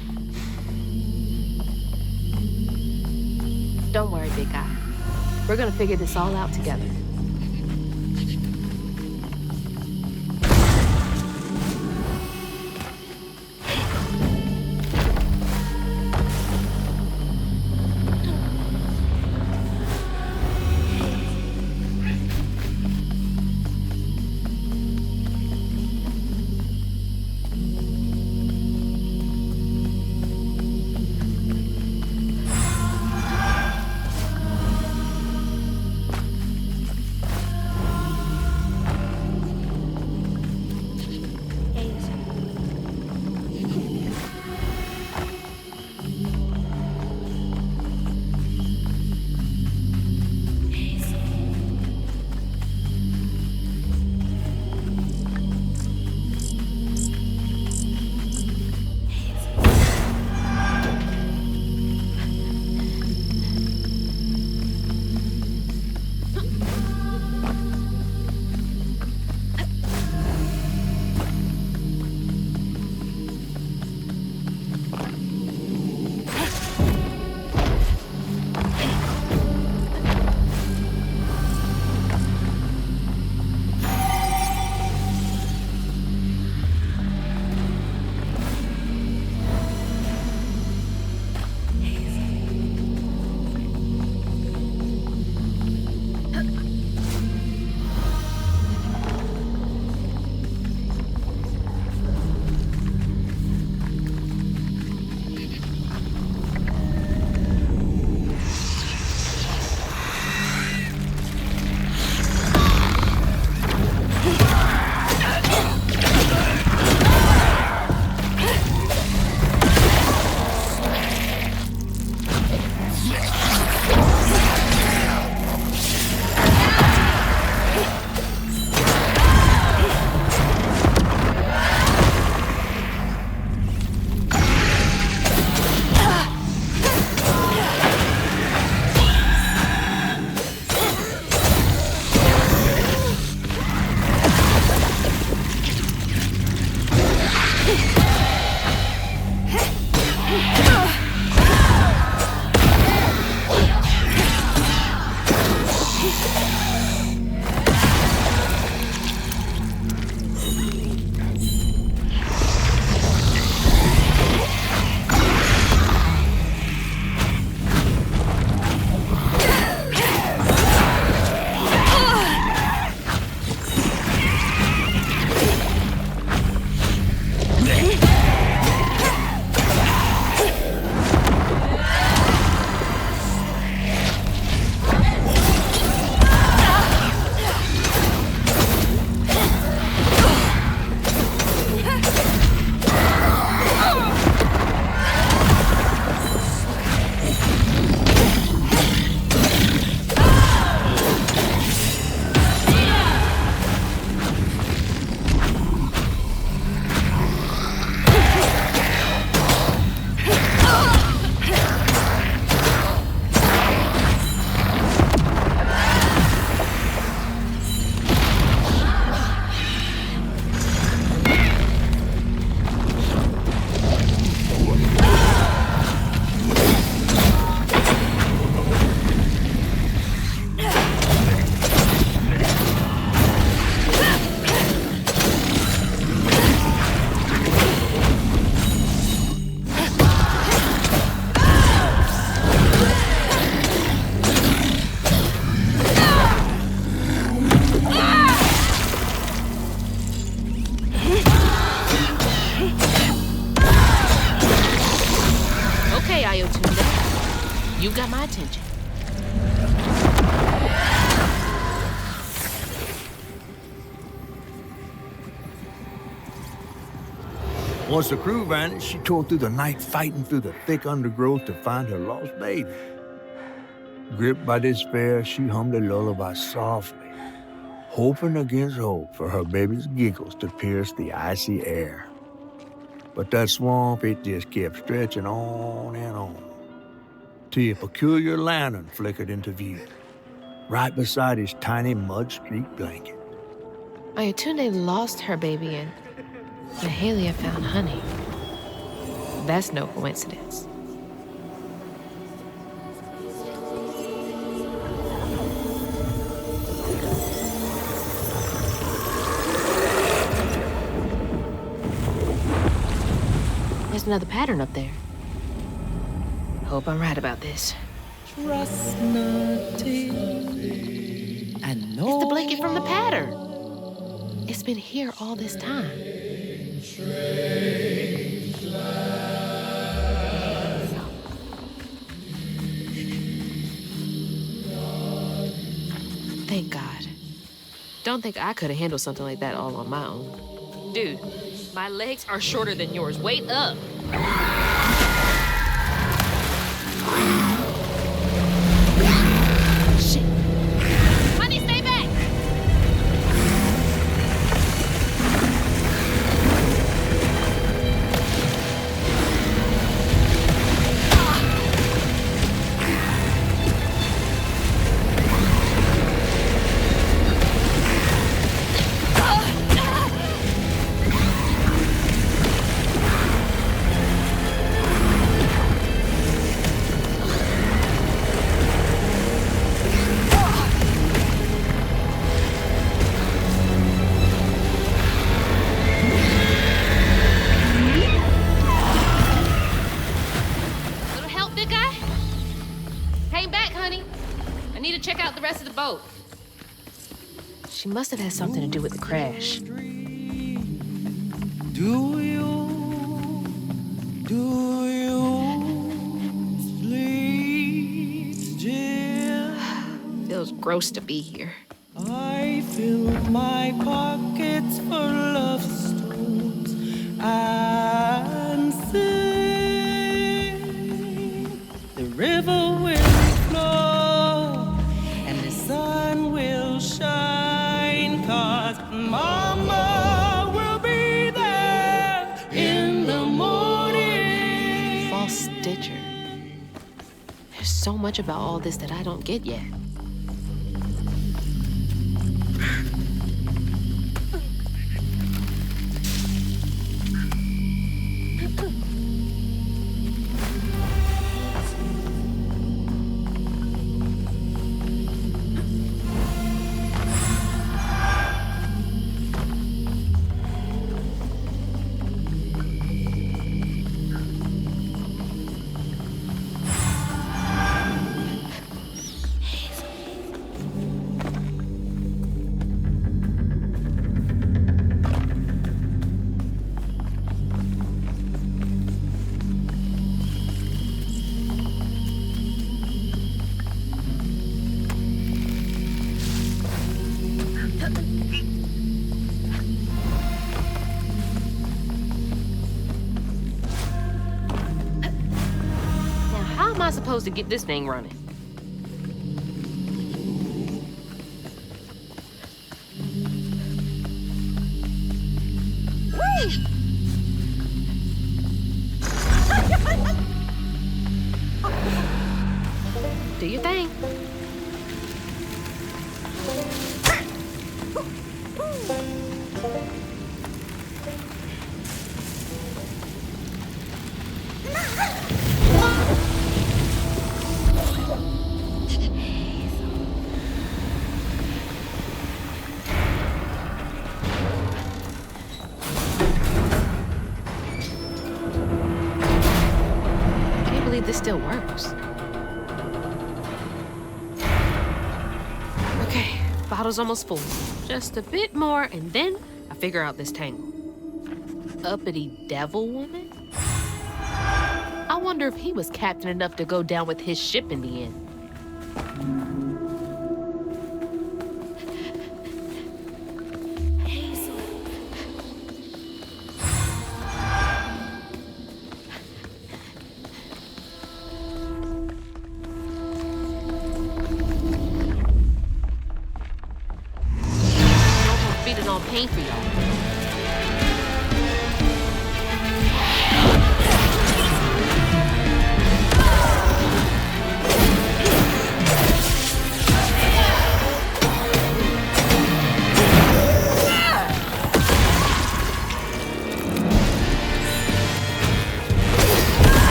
Don't worry, big guy. We're gonna figure this all out together. Okay, Ayotunde. You got my attention. Once the crew vanished, she tore through the night fighting through the thick undergrowth to find her lost baby. Gripped by despair, she hummed a lullaby softly, hoping against hope for her baby's giggles to pierce the icy air. But that swamp, it just kept stretching on and on, till a peculiar lantern flickered into view, right beside his tiny mud-streaked blanket. Ayotunde lost her baby and Mahalia found honey. That's no coincidence. There's another pattern up there. Hope I'm right about this. Trust nothing. And no. It's the blanket from the pattern. It's been here all this time. Thank God. Don't think I could have handled something like that all on my own. Dude, my legs are shorter than yours. Wait up. Shit. Honey, stay back. She must have had something to do with the crash. Do you sleep still? Feels gross to be here. I fill my pockets full of stones and sing. The river will flow and the sun will shine, 'cause Mama will be there in the morning. False stitcher. There's so much about all this that I don't get yet. Supposed to get this thing running. Do your thing. This still works. Okay, bottle's almost full. Just a bit more, and then I figure out this tangle. Uppity devil woman? I wonder wonder if he was captain enough to go down with his ship in the end. Hazel. No more feeding on pain for y'all.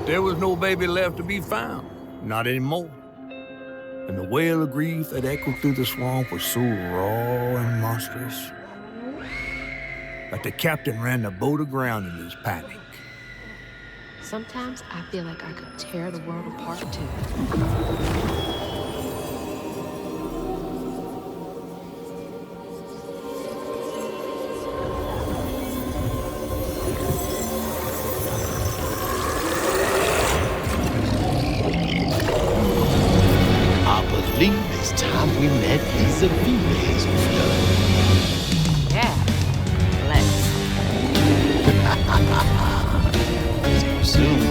There was no baby left to be found. Not anymore. And the wail of grief that echoed through the swamp was so raw and monstrous that the captain ran the boat aground in his panic. Sometimes I feel like I could tear the world apart too. This time we met vis-a-vis Hazel. Yeah, let's. See you soon.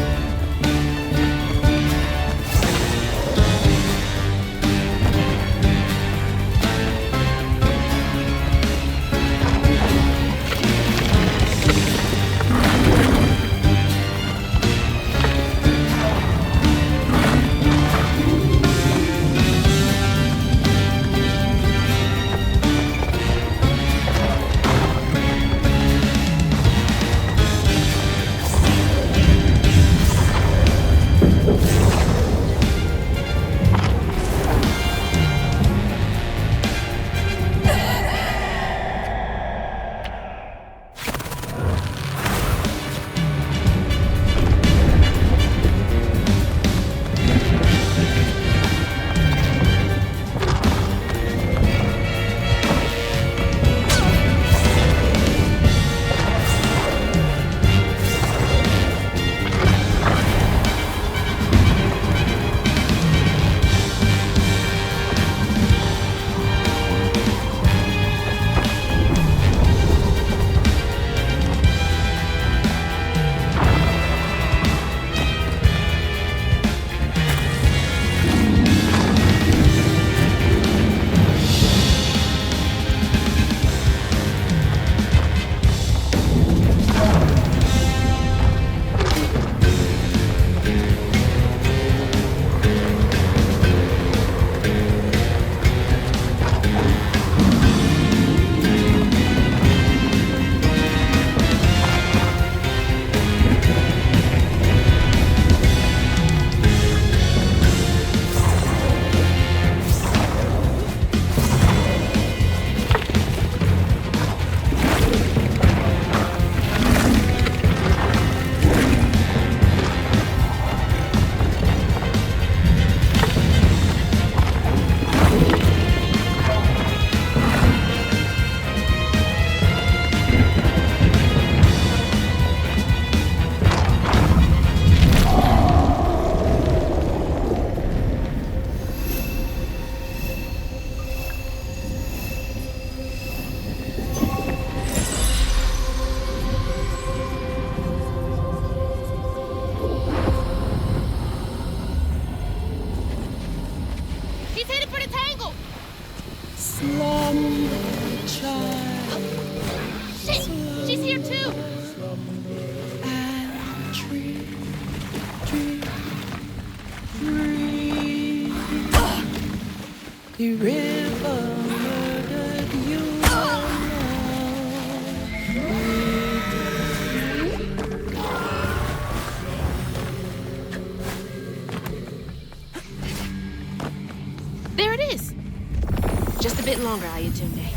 longer, Ayatunde.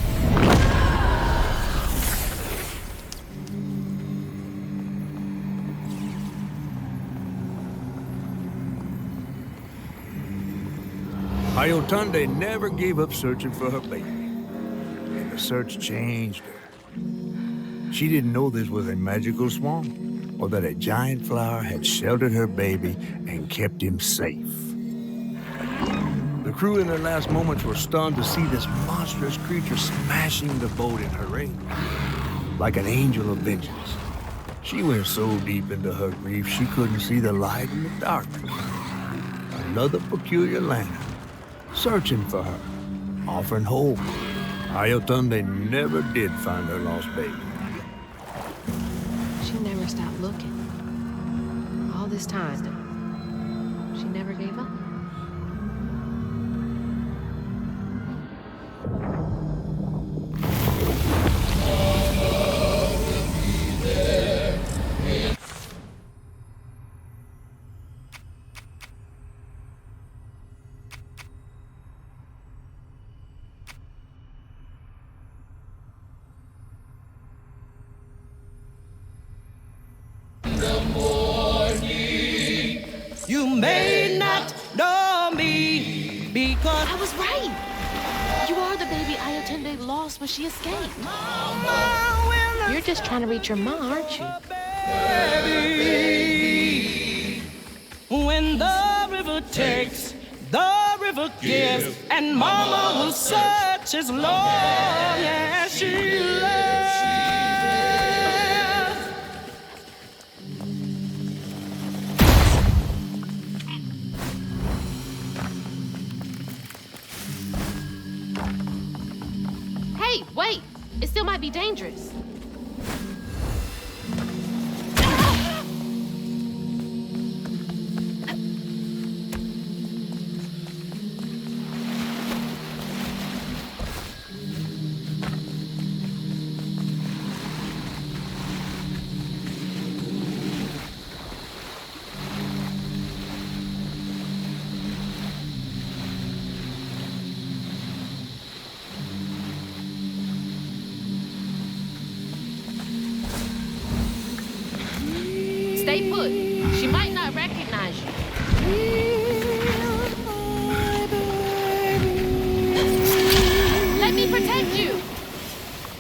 Ayatunde never gave up searching for her baby. And the search changed her. She didn't know this was a magical swamp, or that a giant flower had sheltered her baby and kept him safe. The crew in their last moments were stunned to see this monstrous creature smashing the boat in her ring, like an angel of vengeance. She went so deep into her grief she couldn't see the light in the darkness. Another peculiar lantern, searching for her, offering hope. Ayatunde never did find her lost baby. She never stopped looking. All this time, she never gave up. You may not know me because I was right. You are the baby Ayatunde lost when she escaped. You're just trying to reach your mom, aren't you? baby, when the river takes, the river gives, and mama will search as long as she lives. Hey, wait! It still might be dangerous. Stay put. She might not recognize you. Let me protect you.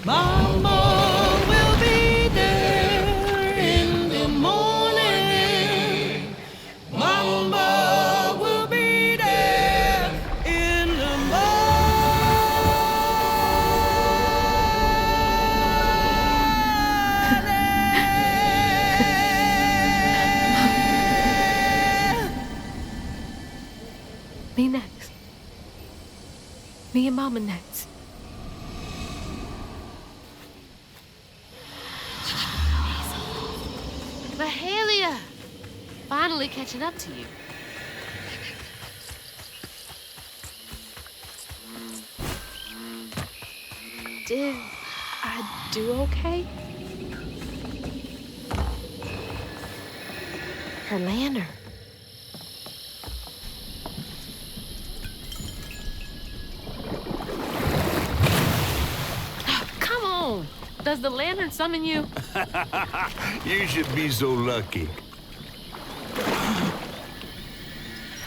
Mama will be there in the morning. Mama will be there in the Me next. Me and Mama next. Mahalia! Finally catching up to you. Did I do okay? Her lantern. Come on! Does the lantern summon you? You should be so lucky.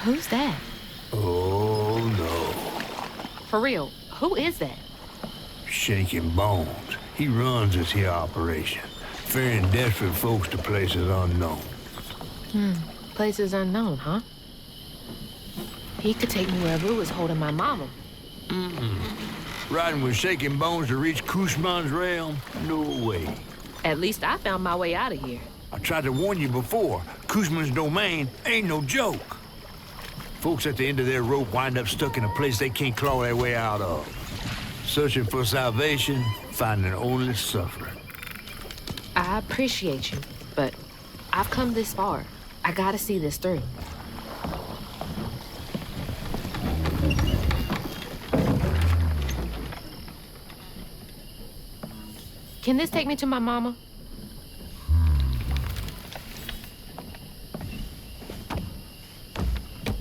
Who's that? Oh, no. For real, who is that? Shaking Bones. He runs this here operation, ferrying desperate folks to places unknown. Places unknown, huh? He could take me where Rue is holding my mama. Riding with Shaking Bones to reach Kushman's realm? No way. At least I found my way out of here. I tried to warn you before. Kushman's domain ain't no joke. Folks at the end of their rope wind up stuck in a place they can't claw their way out of. Searching for salvation, finding only suffering. I appreciate you, but I've come this far. I gotta see this through. Can this take me to my mama?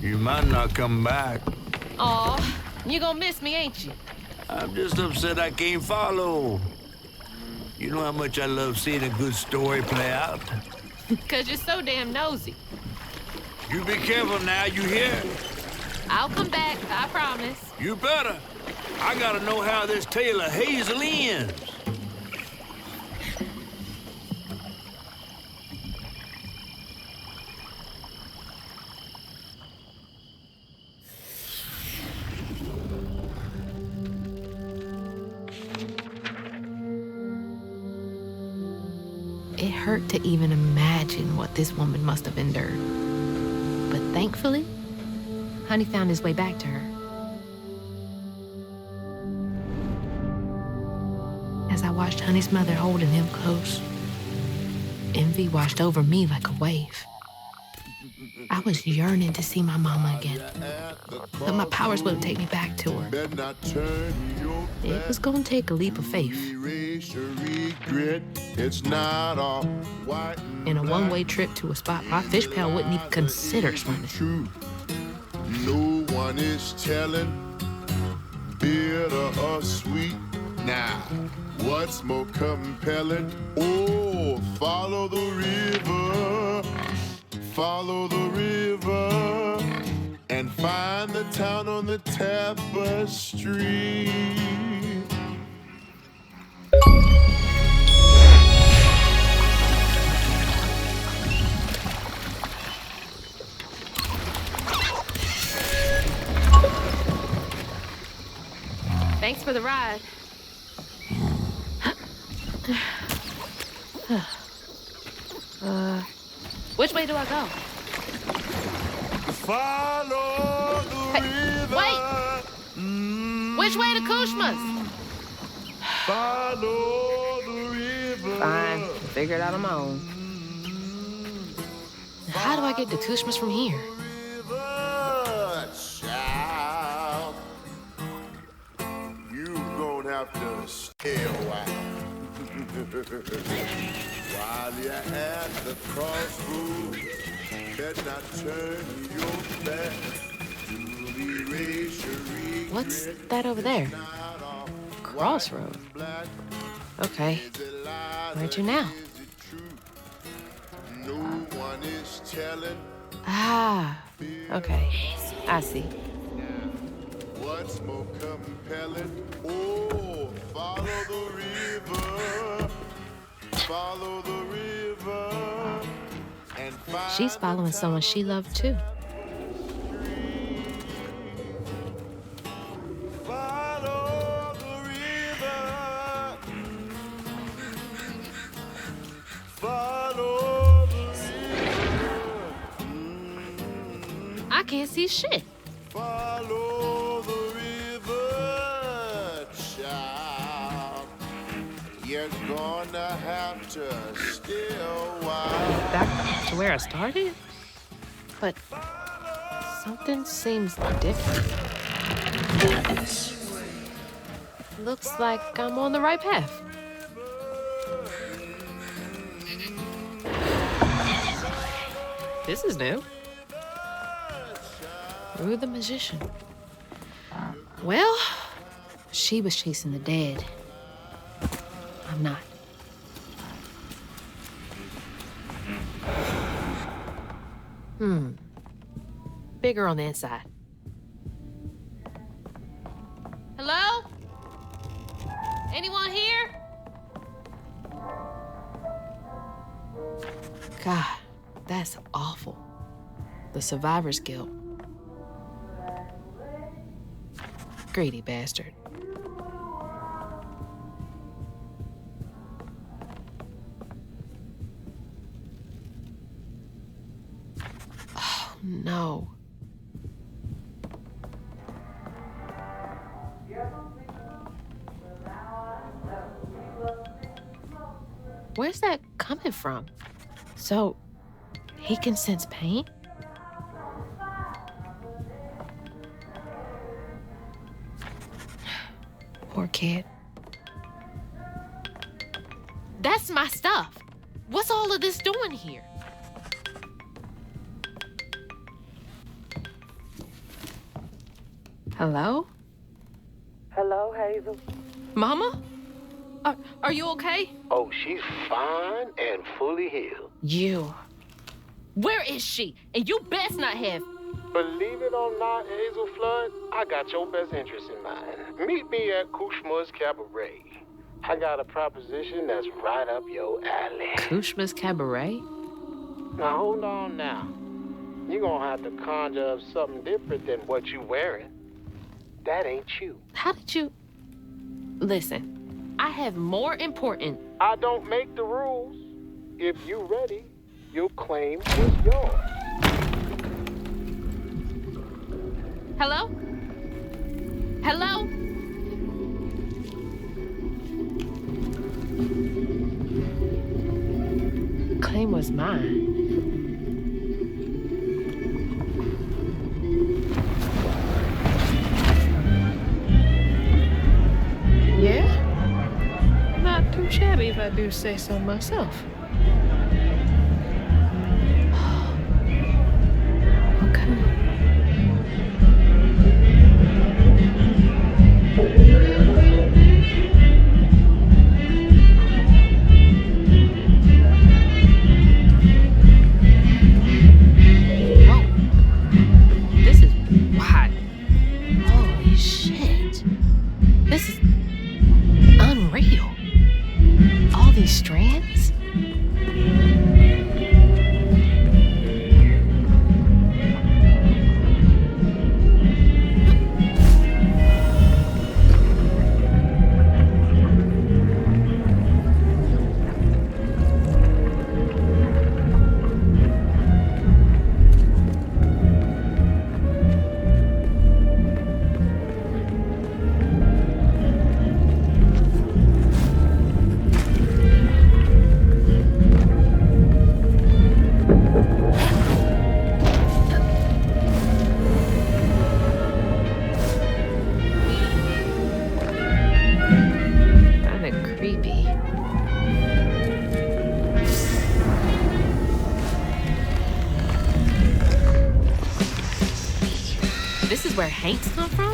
You might not come back. Aw, you gonna miss me, ain't you? I'm just upset I can't follow. You know how much I love seeing a good story play out. Because you're so damn nosy. You be careful now, you hear? I'll come back, I promise. You better. I gotta know how this tale of Hazel ends. It hurt to even imagine what this woman must have endured. But thankfully, Honey found his way back to her. As I watched Honey's mother holding him close, envy washed over me like a wave. I was yearning to see my mama again, but my powers wouldn't take me back to her. It was gonna take a leap of faith. In a one-way trip to a spot my fish pal wouldn't even consider swimming. No one is telling, bitter or sweet. Now, what's more compelling? Oh, follow the river, and find the town on the tapestry. Thanks for the ride. Which way do I go? Follow the river. Wait! Which way to Kushma's? Follow the river. Fine, I'll figure it out on my own. How do I get to Kushma's from here? Child, you gonna have to stay a while. While you're at the crossroads, better not turn your back to erase your regret. What's that over there? Crossroad. Okay. Where to now? No one is telling. Ah, okay. I see. What's more compelling? Oh, follow the river. Follow the river. And find She's following someone she loved too. follow the river. Follow the river. I can't see shit. Follow the river, child. You're gonna have to stay a while. Back to where I started? But something seems different. Looks like I'm on the right path. This is new. Rue the magician. Well, she was chasing the dead. I'm not. Bigger on the inside. Hello? Anyone here? God, that's awful. The survivor's guilt. Greedy bastard. Oh, no. Where's that coming from? So, he can sense pain? Poor kid. That's my stuff. What's all of this doing here? Hello? Hello, Hazel. Mama? Are you okay? Oh, she's fine and fully healed. You. Where is she? And you best not have. Believe it or not, Hazel Flood, I got your best interest in mind. Meet me at Kushma's Cabaret. I got a proposition that's right up your alley. Kushma's Cabaret? Now, hold on now. You're gonna have to conjure up something different than what you wearing. That ain't you. How did you... Listen, I have more important... I don't make the rules. If you ready, your claim is yours. Hello? Hello? Claim was mine. Yeah? Not too shabby if I do say so myself. Strands? This is where Hanks come from?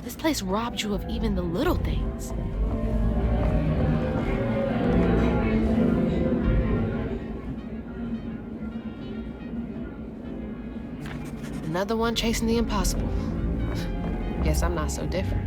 This place robbed you of even the little things. Another one chasing the impossible. Guess I'm not so different.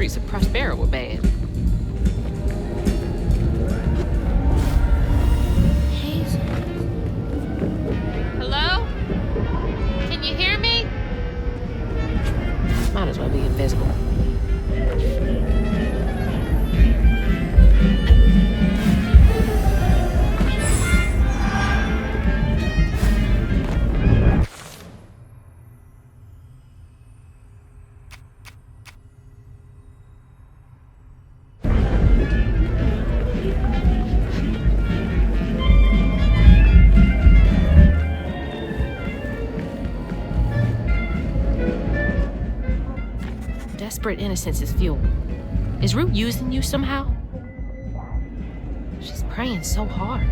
streets of Prospero were bad. Hazel. Hello? Can you hear me? Might as well be invisible. Desperate innocence is fuel. Is Rue using you somehow? She's praying so hard.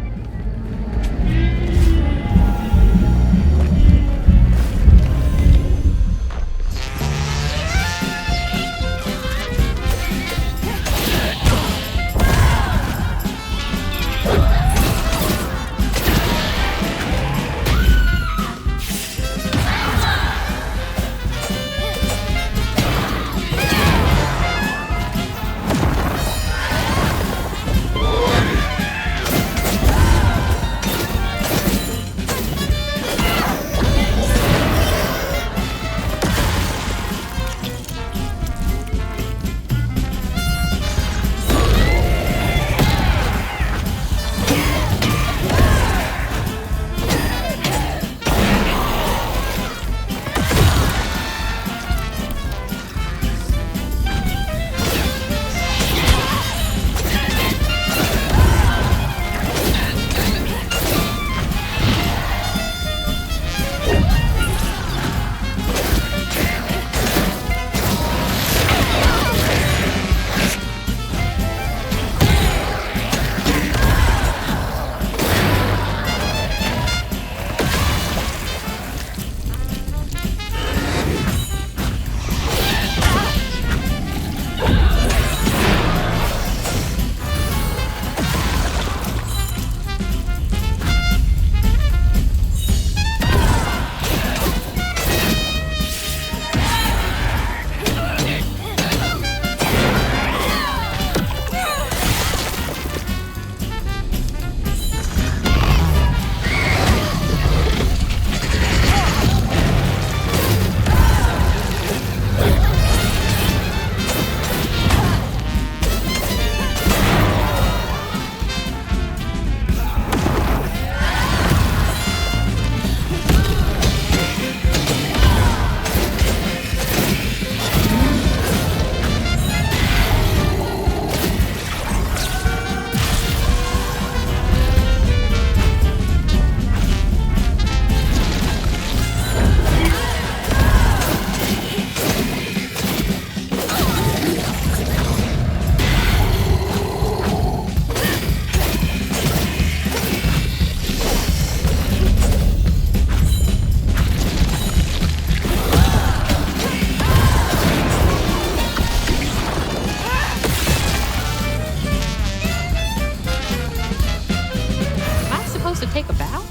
Take a bow?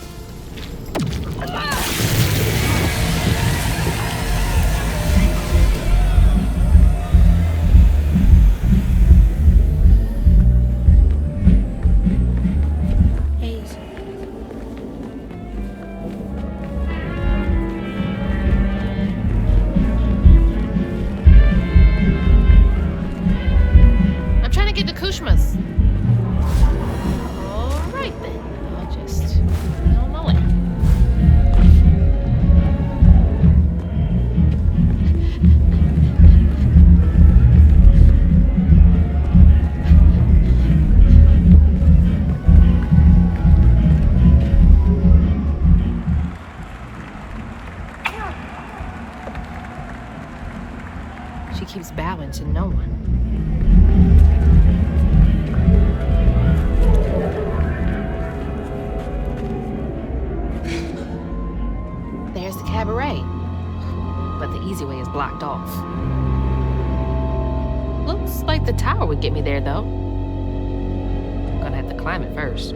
Hazel. I'm trying to get to Kushma's. All right then. I'll just get on my way. She keeps bowing to no one. There's the cabaret. But the easy way is blocked off. Looks like the tower would get me there, though. Gonna have to climb it first.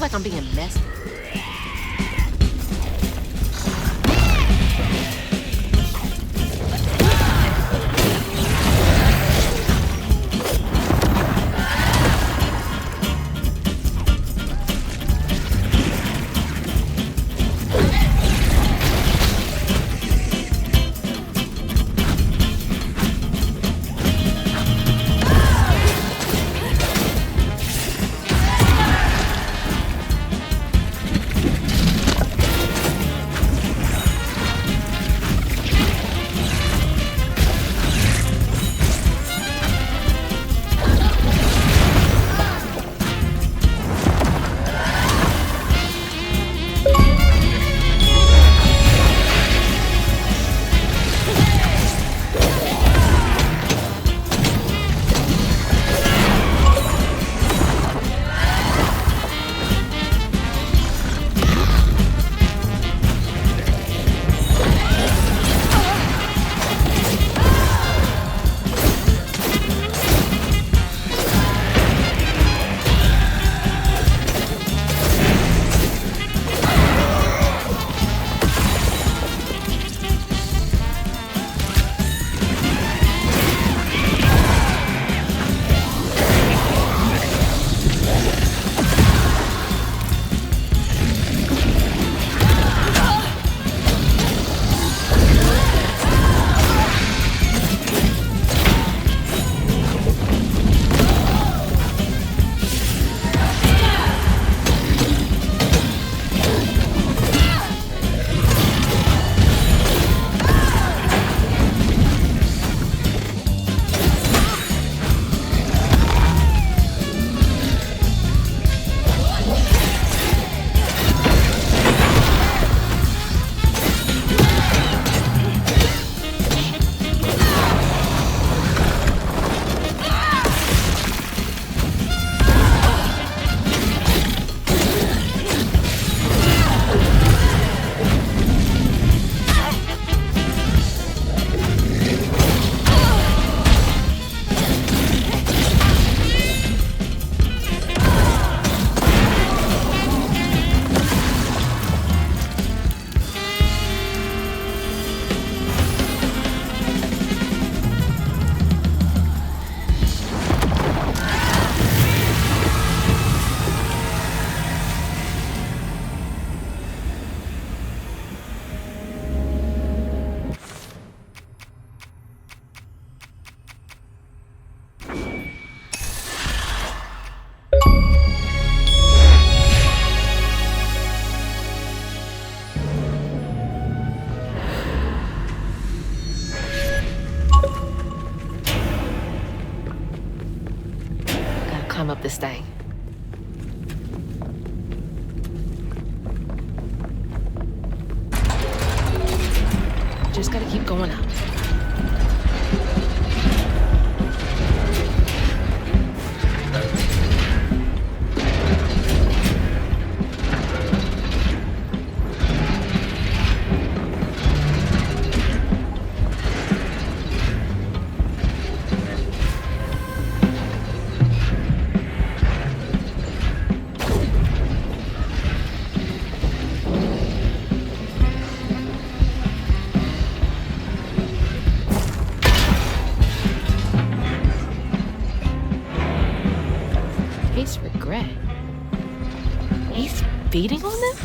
like I'm being messed with. Climb up this thing. Just gotta keep going up. He's feeding on them?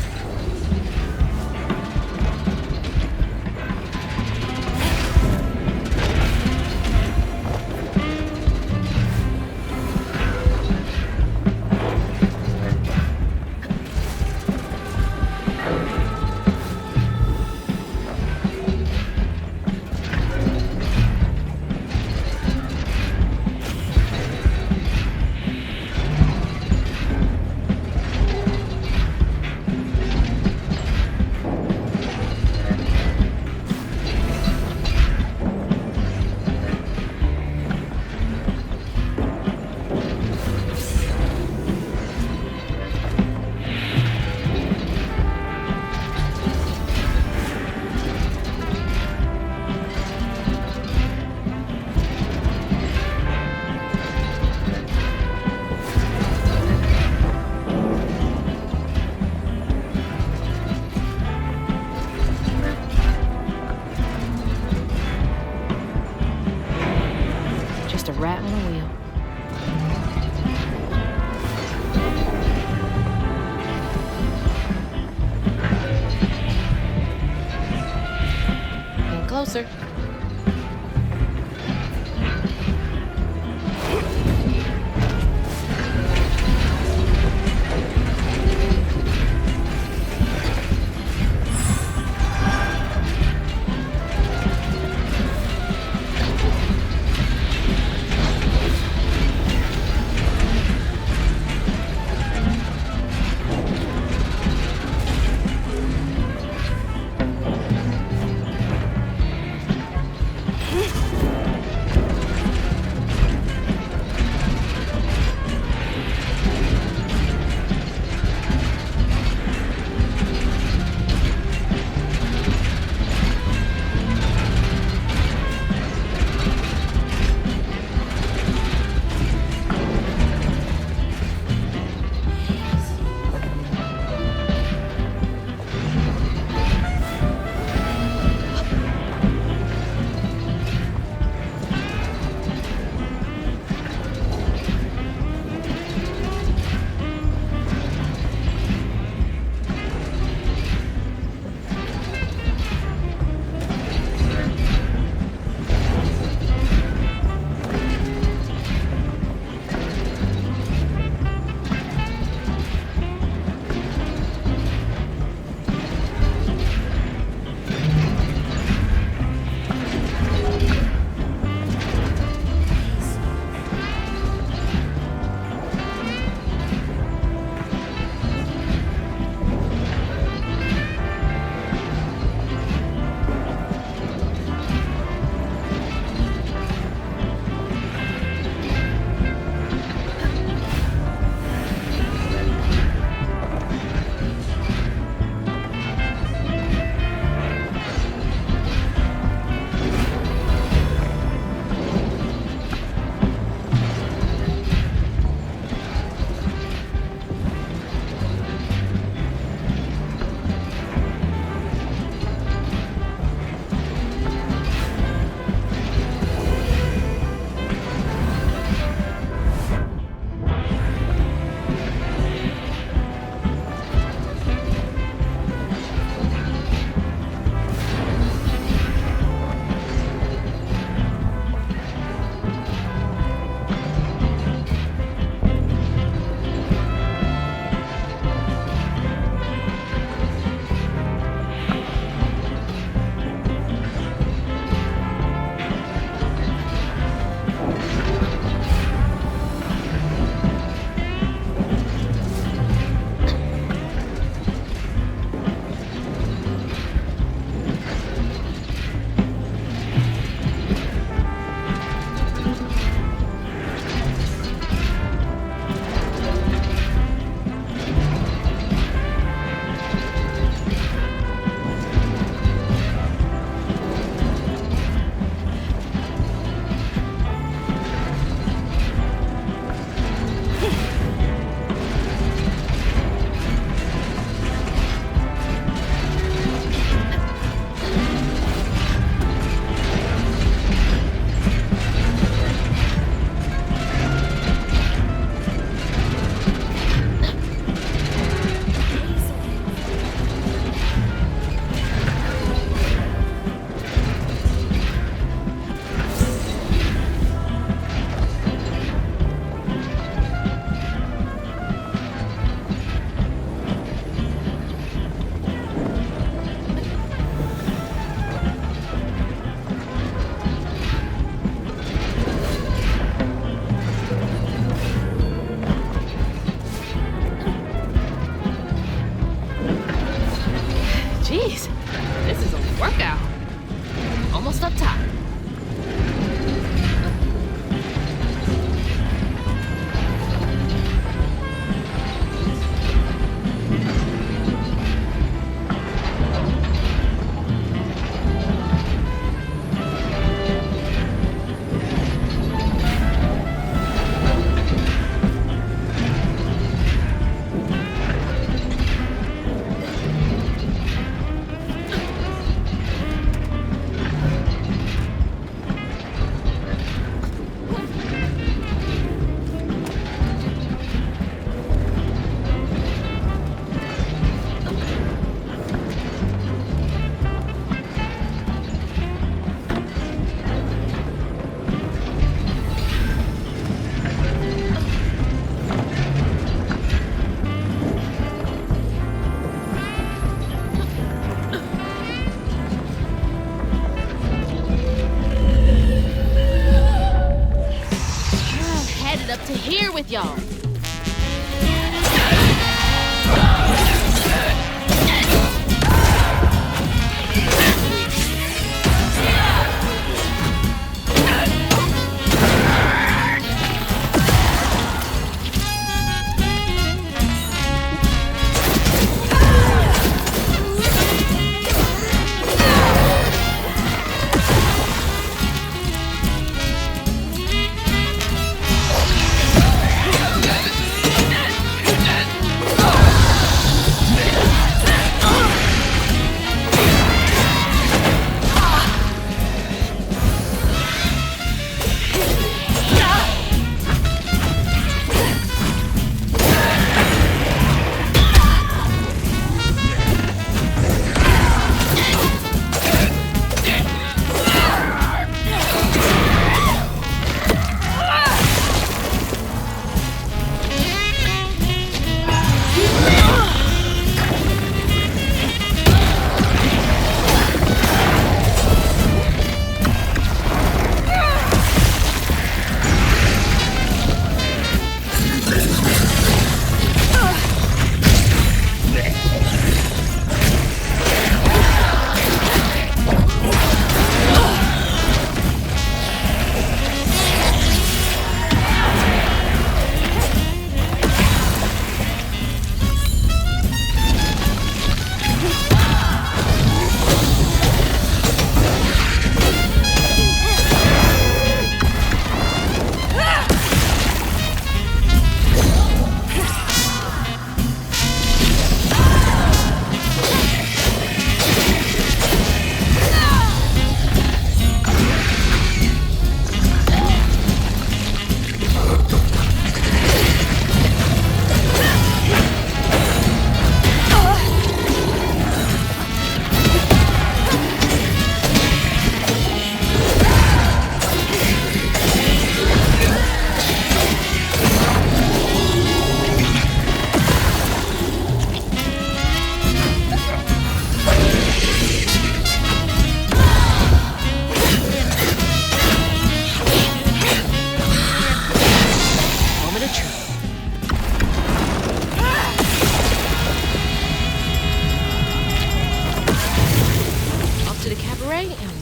closer?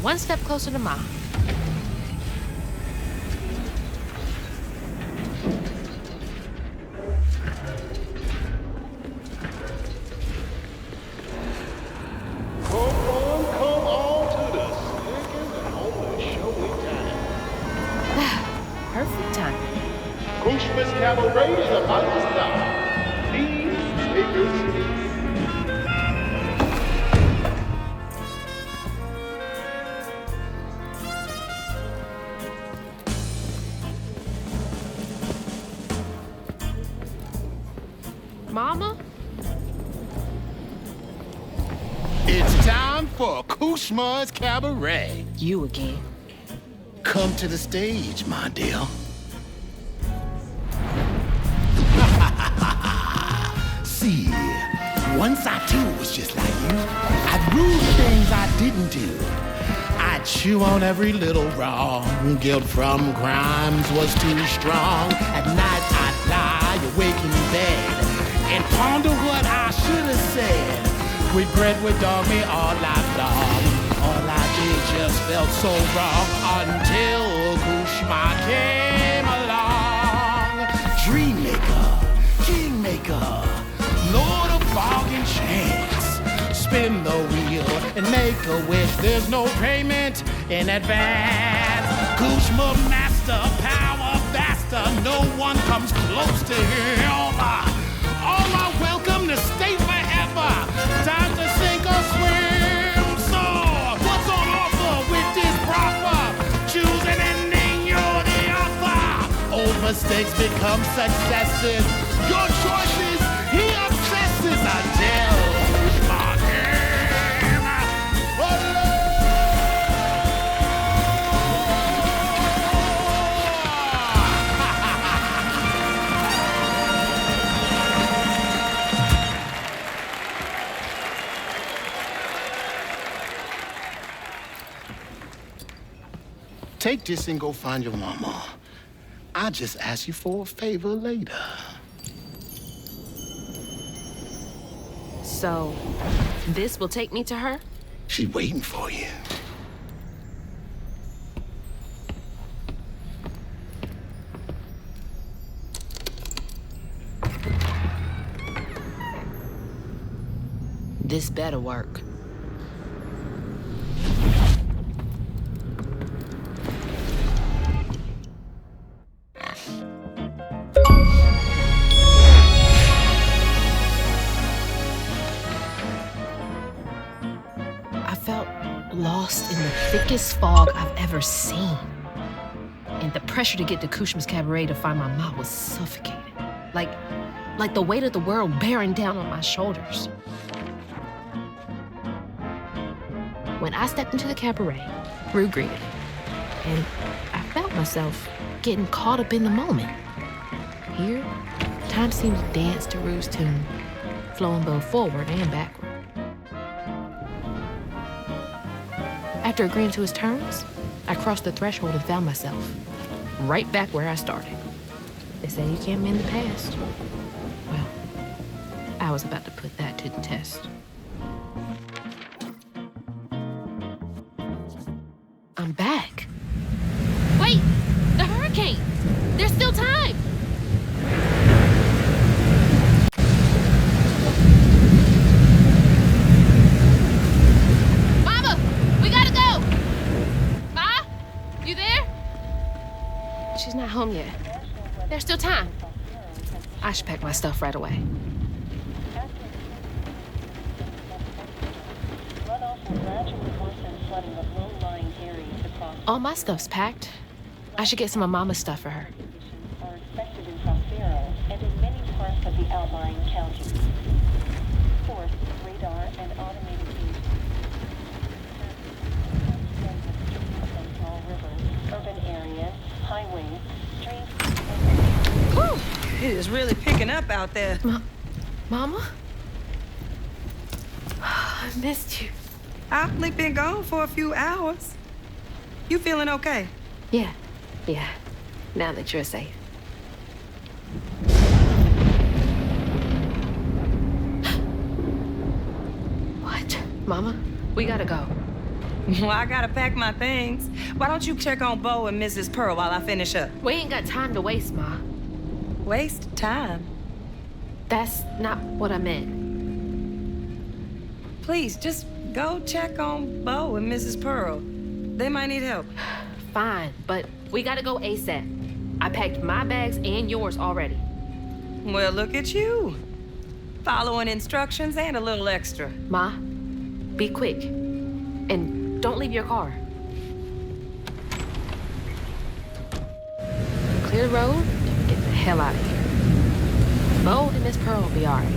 one step closer to Mom. Come on to the second and only show in time. Perfect time. Christmas Cabaret is about to start. Please take your seats. Mama? It's time for Kushma's Cabaret. You again. Come to the stage, my dear. See, once I too was just like you. I'd rule things I didn't do. I'd chew on every little wrong. Guilt from crimes was too strong. At night I'd lie awake in bed and ponder what I should have said. Regret would dog me all life long. All I did just felt so wrong until Kushma came along. Dreammaker, kingmaker, Lord of bargain chance. Spin the wheel and make a wish. There's no payment in advance. Kushma master, power faster. No one comes close to him. All are welcome to stay forever. Time to sink or swim. So, what's on offer with this proffer? Choose an ending, you're the author. Old mistakes become successes. Your choices, he obsesses until my game. Take this and go find your mama. I'll just ask you for a favor later. So, this will take me to her? She's waiting for you. This better work. Lost in the thickest fog I've ever seen. And the pressure to get to Kushma's Cabaret to find my mom was suffocating. Like the weight of the world bearing down on my shoulders. When I stepped into the cabaret, Rue greeted me. And I felt myself getting caught up in the moment. Here, time seemed to dance to Rue's tune, flowing both forward and backward. After agreeing to his terms, I crossed the threshold and found myself right back where I started. They say you can't mend the past. Well, I was about to put that to the test. I'm back. Wait! The hurricane! There's still time! She's not home yet. There's still time. I should pack my stuff right away. All my stuff's packed. I should get some of Mama's stuff for her. Are expected in Prospero and in many parts of the outlying counties. Fourth, radar and automated views. Small rivers, urban areas, highways, streets. Whew, it is really picking up out there. Mama? I missed you. I've only been gone for a few hours. You feeling okay? Yeah. Now that you're safe. What? Mama, we gotta go. Well, I gotta pack my things. Why don't you check on Bo and Mrs. Pearl while I finish up? We ain't got time to waste, Ma. Waste time? That's not what I meant. Please, just go check on Bo and Mrs. Pearl. They might need help. Fine, but we gotta go ASAP. I packed my bags and yours already. Well, look at you. Following instructions and a little extra. Ma, be quick. And don't leave your car. Clear the road and get the hell out of here. Bo and Miss Pearl will be all right.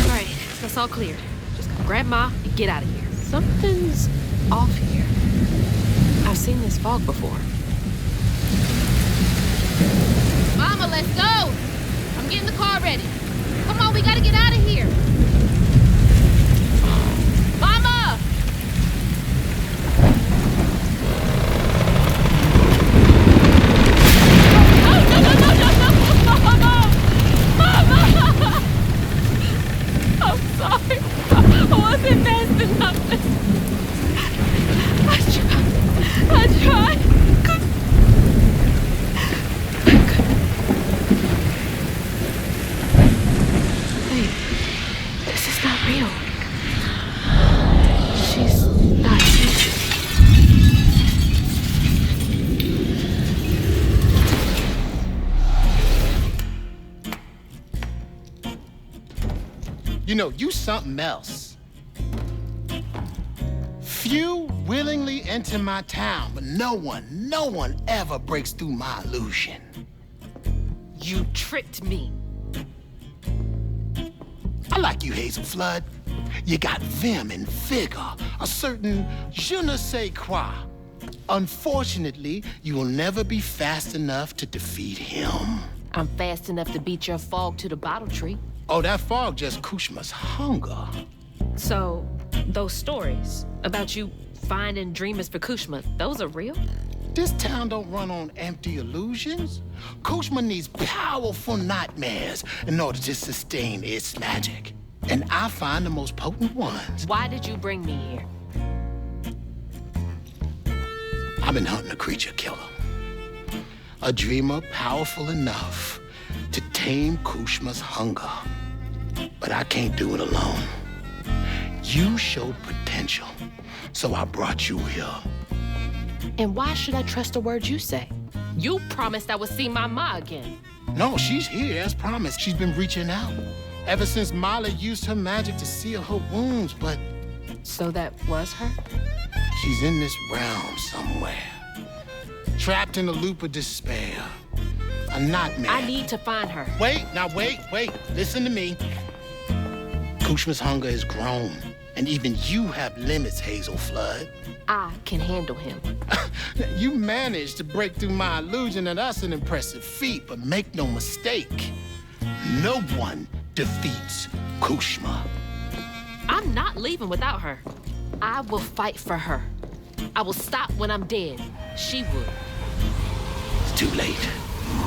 All right, that's all cleared. Just gotta grab Ma and get out of here. Something's off here. I've seen this fog before. Mama, let's go! I'm getting the car ready. Come on, we gotta get out of here. Mama! I'm sorry. I wasn't fast enough. I tried. Wait, this is not real. She's not here. You know, you something else. Few willingly enter my town, but no one ever breaks through my illusion. You tricked me. I like you, Hazel Flood. You got vim and vigor, a certain je ne sais quoi. Unfortunately, you will never be fast enough to defeat him. I'm fast enough to beat your fog to the bottle tree. Oh, that fog just Kushma's hunger. So, those stories about you finding dreamers for Kushma, those are real? This town don't run on empty illusions. Kushma needs powerful nightmares in order to sustain its magic. And I find the most potent ones. Why did you bring me here? I've been hunting a creature killer. A dreamer powerful enough to tame Kushma's hunger. But I can't do it alone. You showed potential, so I brought you here. And why should I trust the words you say? You promised I would see my Ma again. No, she's here as promised. She's been reaching out ever since Molly used her magic to seal her wounds, but... So that was her? She's in this realm somewhere. Trapped in a loop of despair. A nightmare. I need to find her. Wait. Listen to me. Kushma's hunger has grown, and even you have limits, Hazel Flood. I can handle him. You managed to break through my illusion, and that's an impressive feat, but make no mistake, no one defeats Kushma. I'm not leaving without her. I will fight for her. I will stop when I'm dead. She would. It's too late.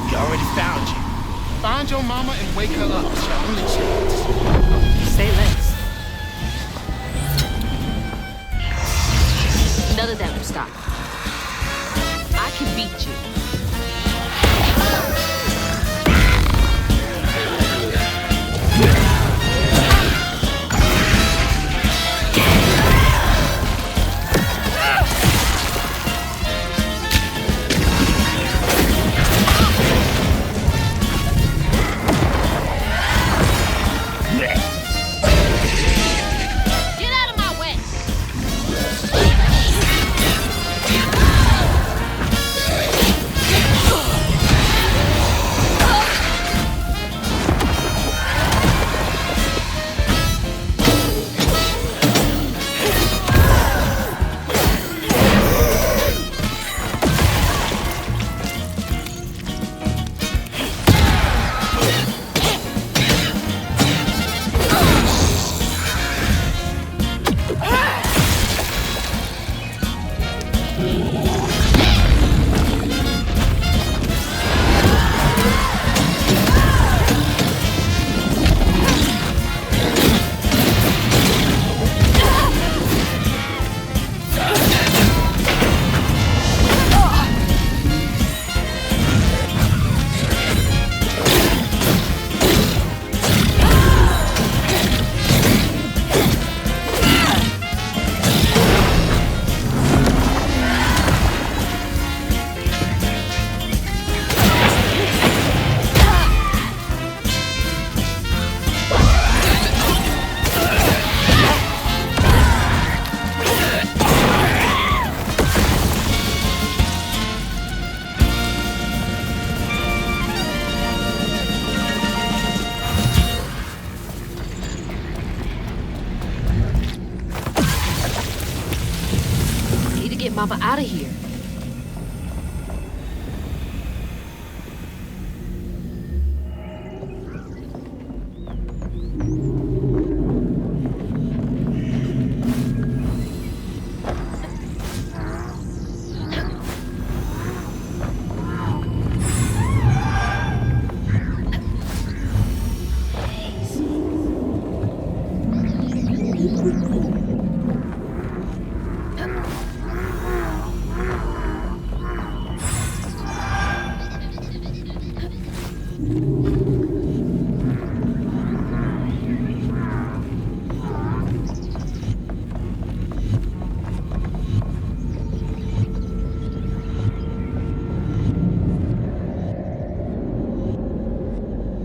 We already found you. Find your mama and wake her up. It's your only chance. Say less. None of that will stop. I can beat you. Yeah. get Mama out of here.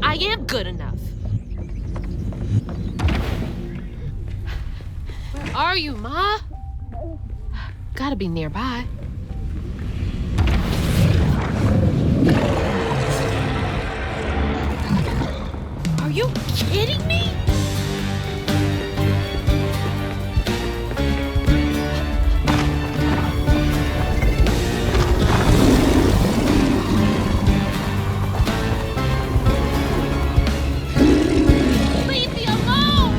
I am good enough. Where are you, Ma? Gotta be nearby. Are you kidding me? Leave me alone!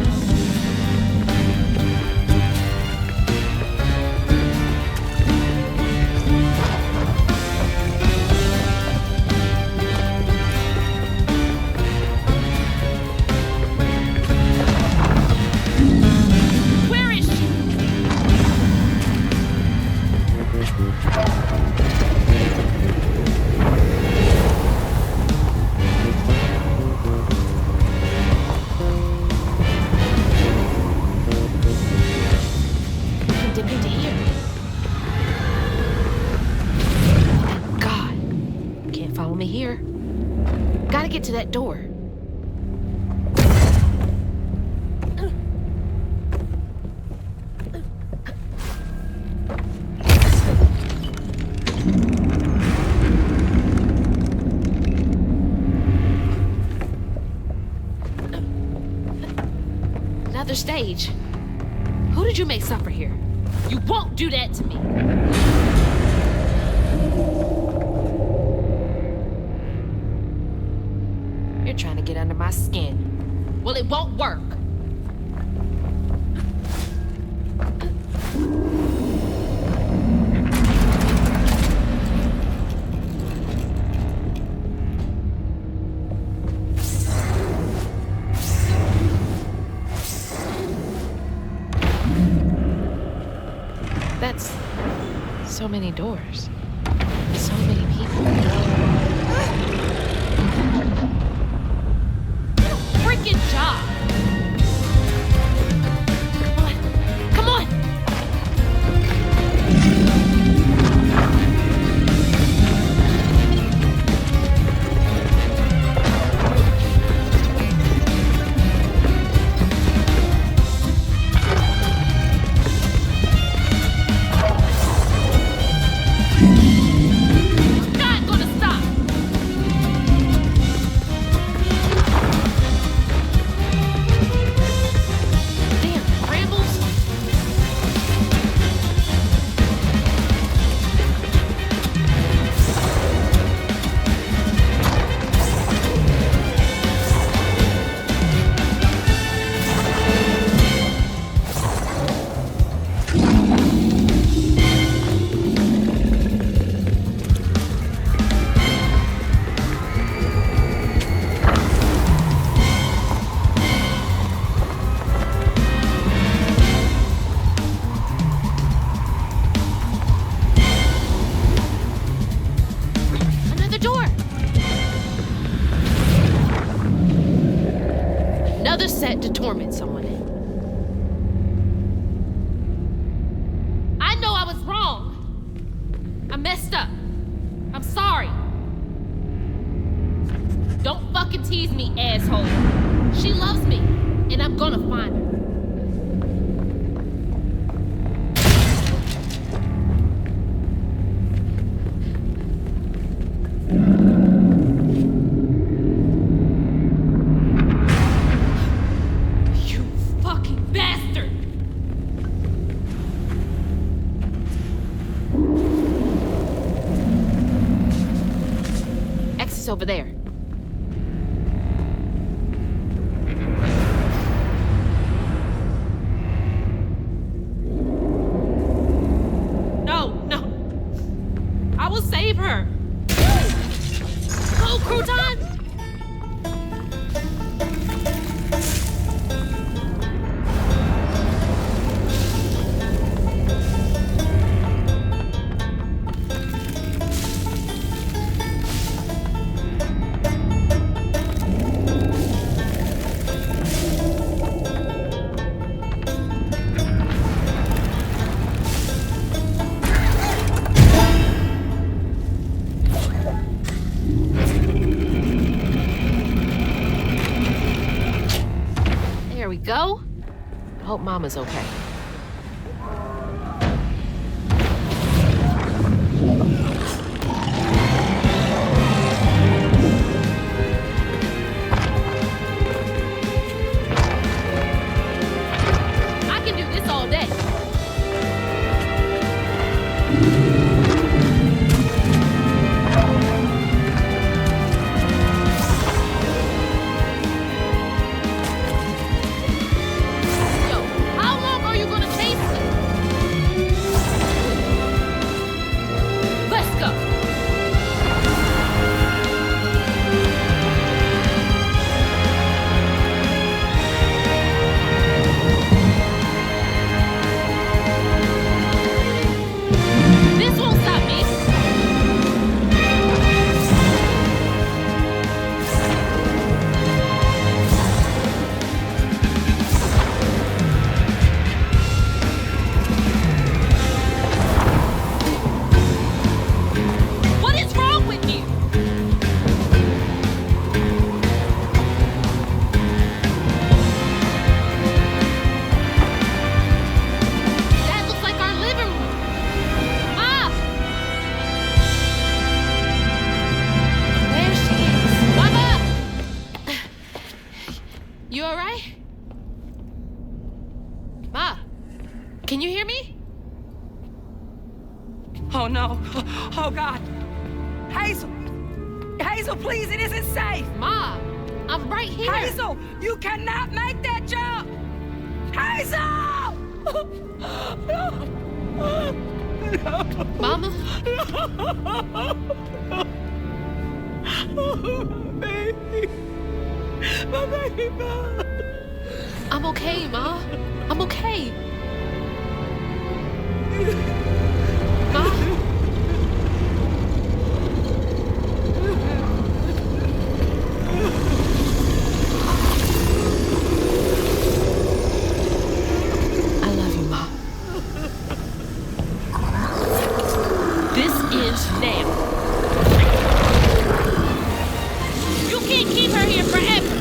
Where is she? I can dip into here. Thank God. Can't follow me here. Gotta get to that door. Another stage. Who did you make suffer here? You won't do that to me. You're trying to get under my skin. Well, it won't work. That's so many doors. So many people. Freaking job! Come on! Come on! Not gonna stop! Damn, brambles! Another door! Another set to torment someone in. I know I was wrong. I messed up. I'm sorry. Don't fucking tease me, asshole. She loves me, and I'm gonna find her. You fucking bastard! over there. No, no. I will save her. Go, Crouton! There we go. I hope Mama's okay. I can do this all day. How long are you gonna chase me? Let's go. This won't stop me. What is wrong with you? That looks like our living room. Ma! There she is. Mama! You all right? Ma, can you hear me? Oh, no. Oh, God. Hazel! Hazel, please, it isn't safe! Ma, I'm right here. Hazel, you cannot make that jump! Hazel! Mama? Baby. My baby, Ma. I'm okay, Ma. I'm okay. Ma? I love you, Ma. This is now. You can't keep her here forever.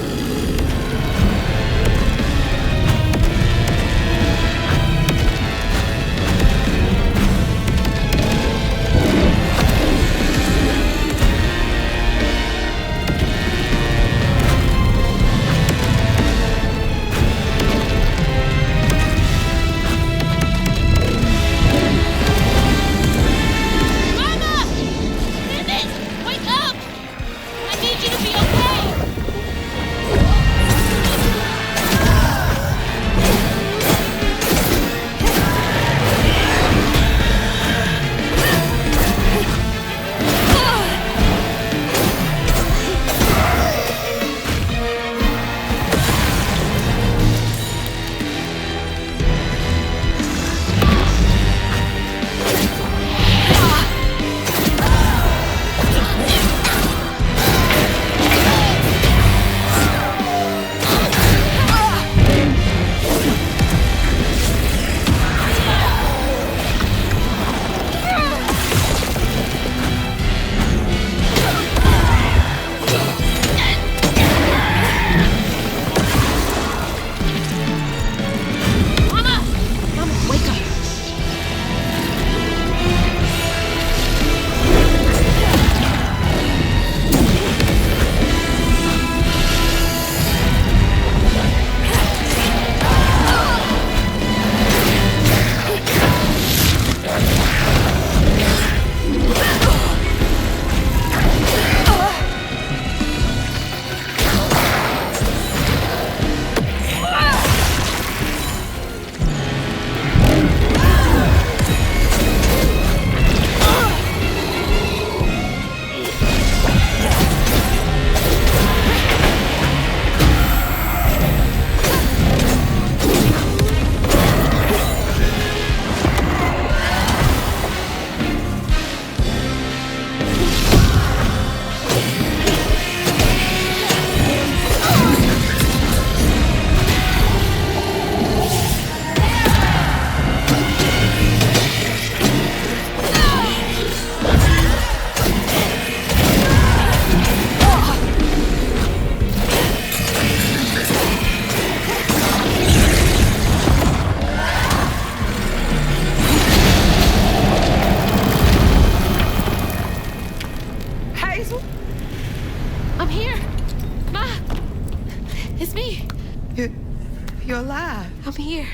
alive. I'm here.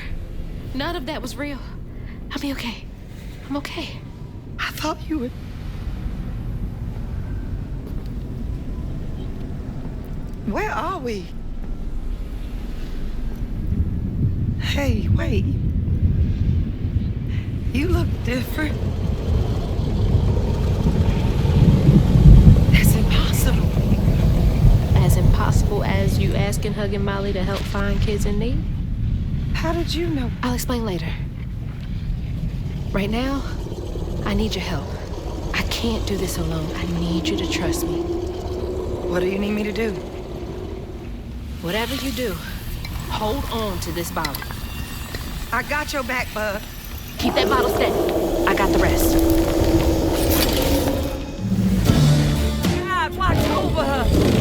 None of that was real. I'll be okay. I'm okay. I thought you would. Where are we? Hey, wait. You look different. That's impossible. As impossible as you asking Hugging Molly to help find kids in need? How did you know? I'll explain later. Right now, I need your help. I can't do this alone. I need you to trust me. What do you need me to do? Whatever you do, hold on to this bottle. I got your back, bud. Keep that bottle steady. I got the rest. God, watch over her.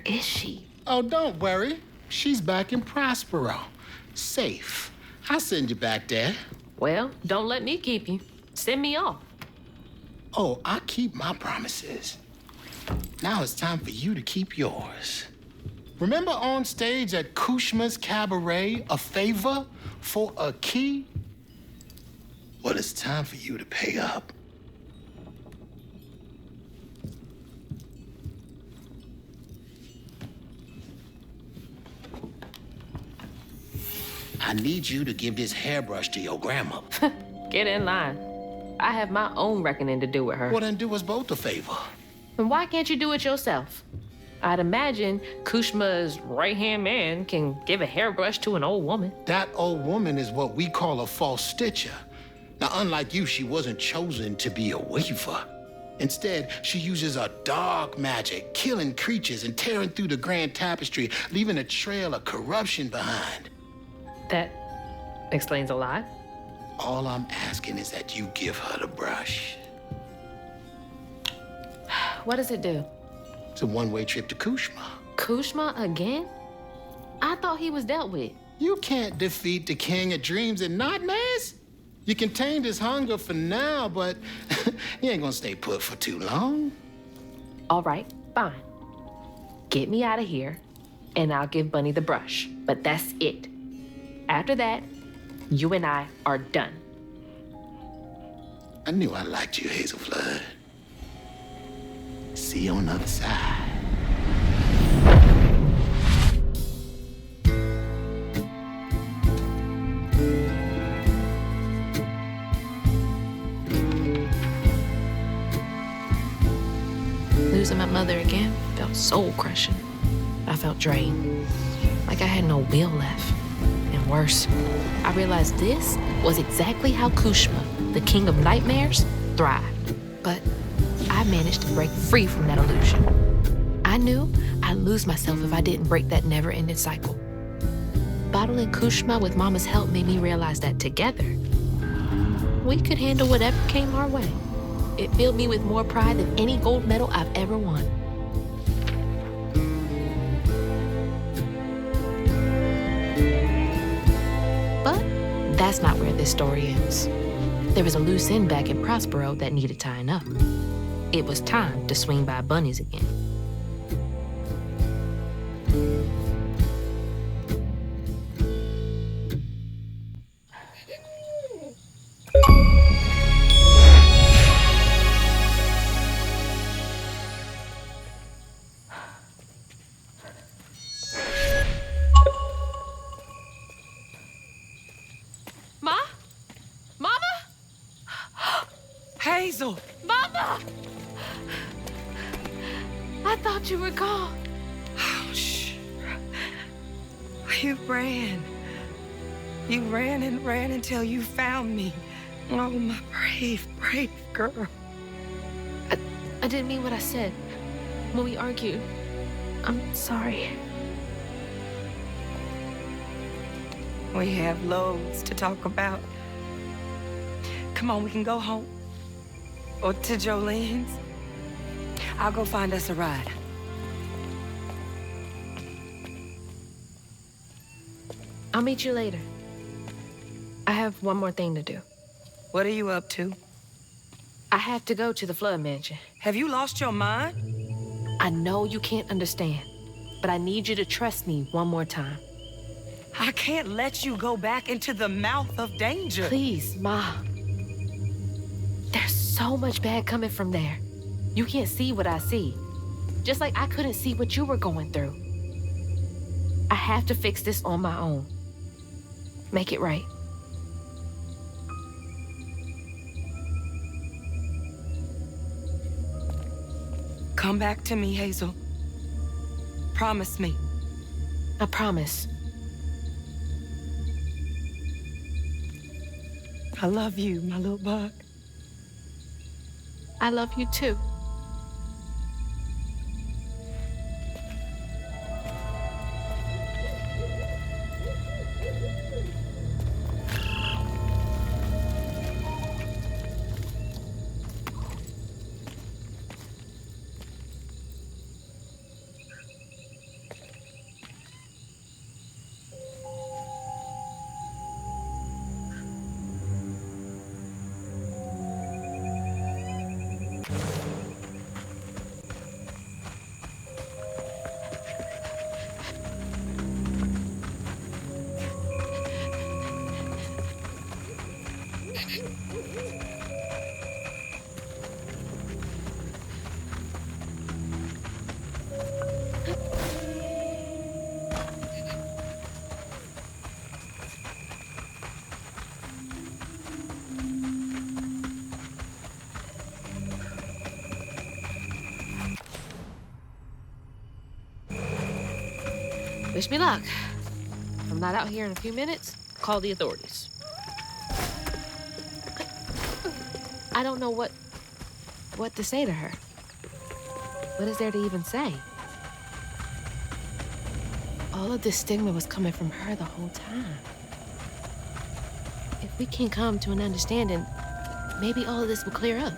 is she? Oh, don't worry. She's back in Prospero. Safe. I'll send you back there. Well, don't let me keep you. Send me off. Oh, I keep my promises. Now it's time for you to keep yours. Remember on stage at Kushma's Cabaret, a favor for a key? Well, it's time for you to pay up. I need you to give this hairbrush to your grandma. Get in line. I have my own reckoning to do with her. Well, then do us both a favor. And why can't you do it yourself? I'd imagine Kushma's right-hand man can give a hairbrush to an old woman. That old woman is what we call a false stitcher. Now, unlike you, she wasn't chosen to be a weaver. Instead, she uses a dark magic, killing creatures and tearing through the grand tapestry, leaving a trail of corruption behind. That explains a lot. All I'm asking is that you give her the brush. What does it do? It's a one-way trip to Kushma. Kushma again? I thought he was dealt with. You can't defeat the king of dreams and nightmares. You contained his hunger for now, but he ain't gonna stay put for too long. All right, fine. Get me out of here, and I'll give Bunny the brush. But that's it. After that, you and I are done. I knew I liked you, Hazel Flood. See you on the other side. Losing my mother again felt soul-crushing. I felt drained, like I had no will left. And worse, I realized this was exactly how Kushma, the king of nightmares, thrived. But I managed to break free from that illusion. I knew I'd lose myself if I didn't break that never-ending cycle. Bottling Kushma with Mama's help made me realize that together, we could handle whatever came our way. It filled me with more pride than any gold medal I've ever won. But that's not where this story ends. There was a loose end back in Prospero that needed tying up. It was time to swing by Bunny's again. Hazel! Mama! I thought you were gone. Oh, shh. You ran. You ran and ran until you found me. Oh, my brave, brave girl. I didn't mean what I said when we argued. I'm sorry. We have loads to talk about. Come on, we can go home. Or to Jolene's. I'll go find us a ride. I'll meet you later. I have one more thing to do. What are you up to? I have to go to the Flood Mansion. Have you lost your mind? I know you can't understand, but I need you to trust me one more time. I can't let you go back into the mouth of danger. Please, Ma. There's so much bad coming from there. You can't see what I see. Just like I couldn't see what you were going through. I have to fix this on my own. Make it right. Come back to me, Hazel. Promise me. I promise. I love you, my little bug. I love you too. Wish me luck. If I'm not out here in a few minutes, call the authorities. I don't know what to say to her. What is there to even say? All of this stigma was coming from her the whole time. If we can come to an understanding, maybe all of this will clear up.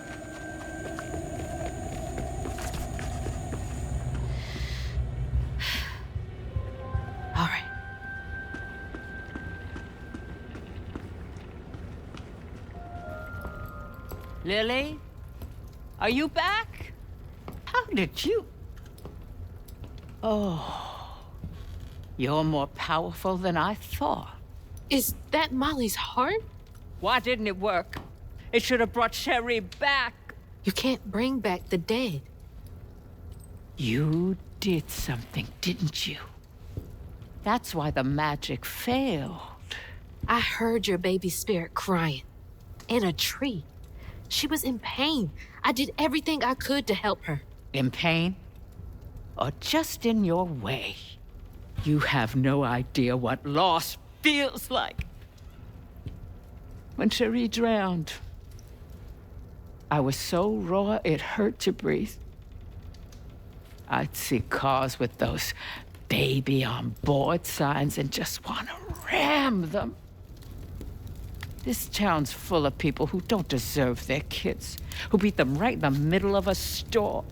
All right. Lily, are you back? How did you? Oh, you're more powerful than I thought. Is that Molly's heart? Why didn't it work? It should have brought Sherry back. You can't bring back the dead. You did something, didn't you? That's why the magic failed. I heard your baby's spirit crying. In a tree. She was in pain. I did everything I could to help her. In pain? Or just in your way? You have no idea what loss feels like. When Cherie drowned, I was so raw it hurt to breathe. I'd see cars with those baby on board signs and just want to ram them. This town's full of people who don't deserve their kids, who beat them right in the middle of a store.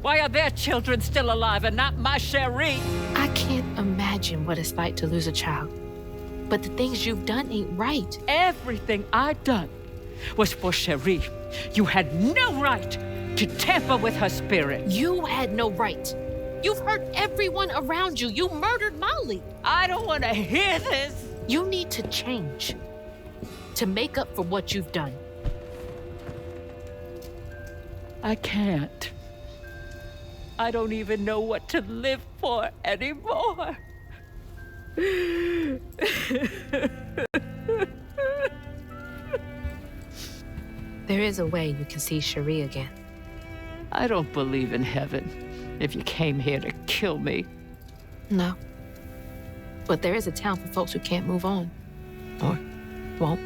Why are their children still alive and not my Cherie? I can't imagine what it's like to lose a child. But the things you've done ain't right. Everything I've done was for Cherie. You had no right to tamper with her spirit. You had no right. You've hurt everyone around you. You murdered Molly. I don't want to hear this. You need to change to make up for what you've done. I can't. I don't even know what to live for anymore. There is a way you can see Cherie again. I don't believe in heaven if you came here to kill me. No. But there is a town for folks who can't move on. Or won't.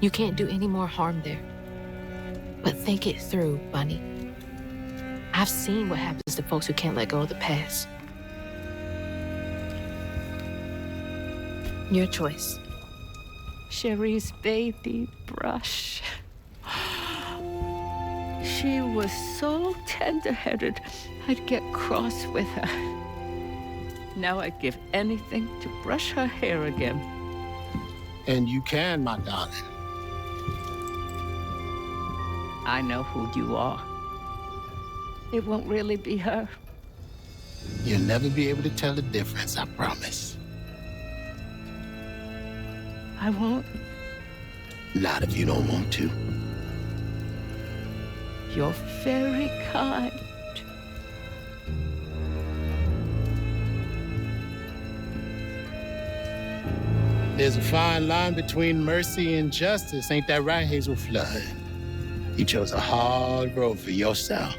You can't do any more harm there. But think it through, Bunny. I've seen what happens to folks who can't let go of the past. Your choice. Cherie's baby brush. She was so tender-headed, I'd get cross with her. Now I'd give anything to brush her hair again. And you can, my darling. I know who you are. It won't really be her. You'll never be able to tell the difference, I promise. I won't. Not if you don't want to. You're very kind. There's a fine line between mercy and justice, ain't that right, Hazel Flood? You chose a hard road for yourself.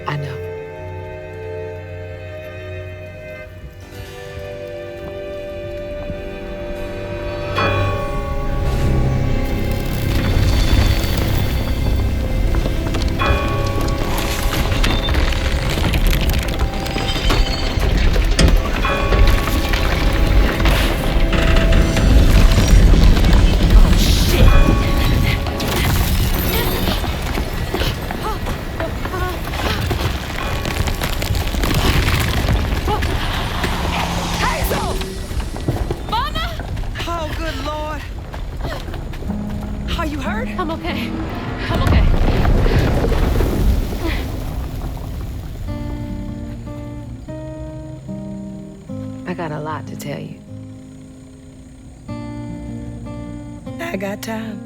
I know. I'm okay. I'm okay. I got a lot to tell you. I got time.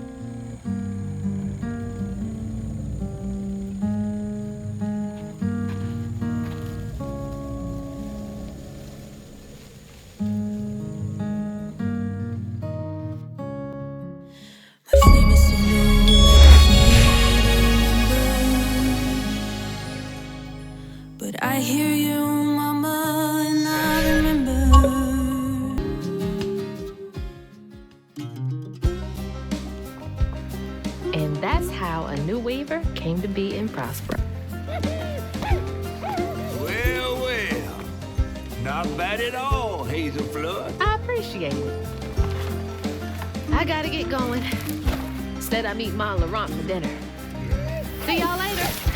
But I hear you, mama. came to be and prosper. Well, well. Not bad at all, Hazel Flood. I appreciate it. I gotta get going. Instead, I meet Ma and Laurent for dinner. See y'all later.